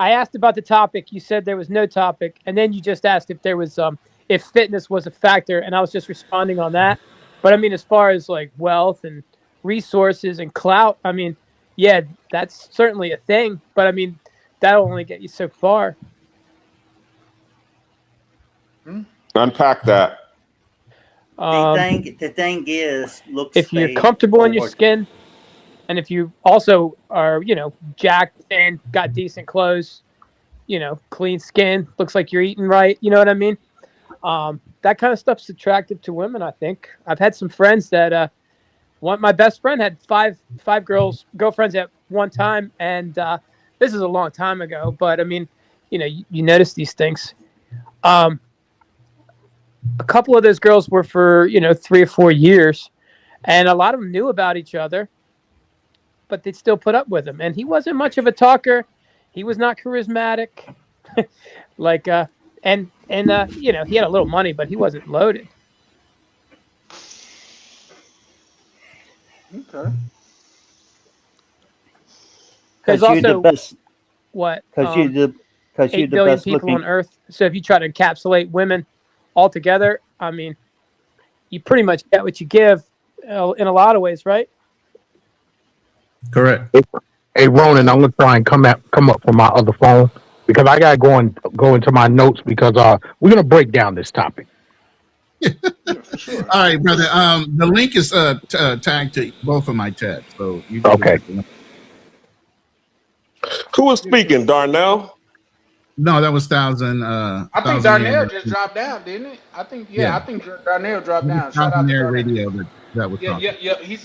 I asked about the topic. You said there was no topic, and then you just asked if there was if fitness was a factor, and I was just responding on that. But I mean, as far as like wealth and resources and clout, I mean, yeah, that's certainly a thing. But I mean, that'll only get you so far. Unpack that. The thing is, looks. If you're comfortable in your skin, and if you also are, jacked and got decent clothes, clean skin, looks like you're eating right, you know what I mean? That kind of stuff's attractive to women, I think. I've had some friends that my best friend had five girlfriends at one time, and this is a long time ago, but I mean, you notice these things. A couple of those girls were for 3 or 4 years, and a lot of them knew about each other, but they'd still put up with him. And he wasn't much of a talker. He was not charismatic. He had a little money, but he wasn't loaded. Okay. Because you're the best. What? Because because you're 8 the billion best people looking. on Earth. So if you try to encapsulate women all together, I mean, you pretty much get what you give in a lot of ways, right? Correct. Hey Ronan, I'm gonna try and come up from my other phone because I gotta go into my notes because we're gonna break down this topic. Yeah, for sure. All right, brother. The link is tagged to both of my tabs, so you can Okay. just hit the link. Who was speaking, Darnell? No, that was Thousand. I think Thousand Darnell Air. just dropped down, didn't it? I think Yeah, I think Darnell dropped it was down. Shout out Thousand to Air Darnell. Radio that was Yeah, talking. yeah. He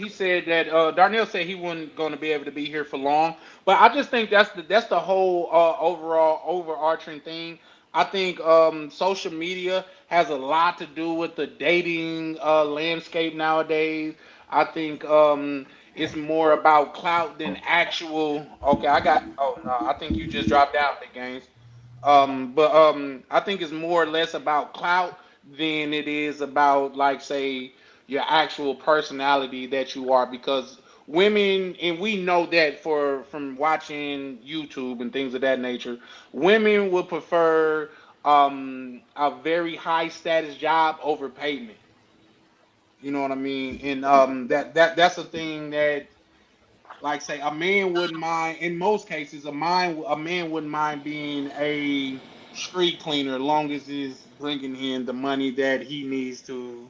said that Darnell said he wasn't going to be able to be here for long. But I just think that's the whole overall overarching thing. I think social media has a lot to do with the dating landscape nowadays. I think it's more about clout than actual. Okay, I got. Oh no, I think you just dropped down, big games. But I think it's more or less about clout than it is about, like, say, your actual personality that you are, because women, and we know that from watching YouTube and things of that nature, women would prefer a very high status job over payment. You know what I mean? And that's a thing that, like, say, a man wouldn't mind. In most cases, a man wouldn't mind being a street cleaner, as long as it's bringing in the money that he needs to,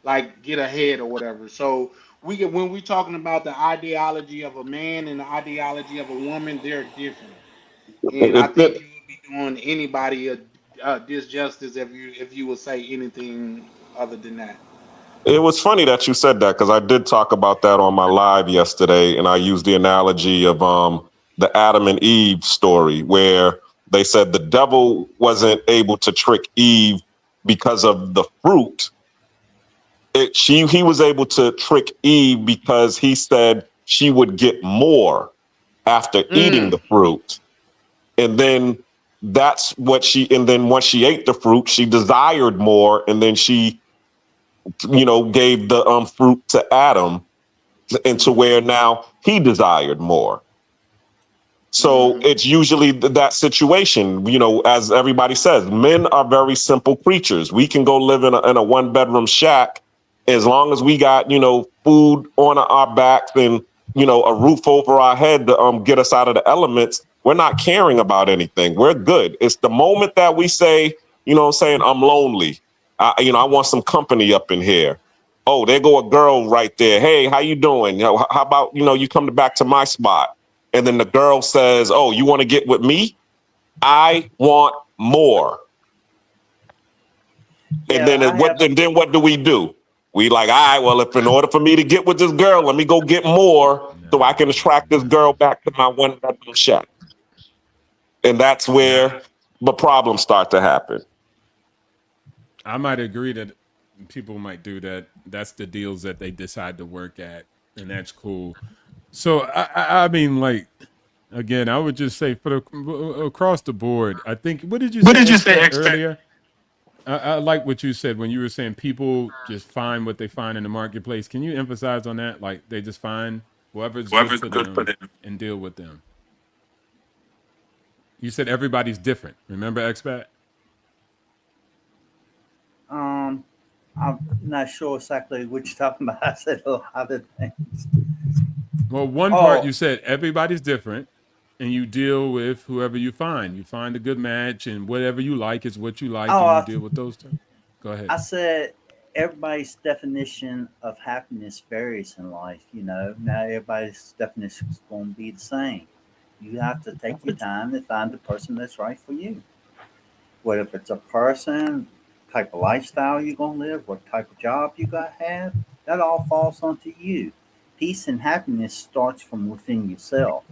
like, get ahead or whatever. So when we're talking about the ideology of a man and the ideology of a woman, they're different. And I think you would be doing anybody a disjustice if you would say anything other than that. It was funny that you said that because I did talk about that on my live yesterday, and I used the analogy of the Adam and Eve story where they said the devil wasn't able to trick Eve because of the fruit. He was able to trick Eve because he said she would get more after eating the fruit. And then and then once she ate the fruit, she desired more, and then she gave the fruit to Adam, and to where now he desired more. So it's usually that situation, as everybody says, men are very simple creatures. We can go live in a 1-bedroom shack as long as we got, food on our backs and, a roof over our head to get us out of the elements. We're not caring about anything. We're good. It's the moment that we say, I'm lonely. I want some company up in here. Oh, there go a girl right there. Hey, how you doing? How about, you come back to my spot? And then the girl says, oh, you want to get with me? I want more. And then what do we do? We like, all right, well, if in order for me to get with this girl, let me go get more so I can attract this girl back to my 1-bedroom shack. And that's where the problems start to happen. I might agree that people might do that. That's the deals that they decide to work at, and that's cool. So I mean, like, again, I would just say across the board. I think. What did you say earlier? I like what you said when you were saying people just find what they find in the marketplace. Can you emphasize on that? Like they just find whoever's good for them and deal with them. You said everybody's different. Remember, expat? I'm not sure exactly what you're talking about. I said a lot of things. Well, one part you said everybody's different, and you deal with whoever you find. You find a good match, and whatever you like is what you like, and you deal with those two. Go ahead. I said everybody's definition of happiness varies in life. Not everybody's definition is going to be the same. You have to take your time to find the person that's right for you. What if it's a person, type of lifestyle you're going to live, what type of job you got to have, that all falls onto you. Peace and happiness starts from within yourself.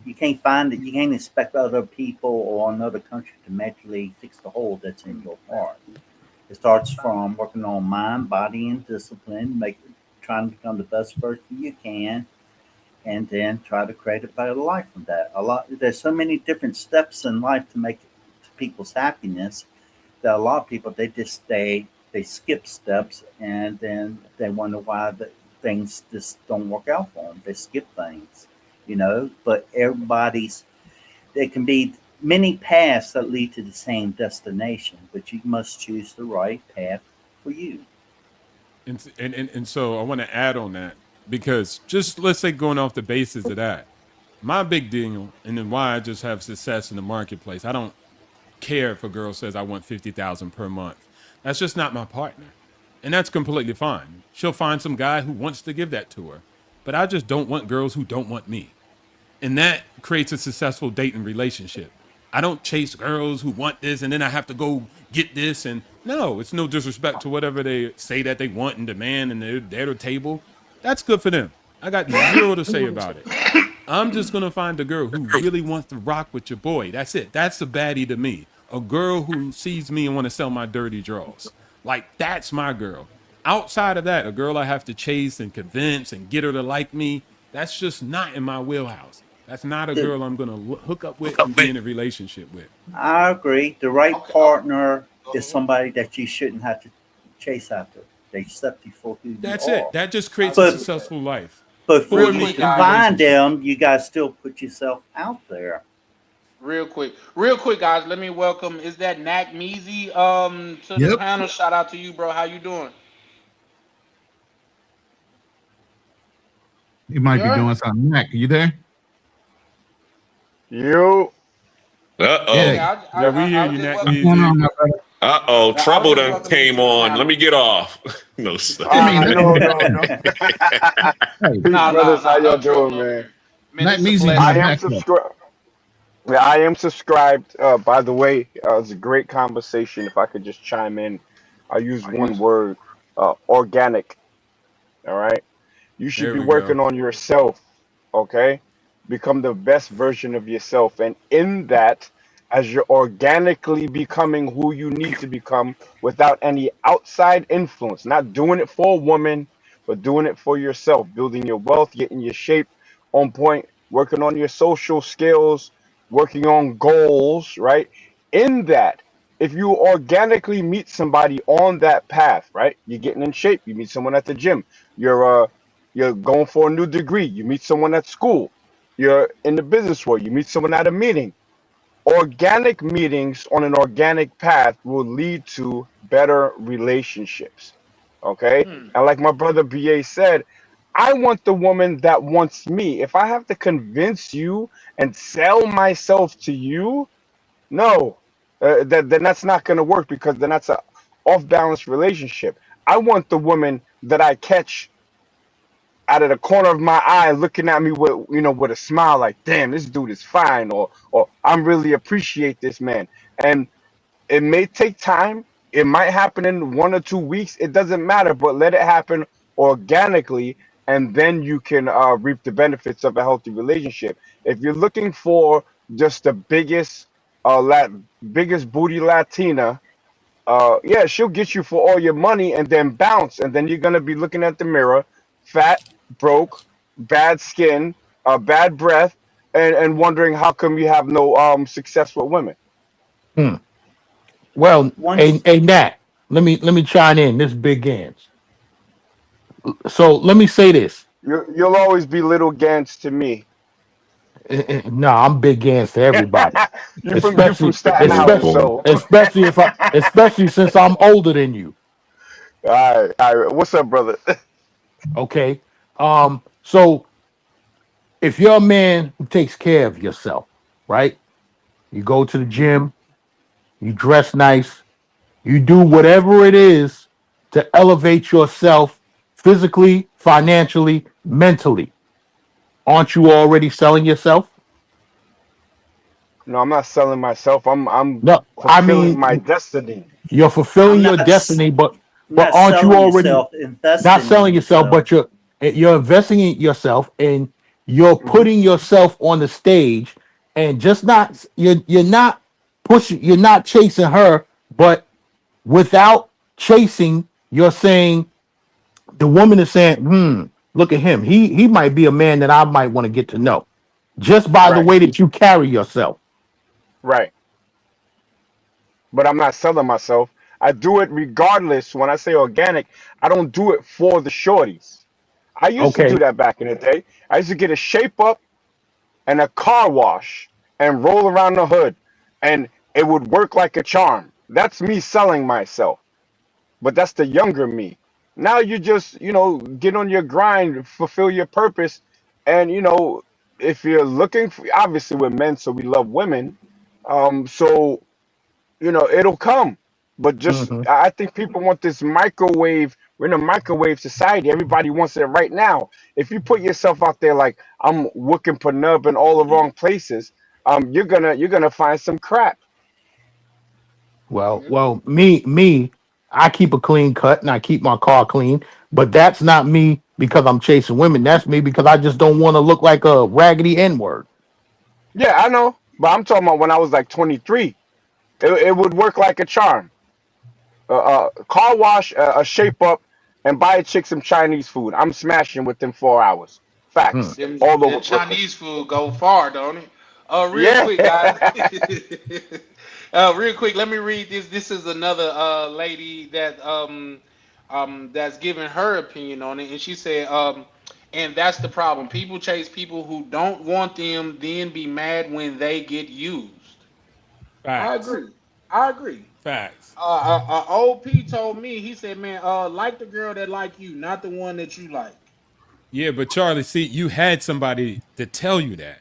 You can't find it. You can't expect other people or another country to magically fix the hole that's in your heart. It starts from working on mind, body, and discipline, trying to become the best version you can, and then try to create a better life from that. There's so many different steps in life to make to people's happiness that a lot of people they skip steps, and then they wonder why things just don't work out for them. They skip things, but it can be many paths that lead to the same destination, but you must choose the right path for you. And so I want to add on that because just let's say going off the basis of that, my big deal and then why I just have success in the marketplace. I don't care if a girl says I want 50,000 per month. That's just not my partner. And that's completely fine. She'll find some guy who wants to give that to her. But I just don't want girls who don't want me. And that creates a successful dating relationship. I don't chase girls who want this and then I have to go get this. And no, it's no disrespect to whatever they say that they want and demand and they're at the table. That's good for them. I got zero to say about it. I'm just going to find a girl who really wants to rock with your boy. That's it. That's a baddie to me. A girl who sees me and want to sell my dirty draws. Like, that's my girl. Outside of that, a girl I have to chase and convince and get her to like me, that's just not in my wheelhouse. That's not a girl I'm going to hook up with and be in a relationship with. I agree. The right partner is somebody that you shouldn't have to chase after. They accept you for who you are. That's it. That just creates a successful life. But for For you me, to find them, you guys still put yourself out there. Real quick, guys. Let me welcome. Is that Nat Measy to the Yep. panel? Shout out to you, bro. How you doing? You might Yeah. be doing something. Mac, you there? You. Uh-oh. Yeah. Yeah, we hear you, Nat What's going on, Measy. my brother? Uh-oh. I Trouble was just done welcoming came you to the on. panel. Let me get off. No, sir. No. Hey, Peace, brothers. How y'all doing, man? Man, Mac it's a Measy pleasure. I in the am back there. subscribed. Yeah, I am subscribed. By the way, it was a great conversation. If I could just chime in, I use one word: organic. All right. You should There be we go. working on yourself. Okay. Become the best version of yourself, and in that, as you're organically becoming who you need to become, without any outside influence, not doing it for a woman, but doing it for yourself, building your wealth, getting your shape on point, working on your social skills, working on goals, right? In that, if you organically meet somebody on that path, right? You're getting in shape, you meet someone at the gym, you're going for a new degree, you meet someone at school, you're in the business world, you meet someone at a meeting. Organic meetings on an organic path will lead to better relationships. Okay. And like my brother BA said, I want the woman that wants me. If I have to convince you and sell myself to you, no, then that's not going to work, because then that's a off balance relationship. I want the woman that I catch out of the corner of my eye looking at me with, with a smile, like, damn, this dude is fine, or I'm really appreciate this man. And it may take time, it might happen in 1 or 2 weeks, it doesn't matter, but let it happen organically, and then you can reap the benefits of a healthy relationship. If you're looking for just the biggest biggest booty Latina, yeah, she'll get you for all your money and then bounce, and then you're gonna be looking at the mirror, fat, broke, bad skin, bad breath, and wondering how come you have no success with women. Hmm. Well, Once hey Nat, let me chime in. This is Big Gans. So let me say this. You'll always be little Gans to me. No, I'm Big Gans to everybody, you from especially Staten Island, especially so especially since I'm older than you. all right. What's up, brother? Okay. So if you're a man who takes care of yourself, right? You go to the gym, you dress nice, you do whatever it is to elevate yourself physically, financially, mentally. Aren't you already selling yourself? No, I'm not selling myself. I'm No, I fulfilling my mean destiny. you're I'm fulfilling your not destiny, but not aren't you selling already yourself, not investing in selling yourself, yourself. but you're investing in yourself and you're Hmm. putting yourself on the stage and just not you're not pushing, you're not chasing her, but without chasing, you're saying the woman is saying, look at him. He might be a man that I might want to get to know. Just by the Right, way that you carry yourself. right. But I'm not selling myself. I do it regardless. When I say organic, I don't do it for the shorties. I used to do Okay. that back in the day. I used to get a shape up and a car wash and roll around the hood. and it would work like a charm. That's me selling myself, but that's the younger me. Now you just, get on your grind, fulfill your purpose, and if you're looking for, obviously we're men, so we love women, so it'll come. But just Hmm. I think people want this microwave. We're in a microwave society. Everybody wants it right now. If you put yourself out there like I'm looking for nub in all the wrong places, you're gonna find some crap. Well, I keep a clean cut and I keep my car clean, but that's not me because I'm chasing women. That's me because I just don't want to look like a raggedy N word. Yeah, I know, but I'm talking about when I was like 23. It would work like a charm. Car wash, a shape up, and buy a chick some Chinese food. I'm smashing within 4 hours. Hmm. Facts. Them All over that Brooklyn. Chinese food go far, don't it? Real Yeah. quick, guys. Real quick, let me read this. This is another lady that's giving her opinion on it, and she said, and that's the problem. People chase people who don't want them, then be mad when they get used. I Facts. agree. I agree. Facts. OP told me, he said, man, like the girl that like you, not the one that you like. Yeah, but Charlie, see, you had somebody to tell you that.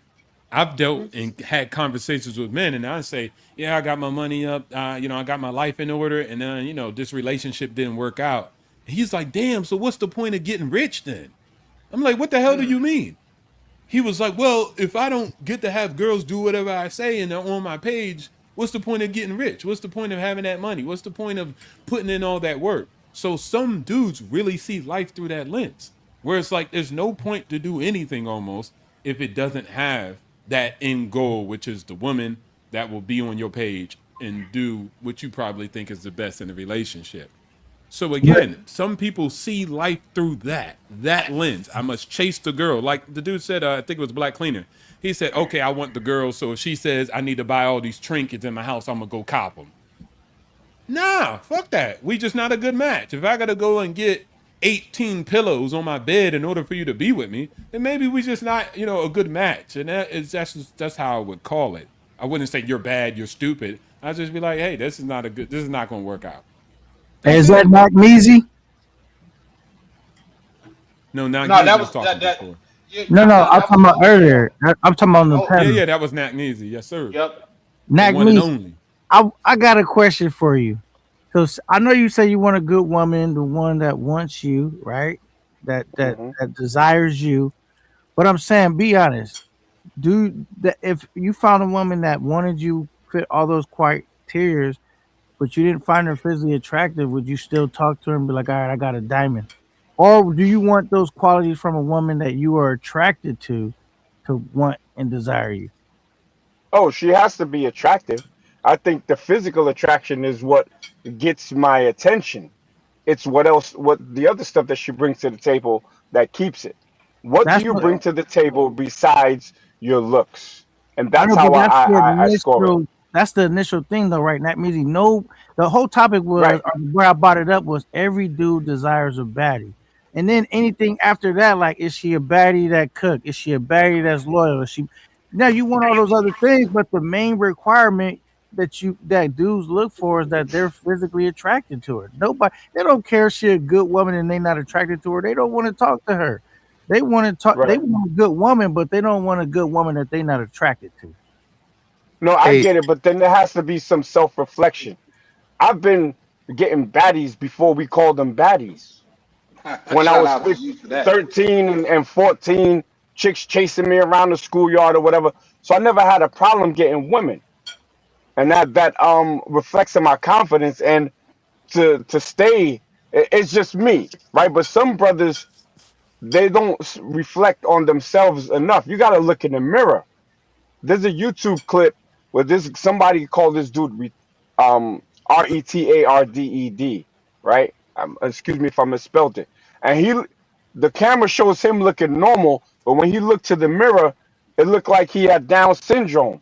I've dealt and had conversations with men, and I say, "Yeah, I got my money up. I got my life in order, and then this relationship didn't work out." And he's like, "Damn, so what's the point of getting rich then?" I'm like, "What the hell do you mean?" He was like, "Well, if I don't get to have girls do whatever I say and they're on my page, what's the point of getting rich? What's the point of having that money? What's the point of putting in all that work?" So some dudes really see life through that lens, where it's like there's no point to do anything almost if it doesn't have that end goal, which is the woman that will be on your page and do what you probably think is the best in the relationship. So again, some people see life through that lens. I must chase the girl. Like the dude said, I think it was Black Cleaner. He said, "Okay, I want the girl. So if she says I need to buy all these trinkets in my house, I'm gonna go cop them." Nah, fuck that. We just not a good match. If I gotta go and get 18 pillows on my bed in order for you to be with me, then maybe we just not, a good match. And that's how I would call it. I wouldn't say you're bad, you're stupid. I'd just be like, hey, this is not gonna work out. Is That's that it. Mac Measy? No, not No, that Geezy was was talking that. before. Yeah, No, no, no, I'm that talking was about earlier. I'm talking about on the Oh, Yeah, panel. yeah, that was Nat Neezy. Yes, sir. yep. The Mac one and Measy, only. I got a question for you. Because I know you say you want a good woman, the one that wants you, right? Hmm. That desires you. But I'm saying, be honest. If you found a woman that wanted you, fit all those criteria, but you didn't find her physically attractive, would you still talk to her and be like, all right, I got a diamond? Or do you want those qualities from a woman that you are attracted to want and desire you? Oh, she has to be attractive. I think the physical attraction is what gets my attention. It's what the other stuff that she brings to the table that keeps it. What do That's you what bring to the table besides your looks? And I that's know, how but that's the I score it. initial. That's the initial thing, though, right? That means no. The whole topic was, Right. or where I brought it up was, every dude desires a baddie, and then anything after that, like, is she a baddie that cook? Is she a baddie that's loyal? Is she? Now you want all those other things, but the main requirement that dudes look for is that they're physically attracted to her. Nobody, they don't care if she's a good woman and they're not attracted to her. They don't want to talk to her. They want to talk. They Right. want a good woman, but they don't want a good woman that they're not attracted to. No, I Hey, get it, but then there has to be some self-reflection. I've been getting baddies before we called them baddies. When I Shout was out to you for that. 13 and 14, chicks chasing me around the schoolyard or whatever. So I never had a problem getting women. And that reflects in my confidence and to stay it's just me, right? But some brothers, they don't reflect on themselves enough. You got to look in the mirror. There's a YouTube clip where this somebody called this dude Retarded, right? Excuse me if I misspelled it. And the camera shows him looking normal, but when he looked to the mirror, it looked like he had Down syndrome.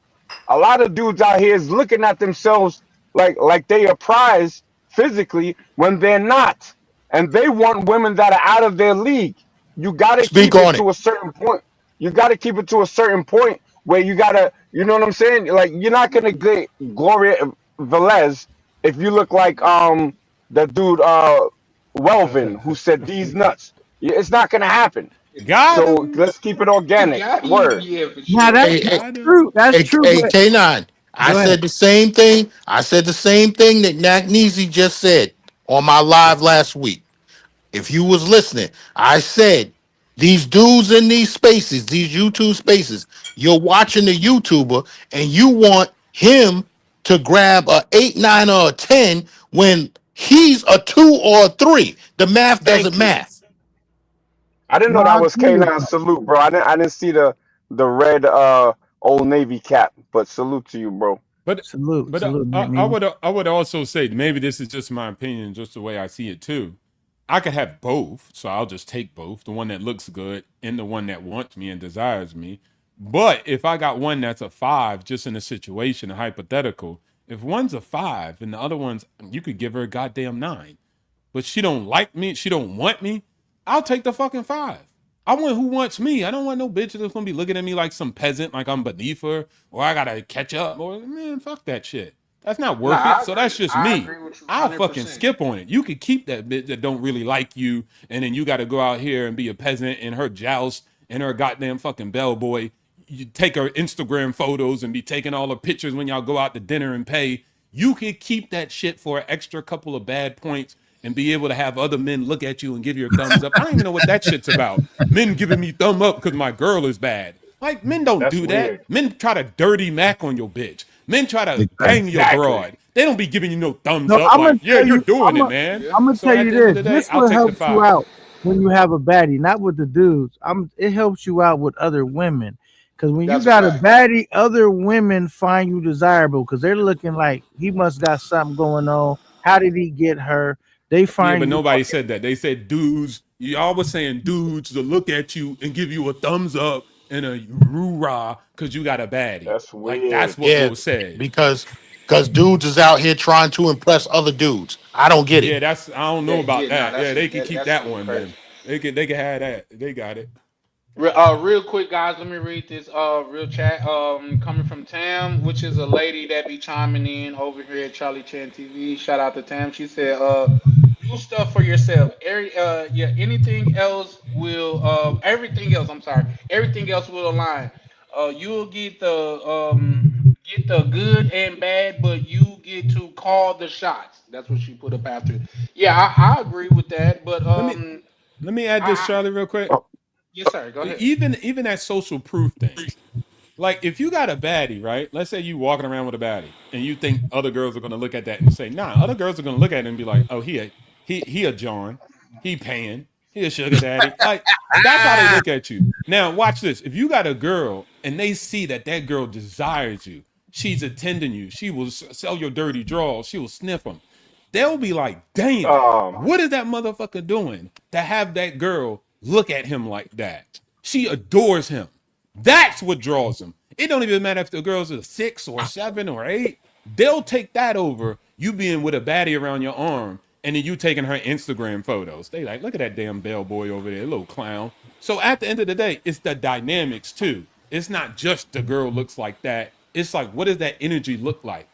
A lot of dudes out here is looking at themselves like they a prize physically when they're not, and they want women that are out of their league. You got to speak keep it on it. to a certain point. You got to keep it to a certain point where you gotta You know what I'm saying? Like you're not gonna get Gloria Velez if you look like the dude Welvin who said these nuts. It's not gonna happen. Got So him. let's keep it organic. Yeah, Word. yeah, for Now sure. that's Got him. true. That's true. Hey, But K9, I go ahead. said the same thing. I said the same thing that Nakneezy just said on my live last week. If you was listening, I said these dudes in these spaces, these YouTube spaces, you're watching the YouTuber and you want him to grab a 8, 9, or a 10 when he's a 2 or a 3. The math doesn't Thank you. math. I didn't No, know that I was agree with K9 you. salute, bro. I didn't see the red Old Navy cap, but salute to you, bro. But Salute, but salute, I would also say maybe this is just my opinion, just the way I see it too. I could have both, so I'll just take both, the one that looks good and the one that wants me and desires me. But if I got one that's a 5, just in a situation, a hypothetical, if one's a 5 and the other one's, you could give her a goddamn 9, but she don't like me, she don't want me, I'll take the fucking 5. I want who wants me. I don't want no bitch that's gonna be looking at me like some peasant, like I'm beneath her, or I gotta catch up. Or man, fuck that shit. That's not Nah, worth it. I So agree. that's just I me. agree with you I'll fucking 100%. skip on it. You could keep that bitch that don't really like you, and then you got to go out here and be a peasant in her joust and her goddamn fucking bellboy. You take her Instagram photos and be taking all the pictures when y'all go out to dinner and pay. You could keep that shit for an extra couple of bad points and be able to have other men look at you and give you a thumbs up. I don't even know what that shit's about. Men giving me thumb up because my girl is bad. Like, men don't That's do that. weird. Men try to dirty Mac on your bitch. Men try to bang your Exactly. broad. They don't be giving you no thumbs No, up I'm gonna like, yeah, tell you're you. doing it, man. Yeah. I'm gonna So tell at you the end of this. the day, This I'll will take the help you 5. out when you have a baddie, not with the dudes. It helps you out with other women. Because when That's you a got a fact. baddie, other women find you desirable because they're looking like he must got something going on. How did he get her? They Yeah, find but you. nobody said that. They said dudes. Y'all was saying dudes to look at you and give you a thumbs up and a rah because you got a baddie. That's Like that's weird. what Yeah, was said. because dudes is out here trying to impress other dudes. I don't get it. Yeah, that's I don't know Yeah, about yeah, nah, that. Yeah, they could keep that's a that little one crazy. then. They could have that. They got it. Real quick, guys, let me read this real chat coming from Tam, which is a lady that be chiming in over here at Charlie Chan TV. Shout out to Tam. She said, do stuff for yourself. Yeah, everything else, I'm sorry. Everything else will align. You'll get the good and bad, but you get to call the shots. That's what she put up after it. Yeah, I agree with that, but Let me add this, I Charlie, real quick. yes, sir. Go ahead. Even that social proof thing. Like if you got a baddie, right? Let's say you walking around with a baddie, and you think other girls are gonna look at that and say, nah. Other girls are gonna look at it and be like, oh, he a John, he paying, he a sugar daddy. Like that's how they look at you. Now watch this. If you got a girl and they see that that girl desires you, she's attending you, she will sell your dirty drawers, she will sniff them. They'll be like, damn, what is that motherfucker doing to have that girl look at him like that? She adores him. That's what draws them. It don't even matter if the girl's a 6 or 7 or 8. They'll take that over you being with a baddie around your arm and then you taking her Instagram photos. They like, look at that damn bellboy over there, little clown. So at the end of the day, it's the dynamics too. It's not just the girl looks like that. It's like, what does that energy look like?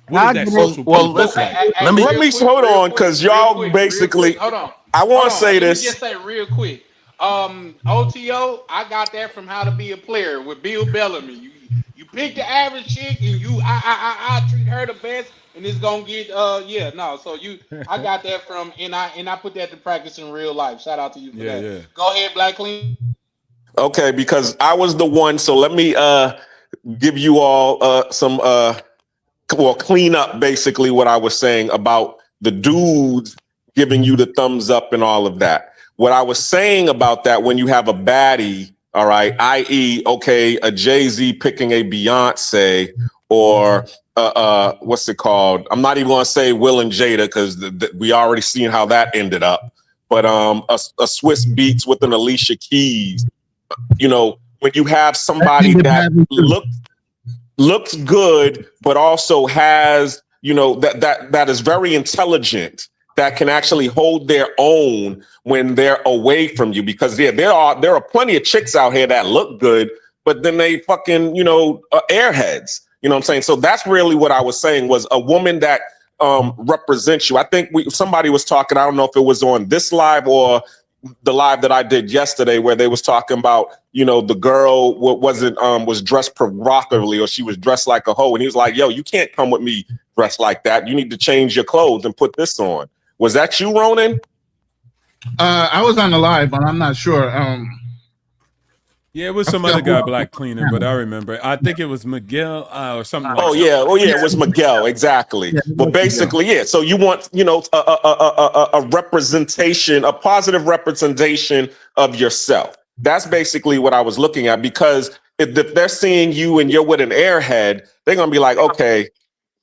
What does that social Well, proof look listen. like? Let me. Let me hold on, because y'all basically. Hold on. I want to say Let me this. just say real quick. OTO, I got that from How to Be a Player with Bill Bellamy. You pick the average chick and I treat her the best and it's gonna get So I got that from and I put that to practice in real life. Shout out to you for that. Yeah. Go ahead, Black Clean. Okay, because I was the one. So let me give you all some clean up basically what I was saying about the dudes giving you the thumbs up and all of that. What I was saying about that, when you have a baddie, all right, i.e., okay, a Jay-Z picking a Beyonce or what's it called? I'm not even going to say Will and Jada because we already seen how that ended up. But a Swiss Beats with an Alicia Keys, you know, when you have somebody that looks good, but also has, you know, that is very intelligent, that can actually hold their own when they're away from you. Because there are plenty of chicks out here that look good, but then they fucking, airheads. You know what I'm saying? So that's really what I was saying, was a woman that represents you. I think somebody was talking, I don't know if it was on this live or the live that I did yesterday, where they was talking about, the girl was dressed provocatively, or she was dressed like a hoe. And he was like, yo, you can't come with me dressed like that. You need to change your clothes and put this on. Was that you, Ronan? I was on the live, but I'm not sure. Yeah, it was some other guy, Black Cleaner, but I remember. I think it was Miguel or something like that. Oh yeah, it was Miguel, exactly. But basically, yeah. So you want, a representation, a positive representation of yourself. That's basically what I was looking at, because if they're seeing you and you're with an airhead, they're gonna be like, okay,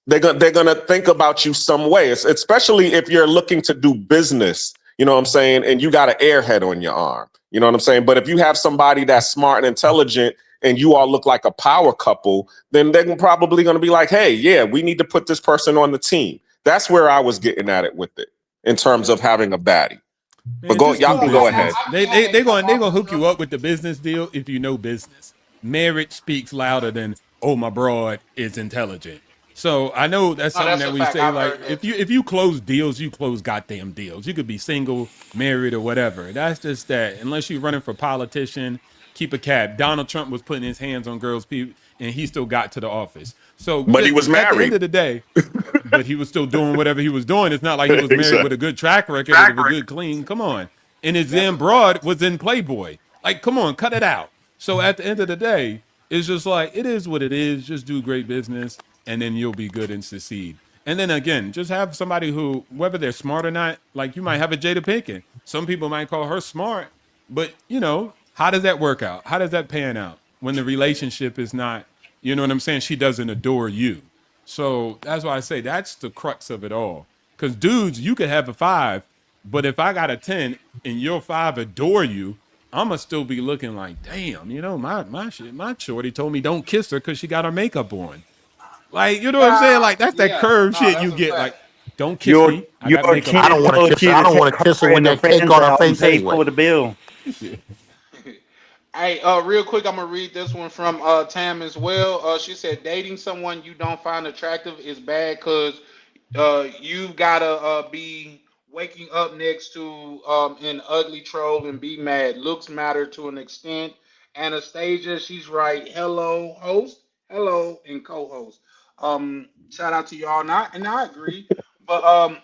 they're gonna think about you some way, especially if you're looking to do business. You know what I'm saying? And you got an airhead on your arm. You know what I'm saying? But if you have somebody that's smart and intelligent and you all look like a power couple, then they're probably going to be like, hey, yeah, we need to put this person on the team. That's where I was getting at it with it in terms of having a baddie. Man, But y'all can go ahead. They gonna hook you up with the business deal if you know business. Marriage speaks louder than, oh, my broad is intelligent. So I know that's something that we say, like, if you close deals, you close goddamn deals. You could be single, married, or whatever. That's just that. Unless you're running for politician, keep a cap. Donald Trump was putting his hands on girls' people, and he still got to the office. So, but he was married. At the end of the day, but he was still doing whatever he was doing. It's not like he was married with a good track record, with a good clean. Come on. And his damn broad was in Playboy. Like, come on, cut it out. So at the end of the day, it's just like, it is what it is. Just do great business, and then you'll be good and succeed. And then again, just have somebody who, whether they're smart or not, like you might have a Jada Pinkett. Some people might call her smart, but how does that work out? How does that pan out when the relationship is not, you know what I'm saying? She doesn't adore you. So that's why I say that's the crux of it all. Because dudes, you could have a 5, but if I got a 10 and your 5 adore you, I'ma still be looking like, damn, my shorty told me don't kiss her because she got her makeup on. Like, you know what I'm saying? Like, that's that curve shit you get. Like, don't kiss me. I got makeup on. I don't want to kiss her. I don't want to kiss her when that cake on her face anyway. For the bill. Hey, real quick, I'm gonna read this one from Tam as well. She said, dating someone you don't find attractive is bad because you've gotta be waking up next to an ugly troll and be mad. Looks matter to an extent. Anastasia, she's right. Hello, host. Hello, and co-host. Shout out to y'all. And I agree. But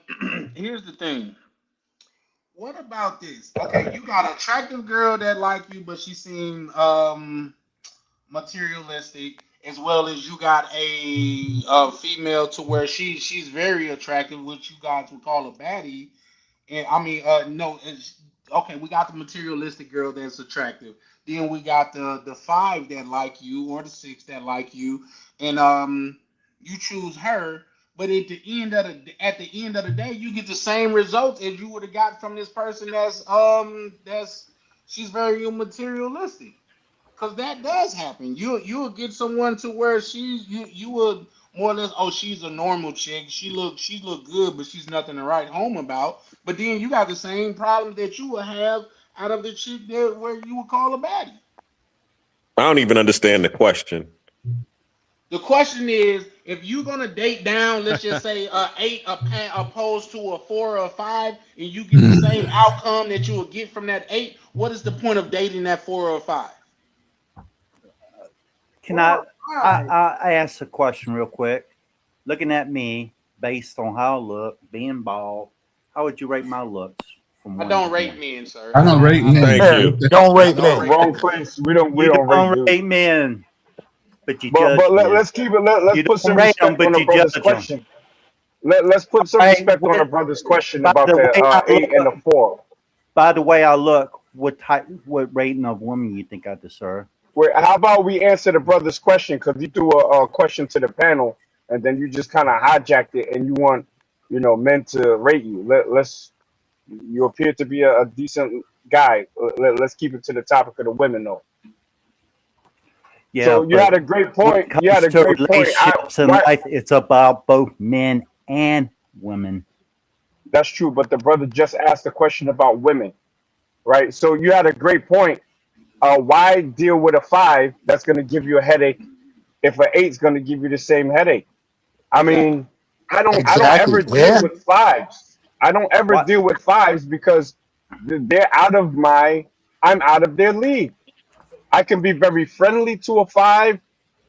here's the thing. What about this? Okay, you got an attractive girl that like you, but she seems materialistic, as well as you got a female to where she's very attractive, which you guys would call a baddie. And I mean, no, okay, we got the materialistic girl that's attractive. Then we got the 5 that like you, or the 6 that like you, and you choose her. But at the end of the day, you get the same results as you would have got from this person that's she's very materialistic. Because that does happen. You'll get someone to where you would more or less, oh, she's a normal chick. She look good, but she's nothing to write home about. But then you got the same problem that you would have out of the chick that where you would call a baddie. I don't even understand the question. The question is, if you're gonna date down, let's just say 8 opposed to a 4 or a 5, and you get the same outcome that you will get from that 8, what is the point of dating that 4 or 5? Can I ask a question real quick? Looking at me, based on how I look, being bald, how would you rate my looks? I don't rate men, sir. I don't rate men. Thank you. Don't rate men. Wrong place. We don't rate men. But you judge. But let's keep it. Let's put some respect on the brother's question. Let's put some respect on the brother's question about the 8 and the 4. By the way I look, what rating of woman you think I deserve? Wait, how about we answer the brother's question, because he threw a question to the panel, and then you just kind of hijacked it, and you want men to rate you. You appear to be a decent guy. Let's keep it to the topic of the women, though. Yeah, so you had a great point. You had a great point. Relationships in life, it's about both men and women. That's true, but the brother just asked a question about women, right? So you had a great point. why deal with a 5 that's going to give you a headache if an 8's going to give you the same headache? I mean, I don't Exactly. ever deal Yeah. with 5s. I don't ever What? deal with 5s because they're out of I'm out of their league. I can be very friendly to a 5,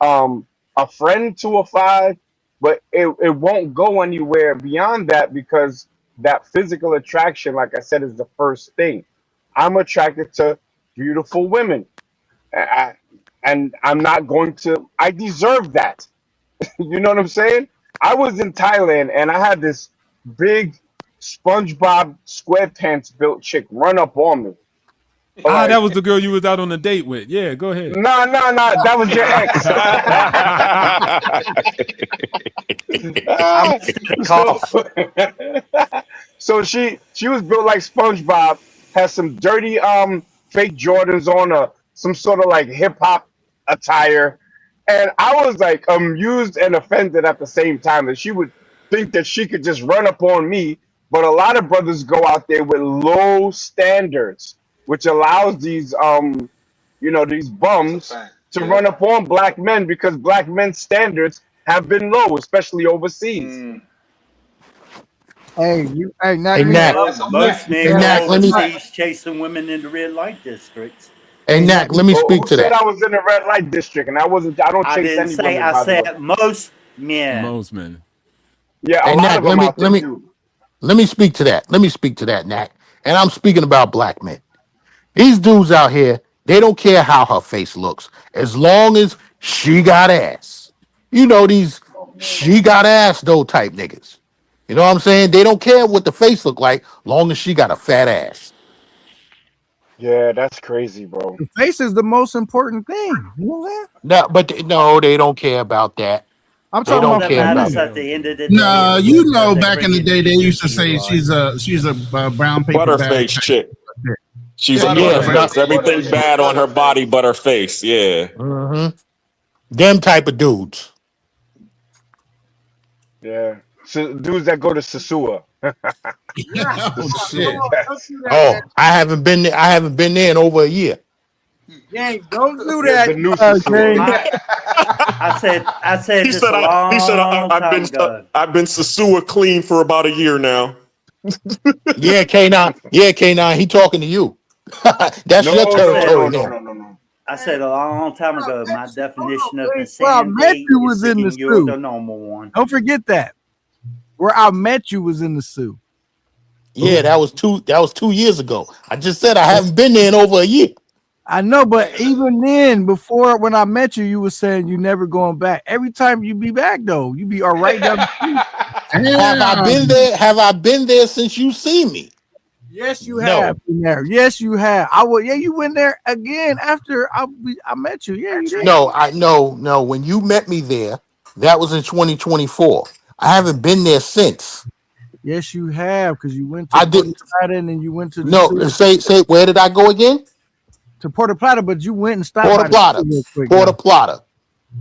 a friend to a 5, but it won't go anywhere beyond that because that physical attraction, like I said, is the first thing. I'm attracted to beautiful women. I, and I'm not going to, I deserve that. You know what I'm saying? I was in Thailand and I had this big SpongeBob SquarePants built chick run up on me. Ah, that Like, was the girl you was out on a date with. Yeah, go ahead. no, no, no, that was your ex. I'm So, so she was built like SpongeBob, has some dirty fake Jordans on, some sort of like hip hop attire, and I was like amused and offended at the same time that she would think that she could just run up on me. But a lot of brothers go out there with low standards, which allows these these bums to run up on black men because black men's standards have been low, especially overseas. Hey, Nat, Hey, Nat. most Hey, niggas Nat, let me. overseas chasing women in the red light districts. Hey, Nat, let me speak Who to said that. I was in the red light district and I wasn't? I don't I chase didn't any say. women, I by the way. said most men. Most men. Yeah, a Hey, lot Nat, of them out there do. let me speak to that. Let me speak to that, Nat. And I'm speaking about black men. These dudes out here, they don't care how her face looks, as long as she got ass. You know, these she got ass though type niggas. You know what I'm saying? They don't care what the face look like, long as she got a fat ass. Yeah, that's crazy, bro. the face is the most important thing. You know that? No, but no, they don't care about that. I'm They talking All don't about that care for about matters me. at the end of the day No, is you does know, they back in bring the day, they anything used to to your say life? she's a brown paper bag. Butterface chick. She's a that. Yeah, butterface. Everything bad on her body but her face. Yeah. hmm them type of dudes. Yeah. So dudes that go to Sasua. The Oh Sasua shit! Don't cats. do that, Oh, man. I haven't been there. I haven't been there in over a year. Gang, don't do The that, new Sasua. gang. I said He this said a long time ago. I've been Sasua clean for about a year now. Yeah, K9. Yeah, K9. He talking to you. That's your No, I no, said territory no, no, now. no, no, no. I said a long time ago. My definition of Where I met insanity you is was in the thinking you're stew. the normal one. Don't forget that. Where I met you was in the Sioux. Yeah, that was 2 years ago. I just said I haven't been there in over a year. I know, but even then, before when I met you, you were saying you never going back. Every time you be back though, you be all right down the street. Have I been there? Have I been there since you seen me? Yes, you No. have been there. Yes, you have. I would. Yeah, you went there again after I met you. Yeah, you did. No. When you met me there, that was in 2024. I haven't been there since. Yes, you have, because you went to I Puerto did. Plata and then you went to the No, Sioux, say where did I go again? to Puerto Plata, but you went and stopped Porta by the Plata. Sioux real quick. Porta Though. Plata.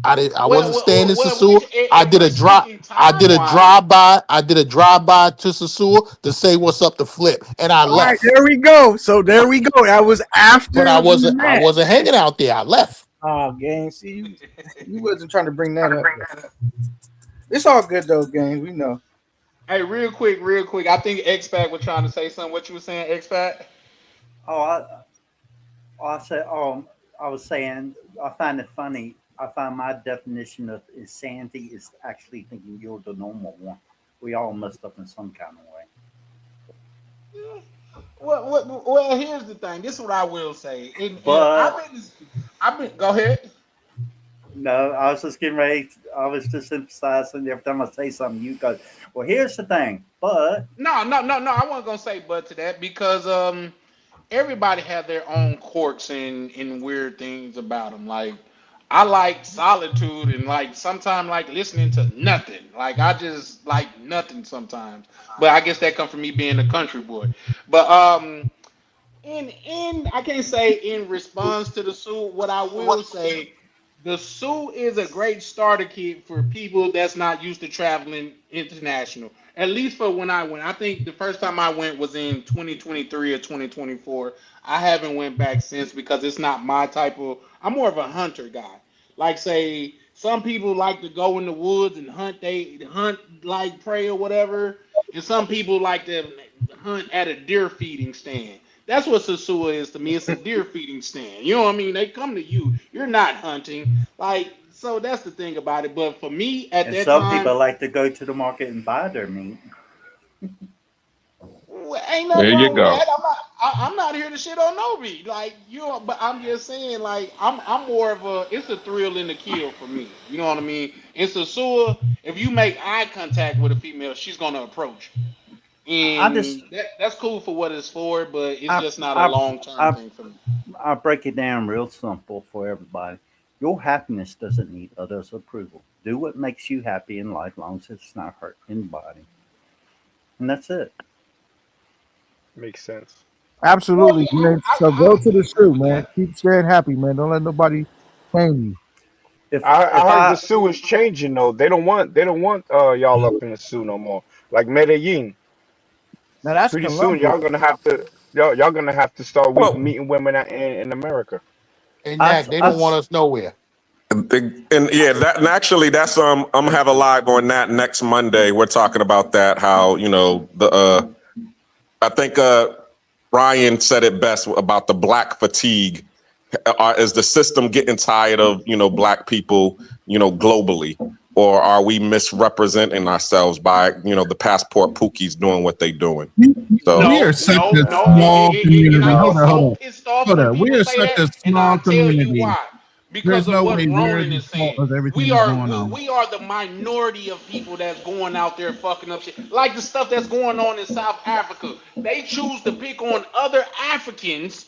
I wasn't staying in Sasua. If we're speaking I did a time-wise, drive by. I did a drive by to Sasua to say what's up to Flip, and I All right, left. there we go. So there we go. I was after. But I we wasn't met. hanging out there. I left. Oh, gang. See, you wasn't trying to bring that up. It's all good though, gang. We know. hey, real quick. I think X-Pac was trying to say something. What you were saying, X-Pac? I was saying, I find it funny. I find my definition of insanity is actually thinking you're the normal one. We all messed up in some kind of way. Well, here's the thing. This is what I will say. But I've been. Go ahead. no, I was just getting ready. I was just emphasizing every time I say something, you go, well, here's the thing. But No. I wasn't gonna say but to that because everybody have their own quirks and weird things about them. Like I like solitude and like sometimes like listening to nothing. Like I just like nothing sometimes. But I guess that comes from me being a country boy. But in I can't say in response to the Sioux, what I will say, the Sioux is a great starter kit for people that's not used to traveling international. at least for when I went. I think the first time I went was in 2023 or 2024. I haven't went back since because it's not my type of. I'm more of a hunter guy. Like say some people like to go in the woods and hunt. They hunt like prey or whatever, and some people like to hunt at a deer feeding stand. That's what Sasua is to me. It's a deer feeding stand. You know what I mean? They come to you. You're not hunting. Like, so that's the thing about it. But for me, at And that some time, people like to go to the market and buy their meat. well, ain't nothing There you wrong with go. that. I'm not here to shit on no meat. Like you, but I'm just saying, like I'm more of a. It's a thrill in the kill for me. You know what I mean? In Sasua, if you make eye contact with a female, she's gonna approach you. I just And that's cool for what it's for, but it's I just not a I long term I thing for me. I break it down real simple for everybody. Your happiness doesn't need others' approval. Do what makes you happy in life, as long as it's not hurting anybody, and that's it. Makes sense. Well, Absolutely, yeah, man. So I go to the agree shoe, with man. that. Keep staying happy, man. Don't let nobody shame you. If I heard the I Sioux is changing though. They don't want y'all up in the Sioux no more. Like Medellin. Now that's Pretty soon Columbia. y'all gonna have to start Well, meeting women in America. And I that they I don't want us nowhere. and yeah, that and actually that's I'm gonna have a live on that next Monday. We're talking about that, how the I think Ryan said it best about the black fatigue. Is the system getting tired of black people globally, or are we misrepresenting ourselves by the passport pookies doing what they doing? So We No, are such no, a no. small And I community. get Hold on, hold so on, pissed off hold when on. We people are say such that, a and small I'll tell you community. why. There's Because of no what way we're Ronan the is fault saying. of everything We that's are going we, on. we are the minority of people that's going out there fucking up shit. Like the stuff that's going on in South Africa. They choose to pick on other Africans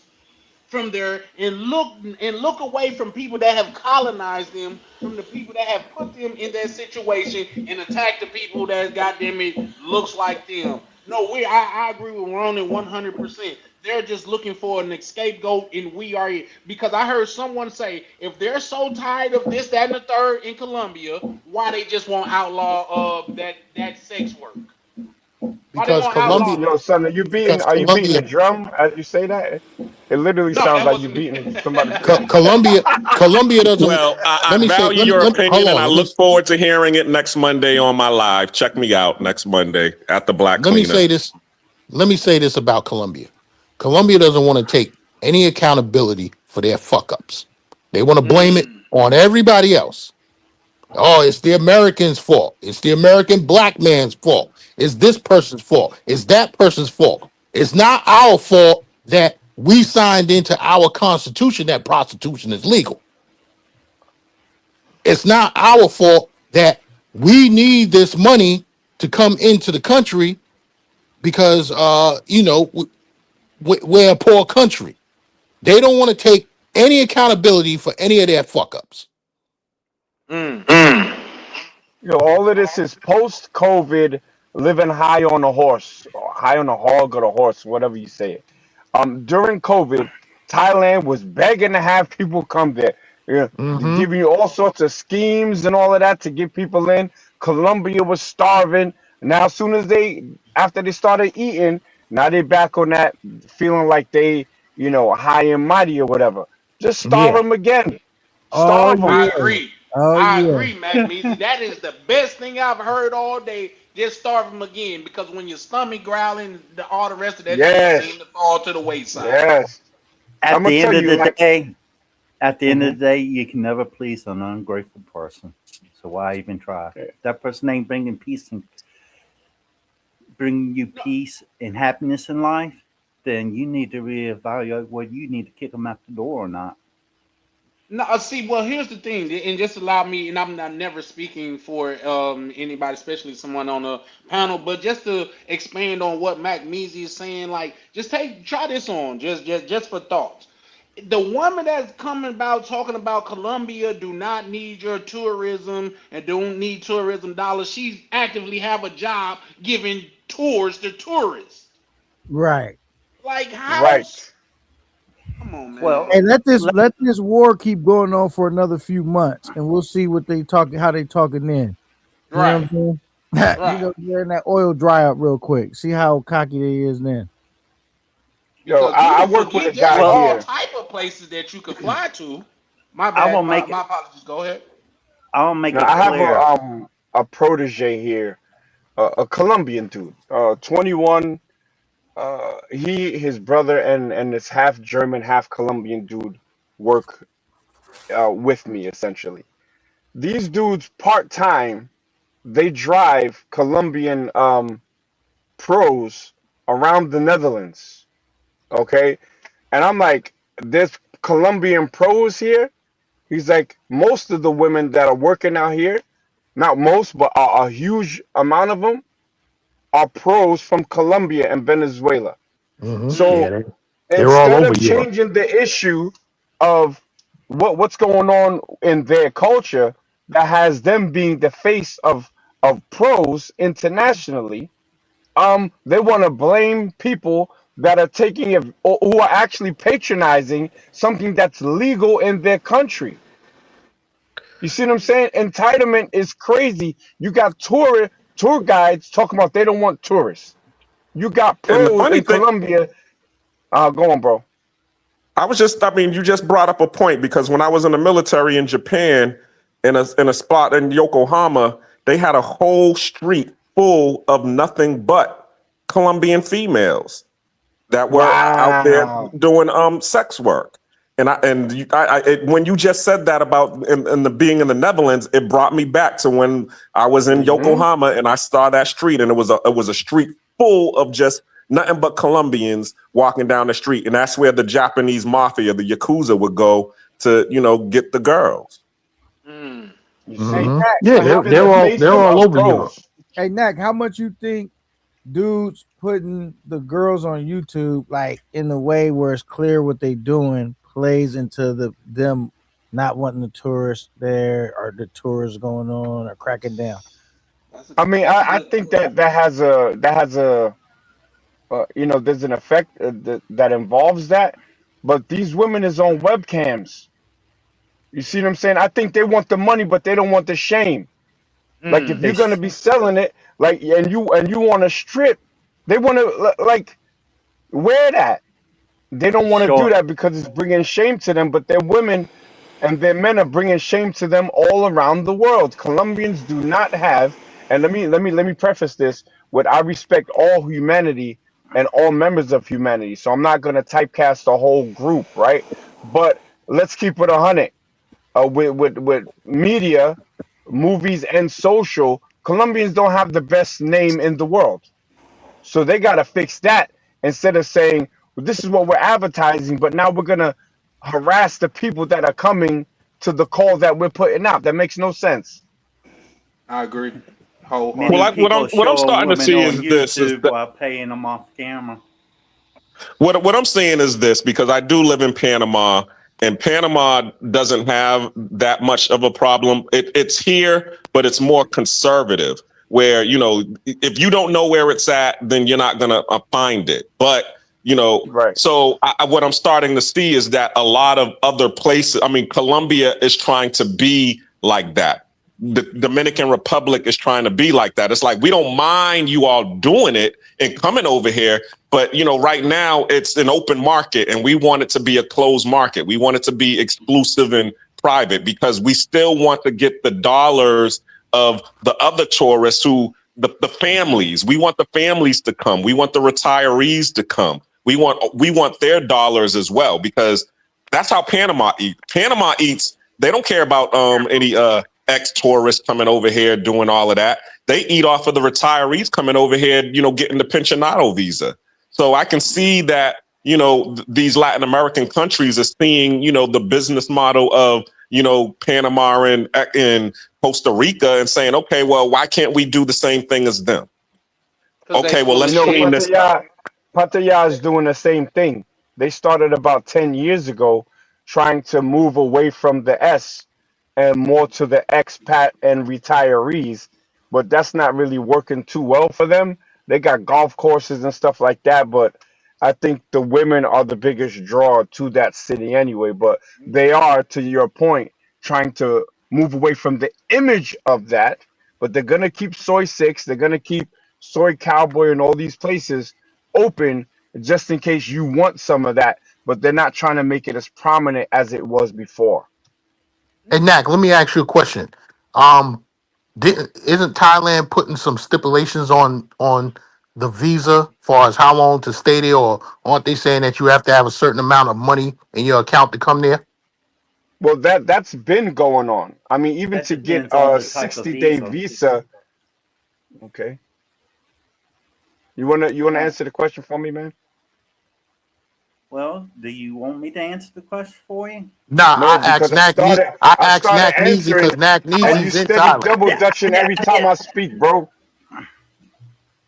from there and look away from people that have colonized them, from the people that have put them in that situation and attack the people that goddamn it looks like them. No, I agree with Ronan 100%. They're just looking for an scapegoat, and we are here. Because I heard someone say if they're so tired of this, that, and the third in Colombia, why they just want outlaw that sex work? Why they Because want outlaw Colombia, that? Yo, son, because are you beating Colombia, a drum as you say that? It literally No, sounds that like you wasn't me. beating somebody's Columbia doesn't. well, Let I me say. value your Hold opinion, and on. I look forward to hearing it next Monday on my live. Check me out next Monday at the Black Let me Cleaner. say this. Let me say this about Colombia. Colombia doesn't want to take any accountability for their fuck ups. They want to blame it Mm. on everybody else. Oh, it's the Americans' fault. It's the American black man's fault. It's this person's fault. It's that person's fault. It's not our fault that we signed into our constitution that prostitution is legal. It's not our fault that we need this money to come into the country because we're a poor country. They don't want to take any accountability for any of their fuck ups. Mm. All of this is post COVID living high on a horse, or high on a hog or a horse, whatever you say it. During COVID, Thailand was begging to have people come there. Yeah, Mm-hmm. giving you all sorts of schemes and all of that to get people in. Colombia was starving. Now, as soon as after they started eating, now they back on that, feeling like they, high and mighty or whatever. Just starve Yeah. them again. Oh Starve them. I yeah. agree. Oh I yeah. agree, Mac Measy. That is the best thing I've heard all day. Just starve them again because when your stomach growling, all the rest of that shit Yes. seems to fall to the wayside. Yes. I'm At gonna the end tell of you, the like, day, at the end mhm. of the day, you can never please an ungrateful person. So why even try? If that person ain't bringing peace and bringing you No, peace and happiness in life, then you need to reevaluate whether you need to kick them out the door or not. no. See, well, here's the thing, and just allow me, and I'm not never speaking for anybody, especially someone on a panel, but just to expand on what Mac Measy is saying, like, try this on, just for thoughts. The woman that's coming about talking about Colombia do not need your tourism and don't need tourism dollars. She's actively have a job giving tours to tourists. Right. Like how? Right. Come on, Well, man. Hey, let this let, let this war keep going on for another few months, and we'll see what how they talking then. You know what Right. I'm saying? You Right. know, letting that oil dry up real quick. See how cocky they is then. Yo, Because I people work with a forget there's guy Well, all here. type of places that you could fly to. My I will bad. My, make my apologies. Go ahead. I will make Now it I have clear. a protege here, a Colombian dude, 21. His brother and this half German, half Colombian dude work with me essentially. These dudes part time, they drive Colombian pros around the Netherlands. Okay, and I'm like, there's Colombian pros here. He's like, most of the women that are working out here, not most, but a huge amount of them are pros from Colombia and Venezuela. Yeah, So they're all instead over of Europe. changing the issue of what's going on in their culture that has them being the face of pros internationally, they want to blame people that are taking it or who are actually patronizing something that's legal in their country. You see what I'm saying? Entitlement is crazy. You got tour guides talking about they don't want tourists. You got And the pros funny in thing, Colombia. Go on, bro. I mean, you just brought up a point because when I was in the military in Japan, in a spot in Yokohama, they had a whole street full of nothing but Colombian females that were out there Wow. doing sex work. When you just said that about in the being in the Netherlands, it brought me back to when I was in Hmm. Yokohama and I saw that street, and it was a street full of just nothing but Colombians walking down the street, and that's where the Japanese mafia, the yakuza, would go to get the girls. Mm. You Hey, see, Mac, Yeah, how, they're the they're face all of over Europe. pros. hey, Mac, how much you think dudes putting the girls on YouTube like in the way where it's clear what they doing plays into them not wanting the tourists there or the tourists going on or cracking down? I mean, I think that has a there's an effect that involves that, but these women is on webcams. You see what I'm saying? I think they want the money, but they don't want the shame. Like if Mm. They you're gonna sh- be selling it, like and you want to strip, they want to like wear that. They don't want to do Short. that because it's bringing shame to them. But their women and their men are bringing shame to them all around the world. Colombians do not have, and let me preface this with I respect all humanity and all members of humanity. So I'm not gonna typecast the whole group, right? But let's keep it 100. With media, movies, and social, Colombians don't have the best name in the world. So they got to fix that instead of saying, well, this is what we're advertising, but now we're going to harass the people that are coming to the call that we're putting out. That makes no sense. I agree Many wholeheartedly. what I'm people show starting to women see on is this is YouTube that while paying them off camera. what I'm saying is this because I do live in Panama, and Panama doesn't have that much of a problem. It's here, but it's more conservative. Where if you don't know where it's at, then you're not gonna find it. But Right. so what I'm starting to see is that a lot of other places. I mean, Colombia is trying to be like that. The Dominican Republic is trying to be like that. It's like we don't mind you all doing it and coming over here, but right now it's an open market, and we want it to be a closed market. We want it to be exclusive and private because we still want to get the dollars of the other tourists the families. We want the families to come. We want the retirees to come. We want their dollars as well because that's how Panama eats. Panama eats. They don't care about any ex-tourists coming over here doing all of that. They eat off of the retirees coming over here, getting the pensionado visa. So I can see that, these Latin American countries are seeing, the business model of, Panama and Costa Rica and saying, okay, well, why can't we do the same thing as them? Because they Okay, well, full of let's shit. clean this up. Pattaya is doing the same thing. They started about 10 years ago trying to move away from the S and more to the expat and retirees, but that's not really working too well for them. They got golf courses and stuff like that, but I think the women are the biggest draw to that city anyway. But they are, to your point, trying to move away from the image of that but they're gonna keep Soy Six, they're gonna keep Soy Cowboy and all these places open just in case you want some of that, but they're not trying to make it as prominent as it was before. Hey, Knack, let me ask you a question. Um, isn't Thailand putting some stipulations on the visa, far as how long to stay there, or aren't they saying that you have to have a certain amount of money in your account to come there? Well, that's been going on. I mean, even That to get depends on a the type of 60-day visa. visa. Okay. You wanna answer the question for me, man? Well, do you want me to answer the question for you? Nah, No, because I I asked started Knack Neasy answering, because Knack and you Neasy's in steady Thailand. double dutching every time I speak, bro.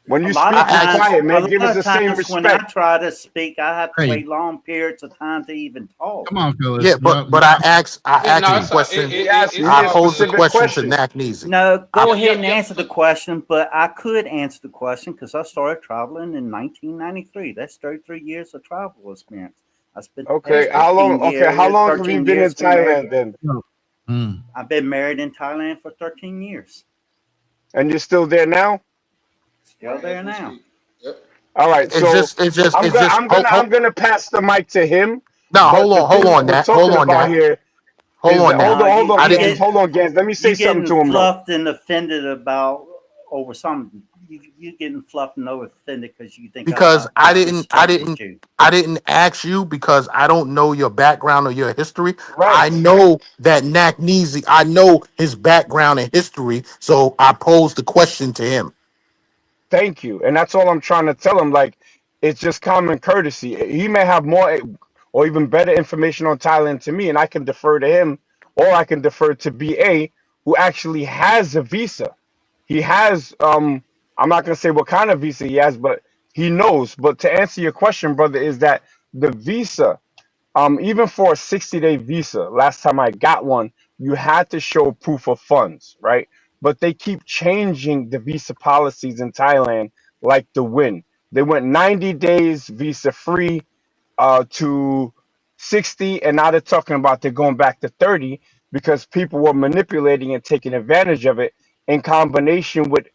When A you lot speak, of be times, quiet, a man. Give us lot the of same times when I respect. try to speak, I have to Hey, wait long periods of time to even talk. come on, Phyllis. Yeah, but I asked Yeah, no, the it's question. it's I Me a all posed the good. specific question to question. Knack Neasy. No, I, go Yep, ahead yep, and yep. answer the question, but I could answer the question because I started traveling in 1993. That's 33 years of travel experience. I spent the Okay, past how long? Okay, how long have you 13 been in years married. Thailand then? Mm. I've been married in Thailand for 13 years. And you're still there now? Still Right as there we now. speak. Yep. All right, it's so just, it's just, I'm it's gonna just. I'm gonna I'm gonna pass the mic to him. No, But the hold thing that on, we're Nat, hold talking on, about Nat, here hold is on, that Nat. hold I on, didn't. Gans, hold on, Gans. Let me say You something getting to him though. fluffed and offended about over something. You getting fluffed and offended because you think Because I disrespected you. I didn't ask you because I don't know your background or your history. I Right. know that Knack Neasy, I know his background and history, so I posed the question to him. Thank you. And that's all I'm trying to tell him. Like, it's just common courtesy. He may have more or even better information on Thailand to me, and I can defer to him, or I can defer to BA, who actually has a visa. He has I'm not gonna say what kind of visa he has, but he knows. But to answer your question, brother, is that the visa, even for a 60-day visa, last time I got one, you had to show proof of funds, right? But they keep changing the visa policies in Thailand like the wind. They went 90 days visa free to 60, and now they're talking about they're going back to 30 because people were manipulating and taking advantage of it in combination with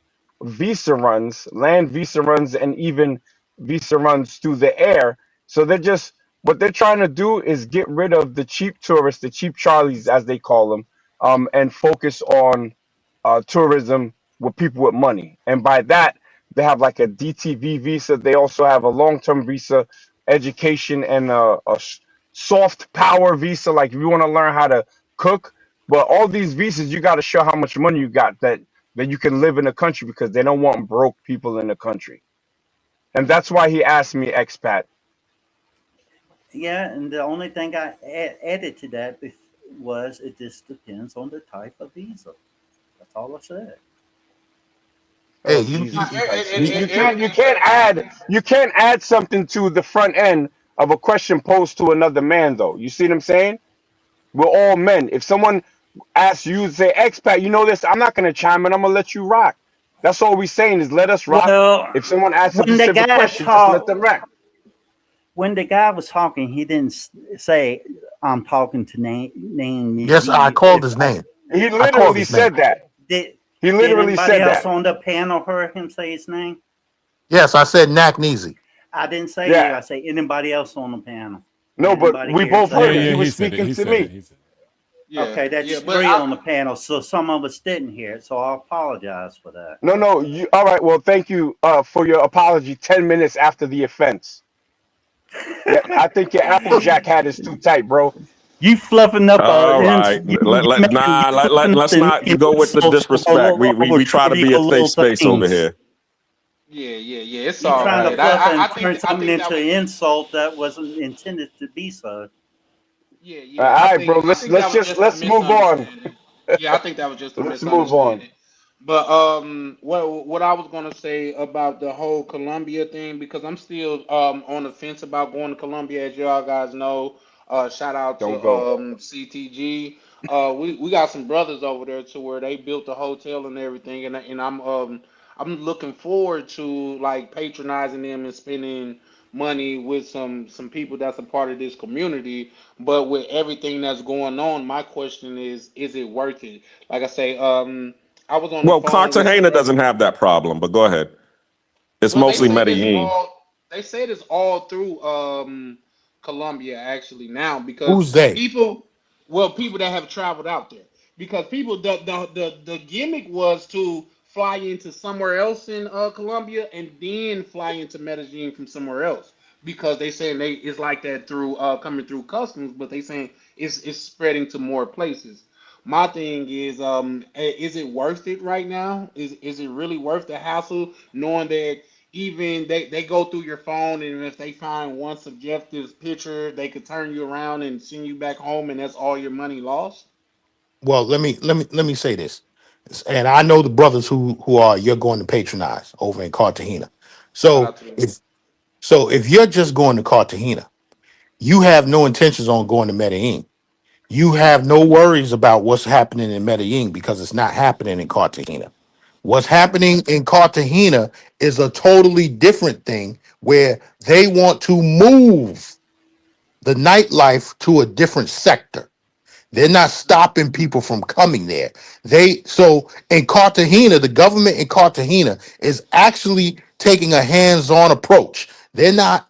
visa runs, land visa runs, and even visa runs through the air. So they're just what they're trying to do is get rid of the cheap tourists, the cheap Charlies as they call them, and focus on tourism with people with money. And by that, they have like a DTV visa. They also have a long-term visa, education, and soft power visa. Like if you want to learn how to cook, but all these visas, you got to show how much money you got that you can live in the country because they don't want broke people in the country. And that's why he asked me expat. Yeah, and the only thing I added to that was it just depends on the type of visa. That's all I said. Hey, Oh Jesus Christ! You, you can't you And can't add you can't add something to the front end of a question posed to another man though. You see what I'm saying? We're all men. If someone asks you, say expat, you know this, I'm not gonna chime in. I'm gonna let you rock. That's all we saying is let us rock. Well, If someone asks a when the specific guy question, just let talked, them rock. when the guy was talking, he didn't say, "I'm talking to name Yes, I me." called his name. He I called literally his name. said that. Did He did literally anybody said else that. on the panel hear him say his name? Yes, I said Knack Neasy. I didn't say you. Yeah. I say anybody else on the panel. No, Did but anybody we hear him both say Yeah, heard it. that? He yeah, was he said it. speaking He to said it. me. He said it. yeah, Okay, yeah, that's but three on the panel. So some of us didn't hear it. So I apologize for that. No, no, you all right, well, thank you for your apology 10 minutes after the offense. Yeah, I think your Applejack hat is too tight, bro. You fluffing up All right. you making you fluffing up Let's and not making go with the insults disrespect. We over try to be a trivial safe little space over things. here. yeah, yeah, yeah. It's You all trying to good. fluff it I and think turn something that into was an insult that wasn't intended to be so. yeah, All yeah. right, bro. I Let's think that let's was just just a let's move on. misunderstanding. Yeah, I think that was just a Let's move on. misunderstanding. But what I was gonna say about the whole Columbia thing because I'm still on the fence about going to Columbia, as y'all guys know. Shout out to Don't go. CTG. We got some brothers over there to where they built a hotel and everything, and I'm looking forward to like patronizing them and spending money with some people that's a part of this community. But with everything that's going on, my question is it worth it? Like I say, I was on the Well, phone with some Cartagena brothers. doesn't have that problem, but go ahead. It's Well, mostly Medellin. they said it's all through Colombia actually now because Who's they? people that have traveled out there because people the gimmick was to fly into somewhere else in Colombia and then fly into Medellin from somewhere else because they saying it's like that through coming through customs, but they saying it's spreading to more places. My thing is it worth it right now? Is it really worth the hassle knowing that even they go through your phone and if they find one subjective picture, they could turn you around and send you back home and that's all your money lost? Well, let me say this, and I know the brothers who are you're going to patronize over in Cartagena. Shout So out to them. if you're just going to Cartagena, you have no intentions on going to Medellin. You have no worries about what's happening in Medellin because it's not happening in Cartagena. What's happening in Cartagena is a totally different thing where they want to move the nightlife to a different sector. They're not stopping people from coming there. So in Cartagena, the government in Cartagena is actually taking a hands-on approach. They're not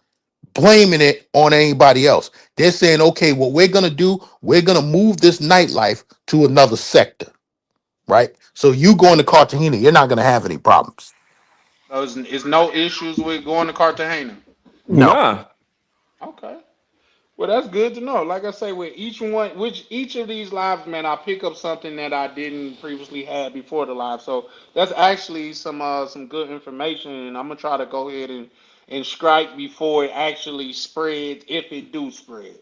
blaming it on anybody else. They're saying, okay, what we're gonna do, we're gonna move this nightlife to another sector, right? So you going to Cartagena, you're not gonna have any problems. There's no issues with going to Cartagena. No. Nah. Okay. Well, that's good to know. Like I say, with each of these lives, man, I pick up something that I didn't previously had before the live. So that's actually some good information, and I'm gonna try to go ahead and strike before it actually spreads, if it do spread.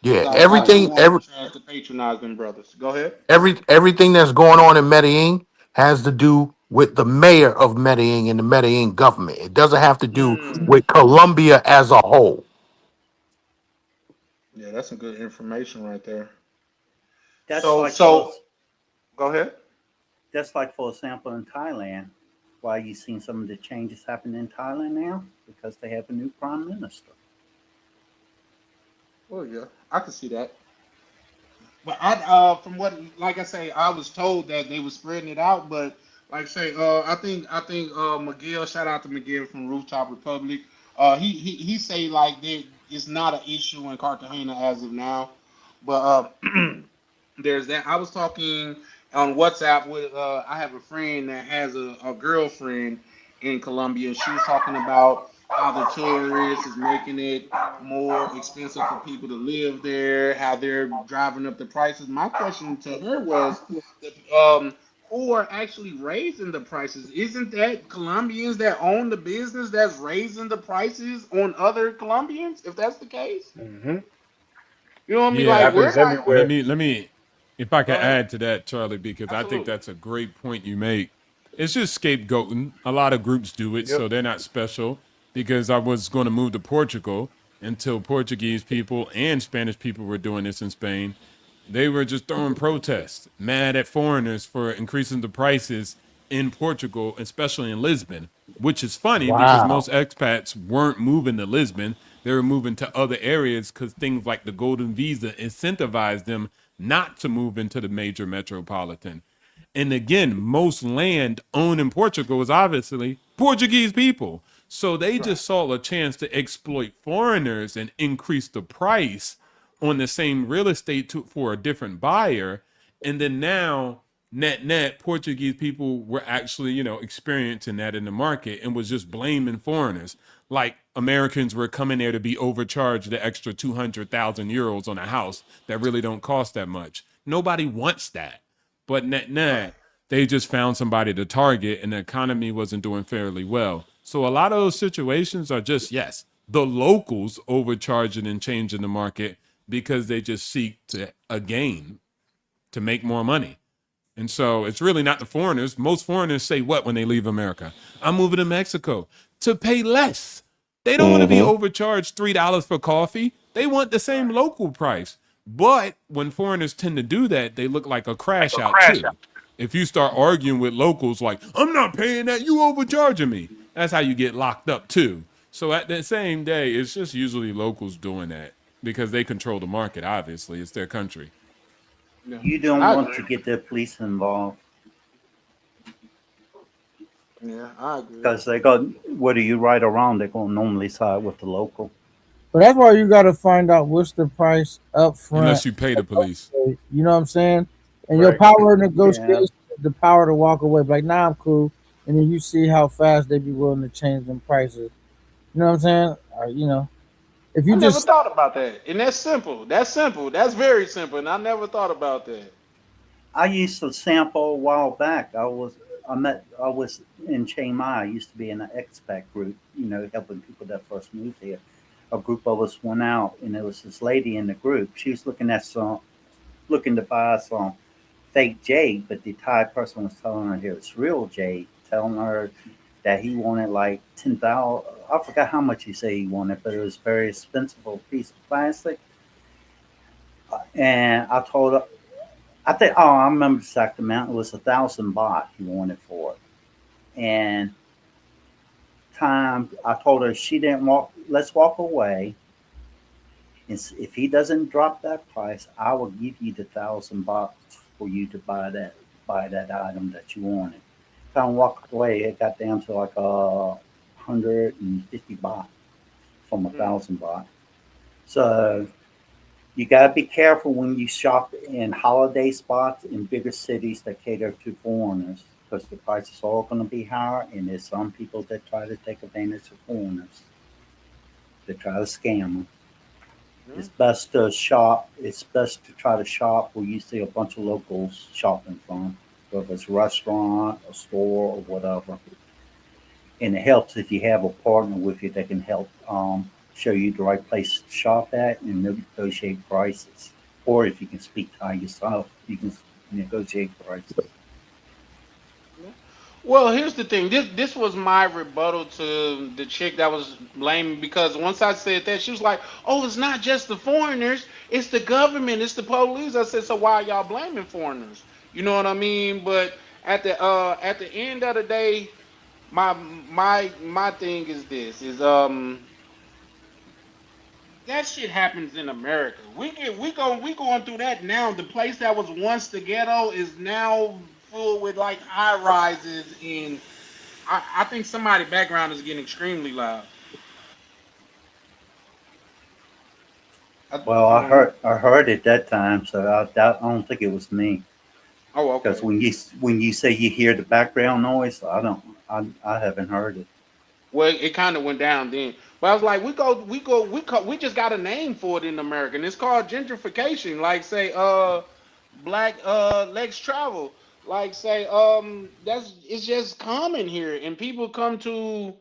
Because Yeah, I do everything, want a chance to patronize them brothers. Go ahead. everything that's going on in Medellin has to do with the mayor of Medellin and the Medellin government. It doesn't have to do with Colombia as a whole. Yeah, that's some good information right there. That's So like so go ahead. Just like for example in Thailand, why you seen some of the changes happen in Thailand now because they have a new prime minister. Oh yeah, I can see that. But from what, like I say, I was told that they were spreading it out. But like I say, I think Miguel, shout out to Miguel from Rooftop Republic. He say like it's not an issue in Cartagena as of now. But there's that. I was talking on WhatsApp with I have a friend that has a girlfriend in Colombia. She was talking about how the tourists is making it more expensive for people to live there, how they're driving up the prices. My question to her was, who are actually raising the prices? Isn't that Colombians that own the business that's raising the prices on other Colombians? If that's the case, Mm-hmm. you know what I mean? Yeah, Like we're Happens not. everywhere. let me, if I Go can ahead. add to that, Charlie, because I think Absolutely. that's a great point you make. It's just scapegoating. A lot of groups do it, Yep. so they're not special. Because I was going to move to Portugal until Portuguese people and Spanish people were doing this in Spain. They were just throwing protests, mad at foreigners for increasing the prices in Portugal, especially in Lisbon, which is funny because Wow. most expats weren't moving to Lisbon. They were moving to other areas because things like the Golden Visa incentivized them not to move into the major metropolitan. And again, most land owned in Portugal is obviously Portuguese people. So they Right. just saw a chance to exploit foreigners and increase the price on the same real estate for a different buyer. And then now, net, Portuguese people were actually, experiencing that in the market and was just blaming foreigners. Like Americans were coming there to be overcharged the extra 200,000 euros on a house that really don't cost that much. Nobody wants that. But Right. they just found somebody to target and the economy wasn't doing fairly well. So a lot of those situations are just, yes, the locals overcharging and changing the market because they just seek to a gain to make more money. And so it's really not the foreigners. Most foreigners say what when they leave America? I'm moving to Mexico to pay less. They don't want to be Mm-hmm. overcharged $3 for coffee. They want the same local price. But when foreigners tend to do that, they look like a crash out too. If you start arguing with locals like, I'm not paying that, you overcharging me. That's how you get locked up too. So at the same day, it's just usually locals doing that because they control the market, obviously. It's their country. Yeah. You don't I want agree. to get the police involved. Yeah, I agree. Because they go, whether you right or wrong, they're gonna normally side with the local. But that's why you got to find out what's the price up front. Unless you pay the police. You know what I'm saying? And your Right. power of Yeah. negotiation, the power to walk away. Like, nah, I'm cool. And then you see how fast they be willing to change them prices. You know what I'm saying? Or, you know, if I you never just thought about that, and that's simple. That's simple. That's very simple, and I never thought about that. I used to sample a while back. I was in Chiang Mai. I used to be in an expat group, helping people that first moved here. A group of us went out, and there was this lady in the group. She was looking to buy some fake jade, but the Thai person was telling her here it's real jade, telling her that he wanted like 10,000. I forgot how much he said he wanted, but it was very expensive for a piece of plastic. And I told her, I remember the exact amount. It was 1,000 baht he wanted for it. And I told her she didn't let's walk away. If he doesn't drop that price, I will give you the 1,000 baht for you to buy that item that you wanted. If I walked away, it got down to like 150 baht from 1,000 baht. So you got to be careful when you shop in holiday spots in bigger cities that cater to foreigners, because the prices are all going to be higher, and there's some people that try to take advantage of foreigners. They try to scam them. It's best to shop. It's best to try to shop where you see a bunch of locals shopping from, whether it's a restaurant, a store, or whatever. And it helps if you have a partner with you that can help show you the right place to shop at and negotiate prices. Or if you can speak Thai yourself, you can negotiate prices. Well, here's the thing. This was my rebuttal to the chick that was blaming, because once I said that, she was like, "Oh, it's not just the foreigners, it's the government, it's the police." I said, "So why are y'all blaming foreigners?" You know what I mean? But at the end of the day, my thing is this: that shit happens in America. We going through that now. The place that was once the ghetto is now full with like high rises, and I think somebody's background is getting extremely loud. Well, I heard it that time, so I don't think it was me. Oh, okay. Because when you say you hear the background noise, I haven't heard it. Well, it kind of went down then. But I was like, we just got a name for it in America, and it's called gentrification. Like say, black Lex Travel. Like say, it's just common here, and people come to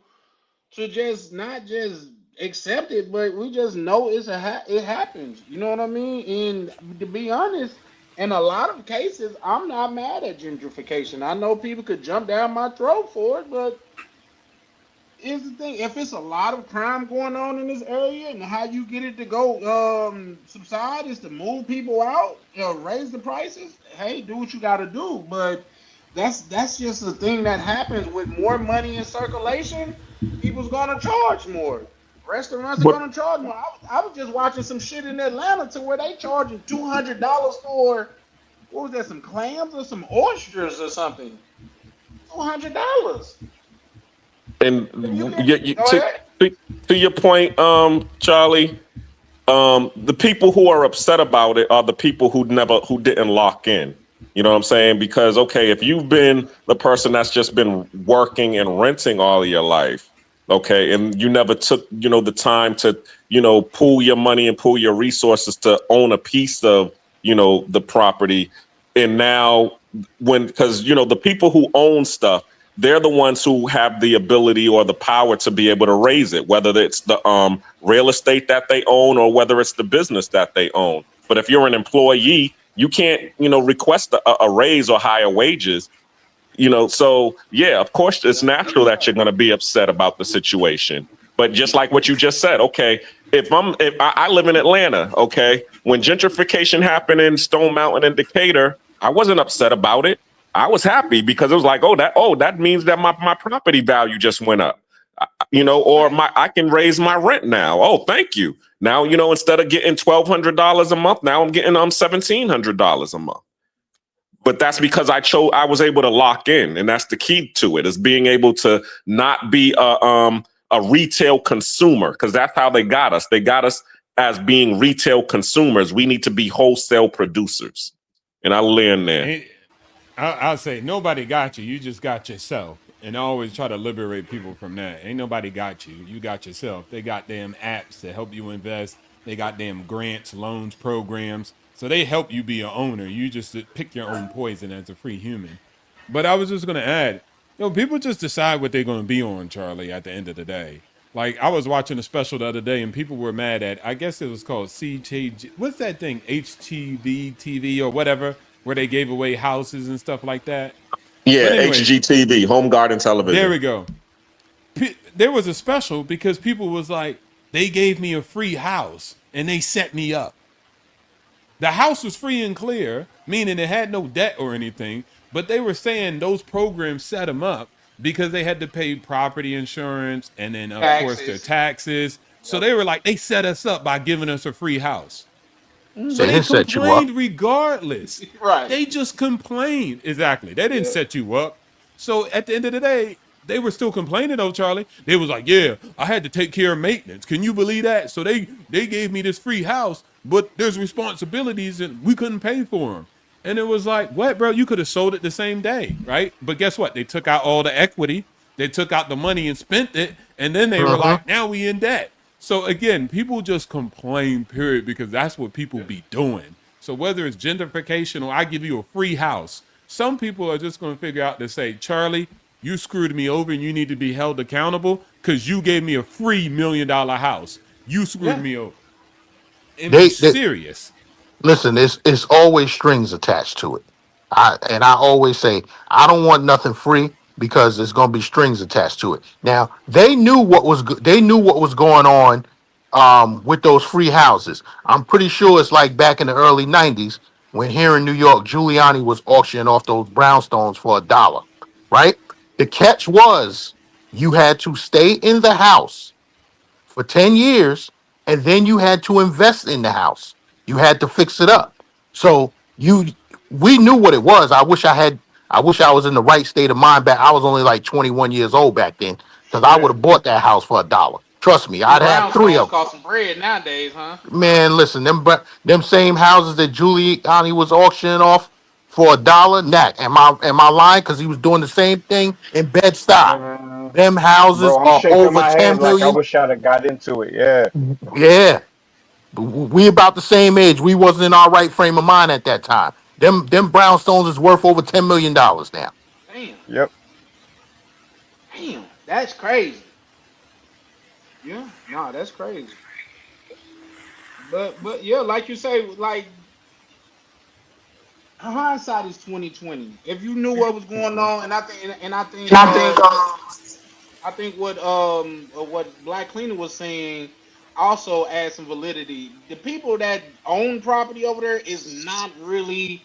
just not just accept it, but we just know it happens. You know what I mean? And to be honest, in a lot of cases, I'm not mad at gentrification. I know people could jump down my throat for it, but here's the thing: if it's a lot of crime going on in this area, and how you get it to go subside is to move people out, raise the prices. Hey, do what you got to do. But that's just the thing that happens with more money in circulation. People's gonna charge more. Restaurants are gonna charge more. I was just watching some shit in Atlanta to where they charging $200 for, what was that? Some clams or some oysters or something. $200. And to your point, Charlie, the people who are upset about it are the people who didn't lock in. You know what I'm saying? Because, okay, if you've been the person that's just been working and renting all of your life, okay, and you never took, the time to, pool your money and pool your resources to own a piece of, the property. And now because, the people who own stuff, they're the ones who have the ability or the power to be able to raise it, whether it's the real estate that they own or whether it's the business that they own. But if you're an employee, you can't, request a raise or higher wages, So, yeah, of course, it's natural that you're going to be upset about the situation. But just like what you just said, okay, if I live in Atlanta, okay, when gentrification happened in Stone Mountain and Decatur, I wasn't upset about it. I was happy because it was like, that means that my property value just went up, or I can raise my rent now. Oh, thank you. Now, instead of getting $1,200 a month, now I'm getting $1,700 a month. but that's because I was able to lock in, and that's the key to it, is being able to not be a retail consumer, because that's how they got us. They got us as being retail consumers. We need to be wholesale producers. And I learned there. I'll say nobody got you. You just got yourself. And I always try to liberate people from that. Ain't nobody got you. You got yourself. They got damn apps to help you invest. They got damn grants, loans, programs. So they help you be an owner. You just pick your own poison as a free human. But I was just going to add, people just decide what they're going to be on, Charlie, at the end of the day. Like, I was watching a special the other day, and people were mad at, I guess it was called CTG. What's that thing? HTV TV or whatever, where they gave away houses and stuff like that. Yeah, But anyway, HGTV, Home Garden Television. there we go. There was a special because people was like, they gave me a free house, and they set me up. The house was free and clear, meaning it had no debt or anything, but they were saying those programs set them up because they had to pay property insurance and then, of course, their taxes. So they were like, they set us up by giving us a free house. So they complained regardless. Right. They just complained. Exactly. They didn't set you up. So at the end of the day, they were still complaining though, Charlie. They was like, yeah, I had to take care of maintenance. Can you believe that? So they gave me this free house, but there's responsibilities and we couldn't pay for them. And it was like, what, bro? You could have sold it the same day, right? But guess what? They took out all the equity. They took out the money and spent it. And then they were like, now we in debt. So again, people just complain, period, because that's what people be doing. So whether it's gentrification or I give you a free house, some people are just going to figure out to say, Charlie, you screwed me over and you need to be held accountable because you gave me a free $1 million house. You screwed me over. And it's serious. Listen, it's always strings attached to it. I always say I don't want nothing free because there's going to be strings attached to it. Now they knew what was they knew what was going on with those free houses. I'm pretty sure it's like back in the early '90s when here in New York, Giuliani was auctioning off those brownstones for $1. Right? The catch was you had to stay in the house for 10 years and then you had to invest in the house. You had to fix it up. So we knew what it was. I wish I was in the right state of mind back. I was only like 21 years old back then because I would have bought that house for $1. Trust me, I'd have 3 of them. Cost some bread nowadays, huh? Man, listen, them same houses that Giuliani was auctioning off for $1. Nat, am I lying? Because he was doing the same thing in Bed-Stuy. Them houses Bro, I'm are shaking over my 10 head like I million. wish I'd have got into it. Yeah. Yeah, we about the same age. We wasn't in our right frame of mind at that time. Them brownstones is worth over $10 million now. Damn. Yep. Damn. That's crazy. Yeah. No, that's crazy. But yeah, like you say, like hindsight is 2020. If you knew what was going on, and I think what Black Cleaner was saying also adds some validity. The people that own property over there is not really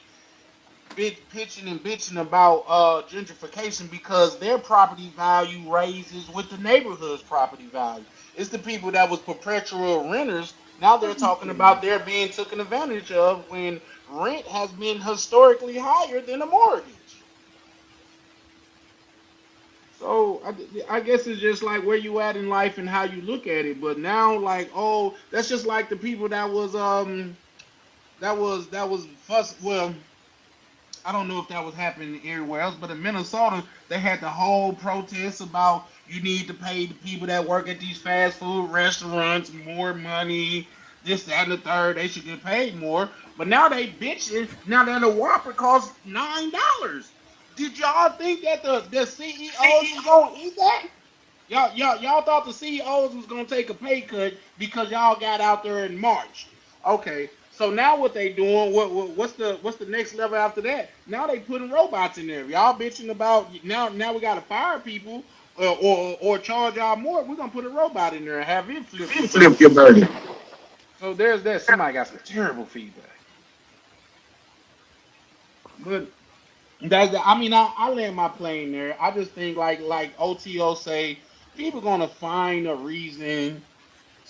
pitching and bitching about gentrification because their property value raises with the neighborhood's property value. It's the people that was perpetual renters. Now they're talking about they're being taken advantage of when rent has been historically higher than a mortgage. So I guess it's just like where you at in life and how you look at it. But now, like, oh, that's just like the people that was fuss. Well, I don't know if that was happening everywhere else, but in Minnesota, they had the whole protest about you need to pay the people that work at these fast food restaurants more money, this, that, and the third. They should get paid more. But now they bitching. Now that a Whopper costs $9. Did y'all think that the CEOs was gonna eat that? Y'all thought the CEOs was gonna take a pay cut because y'all got out there in March. Okay, so now what they doing? What's the next level after that? Now they putting robots in there. Y'all bitching about now we gotta fire people or charge y'all more. We're gonna put a robot in there and have it flip your burden. So there's that. Somebody got some terrible feedback. But I land my plane there. I just think like OTO say, people gonna find a reason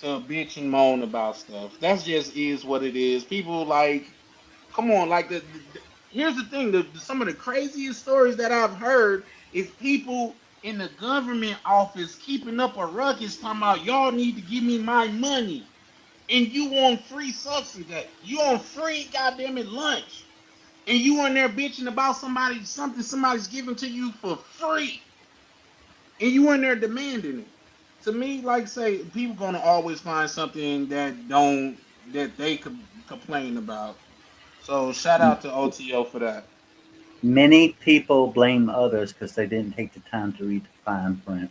to bitch and moan about stuff. That's just is what it is. People like, come on, like here's the thing: some of the craziest stories that I've heard is people in the government office keeping up a ruckus, talking about y'all need to give me my money, and you want free subsidy, you want free goddamn it lunch, and you in there bitching about something somebody's giving to you for free, and you in there demanding it. To me, like say, people gonna always find something that they could complain about. So shout out to OTO for that. Many people blame others because they didn't take the time to read the fine print.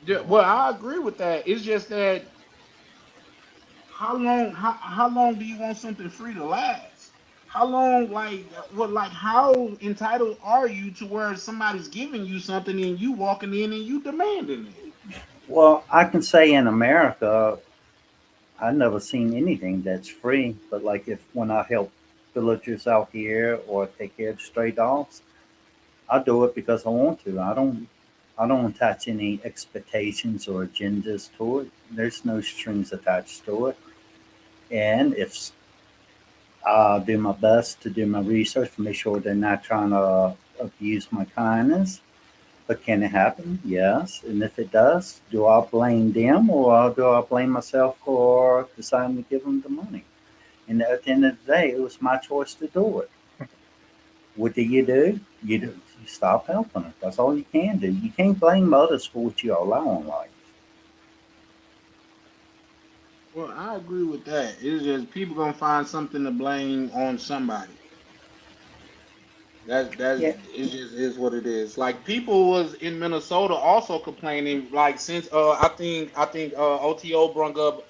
Yeah, well, I agree with that. It's just that how long do you want something free to last? How long how entitled are you to where somebody's giving you something and you walking in and you demanding it? Well, I can say in America, I've never seen anything that's free. But like if when I help villagers out here or take care of stray dogs, I do it because I want to. I don't attach any expectations or agendas to it. There's no strings attached to it. And if I do my best to do my research to make sure they're not trying to abuse my kindness. But can it happen? Yes. And if it does, do I blame them or do I blame myself for deciding to give them the money? And at the end of the day, it was my choice to do it. What do? You stop helping them. That's all you can do. You can't blame others for what you allow in life. Well, I agree with that. It's just people gonna find something to blame on somebody. That's Yeah. it just is what it is. Like people was in Minnesota also complaining. Like since I think OTO brung up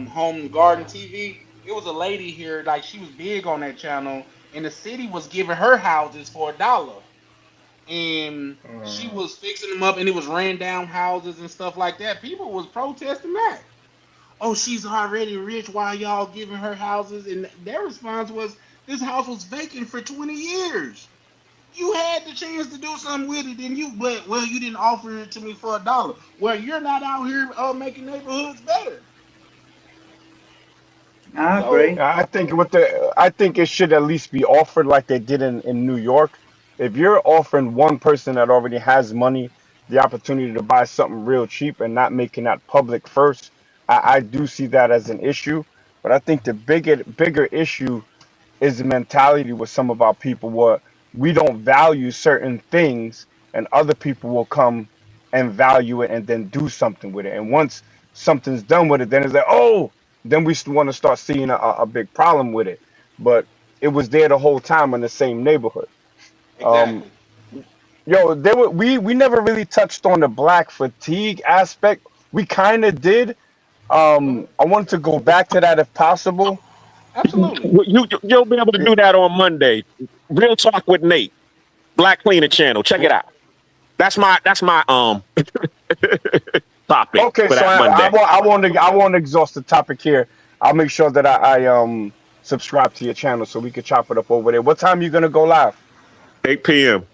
Home and Garden TV. It was a lady here like she was big on that channel, and the city was giving her houses for $1, and she was fixing them up, and it was ran down houses and stuff like that. People was protesting that. Oh, she's already rich. Why y'all giving her houses? And their response was, this house was vacant for 20 years. You had the chance to do something with it, and you didn't offer it to me for $1. Well, you're not out here making neighborhoods better. I So agree. I think it should at least be offered like they did in New York. If you're offering one person that already has money the opportunity to buy something real cheap and not making that public first, I do see that as an issue. But I think the bigger issue is the mentality with some of our people where we don't value certain things and other people will come and value it and then do something with it. And once something's done with it, then it's like, oh, then we want to start seeing a big problem with it. But it was there the whole time in the same neighborhood. Um, exactly. yo, we never really touched on the black fatigue aspect. We kind of did. I wanted to go back to that if possible. Absolutely. You'll be able to do that on Monday. Real talk with Nate, Black Cleaner channel. Check it out. That's my topic Okay, for so that Monday. I want to exhaust the topic here. I'll make sure that I subscribe to your channel so we can chop it up over there. What time you gonna go live? 8 p.m.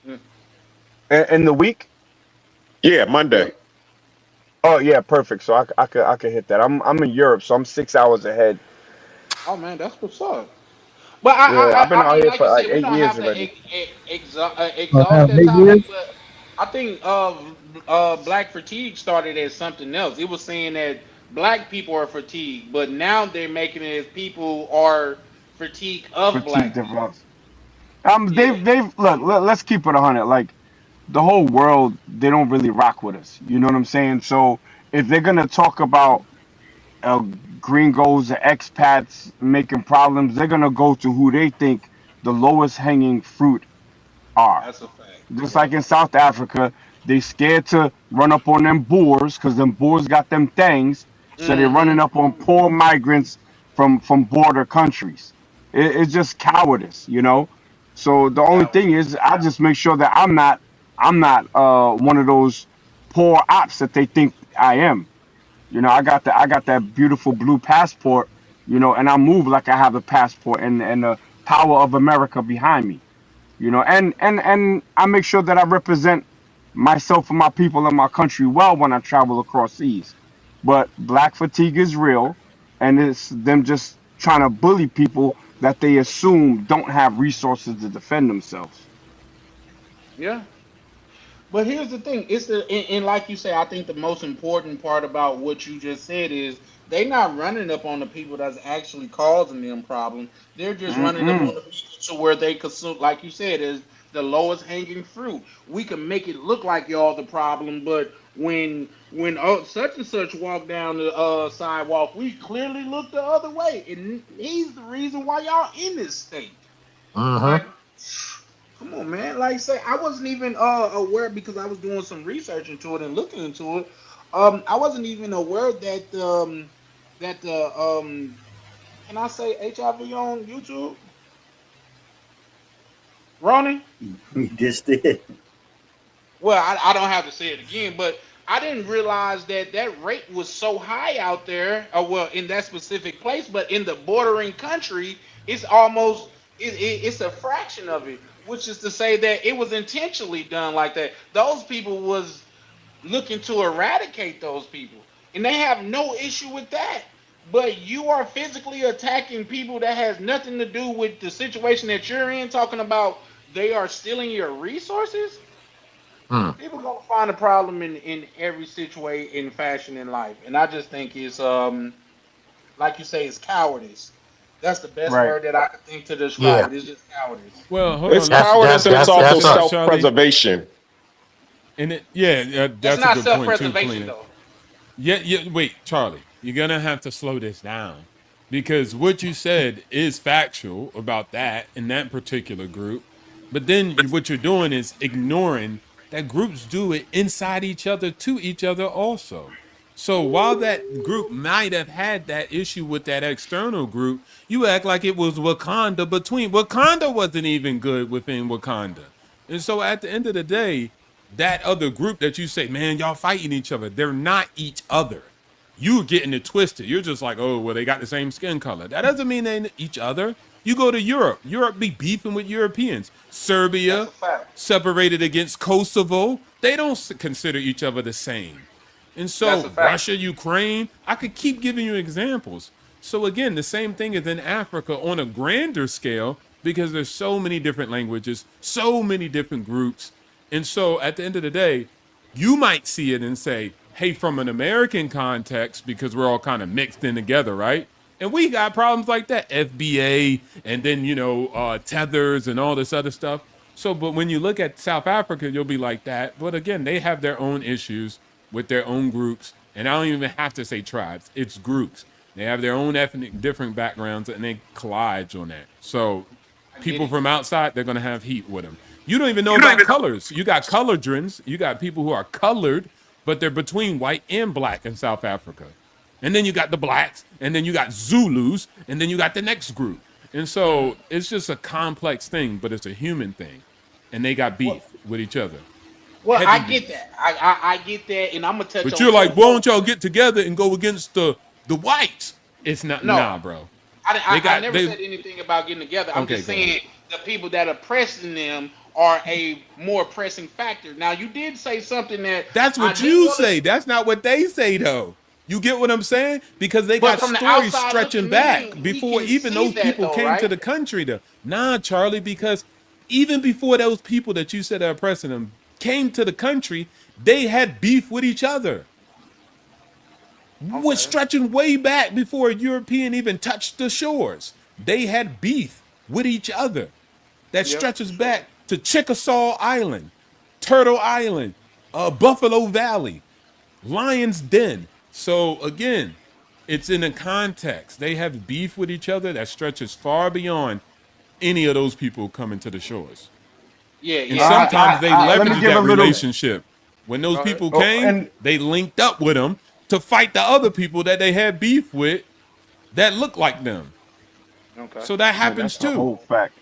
Mm. In the week? Yeah, Monday. Oh yeah, perfect. So I could hit that. I'm in Europe, so I'm 6 hours ahead. Oh man, that's what's up. But Yeah, I've been I out mean, here like for you like said, we eight don't years have to already. exhaust that Big topic. years. But I think black fatigue started as something else. It was saying that black people are fatigued, but now they're making it as people are fatigued of Fatigue black people. develops. Yeah, They've look. Let's keep it 100. Like the whole world, they don't really rock with us. You know what I'm saying? So if they're gonna talk about uh, gringos or expats making problems, they're gonna go to who they think the lowest hanging fruit are. that's a fact. Just Yeah. like in South Africa, they scared to run up on them Boers because them Boers got them things. So they're Mm-hmm. running up on poor migrants from border countries. It's just cowardice, you know. So the only thing is, I just make sure that I'm not one of those poor ops that they think I am. You know, I got that beautiful blue passport, you know, and I move like I have a passport and the power of America behind me, you know, and I make sure that I represent myself and my people and my country well when I travel across seas. But black fatigue is real, and it's them just trying to bully people that they assume don't have resources to defend themselves. Yeah. But here's the thing, it's and like you say, I think the most important part about what you just said is they not running up on the people that's actually causing them problems. They're just running up on Mm-mm. the people to where they consume, like you said, is the lowest hanging fruit. We can make it look like y'all the problem, but when such and such walk down the sidewalk, we clearly look the other way, and he's the reason why y'all in this state. Uh-huh. Like, come on, man. Like say, I wasn't even aware because I was doing some research into it and looking into it. I wasn't even aware that the can I say HIV on YouTube, Ronnie? You just did. Well, I don't have to say it again, but I didn't realize that that rate was so high out there. Well, in that specific place, but in the bordering country, it's almost it's a fraction of it. Which is to say that it was intentionally done like that. Those people was looking to eradicate those people, and they have no issue with that. But you are physically attacking people that has nothing to do with the situation that you're in. Talking about they are stealing your resources. Hmm. People gonna find a problem in every situation in fashion in life, and I just think it's like you say, it's cowardice. That's the best Right. word that I could think to Yeah. describe it. It's just cowardice. Well, hold It's on. Let's cowardice and it's let's also finish up, Charlie. self-preservation. And yeah, That's that's a not good point too, self-preservation Cleaner. though. Yeah. Wait, Charlie, you're gonna have to slow this down because what you said is factual about that in that particular group, but then what you're doing is ignoring that groups do it inside each other to each other also. So while that group might have had that issue with that external group, you act like it was Wakanda between. Wakanda wasn't even good within Wakanda. And so at the end of the day, that other group that you say, man, y'all fighting each other, they're not each other. You getting it twisted. You're just like, oh, well, they got the same skin color. That doesn't mean they ain't each other. You go to Europe. Europe be beefing with Europeans. That's Serbia a fact. separated against Kosovo. They don't consider each other the same. And That's so a fact. Russia, Ukraine, I could keep giving you examples. So again, the same thing is in Africa on a grander scale because there's so many different languages, so many different groups. And so at the end of the day, you might see it and say, hey, from an American context, because we're all kind of mixed in together, right? And we got problems like that, FBA, and then, tethers and all this other stuff. So, but when you look at South Africa, you'll be like that. But again, they have their own issues with their own groups. And I don't even have to say tribes, it's groups. They have their own ethnic, different backgrounds, and they collide on that. So people from outside, they're going to have heat with them. You don't even know about colors. You got coloredrins. You got people who are colored, but they're between white and black in South Africa. And then you got the blacks, and then you got Zulus, and then you got the next group. And so it's just a complex thing, but it's a human thing. And they got beef with each other. Well, Heavy I beef. get that. I get that, and I'm gonna touch But on you're like, something. why don't y'all get together and go against the whites? It's not, No. nah, bro. I never said anything about getting together. I'm Okay, just go saying the people that are pressing them are a more pressing factor. Now, you did say something that That's what you say. That's not what they say, though. You get what I'm saying? Because they But got from the stories outside stretching looking back in, we before can even see those that people though, came to right? the country. Nah, Charlie, because even before those people that you said are oppressing them came to the country, they had beef with each other. Was stretching way back before a European even touched the shores. They had beef with each other that Yeah, stretches back to Chickasaw Island, Turtle Island, Buffalo Valley, Lion's Den. So again, it's in a context. They have beef with each other that stretches far beyond any of those people coming to the shores. yeah, And yeah. sometimes they Let me leveraged give a that little. relationship. When those Go ahead. people Oh, came, and they linked up with them to fight the other people that they had beef with that looked like them. Okay. So that yeah, happens that's a too. whole fact.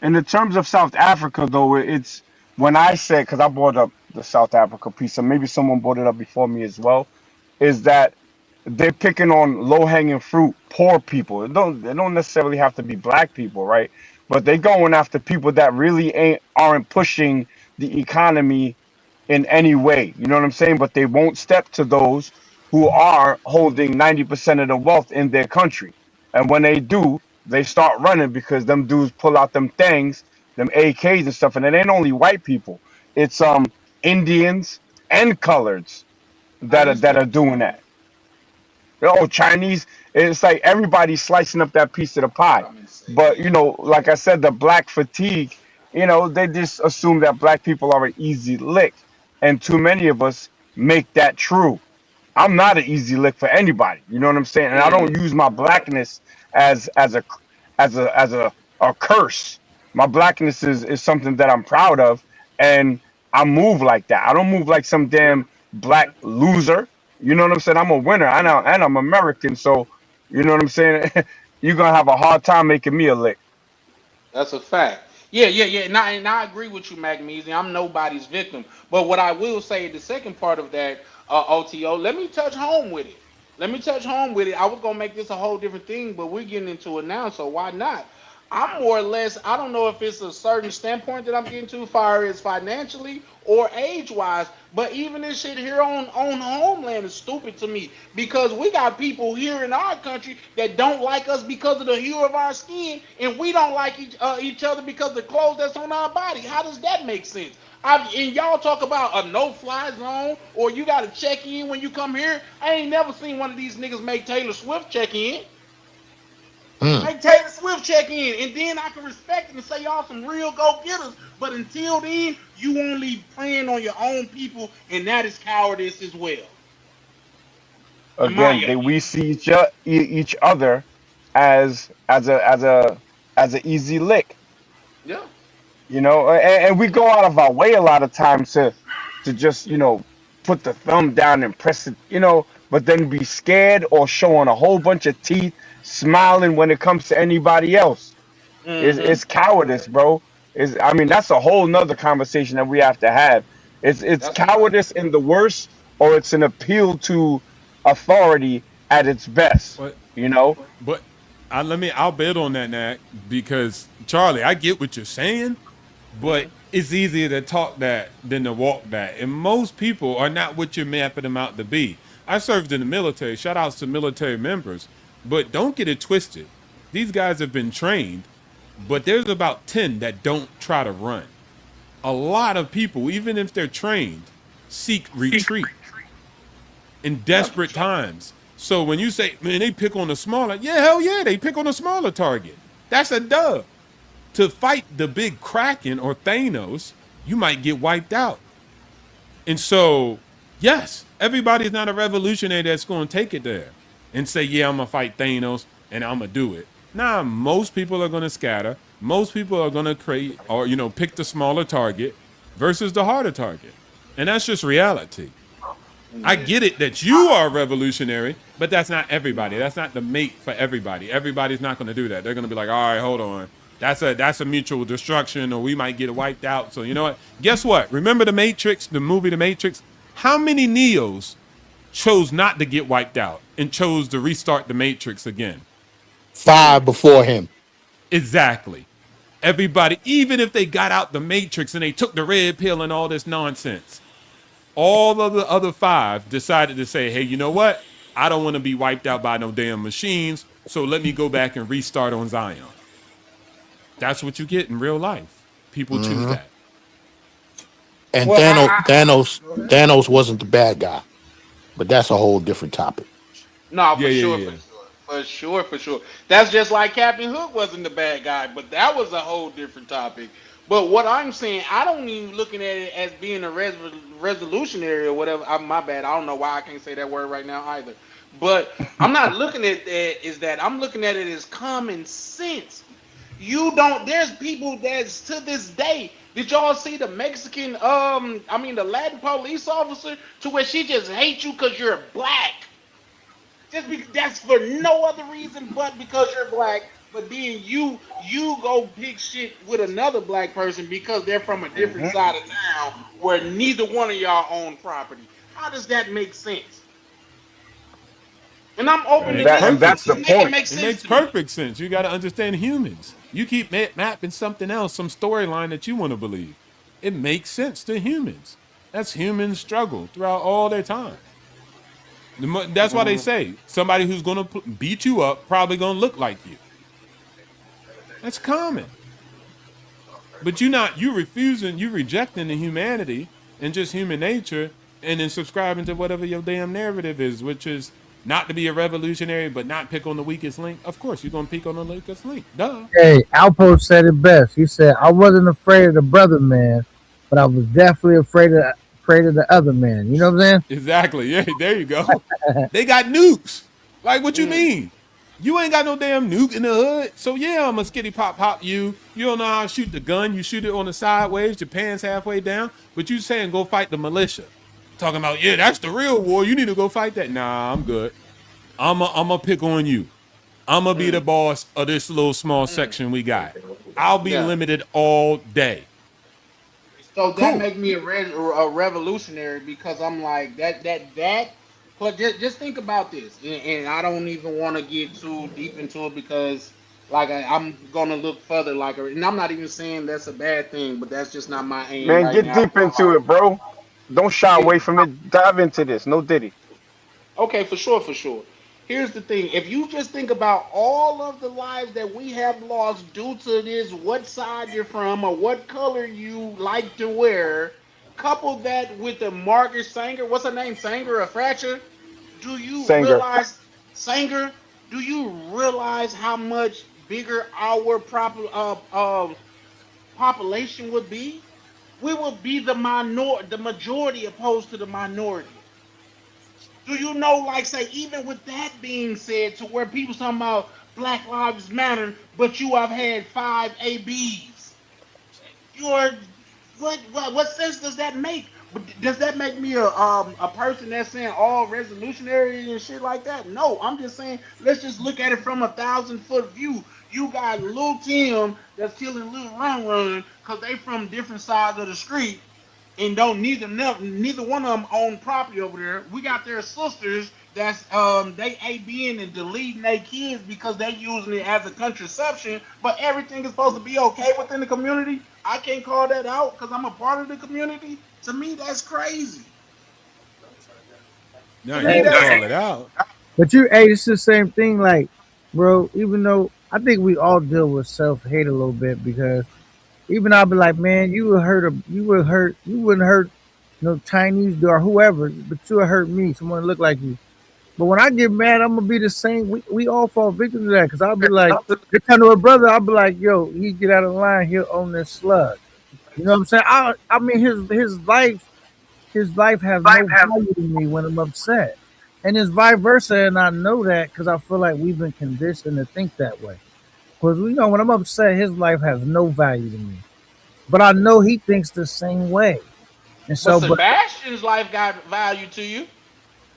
In the terms of South Africa, though, it's when I said, because I brought up the South Africa piece, and maybe someone brought it up before me as well, is that they're picking on low hanging fruit, poor people. They don't necessarily have to be black people, right? But they're going after people that really aren't pushing the economy in any way. You know what I'm saying? But they won't step to those who are holding 90% of the wealth in their country. And when they do, they start running because them dudes pull out them things, them AKs and stuff. And it ain't only white people; it's Indians and coloreds that are doing that. Oh, Chinese. It's like everybody's slicing up that piece of the pie. But like I said, the black fatigue. They just assume that black people are an easy lick, and too many of us make that true. I'm not an easy lick for anybody. You know what I'm saying? And I don't use my blackness as a curse. My blackness is something that I'm proud of, and I move like that. I don't move like some damn black loser. You know what I'm saying? I'm a winner, and I'm American. So you know what I'm saying? You're gonna have a hard time making me a lick. That's a fact. Yeah. And I agree with you, Magnesium. I'm nobody's victim. But what I will say, the second part of that, OTO, let me touch home with it. I was gonna make this a whole different thing, but we're getting into it now, so why not? I'm more or less, I don't know if it's a certain standpoint that I'm getting to far as financially or age wise, but even this shit here on Homeland is stupid to me because we got people here in our country that don't like us because of the hue of our skin, and we don't like each other because of the clothes that's on our body. How does that make sense? And y'all talk about a no-fly zone or you got to check in when you come here. I ain't never seen one of these niggas make Taylor Swift check in. Like Taylor Swift check in, and then I can respect it and say y'all some real go-getters. But until then, you only preying on your own people, and that is cowardice as well. Again, we see each other as an easy lick. Yeah. And we go out of our way a lot of times to just put the thumb down and press it, but then be scared or showing a whole bunch of teeth, smiling when it comes to anybody else. It's cowardice, bro. That's a whole nother conversation that we have to have. It's cowardice in the worst, or it's an appeal to authority at its best. But I'll bet on that, Nat, because Charlie, I get what you're saying, but it's easier to talk that than to walk that. And most people are not what you're mapping them out to be. I served in the military. Shout outs to military members. But don't get it twisted. These guys have been trained, but there's about 10 that don't try to run. A lot of people, even if they're trained, seek retreat in desperate times. So when you say, man, they pick on the smaller, yeah, hell yeah, they pick on a smaller target. That's a dub. To fight the big Kraken or Thanos, you might get wiped out. And so, yes, everybody's not a revolutionary that's going to take it there and say, yeah, I'm going to fight Thanos and I'm going to do it. Nah, most people are going to scatter. Most people are going to create or, pick the smaller target versus the harder target. And that's just reality. I get it that you are revolutionary, but that's not everybody. That's not the mate for everybody. Everybody's not going to do that. They're going to be like, all right, hold on. That's a mutual destruction, or we might get wiped out. So you know what? Guess what? Remember the Matrix, the movie The Matrix? How many Neos chose not to get wiped out and chose to restart the Matrix again? 5 before him. Exactly. Everybody, even if they got out the Matrix and they took the red pill and all this nonsense, all of the other 5 decided to say, hey, you know what? I don't want to be wiped out by no damn machines, so let me go back and restart on Zion. That's what you get in real life. People choose that. And Thanos wasn't the bad guy, but that's a whole different topic. No, for sure. That's just like Captain Hook wasn't the bad guy, but that was a whole different topic. But what I'm saying, I don't even looking at it as being a resolutionary or whatever. My bad. I don't know why I can't say that word right now either. But I'm not looking at that as that. I'm looking at it as common sense. There's people that's to this day. Did y'all see the Mexican, the Latin police officer to where she just hates you because you're black? That's for no other reason but because you're black. But then you go pick shit with another black person because they're from a different side of town where neither one of y'all own property. How does that make sense? And I'm open to that. And that's the point. It makes perfect sense. You got to understand humans. You keep mapping something else, some storyline that you want to believe. It makes sense to humans. That's human struggle throughout all their time. That's why they Mhm. say somebody who's gonna beat you up probably gonna look like you. That's common. But you refusing, you rejecting the humanity and just human nature, and then subscribing to whatever your damn narrative is, which is not to be a revolutionary, but not pick on the weakest link. Of course, you're gonna pick on the weakest link. Duh. Hey, Alpo said it best. He said, "I wasn't afraid of the brother man, but I was definitely afraid of the other man." You know what I'm Exactly. Yeah, there you go. They got nukes. Like, what you Mm. mean? You ain't got no damn nuke in the hood. So yeah, I'm a skitty pop you. You don't know how to shoot the gun. You shoot it on the sideways, your pants halfway down. But you saying go fight the militia. Talking about, yeah, that's the real war. You need to go fight that. Nah, I'm good. I'm a pick on you. I'm gonna be the Mm. boss of this little small Mm. section we got. I'll be Yeah. limited all day. So that Cool. make me a revolutionary because I'm like that. But just think about this, and I don't even want to get too deep into it because like I'm gonna look further like, and I'm not even saying that's a bad thing, but that's just not my aim Man, right get now. deep into it, bro. Don't shy away from it. Dive into this. No Diddy. Okay, for sure, for sure. Here's the thing. If you just think about all of the lives that we have lost due to this, what side you're from or what color you like to wear, couple that with the Margaret Sanger, what's her name, Sanger or Fracture? Do you Sanger. realize, Sanger, do you realize how much bigger our population would be? We would be the majority opposed to the minority. Do you know, like, say, even with that being said, to where people talking about Black Lives Matter, but you have had 5 ABs. You're what sense does that make? But does that make me a person that's saying all resolutionary and shit like that? No, I'm just saying let's just look at it from 1,000 foot view. You got Lil Tim that's killing Lil Run Run because they from different sides of the street and don't neither one of them own property over there. We got their sisters that's they ABing and deleting their kids because they using it as a contraception, but everything is supposed to be okay within the community. I can't call that out because I'm a part of the community. To me, that's crazy. No, To you me, can that's call it out. But hey, it's the same thing. Like, bro, even though I think we all deal with self hate a little bit because even I'll be like, man, you wouldn't hurt no Chinese or whoever, but you would hurt me, someone that look like you. But when I get mad, I'm gonna be the same. We all fall victim to that because I'll be like, they come to a brother, I'll be like, yo, he get out of line, he'll own this slug. You know what I'm saying? I mean, his life has no value to me when I'm upset, and it's vice versa. And I know that because I feel like we've been conditioned to think that way. Because we know when I'm upset, his life has no value to me. But I know he thinks the same way. And but so, but Sebastian's life got value to you,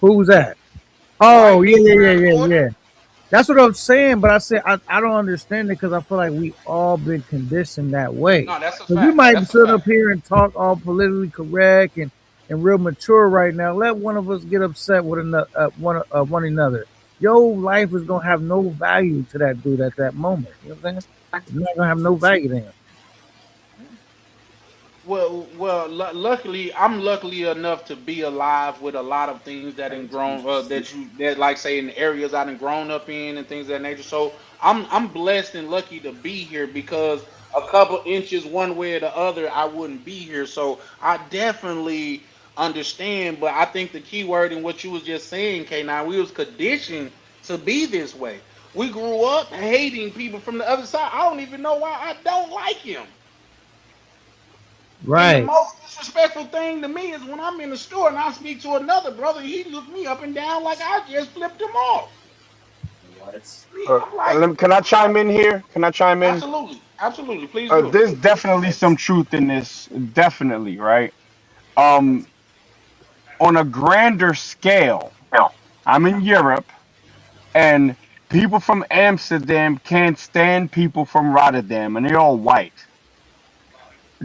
who's that? right? Oh, yeah, Big yeah, yeah, Brown yeah, Court. yeah. That's what I'm saying. But I said I don't understand it because I feel like we all been conditioned that way. No, that's a Because we fact. might That's a sit up fact. here and talk all politically correct and real mature right now. Let one of us get upset with one another. Your life is gonna have no value to that dude at that moment. You know what I'm saying? It's not gonna have no value to him. Luckily, I'm luckily enough to be alive with a lot of things that in grown that like say in the areas I done grown up in and things of that nature. So I'm blessed and lucky to be here because a couple inches one way or the other, I wouldn't be here. So I definitely understand. But I think the key word in what you was just saying, K9, we was conditioned to be this way. We grew up hating people from the other side. I don't even know why I don't like him. And the Right. most disrespectful thing to me is when I'm in the store and I speak to another brother, he look me up and down like I just flipped him off. I'm like, Can I chime in here? Can I chime in? absolutely, absolutely, please do. There's definitely some truth in this. Definitely, right? Um, on a grander scale, I'm in Europe, and people from Amsterdam can't stand people from Rotterdam, and they're all white.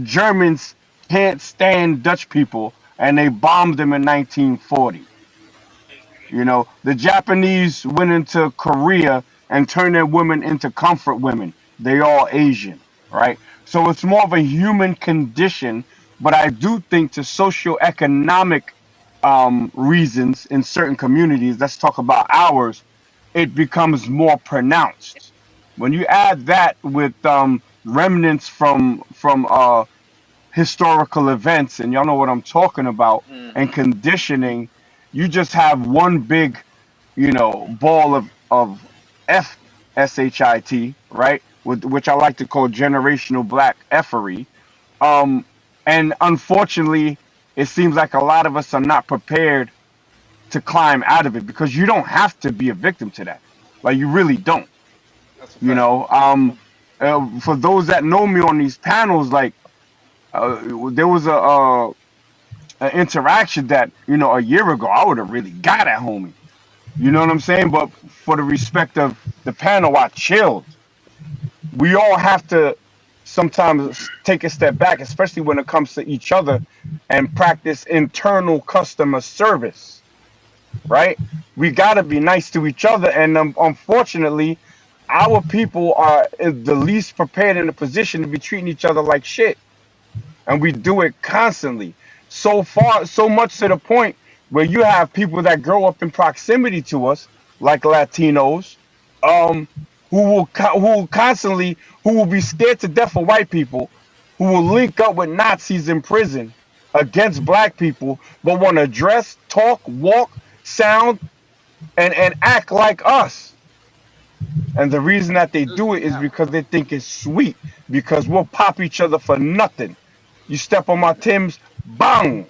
Germans can't stand Dutch people, and they bombed them in 1940. You know, the Japanese went into Korea and turned their women into comfort women. They all Asian, right? So it's more of a human condition, but I do think to socioeconomic reasons in certain communities, let's talk about ours, it becomes more pronounced. When you add that with remnants from historical events, and y'all know what I'm talking about, and conditioning, you just have one big, ball of shit, right? Which I like to call generational black effery. And unfortunately, it seems like a lot of us are not prepared to climb out of it, because you don't have to be a victim to that. Like, you really don't. That's a fact. For those that know me on these panels, like, there was an interaction that, a year ago I would have really got at homie. You know what I'm saying? But for the respect of the panel, I chilled. We all have to sometimes take a step back, especially when it comes to each other, and practice internal customer service, right? We got to be nice to each other. And unfortunately, our people are the least prepared in a position to be treating each other like shit. And we do it constantly. So much to the point where you have people that grow up in proximity to us, like Latinos, who will be scared to death of white people, who will link up with Nazis in prison against black people, but want to dress, talk, walk, sound, and act like us. And the reason that they do it is because they think it's sweet, because we'll pop each other for nothing. You step on my Timbs, bang.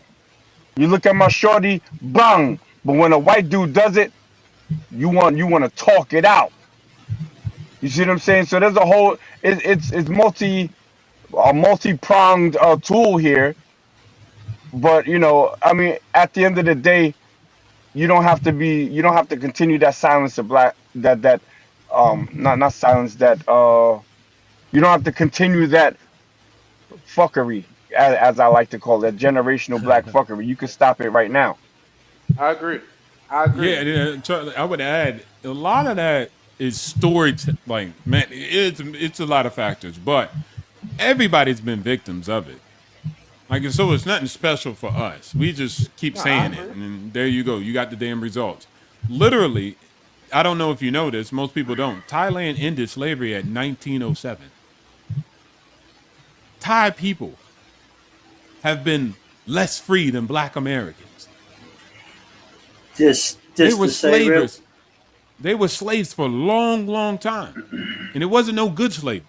You look at my shorty, bang. But when a white dude does it, you want to talk it out. You see what I'm saying? So there's a whole, it's a multi-pronged tool here. But at the end of the day, you don't have to continue that silence of black, not silence, that you don't have to continue that fuckery, as I like to call it, generational black fuckery. You can stop it right now. I agree. Yeah, Charlie, I would add a lot of that is story. Like, man, it's a lot of factors, but everybody's been victims of it. Like, so it's nothing special for us. We just keep saying it, and there you go. You got the damn results. Literally, I don't know if you know this. Most people don't. Thailand ended slavery at 1907. Thai people have been less free than black Americans. They were slavers. They were slaves for a long, long time. And it wasn't no good slavery.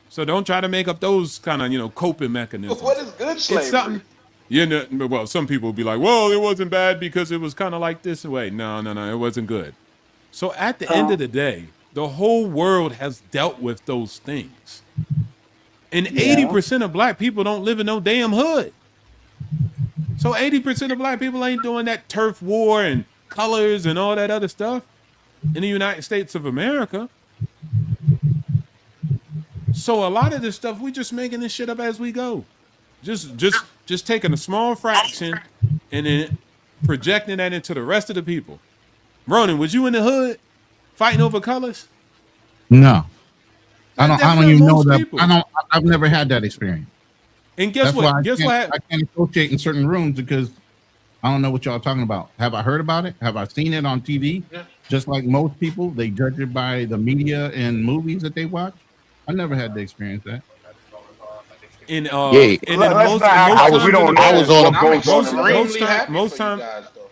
So don't try to make up those kind of, coping mechanisms. What is good slavery? It's something, well, some people will be like, well, it wasn't bad because it was kind of like this way. No, it wasn't good. So at the end of the day, the whole world has dealt with those things. And 80% of black people don't live in no damn hood. So 80% of black people ain't doing that turf war and colors and all that other stuff in the United States of America. So a lot of this stuff, we just making this shit up as we go. Just taking a small fraction and then projecting that into the rest of the people. Ronan, was you in the hood fighting over colors? No. I don't even know that. I've never had that experience. And guess what? I can't associate in certain rooms because I don't know what y'all are talking about. Have I heard about it? Have I seen it on TV? Yeah. Just like most people, they judge it by the media and movies that they watch. I never had to experience that.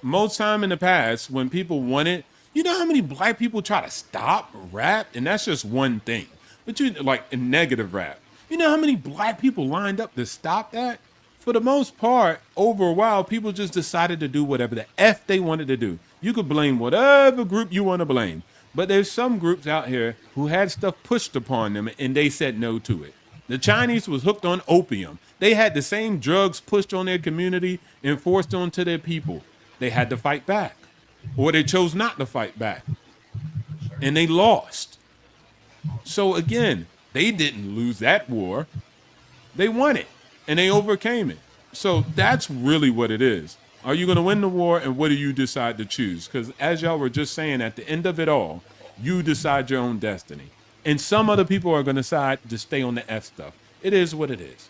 Most time in the past, when people wanted, you know how many black people try to stop rap, and that's just one thing. But you like in negative rap, you know how many black people lined up to stop that? For the most part, over a while, people just decided to do whatever the F they wanted to do. You could blame whatever group you want to blame. But there's some groups out here who had stuff pushed upon them and they said no to it. The Chinese was hooked on opium. They had the same drugs pushed on their community and forced onto their people. They had to fight back. Or they chose not to fight back. And they lost. So again, they didn't lose that war. They won it. And they overcame it. So that's really what it is. Are you going to win the war, and what do you decide to choose? Because as y'all were just saying, at the end of it all, you decide your own destiny. And some other people are going to decide to stay on the F stuff. It is what it is.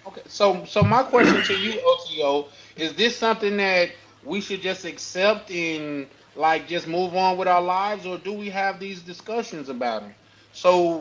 Okay, so my question to you, OTO, is this something that we should just accept and like just move on with our lives, or do we have these discussions about them? So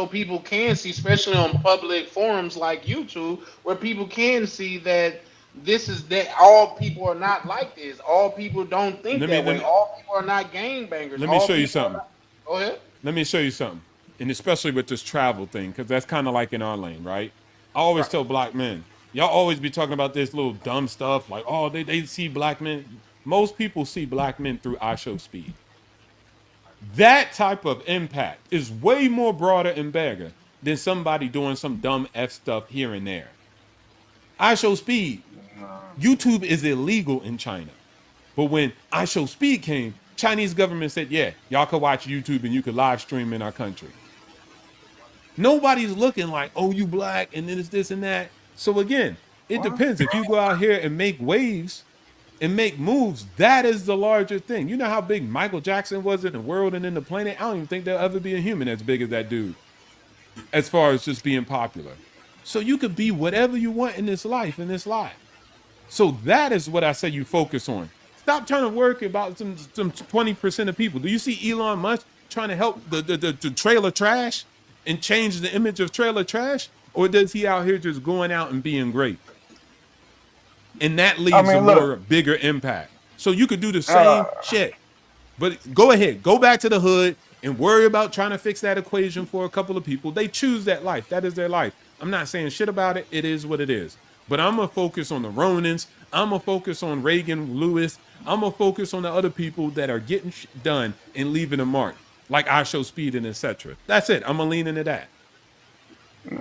people can see, especially on public forums like YouTube, where people can see that this is that all people are not like this. All people don't think Let me that let way. me All people are not gangbangers. let me All show you people are something. not. Go ahead. Let me show you something, and especially with this travel thing, because that's kind of like in our lane, right? I always tell black men, y'all always be talking about this little dumb stuff like, oh, they see black men. Most people see black men through I Show Speed. That type of impact is way more broader and bigger than somebody doing some dumb F stuff here and there. I Show Speed, YouTube is illegal in China. But when I Show Speed came, Chinese government said, yeah, y'all could watch YouTube and you could live stream in our country. Nobody's looking like, oh, you black and then it's this and that. So again, it depends. If you go out here and make waves and make moves, that is the larger thing. You know how big Michael Jackson was in the world and in the planet? I don't even think there'll ever be a human as big as that dude, as far as just being popular. So you could be whatever you want in this life, So that is what I say you focus on. Stop trying to worry about some 20% of people. Do you see Elon Musk trying to help the trailer trash and change the image of trailer trash? Or does he out here just going out and being great? And that leaves a more bigger impact. So you could do the same shit. But go ahead, go back to the hood and worry about trying to fix that equation for a couple of people. They choose that life. That is their life. I'm not saying shit about it. It is what it is. But I'm going to focus on the Ronins. I'm going to focus on Reagan Lewis. I'm going to focus on the other people that are getting done and leaving a mark, like I Show Speed and etc. That's it. I'm going to lean into that.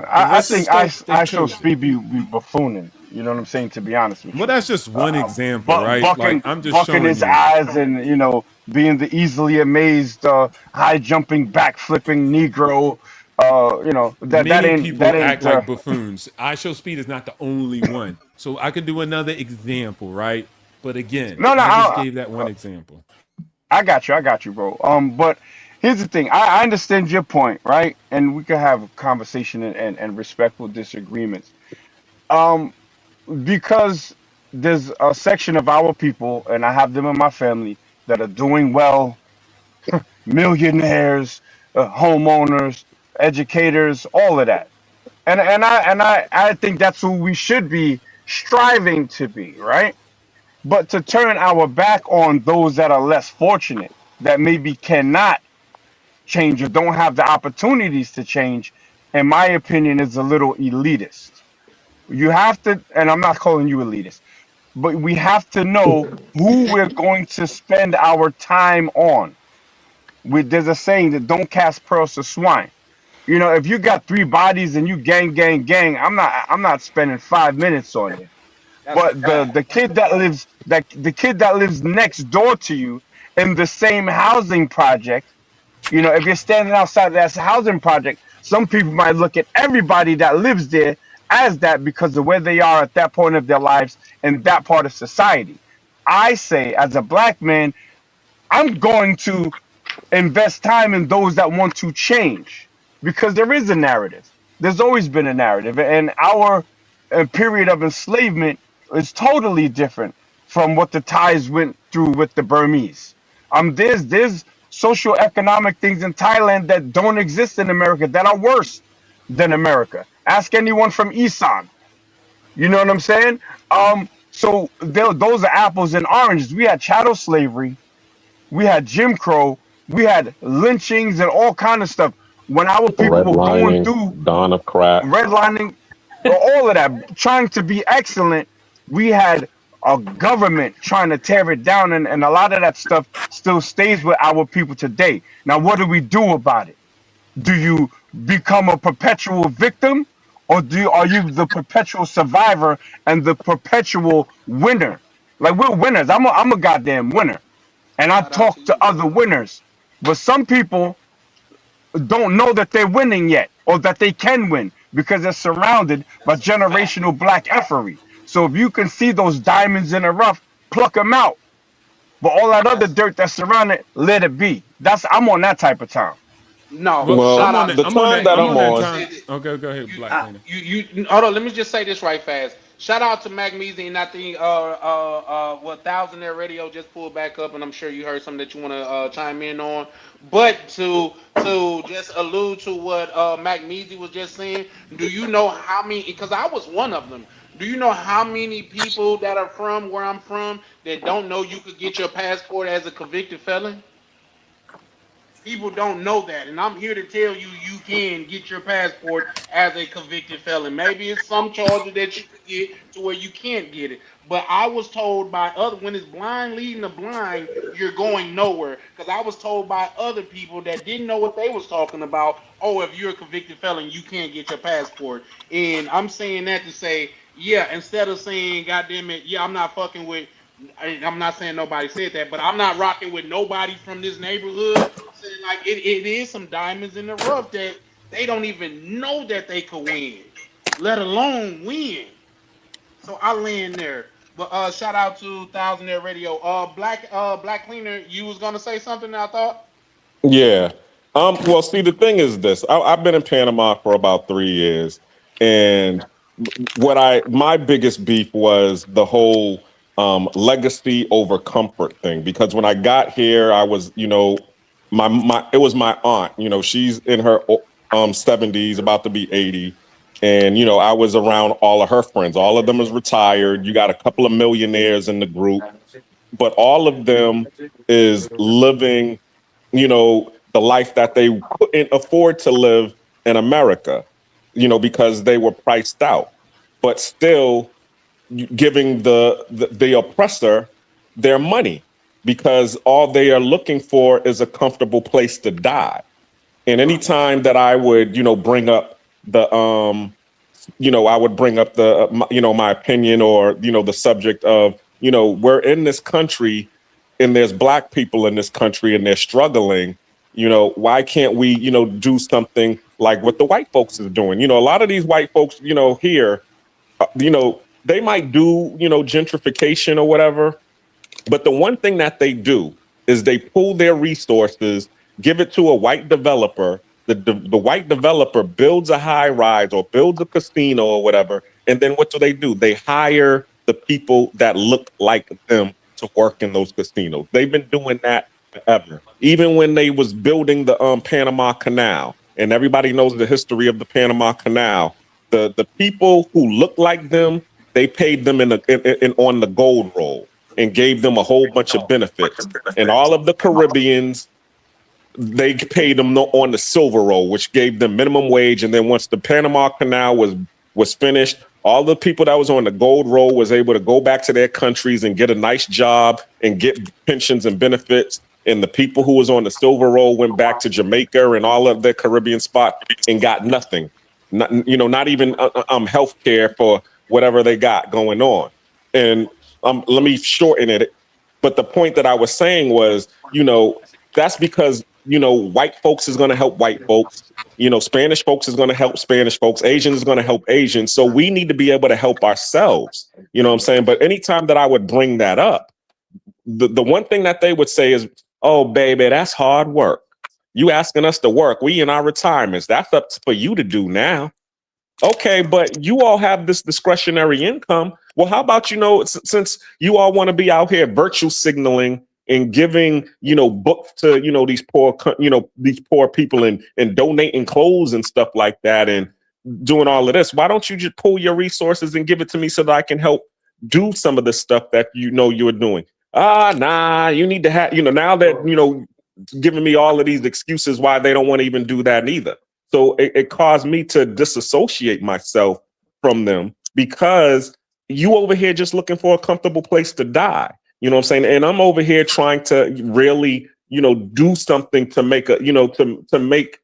I think I Show Speed be buffooning. You know what I'm saying? To be honest with you. Well, that's just one example, right? Bucking, like, I'm just bucking showing his you. eyes and being the easily amazed, high jumping, back flipping Negro. That Many ain't people that ain't act like buffoons. I Show Speed is not the only one. So I could do another example, right? But again, I just gave that one example. I got you, bro. But here's the thing. I understand your point, right? And we could have a conversation and respectful disagreements. Because there's a section of our people, and I have them in my family, that are doing well, millionaires, homeowners, educators, all of that. And I think that's who we should be striving to be, right? But to turn our back on those that are less fortunate, that maybe cannot change or don't have the opportunities to change, in my opinion, is a little elitist. You have to, and I'm not calling you elitist, but we have to know who we're going to spend our time on. There's a saying that don't cast pearls to swine. If you got 3 bodies and you gang, I'm not spending 5 minutes on you. But the kid that lives next door to you in the same housing project, if you're standing outside of that housing project, some people might look at everybody that lives there as that because of where they are at that point of their lives in that part of society. I say, as a black man, I'm going to invest time in those that want to change, because there is a narrative. There's always been a narrative, and our period of enslavement is totally different from what the Thais went through with the Burmese. There's social economic things in Thailand that don't exist in America that are worse than America. Ask anyone from Isan. You know what I'm saying? So those are apples and oranges. We had chattel slavery, we had Jim Crow, we had lynchings and all kind of stuff. When our people were going through dawn of crack, redlining, all of that, trying to be excellent, we had a government trying to tear it down, and a lot of that stuff still stays with our people today. Now, what do we do about it? Do you become a perpetual victim, or are you the perpetual survivor and the perpetual winner? Like, we're winners. I'm a goddamn winner, and I talk to other winners. But some people don't know that they're winning yet, or that they can win, because they're surrounded by generational black effery. So if you can see those diamonds in the rough, pluck them out. But all that other dirt that's surrounded, let it be. I'm on that type of time. No, Well, shout out. the time that I'm on, Okay, go ahead, Black. You hold on. Let me just say this right fast. Shout out to Mac Measy, and I think what Thousandaire Radio just pulled back up, and I'm sure you heard something that you want to chime in on. But to just allude to what Mac Measy was just saying, do you know how many? Because I was one of them. Do you know how many people that are from where I'm from that don't know you could get your passport as a convicted felon? People don't know that, and I'm here to tell you, you can get your passport as a convicted felon. Maybe it's some charges that you could get to where you can't get it. But I was told by other, when it's blind leading the blind, you're going nowhere. Because I was told by other people that didn't know what they was talking about. Oh, if you're a convicted felon, you can't get your passport. And I'm saying that to say, yeah, instead of saying, goddamn it, yeah, I'm not fucking with. I'm not saying nobody said that, but I'm not rocking with nobody from this neighborhood. Saying like it is some diamonds in the rough that they don't even know that they could win, let alone win. So I land there. But shout out to Thousandaire Radio. Black Cleaner, you was gonna say something, I thought. Yeah. Well, see, the thing is this. I've been in Panama for about 3 years, and my biggest beef was the whole legacy over comfort thing. Because when I got here, I was, it was my aunt. She's in her 70s, about to be 80. And, I was around all of her friends. All of them is retired. You got a couple of millionaires in the group, but all of them is living, the life that they couldn't afford to live in America, because they were priced out, but still giving the oppressor their money, because all they are looking for is a comfortable place to die. And anytime that I would, bring up the, I would bring up my opinion, or, the subject of, we're in this country and there's Black people in this country and they're struggling, why can't we, do something like what the white folks is doing? A lot of these white folks, here, they might do, gentrification or whatever, but the one thing that they do is they pull their resources, give it to a white developer. The white developer builds a high rise or builds a casino or whatever. And then what do? They hire the people that look like them to work in those casinos. They've been doing that forever. Even when they was building the Panama Canal, and everybody knows the history of the Panama Canal, the people who look like them, they paid them on the gold roll and gave them a whole bunch of benefits. And all of the Caribbeans, they paid them on the silver roll, which gave them minimum wage. And then once the Panama Canal was finished, all the people that was on the gold roll was able to go back to their countries and get a nice job and get pensions and benefits. And the people who was on the silver roll went back to Jamaica and all of their Caribbean spots and got nothing. Not even health care for whatever they got going on. And let me shorten it. But the point that I was saying was, that's because, white folks is going to help white folks. Spanish folks is going to help Spanish folks. Asians is going to help Asians. So we need to be able to help ourselves. You know what I'm saying? But anytime that I would bring that up, the one thing that they would say is, oh, baby, that's hard work. You asking us to work. We in our retirements. That's up for you to do now. Okay, but you all have this discretionary income. Well, how about, since you all want to be out here virtue signaling and giving, books to, these poor people and donating clothes and stuff like that and doing all of this, why don't you just pull your resources and give it to me so that I can help do some of the stuff that you're doing? Nah, you need to have, now that, giving me all of these excuses why they don't want to even do that either. So it caused me to disassociate myself from them, because you over here just looking for a comfortable place to die. You know what I'm saying? And I'm over here trying to really, do something to make to make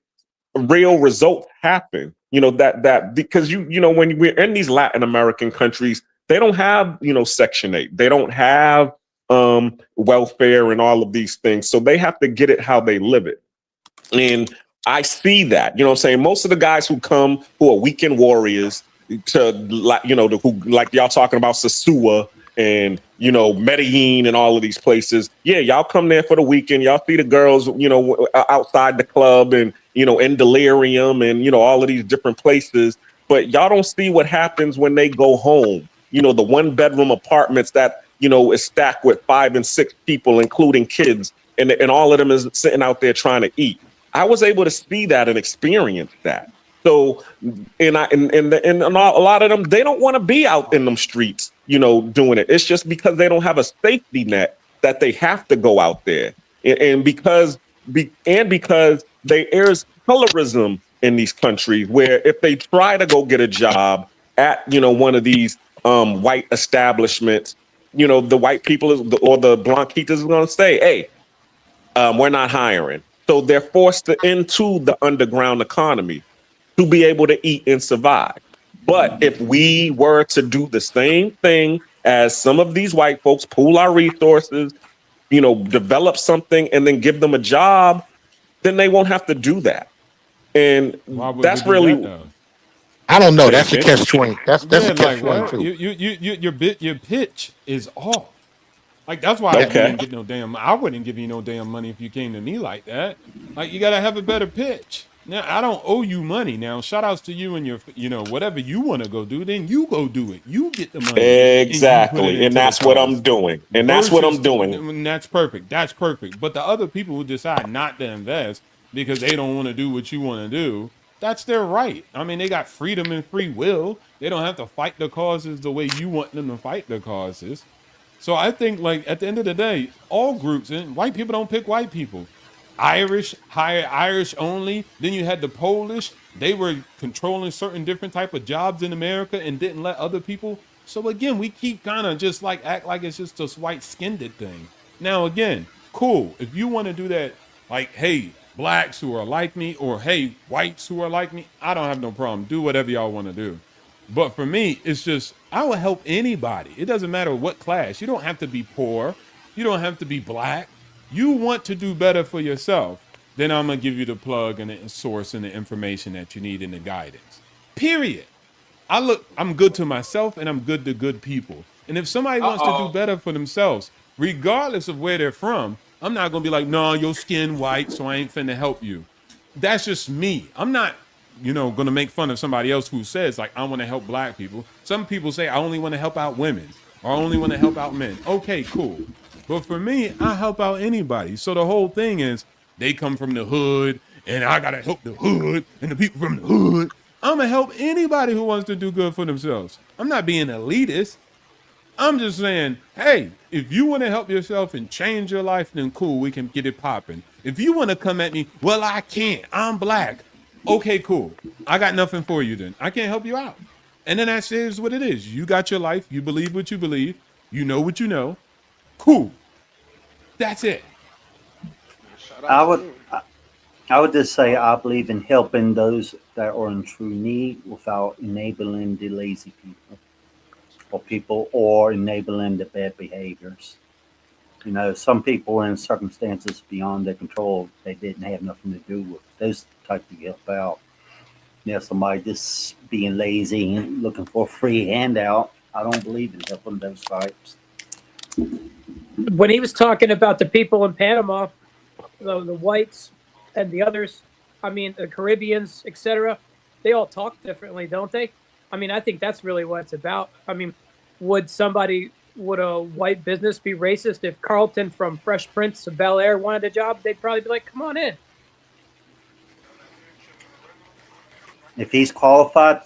real results happen. That because when we're in these Latin American countries, they don't have, Section 8. They don't have welfare and all of these things. So they have to get it how they live it. And I see that, what I'm saying? Most of the guys who come, who are weekend warriors to, who like y'all talking about Sosua and, Medellin and all of these places. Yeah, y'all come there for the weekend. Y'all see the girls, outside the club and, in Delirium and, all of these different places. But y'all don't see what happens when they go home the 1-bedroom apartments that, is stacked with 5 and 6 people, including kids, and all of them is sitting out there trying to eat. I was able to see that and experience that. So, and a lot of them, they don't want to be out in them streets, doing it. It's just because they don't have a safety net that they have to go out there, and because there's colorism in these countries where if they try to go get a job at one of these white establishments, the white people or the Blanquitas is going to say, hey, we're not hiring. So they're forced into the underground economy to be able to eat and survive. But if we were to do the same thing as some of these white folks, pool our resources, develop something and then give them a job, then they won't have to do that. And that's really. I don't know. That's a catch-20. That's a catch-22. Your pitch is off. Like that's why you didn't get no damn. I wouldn't give you no damn money if you came to me like that. Like you gotta have a better pitch. Now I don't owe you money. Now shout outs to you and your, whatever you want to go do. Then you go do it. You get the money. Exactly, and that's what I'm doing. And that's what I'm doing. And that's perfect. That's perfect. But the other people who decide not to invest because they don't want to do what you want to do, that's their right. I mean, they got freedom and free will. They don't have to fight the causes the way you want them to fight the causes. So I think, like, at the end of the day, all groups, and white people don't pick white people. Irish, hire Irish only. Then you had the Polish. They were controlling certain different type of jobs in America and didn't let other people. So again, we keep kind of just like act like it's just this white-skinned thing. Now, again, cool. If you want to do that, like, hey, blacks who are like me, or hey, whites who are like me, I don't have no problem. Do whatever y'all want to do. But for me, it's just, I will help anybody. It doesn't matter what class. You don't have to be poor. You don't have to be black. You want to do better for yourself, then I'm going to give you the plug and the source and the information that you need and the guidance. Period. I'm good to myself and I'm good to good people. And if somebody wants to do better for themselves, regardless of where they're from, I'm not going to be like, no, your skin white, so I ain't finna help you. That's just me. I'm not going to make fun of somebody else who says, like, I want to help black people. Some people say, I only want to help out women or I only want to help out men. Okay, cool. But for me, I help out anybody. So the whole thing is they come from the hood and I got to help the hood and the people from the hood. I'm going to help anybody who wants to do good for themselves. I'm not being elitist. I'm just saying, hey, if you want to help yourself and change your life, then cool, we can get it popping. If you want to come at me, well, I can't. I'm black. Okay, cool. I got nothing for you then. I can't help you out. And then that is what it is. You got your life. You believe what you believe. You know what you know. Cool. That's it. I would just say I believe in helping those that are in true need without enabling the lazy people or enabling the bad behaviors. Some people in circumstances beyond their control, they didn't have nothing to do with those type of help out. Somebody just being lazy and looking for a free handout, I don't believe in helping those types. When he was talking about the people in Panama, the whites and the others, I mean, the Caribbeans, etc., they all talk differently, don't they? I mean, I think that's really what it's about. I mean, would a white business be racist if Carlton from Fresh Prince of Bel-Air wanted a job? They'd probably be like, come on in. If he's qualified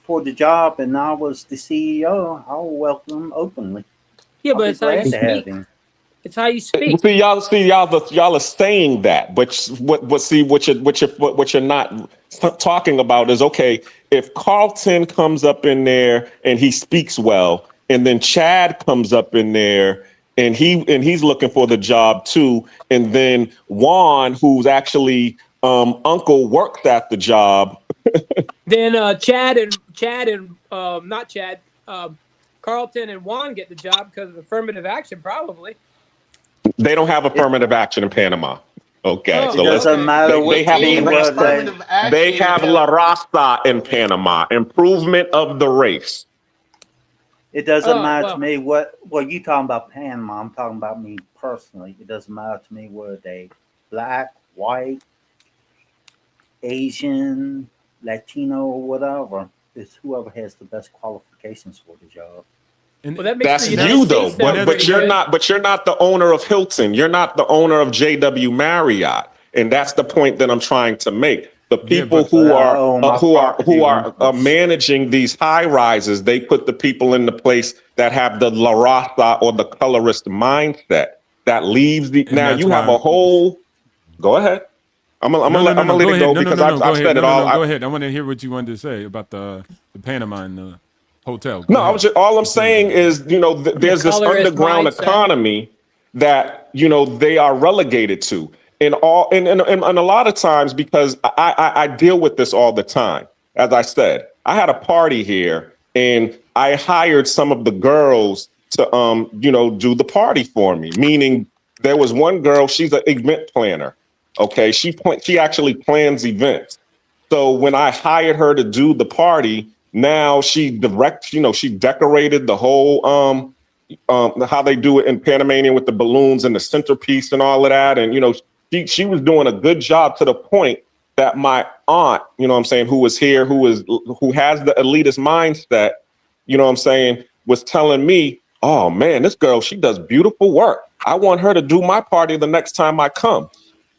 for the job and I was the CEO, I'll welcome him openly. Yeah, but it's how you speak. It's how you speak. Y'all are saying that, but what you're not talking about is, okay, if Carlton comes up in there and he speaks well, and then Chad comes up in there and he's looking for the job too, and then Juan, who's actually uncle, worked at the job. Then Carlton and Juan get the job because of affirmative action, probably. They don't have affirmative action in Panama. Okay, so doesn't matter what they have La Raza in Panama, improvement of the race. It doesn't matter to me what you talking about Panama. I'm talking about me personally. It doesn't matter to me whether they black, white, Asian, Latino, or whatever. It's whoever has the best qualifications for the job. And Well, that makes That's the United you though, States sound but pretty you're good. not. But you're not the owner of Hilton. You're not the owner of JW Marriott, and that's the point that I'm trying to make. The Yeah, people but who I are own my who property are interests. managing these high rises, they put the people in the place that have the La Raza or the colorist mindset that leaves the. and Now that's you have why. a whole. Go ahead. I'm gonna No, let go it ahead. go No, because go I've ahead. said it all. Go ahead. I want to hear what you wanted to say about the Panama and the hotel. Go No, I ahead. was just, all I'm saying is, there's this colorist underground mindset. economy that, they are relegated to. And a lot of times, because I deal with this all the time. As I said, I had a party here and I hired some of the girls to, do the party for me. Meaning there was one girl, she's an event planner. Okay. She actually plans events. So when I hired her to do the party, now she she decorated the whole how they do it in Panamanian with the balloons and the centerpiece and all of that. And she was doing a good job to the point that my aunt, who was here, who has the elitist mindset, was telling me, oh man, this girl, she does beautiful work. I want her to do my party the next time I come.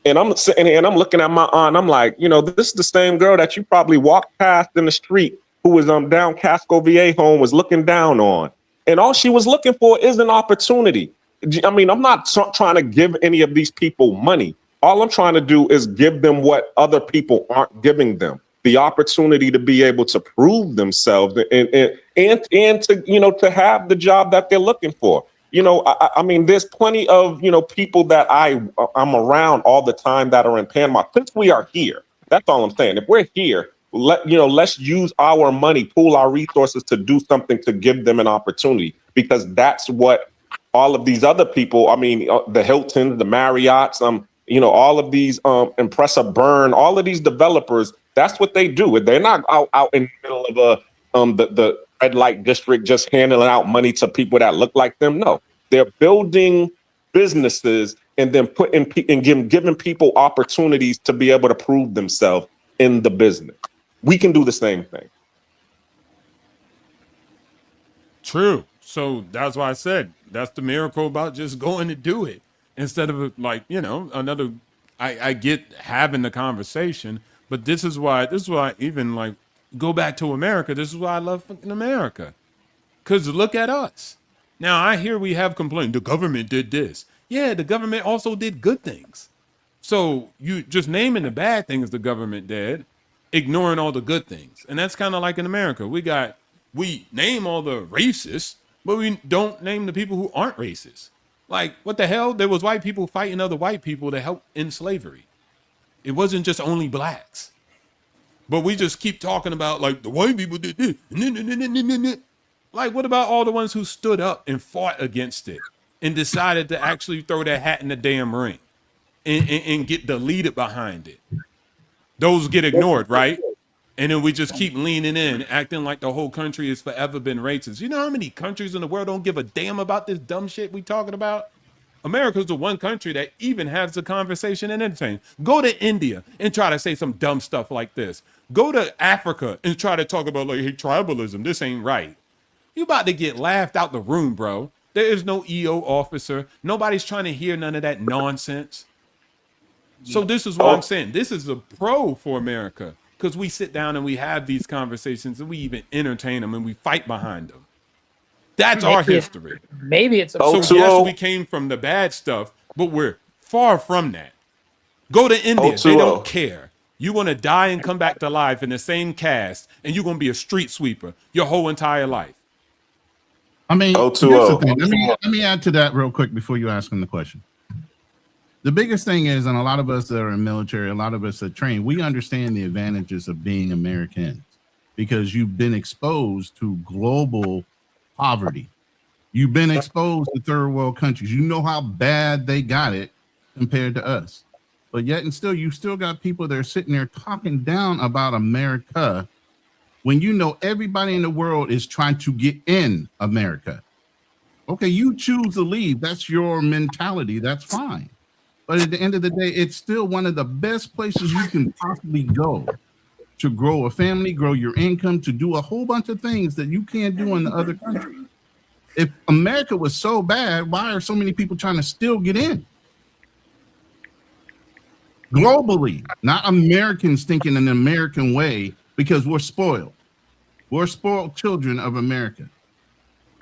And I'm sitting here and I'm looking at my aunt. I'm like, this is the same girl that you probably walked past in the street who was down Casco Viejo, was looking down on. And all she was looking for is an opportunity. I mean, I'm not trying to give any of these people money. All I'm trying to do is give them what other people aren't giving them, the opportunity to be able to prove themselves and to, to have the job that they're looking for. I mean, there's plenty of, people that I'm around all the time that are in Panama. Since we are here, that's all I'm saying. If we're here, let's use our money, pool our resources to do something to give them an opportunity, because that's what all of these other people, I mean, the Hiltons, the Marriotts, all of these Impressa Burn, all of these developers, that's what they do. They're not out in the middle of the red light district just handing out money to people that look like them. No, they're building businesses and then giving people opportunities to be able to prove themselves in the business. We can do the same thing. True. So that's why I said that's the miracle about just going to do it instead of another. I get having the conversation, but this is why even go back to America. This is why I love fucking America. Because look at us. Now I hear we have complained the government did this. Yeah, the government also did good things. So you just naming the bad things the government did, ignoring all the good things. And that's kind of like in America. We name all the racists, but we don't name the people who aren't racist. Like, what the hell? There was white people fighting other white people to help end slavery. It wasn't just only blacks. But we just keep talking about like the white people did this. Like, what about all the ones who stood up and fought against it and decided to actually throw their hat in the damn ring and get deleted behind it? Those get ignored, right? And then we just keep leaning in, acting like the whole country has forever been racist. You know how many countries in the world don't give a damn about this dumb shit we talking about? America's the one country that even has the conversation and entertain. Go to India and try to say some dumb stuff like this. Go to Africa and try to talk about like, hey, tribalism, this ain't right. You about to get laughed out the room, bro. There is no EO officer. Nobody's trying to hear none of that nonsense. So this is what I'm saying. This is a pro for America because we sit down and we have these conversations and we even entertain them and we fight behind them. That's our history. Maybe it's a so yes, we came from the bad stuff, but we're far from that. Go to India. They don't care. You're going to die and come back to life in the same cast, and you're going to be a street sweeper your whole entire life. I mean, here's the thing. Let me add to that real quick before you ask him the question. The biggest thing is, and a lot of us that are in military, a lot of us that train, we understand the advantages of being Americans because you've been exposed to global poverty. You've been exposed to third world countries. You know how bad they got it compared to us. But yet and still, you still got people that are sitting there talking down about America when you know everybody in the world is trying to get in America. Okay, you choose to leave. That's your mentality. That's fine. But at the end of the day, it's still one of the best places you can possibly go to grow a family, grow your income, to do a whole bunch of things that you can't do in the other countries. if America was so bad, why are so many people trying to still get in? Globally, not Americans thinking an American way because we're spoiled. We're spoiled children of America.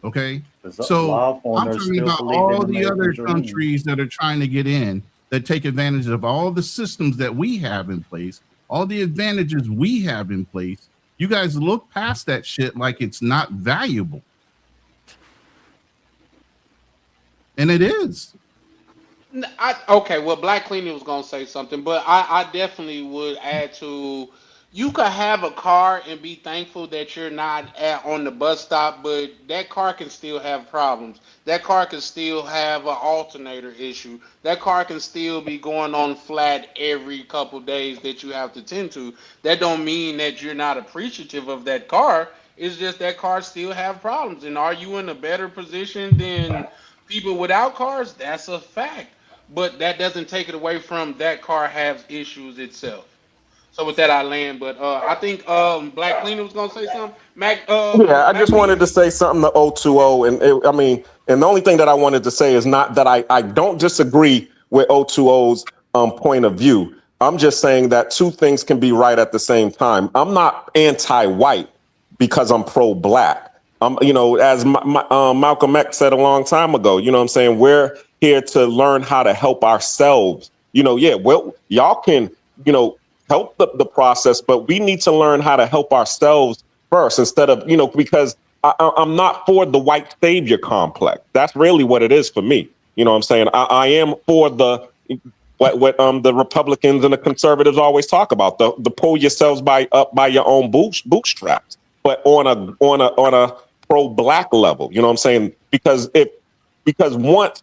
Okay? So I'm talking about all the other countries that are trying to get in, that take advantage of all the systems that we have in place, all the advantages we have in place. You guys look past that shit like it's not valuable. And it is. Okay, well, Black Cleaning was gonna say something, but I definitely would add to. You could have a car and be thankful that you're not on the bus stop, but that car can still have problems. That car can still have an alternator issue. That car can still be going on flat every couple days that you have to tend to. That don't mean that you're not appreciative of that car. It's just that cars still have problems. And are you in a better position than people without cars? That's a fact. But that doesn't take it away from that car has issues itself. So with that, I land. But I think Black Cleaner was gonna say something. Yeah, I just wanted to say something to O2O, and the only thing that I wanted to say is not that I don't disagree with O2O's point of view. I'm just saying that two things can be right at the same time. I'm not anti-white because I'm pro-black. As Malcolm X said a long time ago, you know what I'm saying? We're here to learn how to help ourselves. Well, y'all can, help the process, but we need to learn how to help ourselves first instead of, because I'm not for the white savior complex. That's really what it is for me. You know what I'm saying? I am for what the Republicans and the conservatives always talk about, the pull yourselves up by your own bootstraps, but on a pro-black level. You know what I'm saying? Because once,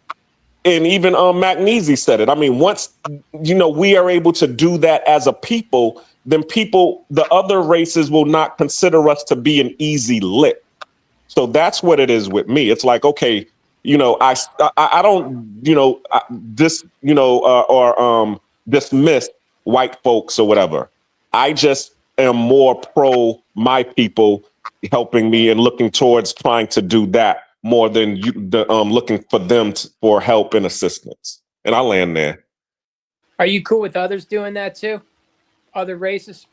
and even Magnesi said it. I mean, once we are able to do that as a people, then the other races will not consider us to be an easy lick. So that's what it is with me. It's like, okay, I don't dismiss white folks or whatever. I just am more pro my people helping me and looking towards trying to do that more than looking for them for help and assistance. And I land there. Are you cool with others doing that too? Other races?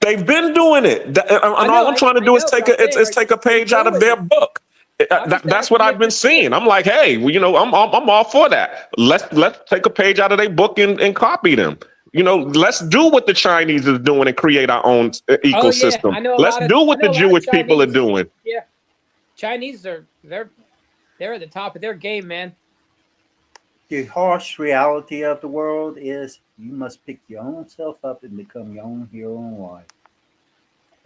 They've been doing it. And all I'm trying to do is take a page out of their book. That's what I've been seeing. I'm like, hey, I'm all for that. Let's take a page out of their book and copy them. Let's do what the Chinese is doing and create our own ecosystem. Oh, yeah. Let's do what the Jewish people are doing. Yeah. Chinese they're at the top of their game, man. The harsh reality of the world is you must pick your own self up and become your own hero in life.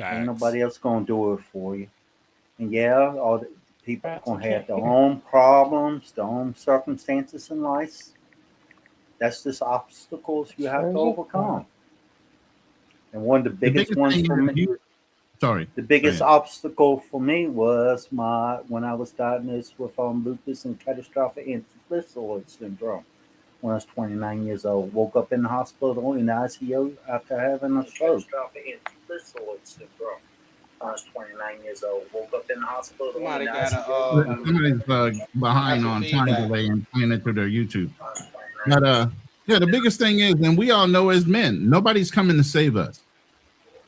Ain't nobody else gonna do it for you. And yeah, all the people are gonna have their own problems, their own circumstances in life. That's just obstacles you have to overcome. And one of the biggest ones for me. The biggest obstacle for me was when I was diagnosed with lupus and catastrophic encephalomyelitis syndrome when I was 29 years old. Woke up in the hospital in the ICU after having a stroke. Catastrophic encephalomyelitis syndrome. I was 29 years old. Woke up in the hospital. Somebody's behind on time delay and playing it through their YouTube. But the biggest thing is, and we all know as men, nobody's coming to save us.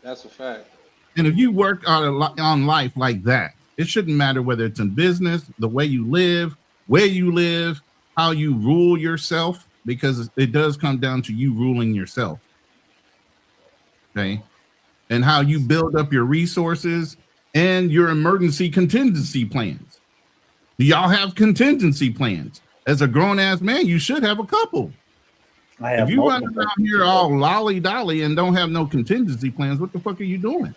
That's a fact. And if you work on life like that, it shouldn't matter whether it's in business, the way you live, where you live, how you rule yourself, because it does come down to you ruling yourself. Okay. And how you build up your resources and your emergency contingency plans. Do y'all have contingency plans? As a grown-ass man, you should have a couple. If you run around here all lolly-dolly and don't have no contingency plans, what the fuck are you doing?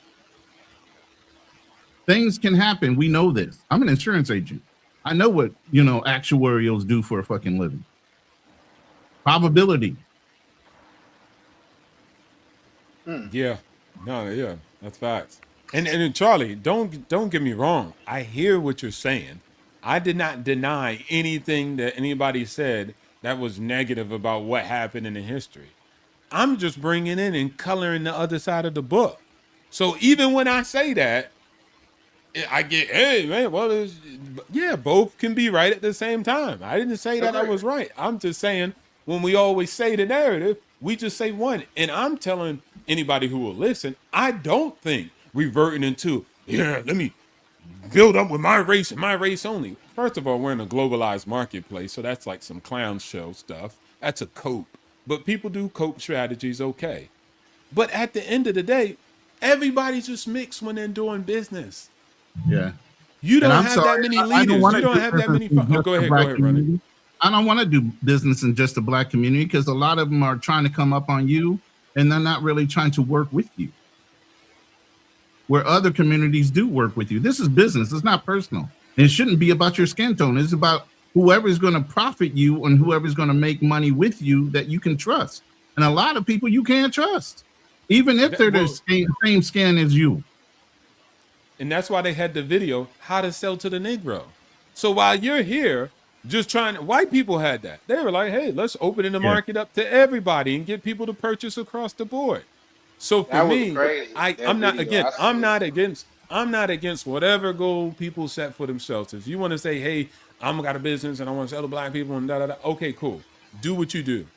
Things can happen. We know this. I'm an insurance agent. I know what, actuarials do for a fucking living. Probability. Yeah. No, yeah, that's facts. And Charlie, don't get me wrong. I hear what you're saying. I did not deny anything that anybody said that was negative about what happened in the history. I'm just bringing in and coloring the other side of the book. So even when I say that, I get, hey man, well, yeah, both can be right at the same time. I didn't say that I was right. I'm just saying when we always say the narrative, we just say one. And I'm telling anybody who will listen, I don't think reverting into, yeah, let me build up with my race and my race only. First of all, we're in a globalized marketplace, so that's like some clown show stuff. That's a cope. But people do cope strategies okay. But at the end of the day, everybody just mixed when they're doing business. Yeah. You And don't I'm have that sorry, many I don't leaders. want You to don't do have that business many. in just Go the ahead, black Ronnie. community. I don't want to do business in just the black community because a lot of them are trying to come up on you and they're not really trying to work with you. Where other communities do work with you. This is business. It's not personal. And it shouldn't be about your skin tone. It's about whoever's going to profit you and whoever's going to make money with you that you can trust. And a lot of people you can't trust, even if they're the same skin as you. And that's why they had the video, How to Sell to the Negro. So while you're here, just trying to, white people had that. They were like, hey, let's open the Yeah. market up to everybody and get people to purchase across the board. So for That was me, crazy. That I'm not video, I I'm seen it. not against whatever goal people set for themselves. If you want to say, hey, I'm got a business and I want to sell to black people and da da da, okay, cool. Do what you do.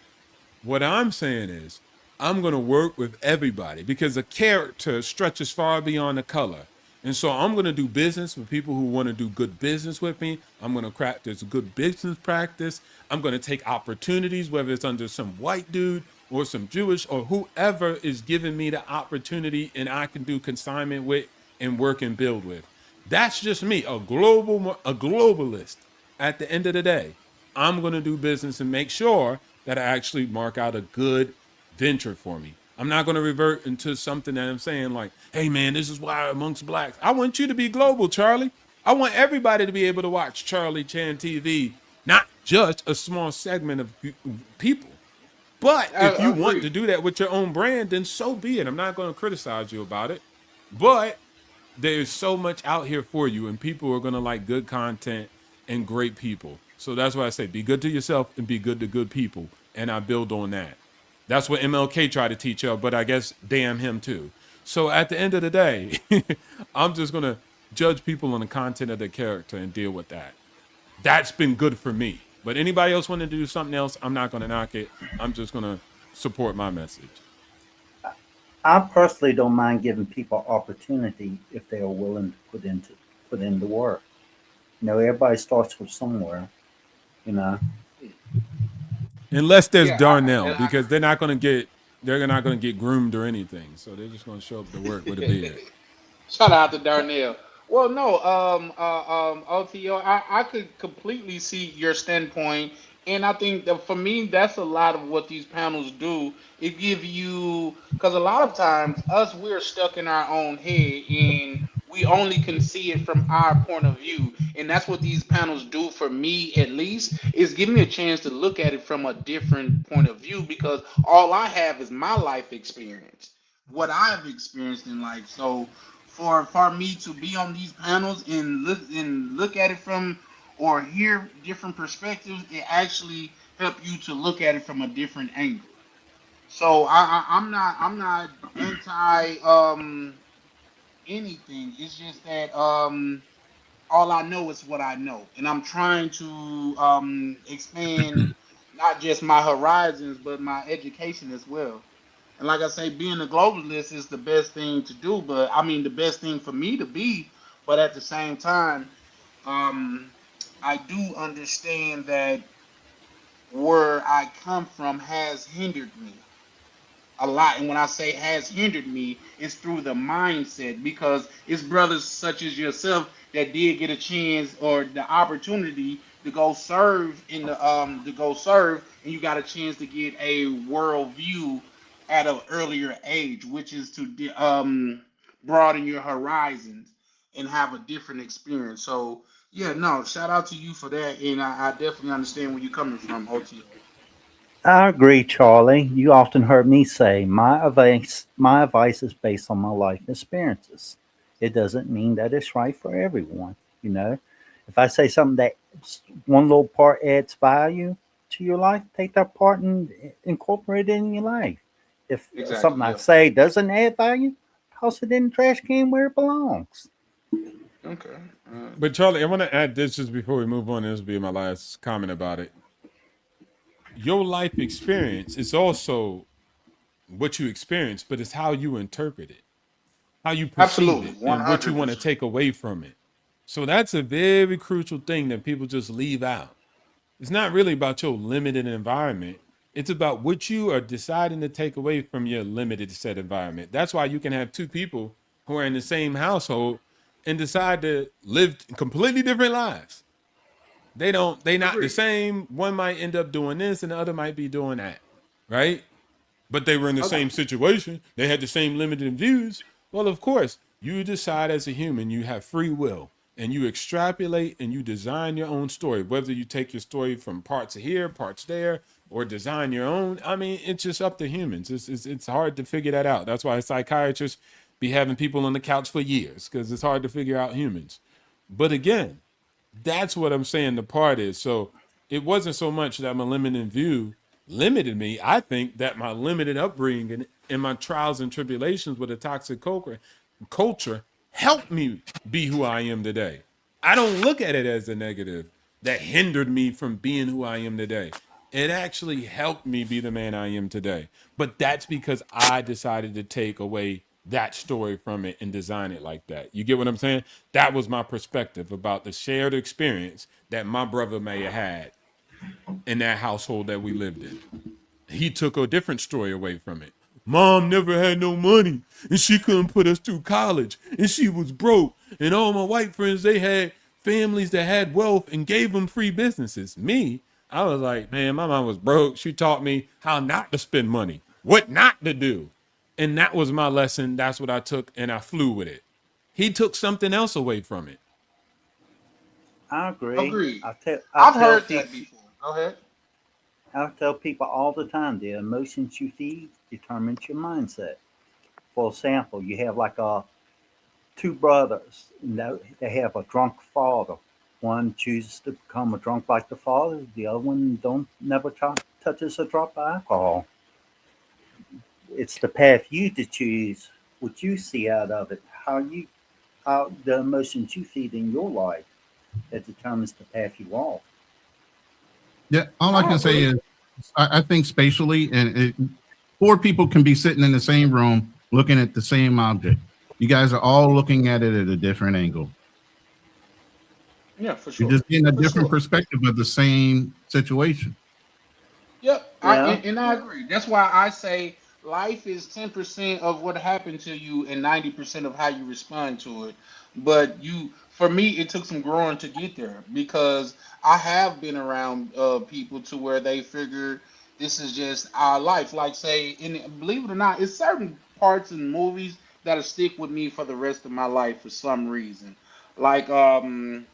What I'm saying is, I'm going to work with everybody because a character stretches far beyond the color. And so I'm going to do business with people who want to do good business with me. I'm going to practice good business practice. I'm going to take opportunities, whether it's under some white dude or some Jewish or whoever is giving me the opportunity and I can do consignment with and work and build with. That's just me, a globalist. At the end of the day, I'm going to do business and make sure that I actually mark out a good venture for me. I'm not going to revert into something that I'm saying like, hey man, this is why amongst blacks. I want you to be global, Charlie. I want everybody to be able to watch Charlie Chan TV, not just a small segment of people. But if you want to do that with your own brand, then so be it. I'm not going to criticize you about it. But there's so much out here for you, and people are going to like good content and great people. So that's why I say be good to yourself and be good to good people. And I build on that. That's what MLK tried to teach y'all, but I guess damn him too. So at the end of the day, I'm just going to judge people on the content of their character and deal with that. That's been good for me. But anybody else want to do something else, I'm not going to knock it. I'm just going to support my message. I personally don't mind giving people opportunity if they are willing to put in the work. You know, everybody starts from somewhere. You know, unless there's Darnell, because they're not going to get groomed or anything. So they're just going to show up to work with a beard. Shout out to Darnell. Well, no, OTO, I could completely see your standpoint, and I think that for me, that's a lot of what these panels do. It give you, because a lot of times we're stuck in our own head, and we only can see it from our point of view, and that's what these panels do for me, at least, is give me a chance to look at it from a different point of view, because all I have is my life experience, what I've experienced in life. So for me to be on these panels and look at it from or hear different perspectives, it actually help you to look at it from a different angle. So I'm not anti anything. It's just that all I know is what I know, and I'm trying to expand not just my horizons but my education as well. And like I say, being a globalist is the best thing to do, but I mean the best thing for me to be. But at the same time, um, I do understand that where I come from has hindered me a lot. And when I say has hindered me, it's through the mindset, because it's brothers such as yourself that did get a chance or the opportunity to go serve and you got a chance to get a world view at an earlier age, which is to broaden your horizons and have a different experience. So yeah, no, shout out to you for that, and I definitely understand where you're coming from, OTO. I agree, Charlie. You often heard me say my advice is based on my life experiences. It doesn't mean that it's right for everyone. You know, if I say something that one little part adds value to your life, take that part and incorporate it in your life. If something Exactly. I Yeah. say doesn't add value, toss it in the trash can where it belongs. Okay. But Charlie, I want to add this just before we move on. This will be my last comment about it. Your life experience is also what you experience, but it's how you interpret it, how you perceive Absolutely, it, and what you want to 100%. take away from it. So that's a very crucial thing that people just leave out. It's not really about your limited environment. It's about what you are deciding to take away from your limited set environment. That's why you can have two people who are in the same household and decide to live completely different lives. They not the same. One might end up doing this and the other might be doing that. Right? But they were in the same situation. They had the same limited views. Well, of course, you decide as a human, you have free will and you extrapolate and you design your own story, whether you take your story from parts here, parts there, or design your own. I mean, it's just up to humans. It's hard to figure that out. That's why psychiatrists be having people on the couch for years, because it's hard to figure out humans. But again, that's what I'm saying the part is. So it wasn't so much that my limited view limited me. I think that my limited upbringing and my trials and tribulations with a toxic culture helped me be who I am today. I don't look at it as a negative that hindered me from being who I am today. It actually helped me be the man I am today. But that's because I decided to take away that story from it and design it like that. You get what I'm saying? That was my perspective about the shared experience that my brother may have had in that household that we lived in. He took a different story away from it. Mom never had no money and she couldn't put us through college and she was broke. And all my white friends, they had families that had wealth and gave them free businesses. Me, I was like, man, my mom was broke. She taught me how not to spend money, what not to do. And that was my lesson. That's what I took and I flew with it. He took something else away from it. I agree. Agreed. I'll I've heard people, that before. Go ahead. I tell people all the time, the emotions you feed determines your mindset. For example, you have like two brothers, they have a drunk father. One chooses to become a drunk like the father. The other one never touches a drop of alcohol. It's the path you to choose, what you see out of it, how the emotions you feed in your life that determines the path you walk. Yeah, all I can say is I think spatially, four people can be sitting in the same room looking at the same object. You guys are all looking at it at a different angle. Yeah, for sure. You're just getting a different perspective of the same situation. Yep, Yeah. and I agree. That's why I say life is 10% of what happened to you and 90% of how you respond to it. But for me, it took some growing to get there because I have been around people to where they figure this is just our life. Like say, and believe it or not, it's certain parts in movies that'll stick with me for the rest of my life for some reason. Like when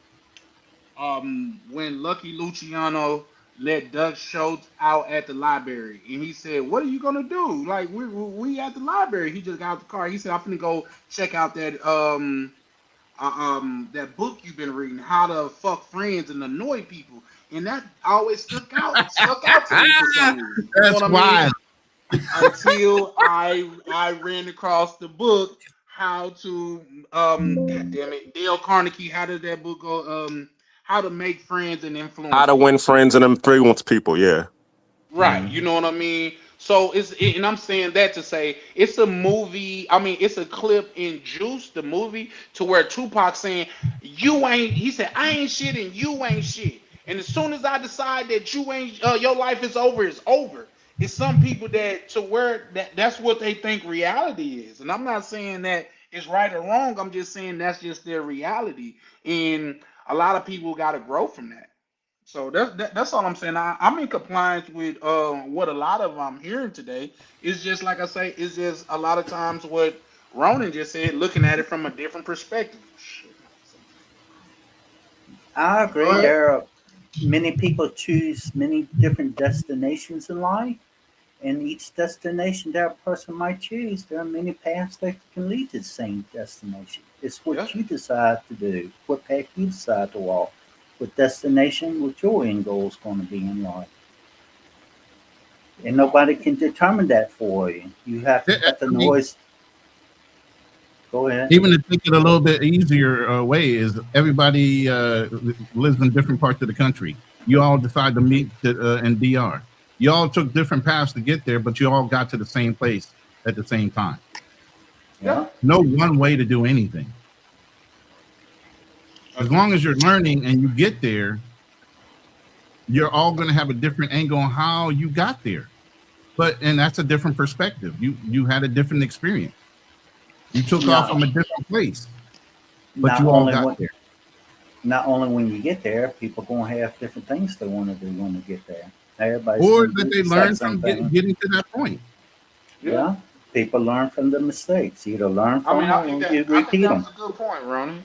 Lucky Luciano let Doug Schultz out at the library, and he said, "What are you gonna do? Like we at the library." He just got out the car. He said, "I'm finna go check out that book you've been reading, How to Fuck Friends and Annoy People." And that always stuck out to me for some reason. You know That's what I why. mean? Until I ran across the book, How to God damn it, Dale Carnegie. How did that book go? How to Make Friends and Influence How to win People. friends and influence people. Yeah. Right, you know what I mean? So and I'm saying that to say it's a movie. I mean, it's a clip in Juice, the movie, to where Tupac saying, "You ain't." He said, "I ain't shit and you ain't shit." And as soon as I decide that you ain't, your life is over, it's over. It's some people that to where that's what they think reality is, and I'm not saying that it's right or wrong. I'm just saying that's just their reality, and a lot of people got to grow from that. So that's all I'm saying. I'm in compliance with what a lot of I'm hearing today. It's just like I say, it's just a lot of times what Ronan just said, looking at it from a different perspective. I Go agree. ahead. There are many people choose many different destinations in life, and each destination that a person might choose, there are many paths that can lead to the same destination. It's what Yeah. you decide to do, what path you decide to walk, what destination, what your end goal is going to be in life. And nobody can determine that for you. You have to Yeah, cut the I mean, noise. Go ahead. Even to take it a little bit easier way is everybody lives in different parts of the country. You all decide to meet in DR. You all took different paths to get there, but you all got to the same place at the same time. Yeah. No one way to do anything. As long as you're learning and you get there, you're all going to have a different angle on how you got there. And that's a different perspective. You had a different experience. You took off from a different place, but Not you all only got when- there. Not only when you get there, people going to have different things they want to do when they get there. Everybody's Or gonna that do they the learn exact from same thing. getting to that point. Yeah. People learn from the mistakes. Either learn I from mean, I them think or you that repeat them. was a good point, Ronnie.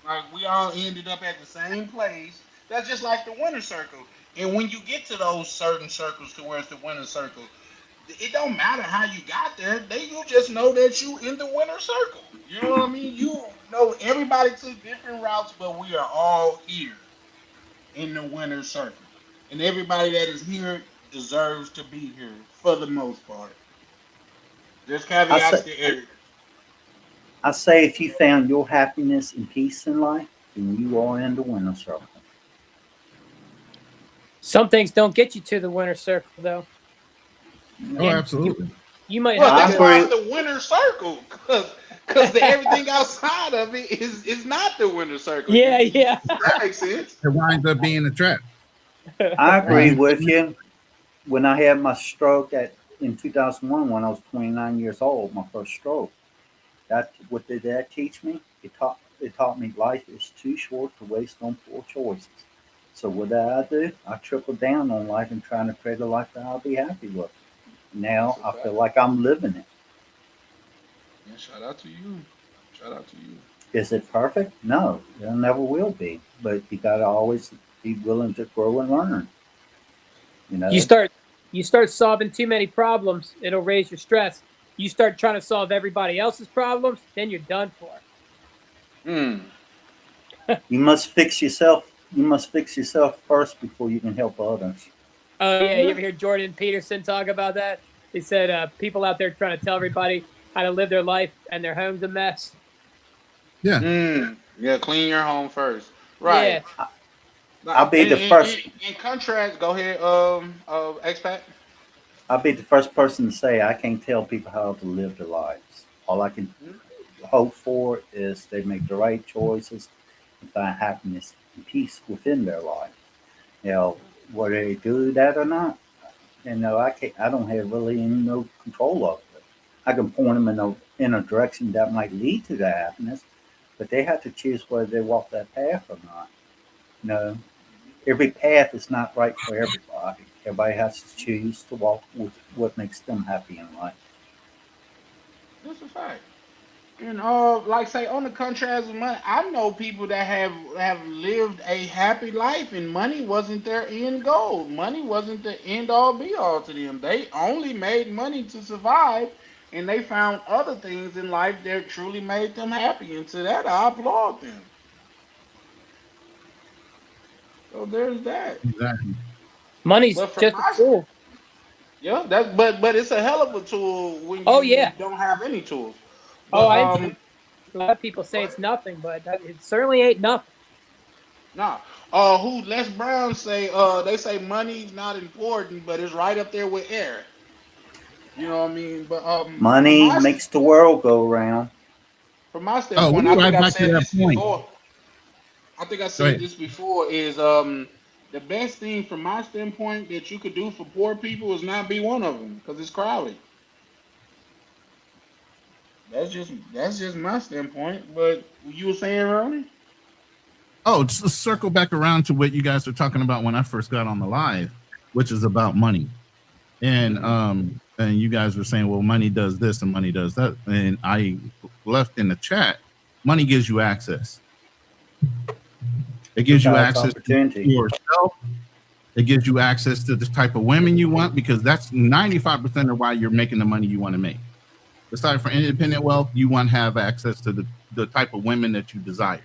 Like we all ended up at the same place. That's just like the winner circle. And when you get to those certain circles to where it's the winner circle, it don't matter how you got there. You just know that you in the winner circle. You know what I mean? You know everybody took different routes, but we are all here in the winner circle. And everybody that is here deserves to be here for the most part. There's caveats to everything. I say if you found your happiness and peace in life, then you are in the winner circle. Some things don't get you to the winner circle, though. Oh, absolutely. You might Well, have that's why it's the winner circle, because everything outside of it is not the winner circle. Yeah, yeah. That makes sense. It winds up being a trap. I agree with you. When I had my stroke in 2001, when I was 29 years old, my first stroke, what did that teach me? It taught me life is too short to waste on poor choices. So what did I do? I tripled down on life and trying to create a life that I'll be happy with. Now I feel like I'm living it. Yeah, shout out to you. Shout out to you. Is it perfect? No, it never will be. But you got to always be willing to grow and learn. You know, You start solving too many problems, it'll raise your stress. You start trying to solve everybody else's problems, then you're done for. You must fix yourself. You must fix yourself first before you can help others. Oh yeah, you ever hear Jordan Peterson talk about that? He said people out there trying to tell everybody how to live their life and their home's a mess. Yeah. Yeah, clean your home first. Right. Yeah. I'll be the first. In contrast, go ahead, expat. I'll be the first person to say I can't tell people how to live their lives. All I can hope for is they make the right choices and find happiness and peace within their life. You know, whether they do that or not, you know, I don't have really no control of it. I can point them in a direction that might lead to that happiness, but they have to choose whether they walk that path or not. You know, every path is not right for everybody. Everybody has to choose to walk with what makes them happy in life. That's a fact. And like say on the contrast of money, I know people that have lived a happy life, and money wasn't their end goal. Money wasn't the end all be all to them. They only made money to survive, and they found other things in life that truly made them happy. And to that, I applaud them. So there's that. Exactly. Money's But for just my- a tool. Yeah, but it's a hell of a tool when Oh, you yeah. don't have any tools. Oh, But, a lot of people say it's nothing, but it certainly ain't nothing. Nah. Who Les Brown say they say money's not important, but it's right up there with air. You know what I mean? But Money from my- makes the world go round. from my Oh, standpoint, we're I right think I back to said that this point. before. I think I Go said ahead. this before is the best thing from my standpoint that you could do for poor people is not be one of them because it's crowded. That's just my standpoint. But you were saying, Ronnie? Oh, just to circle back around to what you guys were talking about when I first got on the live, which is about money. And you guys were saying, well, money does this and money does that. And I left in the chat, money gives you access. It gives you Provides access to opportunity. yourself. It gives you access to the type of women you want, because that's 95% of why you're making the money you want to make. Aside from independent wealth, you want to have access to the type of women that you desire.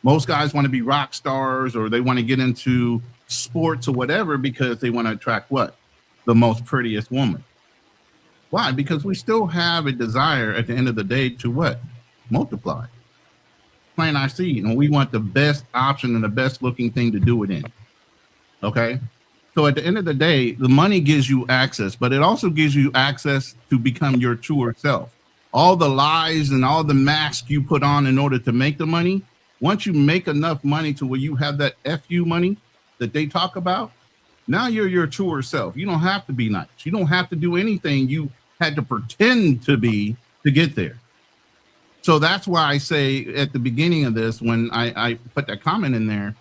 Most guys want to be rock stars, or they want to get into sports or whatever because they want to attract what? The most prettiest woman. Why? Because we still have a desire at the end of the day to what? multiply. Plant our seed, and we want the best option and the best looking thing to do it in. Okay. So at the end of the day, the money gives you access, but it also gives you access to become your truer self. All the lies and all the masks you put on in order to make the money, once you make enough money to where you have that FU money that they talk about, now you're your truer self. You don't have to be nice. You don't have to do anything you had to pretend to be to get there. So that's why I say at the beginning of this, when I put that comment in there,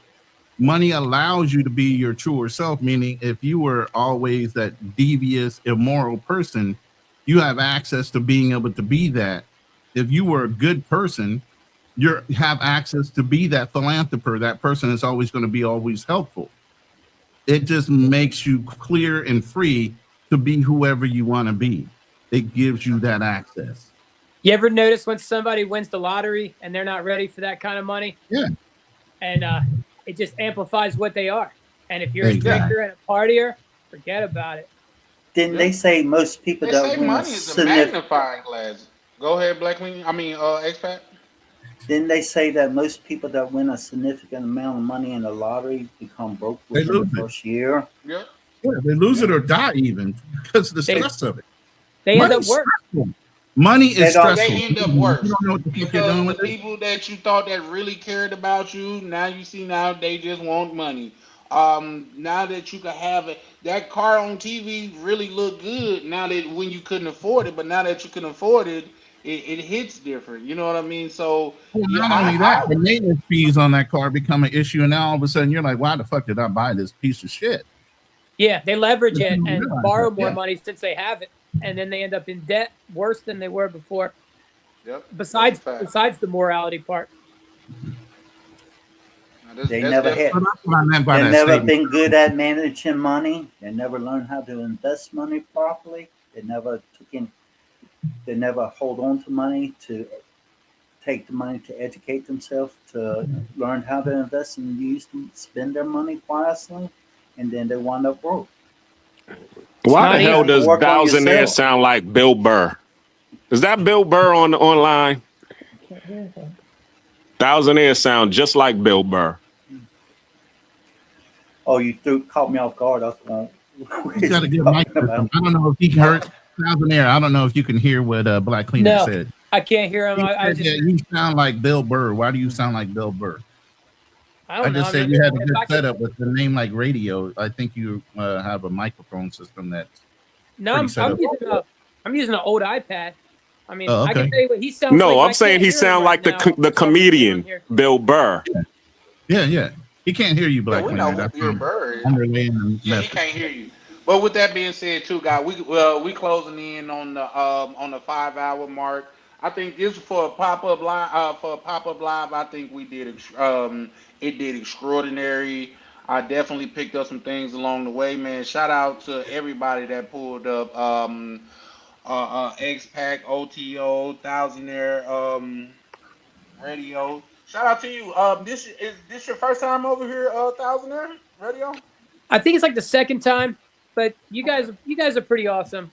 money allows you to be your truer self, meaning if you were always that devious, immoral person, you have access to being able to be that. If you were a good person, you have access to be that philanthropist, that person is always going to be always helpful. It just makes you clear and free to be whoever you want to be. It gives you that access. You ever notice when somebody wins the lottery and they're not ready for that kind of money? Yeah. And it just amplifies what they are. And if you're Exactly. a drinker and a partier, forget about it. Didn't they say most people They that say win money is a magnifying glass. Go ahead, Black Queen. Expat. Didn't they say that most people that win a significant amount of money in the lottery become broke They within the lose it. first year? Yep. Yeah, they lose it or die even because of the stress of it. They end up Money's worse. stressful. Money is stressful. They end up worse. You don't know what the fuck you're Because doing the with it. people that you thought that really cared about you, now they just want money. Now that you can have it, that car on TV really looked good. Now that when you couldn't afford it, but now that you can afford it, it hits different. You know what I mean? So Well, yeah, not only that, the maintenance fees on that car become an issue, and now all of a sudden you're like, "Why the fuck did I buy this piece of shit?" Yeah, they leverage it You and realize borrow that, more yeah. money since they have it, and then they end up in debt worse than they were before. Yep. Besides the morality part. They never had. Well, that's what I meant by They've that never statement. been good at managing money. They never learned how to invest money properly. They never They never hold on to money to take the money to educate themselves, to learn how to invest and spend their money wisely, and then they wind up broke. Why the hell does Work on Thousandaire yourself. sound like Bill Burr? Is that Bill Burr on the online? Thousandaire sound just like Bill Burr. Oh, you caught me off guard. I was going, He's got a good mic system. I don't know if he can hear Thousandaire. I don't know if you can hear what Black Cleaner No, said. I can't hear him. He I said, just, yeah, you sound like Bill Burr. Why do you sound like Bill Burr? I don't know. just I said mean, you had a if good I could- setup with the name like radio. I think you have a microphone system that's No, pretty I'm set up. using an old iPad. I mean, Oh, I can okay. tell you what he sounds like. No, but I I'm saying can't he hear him sound like right the now. the comedian Bill Burr. Yeah. He can't hear you, Black we Cleaner. know That's who Bill Burr is. I'm relaying the Yeah, he message. can't hear you. But with that being said, too, guys, we closing in on the 5 hour mark. I think this for a pop up live. I think we did it did extraordinary. I definitely picked up some things along the way, man. Shout out to everybody that pulled up. X-Pac, OTO, Thousandaire, Radio. Shout out to you. Is this your first time over here, Thousandaire Radio? I think it's like the second time, but you guys are pretty awesome.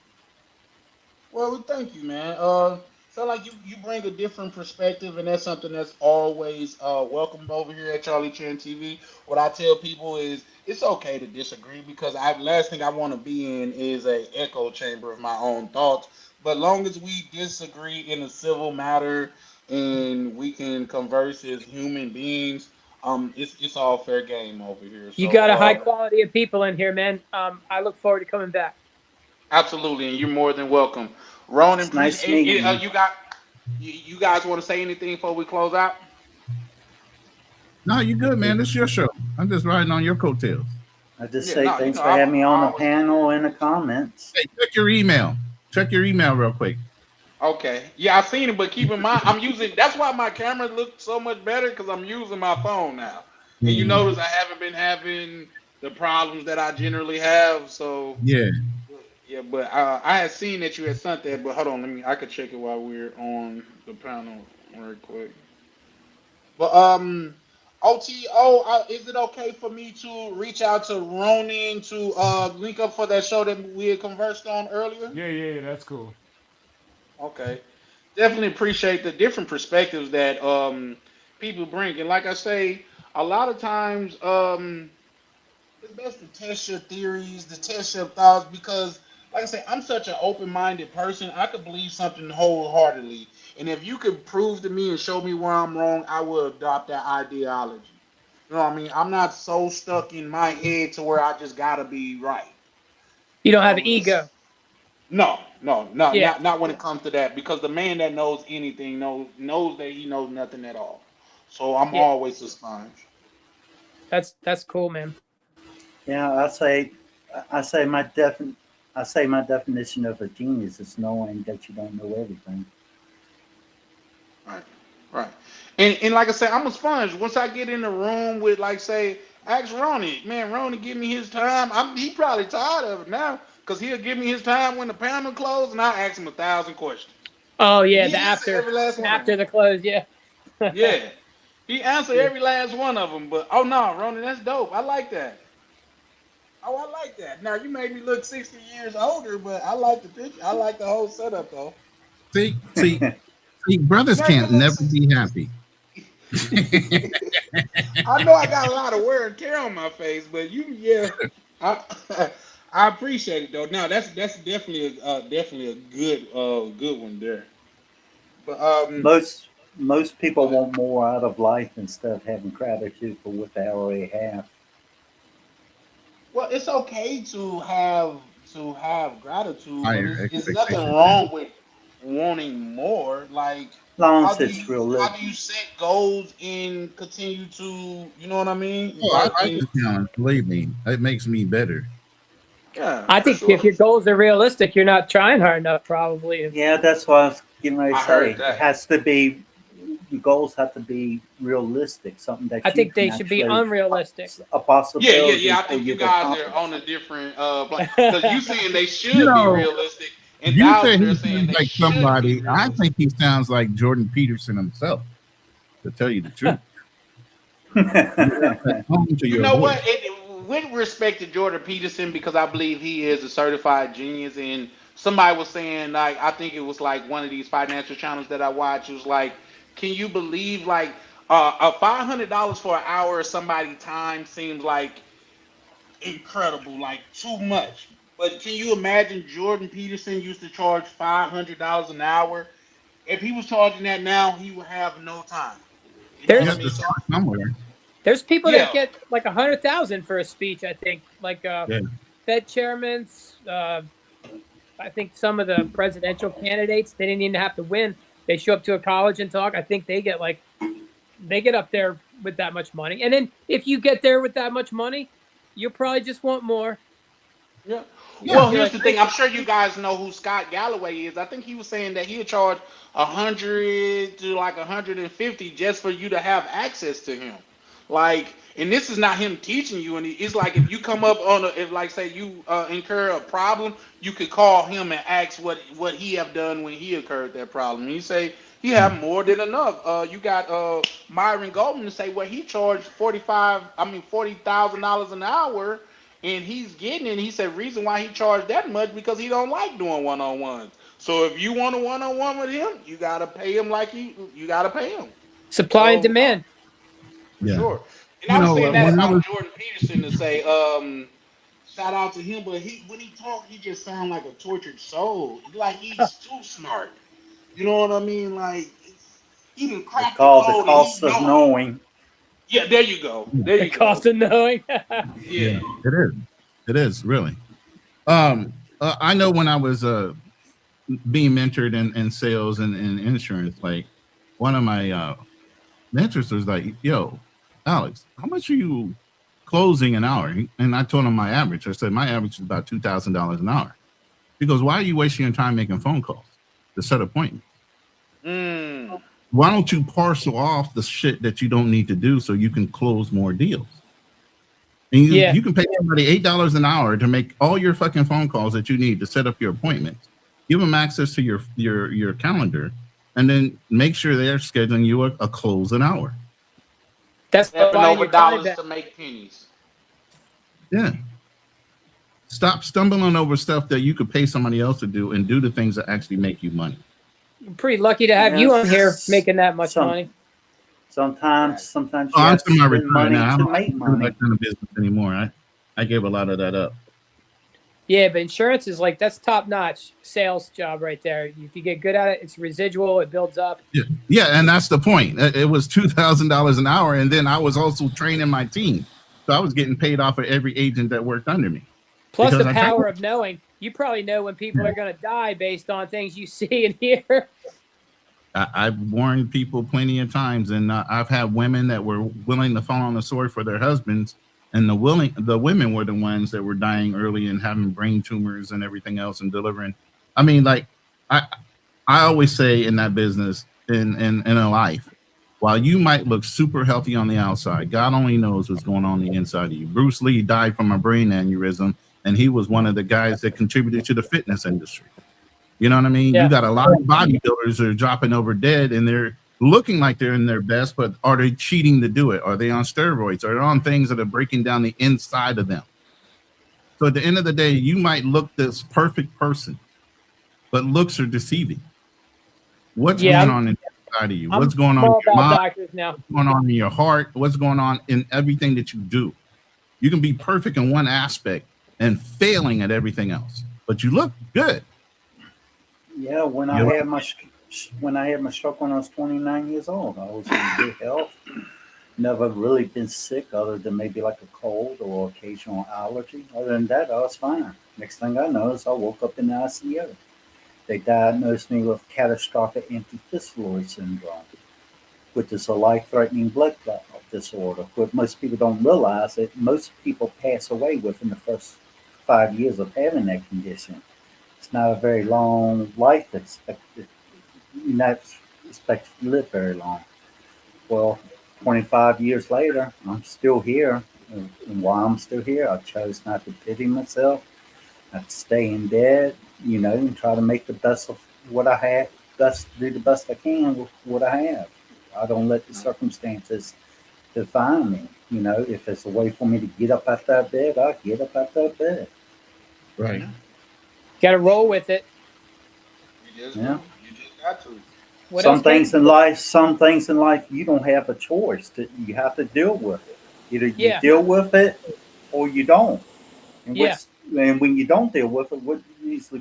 Well, we thank you, man. So like you bring a different perspective, and that's something that's always welcomed over here at Charlie Chan TV. What I tell people is it's okay to disagree because last thing I want to be in is a echo chamber of my own thoughts. But long as we disagree in a civil matter and we can converse as human beings, it's all fair game over here. You So, got a high quality of people in here, man. I look forward to coming back. absolutely, and you're more than welcome. Ronan, It's nice appreciate meeting you. you guys want to say anything before we close out? No, you good, man. This is your show. I'm just riding on your coattails. I just Yeah, say no, thanks you for know, having me on the always- panel and the comments. Hey, check your email. Check your email real quick. Okay. Yeah, I seen it, but keep in mind, that's why my camera looks so much better because I'm using my phone now. And you notice I haven't been having the problems that I generally have. So Yeah. yeah, but I had seen that you had sent that, but hold on, I could check it while we're on the panel real quick. But OTO, is it okay for me to reach out to Ronan to link up for that show that we had conversed on earlier? Yeah, that's cool. Okay. definitely appreciate the different perspectives that people bring. And like I say, a lot of times it's best to test your theories, to test your thoughts, because like I say, I'm such an open-minded person. I could believe something wholeheartedly, and if you could prove to me and show me where I'm wrong, I will adopt that ideology. You know what I mean? I'm not so stuck in my head to where I just gotta be right. You don't have ego. No, Yeah. not when it comes to that. Because the man that knows anything knows that he knows nothing at all. So I'm Yeah. always a sponge. That's cool, man. Yeah, I say my definition of a genius is knowing that you don't know everything. Right. And like I said, I'm a sponge. Once I get in the room with, like, say, ask Ronnie, man, Ronnie give me his time. He probably tired of it now, because he'll give me his time when the panel closed, and I ask him 1,000 questions. Oh yeah, He the answered every last one. after the close, yeah. Yeah. He answered every last one of them, but oh no, Ronnie, that's dope. I like that. Oh, I like that. Now you made me look 60 years older, but I like the picture. I like the whole setup though. See, brothers can't never be happy. I know I got a lot of wear and tear on my face, but I appreciate it though. Now that's definitely a good good one there. But Most people want more out of life instead of having gratitude for what they already have. well, it's okay to have gratitude, but Higher it's nothing expectations. wrong with wanting more. Like, Long how as do it's you realistic. set goals and continue to, you know what I mean? Oh, I like the challenge. Believe me, it makes me better. Yeah, I think if your goals are realistic, you're not trying hard enough, probably. Yeah, that's what I was getting ready to I say. heard that. It has to be, the goals have to be realistic, something that I you think they can should be actually- unrealistic. a possibility. Yeah. I for think you to guys accomplish. are on a different because you saying they should You know, be realistic, and You now say they're he saying sounds they like should be somebody. I realistic. think he sounds like Jordan Peterson himself. To tell you the truth, You know what? With respect to Jordan Peterson, because I believe he is a certified genius, and somebody was saying, like, I think it was like one of these financial channels that I watch. It was like, can you believe, like, a $500 for an hour of somebody's time seems like incredible, like too much. But can you imagine Jordan Peterson used to charge $500 an hour? If he was charging that now, he would have no time. You know There's what I have mean? to start somewhere. There's people Yeah. that get like 100,000 for a speech. I think like Yeah. Fed chairmans. I think some of the presidential candidates, they didn't even have to win. They show up to a college and talk. I think they get up there with that much money. And then if you get there with that much money, you'll probably just want more. Yeah. Yeah. Well, You're here's like, the thing. I'm sure you guys know who Scott Galloway is. I think he was saying that he'll charge 100 to like 150 just for you to have access to him. Like, and this is not him teaching you. And it's like if you come up on if like say you incur a problem, you could call him and ask what he have done when he occurred that problem. And he say he have more than enough. You got Myron Goldman to say what he charged $40,000 an hour. And he's getting it. And he said reason why he charged that much because he don't like doing one-on-ones. So if you want a one-on-one with him, you gotta pay him like you gotta pay him. supply and demand. Yeah. Sure. And You I was know, saying that when I about was- Jordan Peterson to say, shout out to him, but when he talk, he just sound like a tortured soul. Like he's too smart. You know what I mean? Like he even It's cracked the called code the and cost he of know it. knowing. Yeah, there you go. There The you go. cost of knowing. Yeah. It is. It is really. I know when I was being mentored in sales and insurance, like one of my mentors was like, "Yo, Alex, how much are you closing an hour?" And I told him my average. I said my average is about $2,000 an hour. He goes, "Why are you wasting your time making phone calls to set appointments? Why don't you parcel off the shit that you don't need to do so you can close more deals?" And you can pay somebody $8 an hour to make all your fucking phone calls that you need to set up your appointments. Give them access to your calendar, and then make sure they're scheduling you a close an hour. That's Stepping buying over your time dollars back. to make pennies. Yeah. Stop stumbling over stuff that you could pay somebody else to do and do the things that actually make you money. I'm pretty lucky to have you on here making that much money. Sometimes Oh, you I'm have to spend semi-retired money now. I to don't make do money. that kind of business anymore. I gave a lot of that up. Yeah, but insurance is like, that's top notch sales job right there. If you get good at it, it's residual, it builds up. Yeah, and that's the point. It was $2,000 an hour, and then I was also training my team, so I was getting paid off of every agent that worked under me. Plus Because the I trained power of knowing. You probably know when people are going to die based on things you see and hear. I've warned people plenty of times, and I've had women that were willing to fall on the sword for their husbands, and the women were the ones that were dying early and having brain tumors and everything else and delivering. I mean, like I always say in that business, in a life, while you might look super healthy on the outside, God only knows what's going on the inside of you. Bruce Lee died from a brain aneurysm, and he was one of the guys that contributed to the fitness industry. You know what I mean? Yeah. You got a lot of bodybuilders that are dropping over dead, and they're looking like they're in their best, but are they cheating to do it? Are they on steroids? Are they on things that are breaking down the inside of them? So at the end of the day, you might look this perfect person, but looks are deceiving. What's going on inside of you? What's going on in your mind? Doctors now. What's going on in your heart? What's going on in everything that you do? You can be perfect in one aspect and failing at everything else, but you look good. Yeah, when I had my stroke when I was 29 years old, I was in good health. Never really been sick other than maybe like a cold or occasional allergy. Other than that, I was fine. Next thing I know is I woke up in the ICU. They diagnosed me with catastrophic antiphyseloid syndrome, which is a life-threatening blood clot disorder. What most people don't realize that most people pass away within the first 5 years of having that condition. It's not a very long life expected. You're not expected to live very long. Well, 25 years later, I'm still here. And why I'm still here, I chose not to pity myself, not to stay in bed, and try to make the best of what I have, do the best I can with what I have. I don't let the circumstances define me. If it's a way for me to get up out that bed, I'll get up out that bed. Right. Got to roll with it. Yeah. You just got to. Some things in life, you don't have a choice. You have to deal with it. Either you deal with it or you don't. And when you don't deal with it, what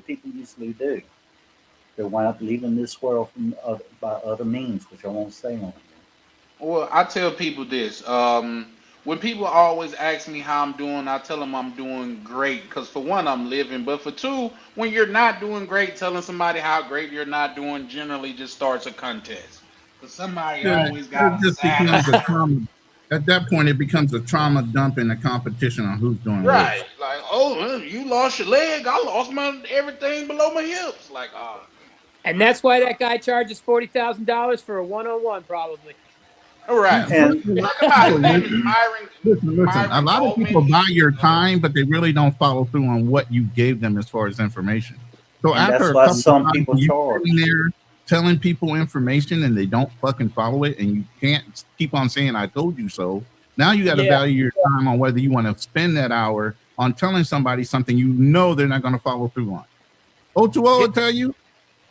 people usually do? They wind up leaving this world by other means, which I won't say on. Well, I tell people this. When people always ask me how I'm doing, I tell them I'm doing great. Because for one, I'm living. But for two, when you're not doing great, telling somebody how great you're not doing generally just starts a contest. Because somebody always got to say. At that point, it becomes a trauma dump and a competition on who's doing Right. worse. Like, oh, you lost your leg. I lost everything below my hips. Like, And that's why that guy charges $40,000 for a one-on-one, probably. All right. Listen, a lot of people buy your time, but they really don't follow through on what you gave them as far as information. So And after that's a why couple some of times people you're charge. sitting there telling people information and they don't fucking follow it, and you can't keep on saying I told you so. Now you got to value your time on whether you want to spend that hour on telling somebody something you know they're not going to follow through on. O2O will tell you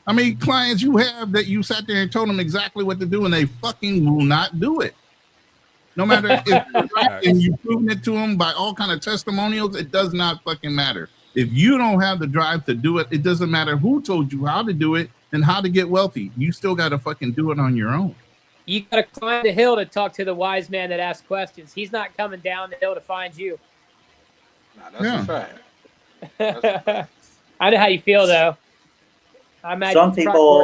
how many clients you have that you sat there and told them exactly what to do and they fucking will not do it. No matter if you're right and you've proven it to them by all kind of testimonials, it does not fucking matter. If you don't have the drive to do it, it doesn't matter who told you how to do it and how to get wealthy. You still got to fucking do it on your own. You got to climb the hill to talk to the wise man that asks questions. He's not coming down the hill to find you. That's a fact. I know how you feel, though. I imagine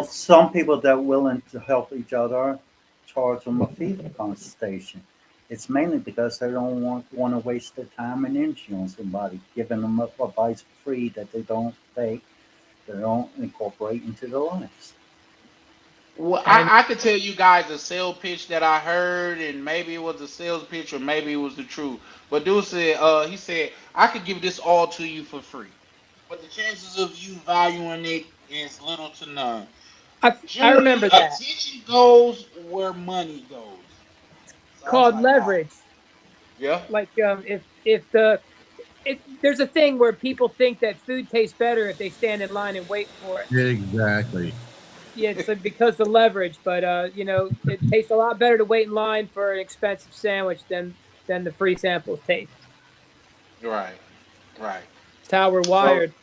Some people that are willing to help each other charge them a fee for consultation. It's mainly because they don't want to waste their time and energy on somebody, giving them advice for free that they don't take, they don't incorporate into their lives. Well, I could tell you guys a sales pitch that I heard, and maybe it was a sales pitch or maybe it was the truth. But dude said, he said, I could give this all to you for free, but the chances of you valuing it is little to none. I remember that. Attention goes where money goes. Called leverage. Yeah. Like there's a thing where people think that food tastes better if they stand in line and wait for it. Exactly. Yeah, it's because the leverage, but you know, it tastes a lot better to wait in line for an expensive sandwich than the free samples taste. Right. Right. It's how we're So wired.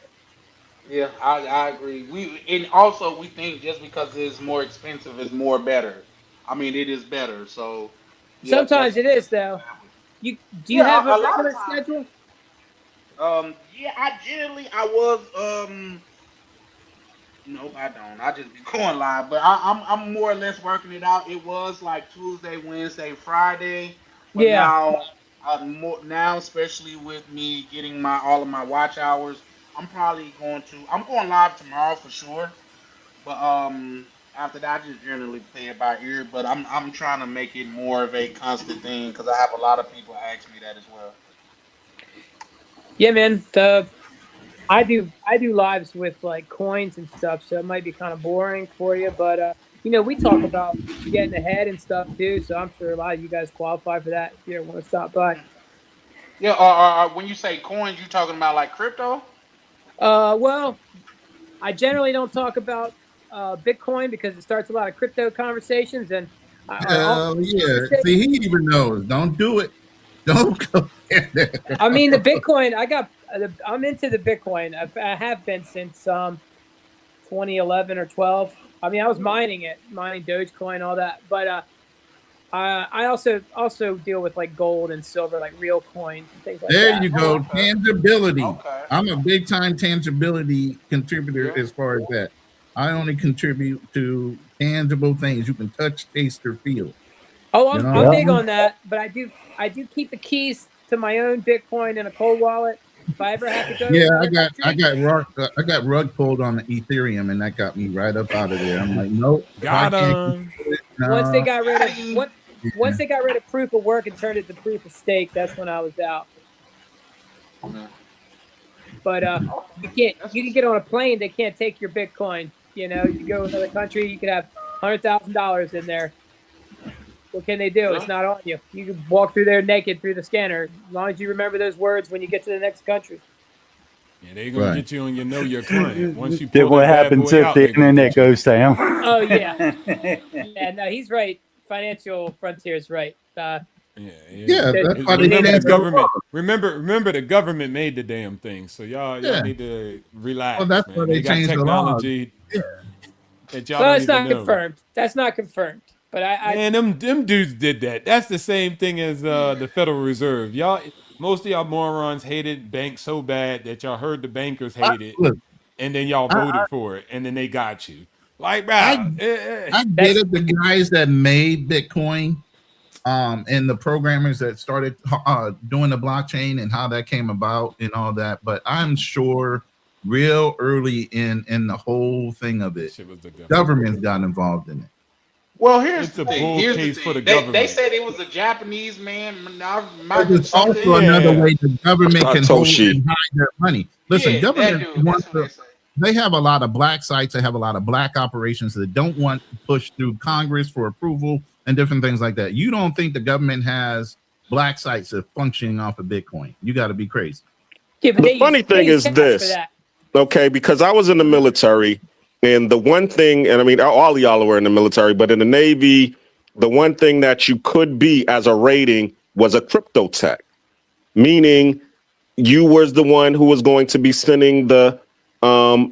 yeah, I agree. And also we think just because it's more expensive is more better. I mean, it is better. So yeah, Sometimes it is though. Do you have a a lot of regular times. schedule? Yeah, I was nope, I don't. I just be going live, but I'm more or less working it out. It was like Tuesday, Wednesday, Friday, but Yeah. now, especially with me getting my all of my watch hours, I'm going live tomorrow for sure. But after that, I just generally play it by ear. But I'm trying to make it more of a constant thing because I have a lot of people ask me that as well. Yeah, man. I do lives with like coins and stuff, so it might be kind of boring for you, but you know, we talk about getting ahead and stuff too, so I'm sure a lot of you guys qualify for that if you ever want to stop by. Yeah, when you say coins, you talking about like crypto? Well, I generally don't talk about Bitcoin because it starts a lot of crypto conversations, and Hell yeah. See, he even knows. Don't do it. Don't go there. I mean, the Bitcoin, I'm into the Bitcoin. I have been since 2011 or 12. I mean, I was mining Dogecoin, all that. But I also deal with like gold and silver, like real coins and things like There that. you go. Tangibility. I'm a big time tangibility contributor as far as that. I only contribute to tangible things you can touch, taste, or feel. Oh, You know? I'm big on that, but I do keep the keys to my own Bitcoin in a cold wallet. If I ever have to go to Yeah, another country. I got rug pulled on the Ethereum, and that got me right up out of there. I'm like, nope. Got I can't him. do it. No. Once they got rid of proof of work and turned it to proof of stake, that's when I was out. But you can get on a plane, they can't take your Bitcoin. You know, you go to another country, you could have $100,000 in there. What can they do? It's not on you. You can walk through there naked through the scanner, as long as you remember those words when you get to the next country. Yeah, they're gonna get you on your know your client. Once you Then pull what that bad happens boy if out, the they're gonna internet goes down? Oh yeah, yeah. No, he's right. Financial Frontier's right. Yeah, that's why they remember the changed the government. law. Remember the government made the damn thing. So y'all Yeah. need to relax. Well, that's man. why they got changed the law. technology that y'all Well, don't it's even not know. confirmed. That's not confirmed. But Man, them dudes did that. That's the same thing as the Federal Reserve. Most of y'all morons hated banks so bad that y'all heard the bankers hate it, Look, and then y'all voted for it, and then they got you. Like, bro, I get it. The guys that made Bitcoin, and the programmers that started doing the blockchain and how that came about and all that. But I'm sure real early in the whole thing of it, government got involved in it. Well, here's It's the a thing. bull Here's the case for thing. the They government. said it was a Japanese man. But there's also another way the government can hold Satoshi. and hide their money. Listen, Yeah, government that dude, wants that's what to. They have a lot of black sites. They have a lot of black operations that don't want to push through Congress for approval and different things like that. You don't think the government has black sites that are functioning off of Bitcoin? You got to be crazy. Yeah, but The funny thing is this, okay, because I was in the military, and the one thing, and I mean, all of y'all were in the military, but in the Navy, the one thing that you could be as a rating was a crypto tech, meaning you was the one who was going to be sending the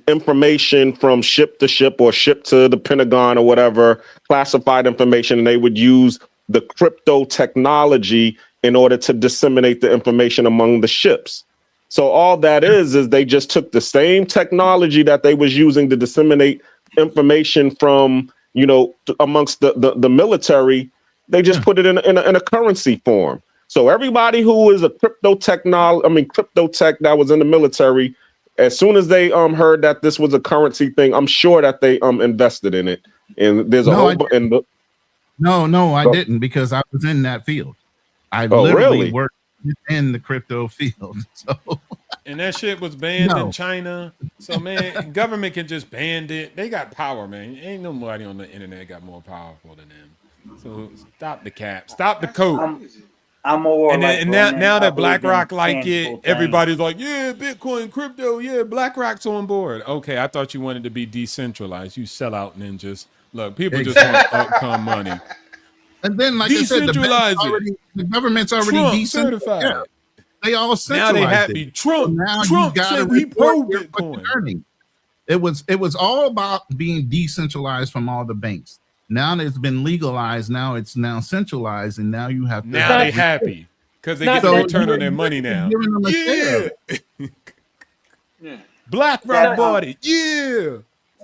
information from ship to ship or ship to the Pentagon or whatever, classified information, and they would use the crypto technology in order to disseminate the information among the ships. So all that is they just took the same technology that they was using to disseminate information from, amongst the military. They just put it in a currency form. So everybody who is a crypto tech that was in the military, as soon as they heard that this was a currency thing, I'm sure that they invested in it. And there's a whole No, I didn't, because I was in that field. I Oh, literally really? worked in the crypto field. So And that shit was banned No. in China. So man, government can just ban it. They got power, man. Ain't nobody on the internet got more powerful than them. So stop the cap. Stop the coat. I'm more And like then, and now Roman, I that believe in BlackRock like tangible it, things. everybody's like, yeah, Bitcoin, crypto, yeah, BlackRock's on board. Okay, I thought you wanted to be decentralized. You sell out ninjas. Look, people just want upcome money. And then, like I said, Decentralize the government's already Trump decentralized. certified. Yeah, they all Now centralized they it. happy. Trump. So now Trump you gotta said he pro report your fucking Bitcoin. earnings. It was all about being decentralized from all the banks. Now it's been legalized. Now it's now centralized, and now you have to. Now they happy because they get the return on their money now. Giving them a share. Yeah. BlackRock bought it. Yeah.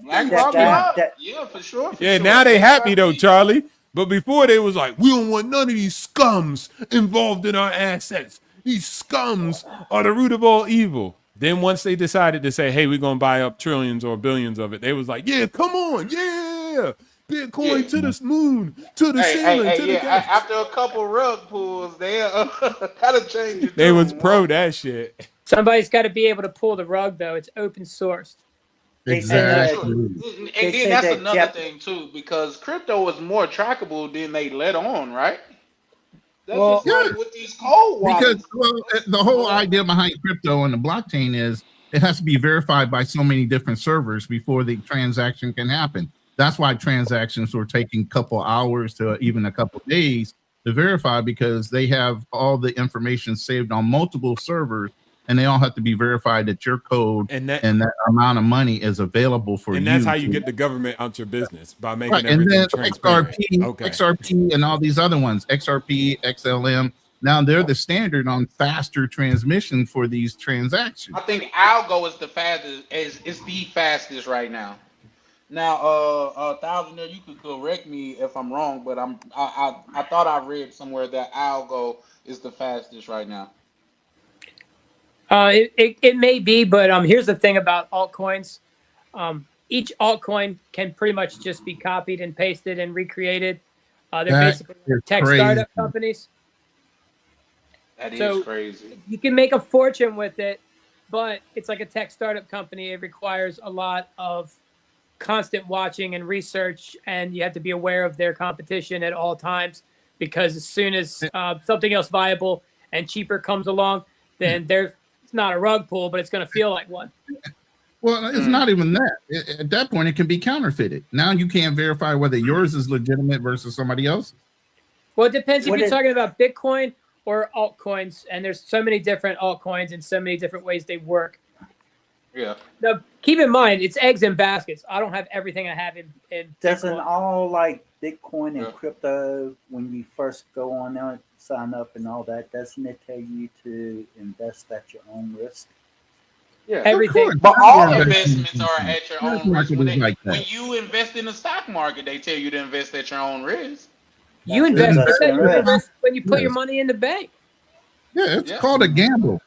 BlackRock, yeah, for sure. Yeah, now they happy though, Charlie. But before they was like, we don't want none of these scums involved in our assets. These scums are the root of all evil. Then once they decided to say, hey, we're gonna buy up trillions or billions of it, they was like, yeah, come on, yeah. Bitcoin to the moon, to the ceiling, to the gas. After a couple rug pulls, they gotta change it. They was pro that shit. Somebody's got to be able to pull the rug, though. It's open sourced. Exactly. And then that's another thing too, because crypto is more trackable than they let on, right? That's Well, just like with these cold wallets. Because the whole idea behind crypto and the blockchain is it has to be verified by so many different servers before the transaction can happen. That's why transactions were taking a couple hours to even a couple days to verify, because they have all the information saved on multiple servers, and they all have to be verified that your code and that amount of money is available for you. And that's how you get the government out your business, by making Right, and everything then transparent. XRP and all these other ones, XRP, XLM. Now they're the standard on faster transmission for these transactions. I think Algo is the fastest. Is the fastest right now. Now, Thousandaire, you could correct me if I'm wrong, but I thought I read somewhere that Algo is the fastest right now. It may be, but here's the thing about altcoins. Each altcoin can pretty much just be copied and pasted and recreated. They're basically tech startup companies. That is crazy. You can make a fortune with it, but it's like a tech startup company. It requires a lot of constant watching and research, and you have to be aware of their competition at all times, because as soon as something else viable and cheaper comes along, then there's not a rug pull, but it's going to feel like one. Well, it's not even that. At that point, it can be counterfeited. Now you can't verify whether yours is legitimate versus somebody else's. Well, it depends if you're talking about Bitcoin or altcoins, and there's so many different altcoins and so many different ways they work. Yeah. Now, keep in mind, it's eggs in baskets. I don't have everything I have in Doesn't Bitcoin. all like Bitcoin and crypto, when you first go on there, sign up and all that, doesn't it tell you to invest at your own risk? Yeah, everything. But all investments are at your own risk. When like that. when you invest in the stock market, they tell you to invest at your own risk. You invest when you put your money in the bank. Yeah, it's called a gamble.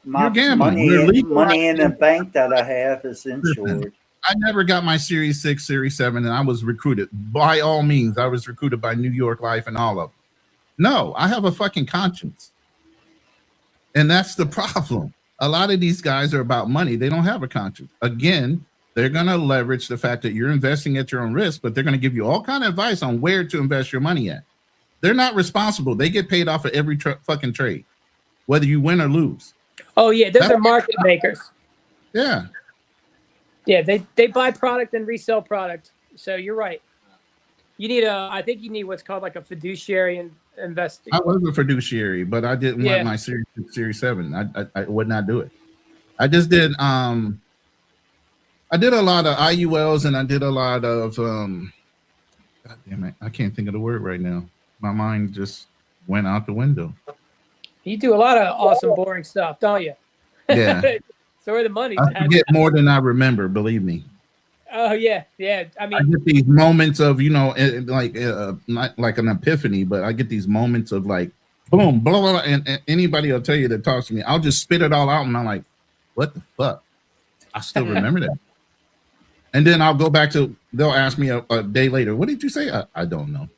My You're gambling. money, You're money in the legalizing- bank that I have is insured. I never got my Series 6, Series 7, and I was recruited. By all means, I was recruited by New York Life and all of them. No, I have a fucking conscience. And that's the problem. A lot of these guys are about money. They don't have a conscience. Again, they're going to leverage the fact that you're investing at your own risk, but they're going to give you all kind of advice on where to invest your money at. They're not responsible. They get paid off of every fucking trade, whether you win or lose. Oh yeah, those are market makers. Yeah. Yeah, they buy product and resell product. So you're right. You need I think you need what's called like a fiduciary investing. I was a fiduciary, but I didn't Yeah. want my Series 6, Series 7. I would not do it. I just did I did a lot of IULs, and I did a lot of God damn it, I can't think of the word right now. My mind just went out the window. You do a lot of awesome, boring stuff, don't you? Yeah. So where the money's I at. forget more than I remember, believe me. Oh yeah, yeah. I mean, I get these moments of, like not like an epiphany, but I get these moments of like, boom, blah, blah, blah, and anybody will tell you that talks to me, I'll just spit it all out, and I'm like, what the fuck? I still remember that. And then I'll go back to, they'll ask me a day later, what did you say? I don't know.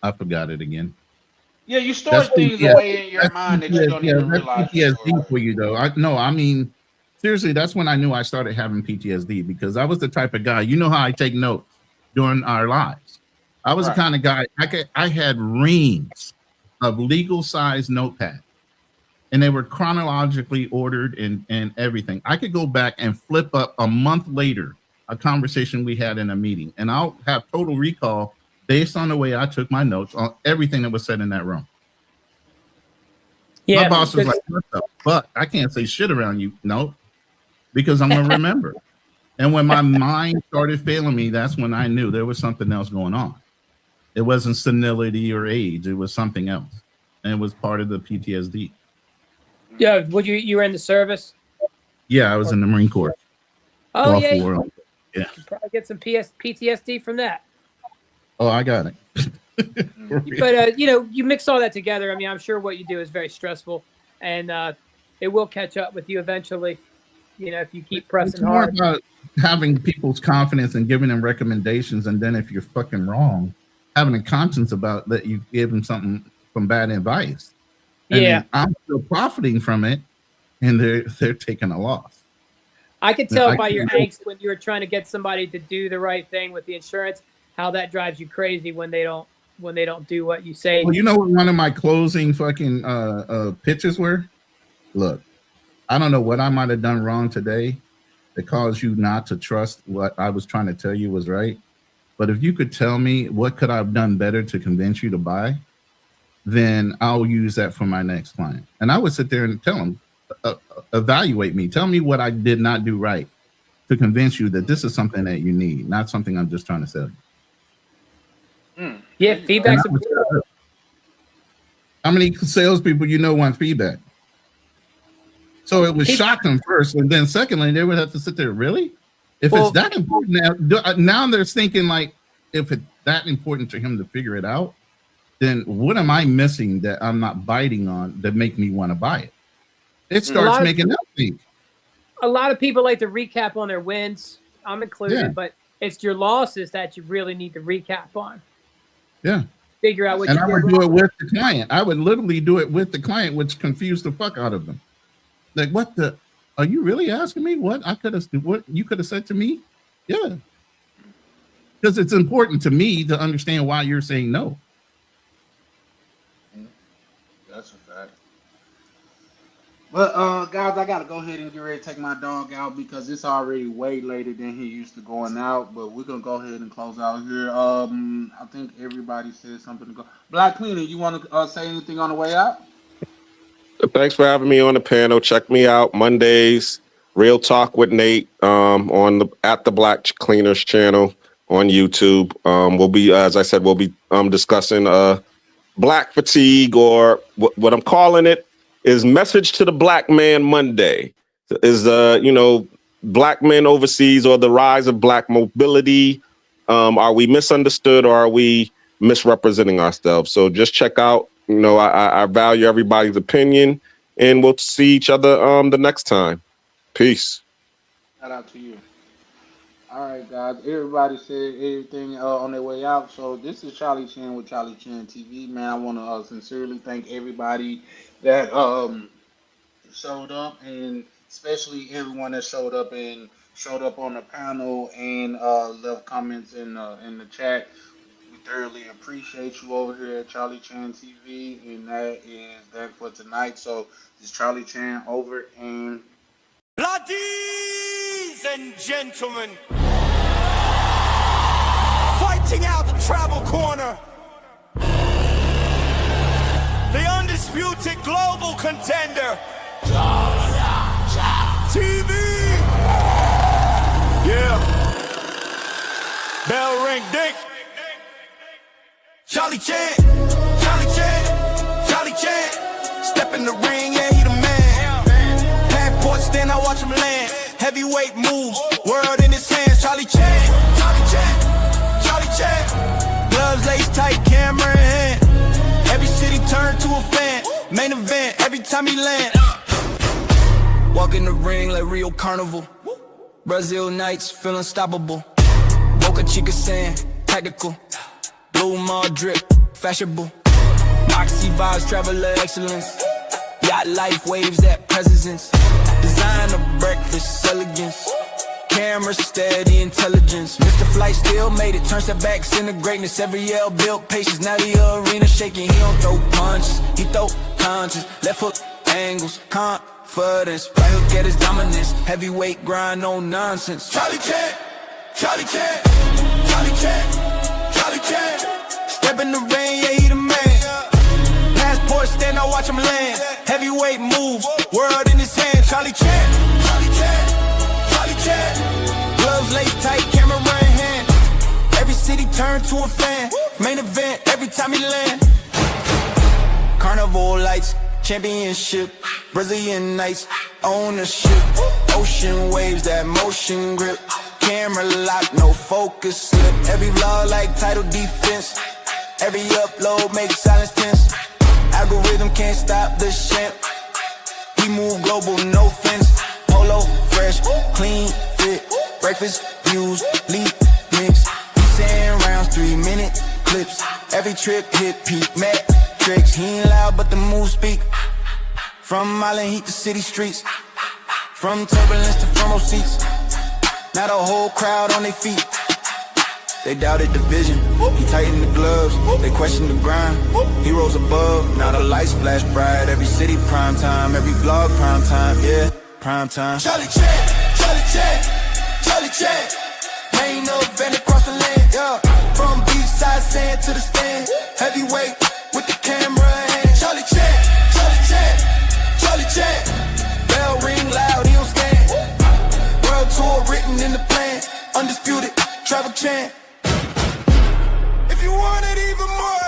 I forgot it again. Yeah, you store things away in your mind that you don't even realize. That's PTSD for you, though. I mean, seriously, that's when I knew I started having PTSD, because I was the type of guy, you know how I take notes during our lives. I was the kind of guy, I had reams of legal size notepad, and they were chronologically ordered and everything. I could go back and flip up a month later a conversation we had in a meeting, and I'll have total recall based on the way I took my notes on everything that was said in that room. Yeah, my boss was like, "What the fuck? I can't say shit around you." No, because I'm gonna remember. And when my mind started failing me, that's when I knew there was something else going on. It wasn't senility or age; it was something else, and it was part of the PTSD. Yeah, you were in the service? Yeah, I was in the Marine Corps. Oh Gulf yeah, War. Yeah. you probably get some PTSD from that. Oh, I got it. But you mix all that together. I mean, I'm sure what you do is very stressful, and it will catch up with you eventually. If you keep pressing It's more hard. about having people's confidence and giving them recommendations, and then if you're fucking wrong, having a conscience about that you gave them something from bad advice. And Yeah. I'm still profiting from it, and they're taking a loss. I could tell I by your can- angst when you were trying to get somebody to do the right thing with the insurance, how that drives you crazy when they don't do what you say. Well, you know what one of my closing fucking pitches were? Look, I don't know what I might have done wrong today that caused you not to trust what I was trying to tell you was right. But if you could tell me what could I have done better to convince you to buy, then I'll use that for my next client. And I would sit there and tell them, evaluate me. Tell me what I did not do right to convince you that this is something that you need, not something I'm just trying to sell you. Yeah, feedback's And that was- How many salespeople want feedback? So it would shock them first, and then secondly, they would have to sit there. Really, if it's that important now they're thinking like, if it's that important to him to figure it out, then what am I missing that I'm not biting on that make me want to buy it? It starts making them think. A lot of people like to recap on their wins. I'm included, Yeah. but it's your losses that you really need to recap on. Yeah. Figure out what And you I did would wrong. do it with the client. I would literally do it with the client, which confused the fuck out of them. Like, what the? Are you really asking me what you could have said to me? Yeah. Because it's important to me to understand why you're saying no. That's a fact. But guys, I gotta go ahead and get ready to take my dog out because it's already way later than he used to going out. But we're gonna go ahead and close out here. I think everybody said something to go. Black Cleaner, you want to say anything on the way out? Thanks for having me on the panel. Check me out Mondays, Real Talk with Nate, on the Black Cleaners channel on YouTube. We'll be, as I said, discussing black fatigue, or what I'm calling it is Message to the Black Man Monday. Is black men overseas, or the rise of black mobility. Are we misunderstood, or are we misrepresenting ourselves? So just check out. I value everybody's opinion, and we'll see each other the next time. Peace. Shout out to you. All right, guys. Everybody said everything on their way out. So this is Charlie Chan with Charlie Chan TV. Man, I want to sincerely thank everybody that showed up, and especially everyone that showed up on the panel and left comments in the chat. We thoroughly appreciate you over here at Charlie Chan TV, and that is that for tonight. So this is Charlie Chan over, and Ladies and gentlemen, fighting out the travel corner, the undisputed global contender, TV. Yeah. Bell ring, ding. Charlie Chan, Charlie Chan, Charlie Chan. Step in the ring, yeah, he the man. Passport stand, I watch him land. Heavyweight moves, world in his hands. Charlie Chan, Charlie Chan, Charlie Chan. Gloves laced tight, camera in hand. Every city turned to a fan. Main event, every time he land. Walk in the ring like Rio Carnival. Brazil nights, feel unstoppable. Boca Chica sand, tactical. Blue mall drip, fashionable. Moxie vibes, traveler excellence. Yacht life, waves that presence. Designer breakfast, elegance. Camera camera, steady intelligence. Mr. Flight still made it, turn setbacks into greatness. Every yell built patience, now the arena shaking. He don't throw punches, he throw punches. Left hook angles, confidence. Right hook at his dominance, heavyweight grind, no nonsense. Charlie Chan, Charlie Chan, Charlie Chan, Charlie Chan. Step in the rain, yeah, he the man. Passport stand, I watch him land. Heavyweight moves, world in his hand. Charlie Chan, Charlie Chan, Charlie Chan. Gloves lace tight, camera in hand. Every city turn to a fan. Main event, every time he land. Carnival lights, championship, Brazilian nights, ownership. Ocean waves, that motion grip. Camera lock, no focus slip. Every vlog like title defense. Every upload makes silence tense. Algorithm can't stop the champ. He move global, no fence. Polo, fresh, clean, fit. Breakfast, views, lead, mix. He saying rounds, 3-minute clips. Every trip hit peak, metrics. He ain't loud, but the moves speak. From Island Heat to city streets. From turbulence to front row seats. Now the whole crowd on their feet. They doubted the vision, he tightened the gloves. They questioned the grind, he rose above. Now the lights flash bright, every city prime time. Every vlog prime time, yeah, prime time. Charlie Chan, Charlie Chan, Charlie Chan. Main event across the land, yeah. From beachside sand to the stand. Heavyweight with the camera in hand. Charlie Chan, Charlie Chan, Charlie Chan. Bell ring loud, he don't scan. World tour written in the plan. Undisputed, Travel Chan. If you want it even more,